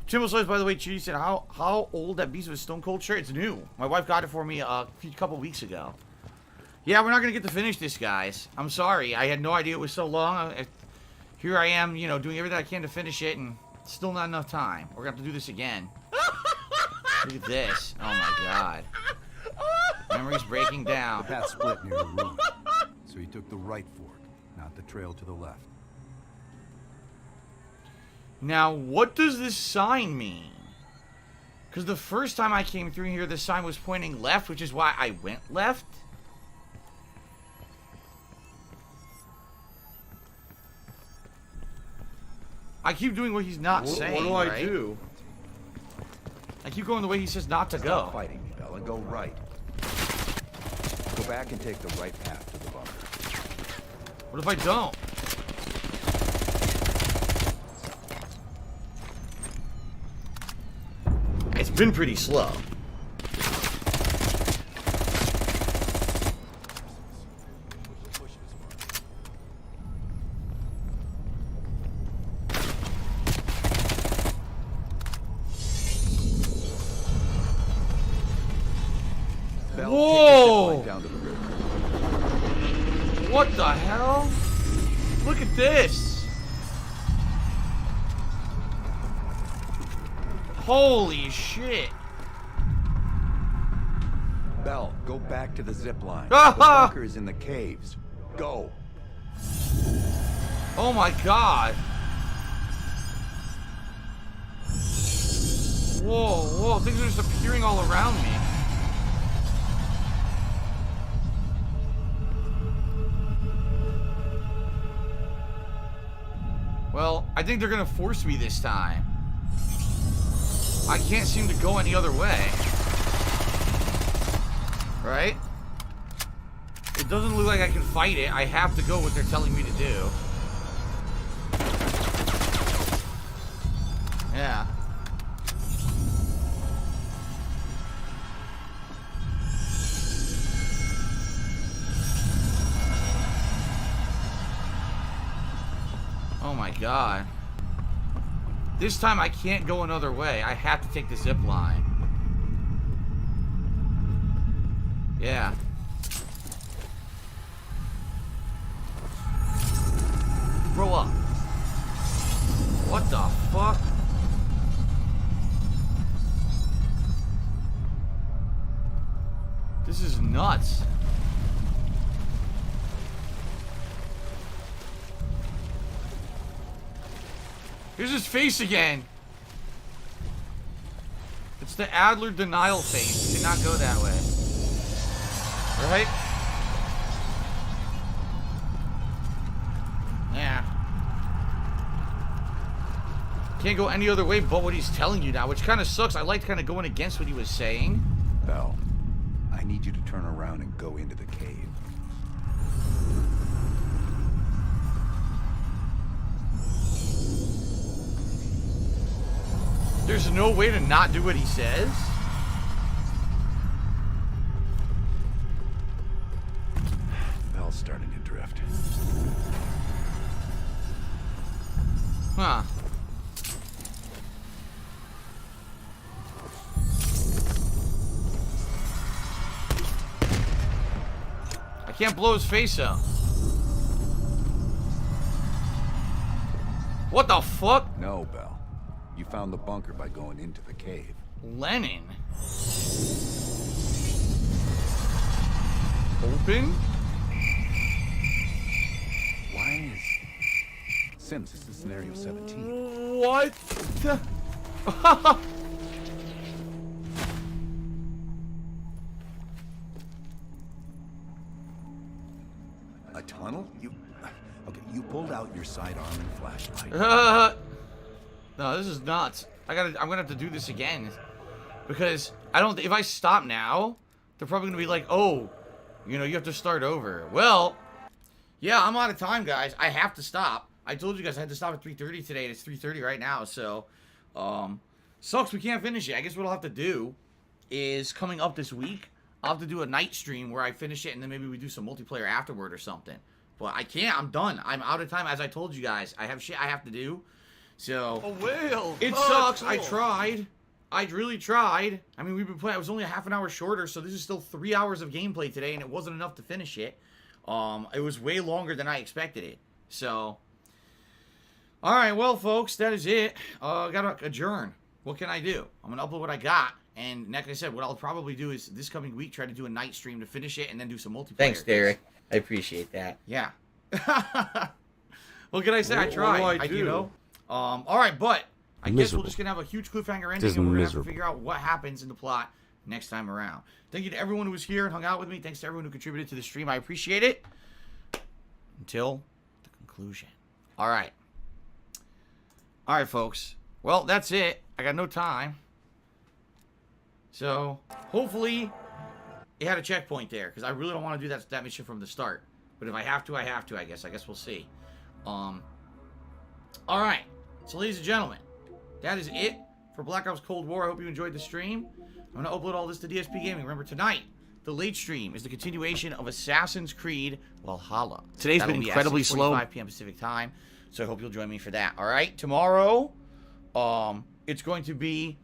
Tim says, by the way, she said, how old that Beast of a Stone Cold shirt? It's new. My wife got it for me a couple weeks ago. Yeah, we're not going to get to finish this, guys. I'm sorry. I had no idea it was so long. Here I am, you know, doing everything I can to finish it, and still not enough time. We're going to have to do this again. Look at this. Oh, my God. Memory's breaking down. The path split near the ruin, so he took the right fork, not the trail to the left. Now, what does this sign mean? Because the first time I came through here, the sign was pointing left, which is why I went left. I keep doing what he's not saying. What do I do? I keep going the way he says not to go. Stop fighting me, Bella. Go right. Go back and take the right path to the bunker. What if I don't? It's been pretty slow. Whoa! Down to the river. What the hell? Look at this! Holy shit! Bell, go back to the zip line. The bunker is in the caves. Go. Oh my god! Whoa, whoa! Things are just appearing all around me. Well, I think they're gonna force me this time. I can't seem to go any other way. Right? It doesn't look like I can fight it. I have to go what they're telling me to do. Yeah. Oh my god. This time I can't go another way. I have to take the zip line. Yeah. Grow up. What the fuck? This is nuts. Here's his face again. It's the Adler denial face. Did not go that way. Right? Yeah. Can't go any other way but what he's telling you now, which kind of sucks. I liked kind of going against what he was saying. Bell, I need you to turn around and go into the cave. There's no way to not do what he says? Bell's starting to drift. Huh. Can't blow his face up. What the fuck? No, Bell. You found the bunker by going into the cave. Lenin? Open? Why is... Sims, this is scenario 17. What? A tunnel? Okay, you pulled out your sidearm and flashlight. No, this is nuts. I'm gonna have to do this again. Because if I stop now, they're probably gonna be like, oh, you know, you have to start over. Well, yeah, I'm out of time, guys. I have to stop. I told you guys I had to stop at 3:30 today, and it's 3:30 right now, so, sucks we can't finish it. I guess what I'll have to do is, coming up this week, I'll have to do a night stream where I finish it, and then maybe we do some multiplayer afterward or something. But I can't. I'm done. I'm out of time, as I told you guys. I have shit I have to do, so... A whale! It sucks. Cool. I tried. I really tried. I mean, we've been playing. It was only a half an hour shorter, so this is still 3 hours of gameplay today, and it wasn't enough to finish it. It was way longer than I expected it. So, all right, well, folks, that is it. Gotta adjourn. What can I do? I'm gonna upload what I got, and like I said, what I'll probably do is this coming week try to do a night stream to finish it, and then do some multiplayer. Thanks, Derek. I appreciate that. Yeah. What can I say? I tried. You know. All right, but. I guess we're just going to have a huge cliffhanger ending, and we're going to have to figure out what happens in the plot next time around. Thank you to everyone who was here and hung out with me. Thanks to everyone who contributed to the stream. I appreciate it. Until the conclusion. All right. All right, folks. Well, that's it. I got no time. So, hopefully, it had a checkpoint there, because I really don't want to do that mission from the start. But if I have to, I have to, I guess. I guess we'll see. All right. So, ladies and gentlemen, that is it for Black Ops Cold War. I hope you enjoyed the stream. I'm going to upload all this to DSP Gaming. Remember, tonight, the late stream is the continuation of Assassin's Creed Valhalla. Today's been incredibly slow. 5 p.m. Pacific time, so I hope you'll join me for that. All right? Tomorrow, it's going to be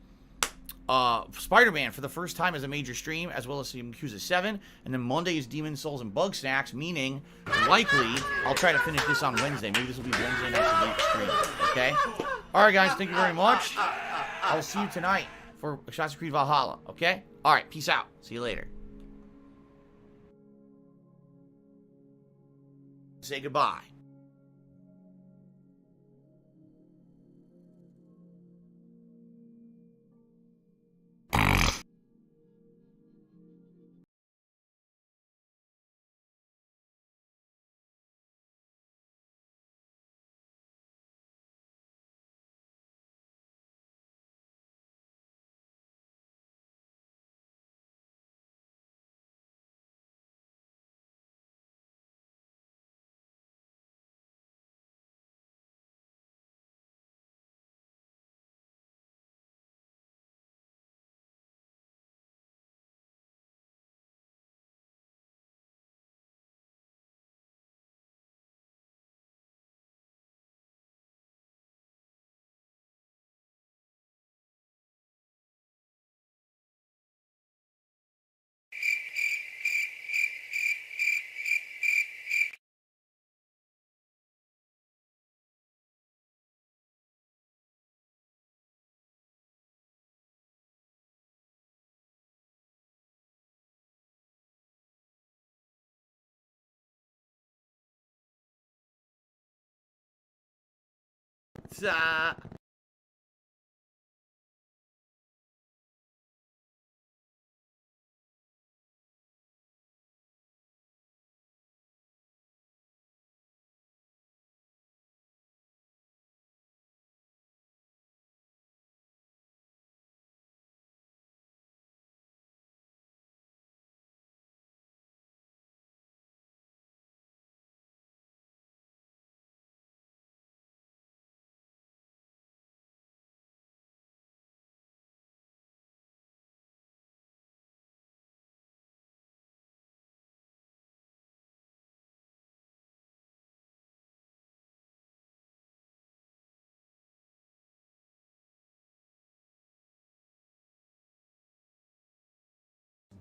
Spider-Man for the first time as a major stream, as well as some Yakuza 7. And then Monday is Demon Souls and Bug Snacks, meaning, likely, I'll try to finish this on Wednesday. Maybe this will be Wednesday night's late stream. Okay? Alright, guys. Thank you very much. I'll see you tonight for Assassin's Creed Valhalla. Okay? Alright. Peace out. See you later. Say goodbye.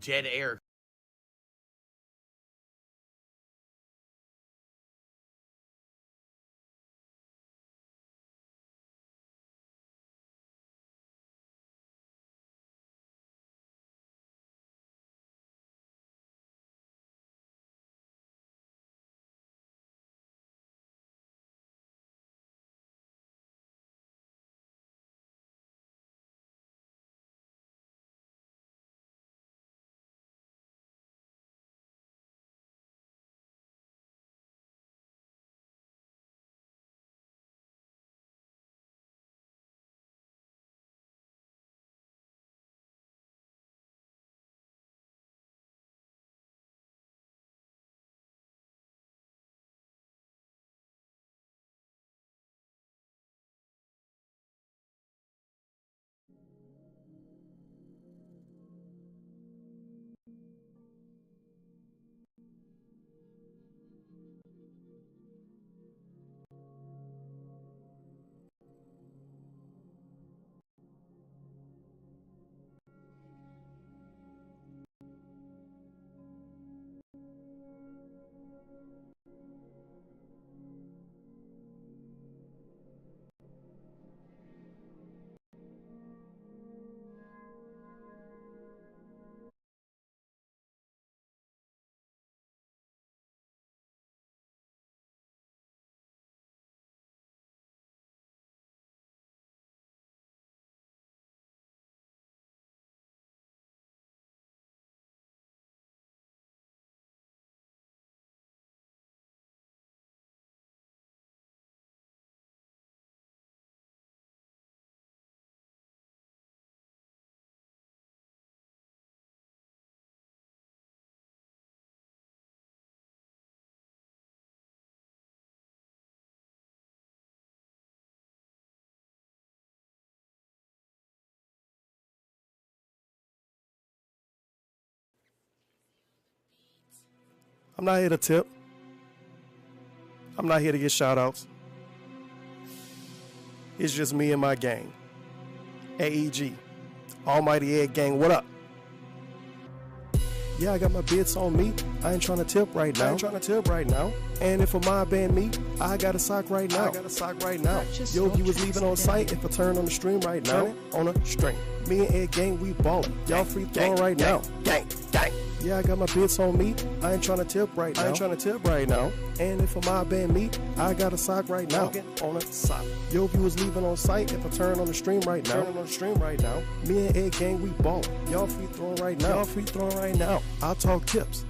Dead air. I'm not here to tip. I'm not here to get shout-outs. It's just me and my gang. AEG. Almighty Egg Gang, what up? Yeah, I got my bits on me. I ain't trying to tip right now. And if a mob band me, I got a sock right now. Yo, you was leaving on site if I turn on the stream right now. On a string. Me and Egg Gang, we ballin'. Y'all free throwing right now. Gang. Yeah, I got my bits on me. I ain't trying to tip right now. And if a mob band me, I got a sock right now. On a sock. Yo, if you was leaving on site if I turn on the stream right now. Me and Egg Gang, we ballin'. Y'all free throwing right now. I talk tips.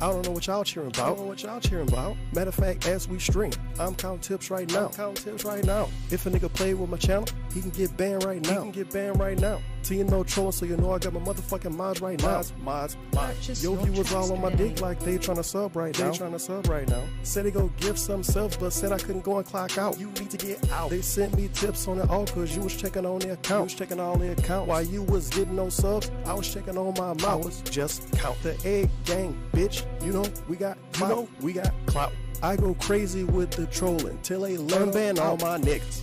I don't know what y'all cheering about. Matter of fact, as we stream, I'm counting tips right now. If a nigga play with my channel, he can get banned right now. So you know trolling, so you know I got my motherfucking mods right now. Mods. Yo, viewers all on my dick like they tryna sub right now. Said they go give some subs, but said I couldn't go and clock out. You need to get out. They sent me tips on it all cause you was checking on their account. While you was getting no subs, I was checking on my mouth. I was just count the Egg Gang, bitch. You know we got clout. I go crazy with the trolling till they learn ban all my niggas.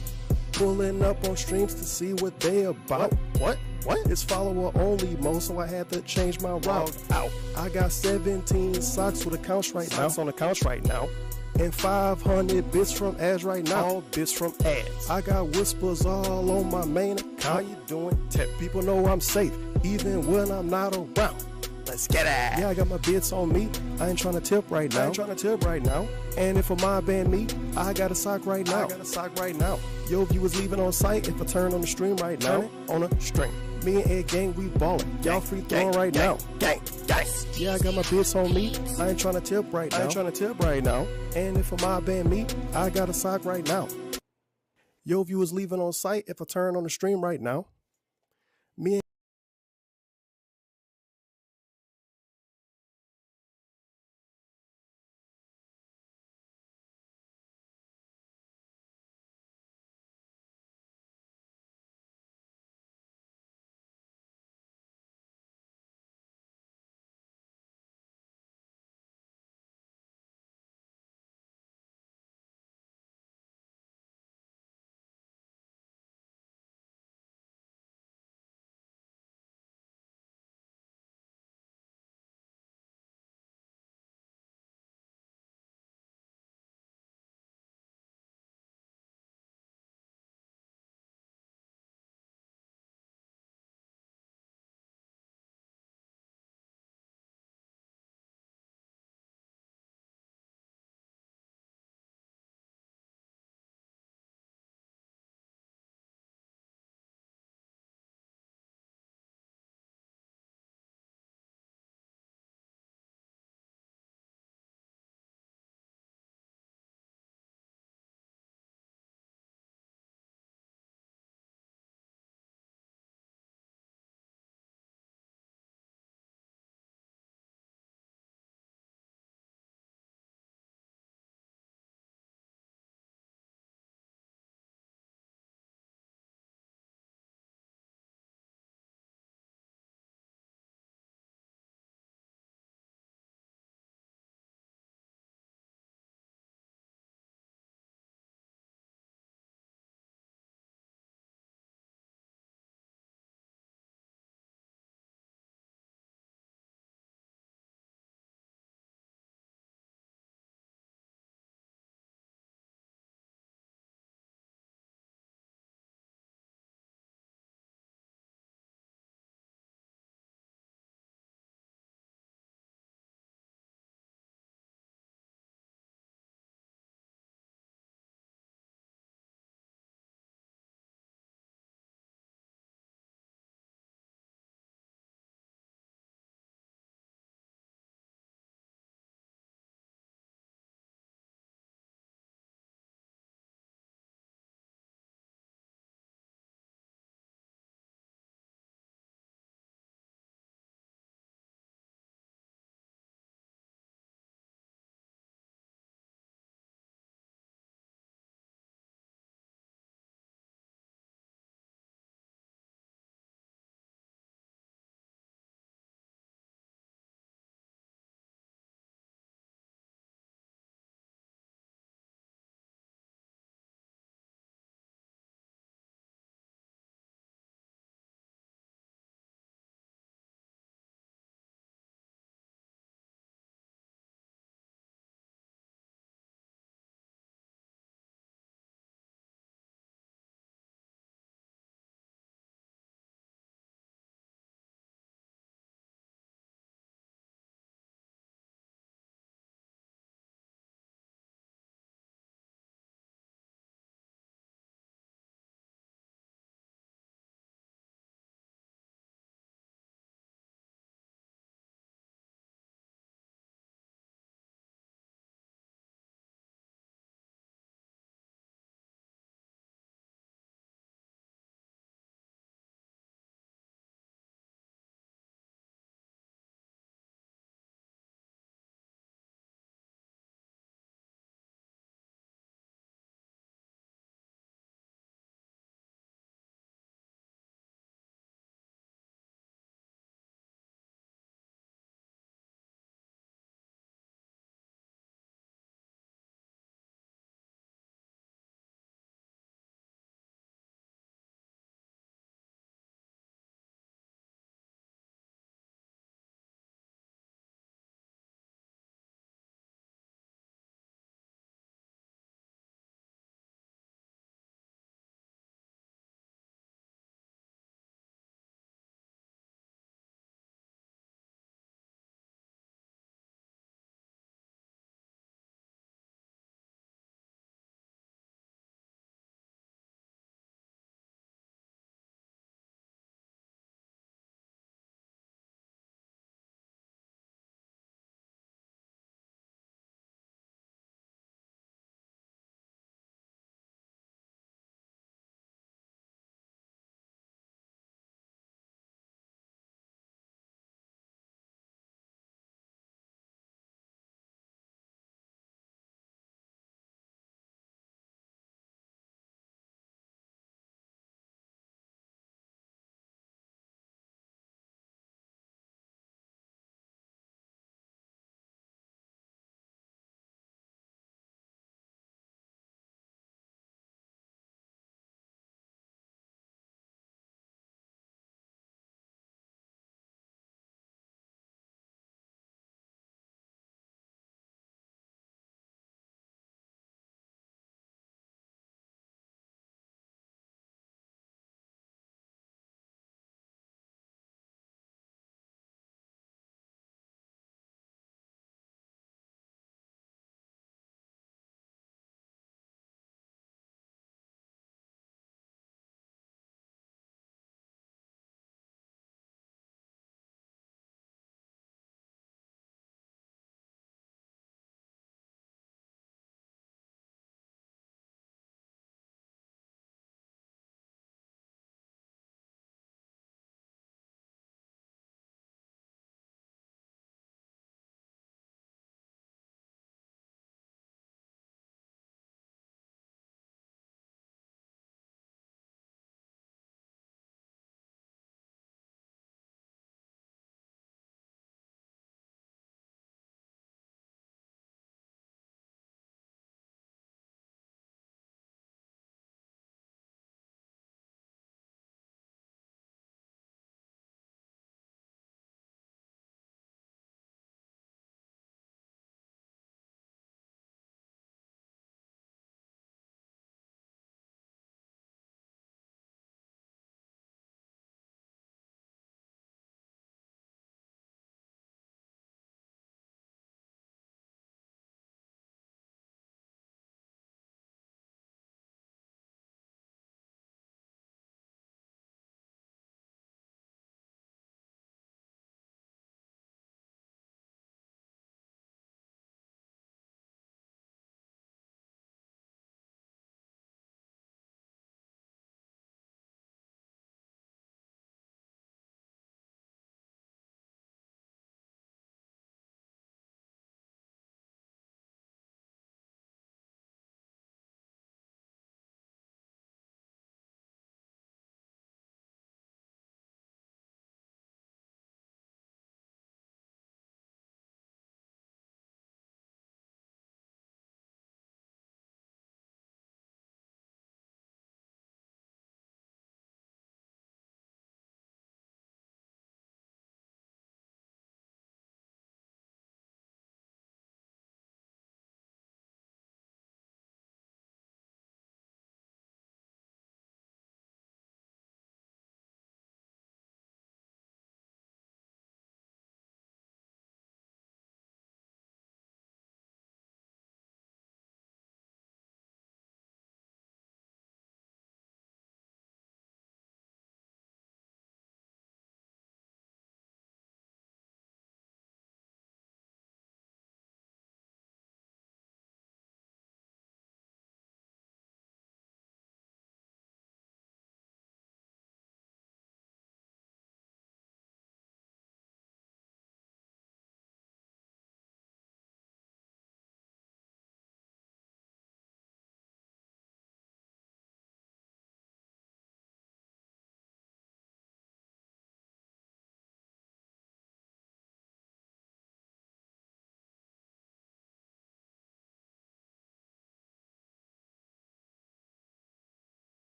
Pulling up on streams to see what they about. What? It's follower only mode, so I had to change my route. Out. I got 17 socks with accounts right now. And 500 bits from ads right now. All bits from ads. I got whispers all on my main account. How you doing? Tech people know I'm safe, even when I'm not around. Let's get it. Yeah, I got my bits on me. I ain't trying to tip right now. And if a mob band me, I got a sock right now. Yo, if you was leaving on site if I turn on the stream right now. On a string. Me and Egg Gang, we ballin'. Y'all free throwing right now. Gang. Yeah, I got my bits on me. I ain't trying to tip right now. And if a mob band me, I got a sock right now. Yo, if you was leaving on site if I turn on the stream right now. Me and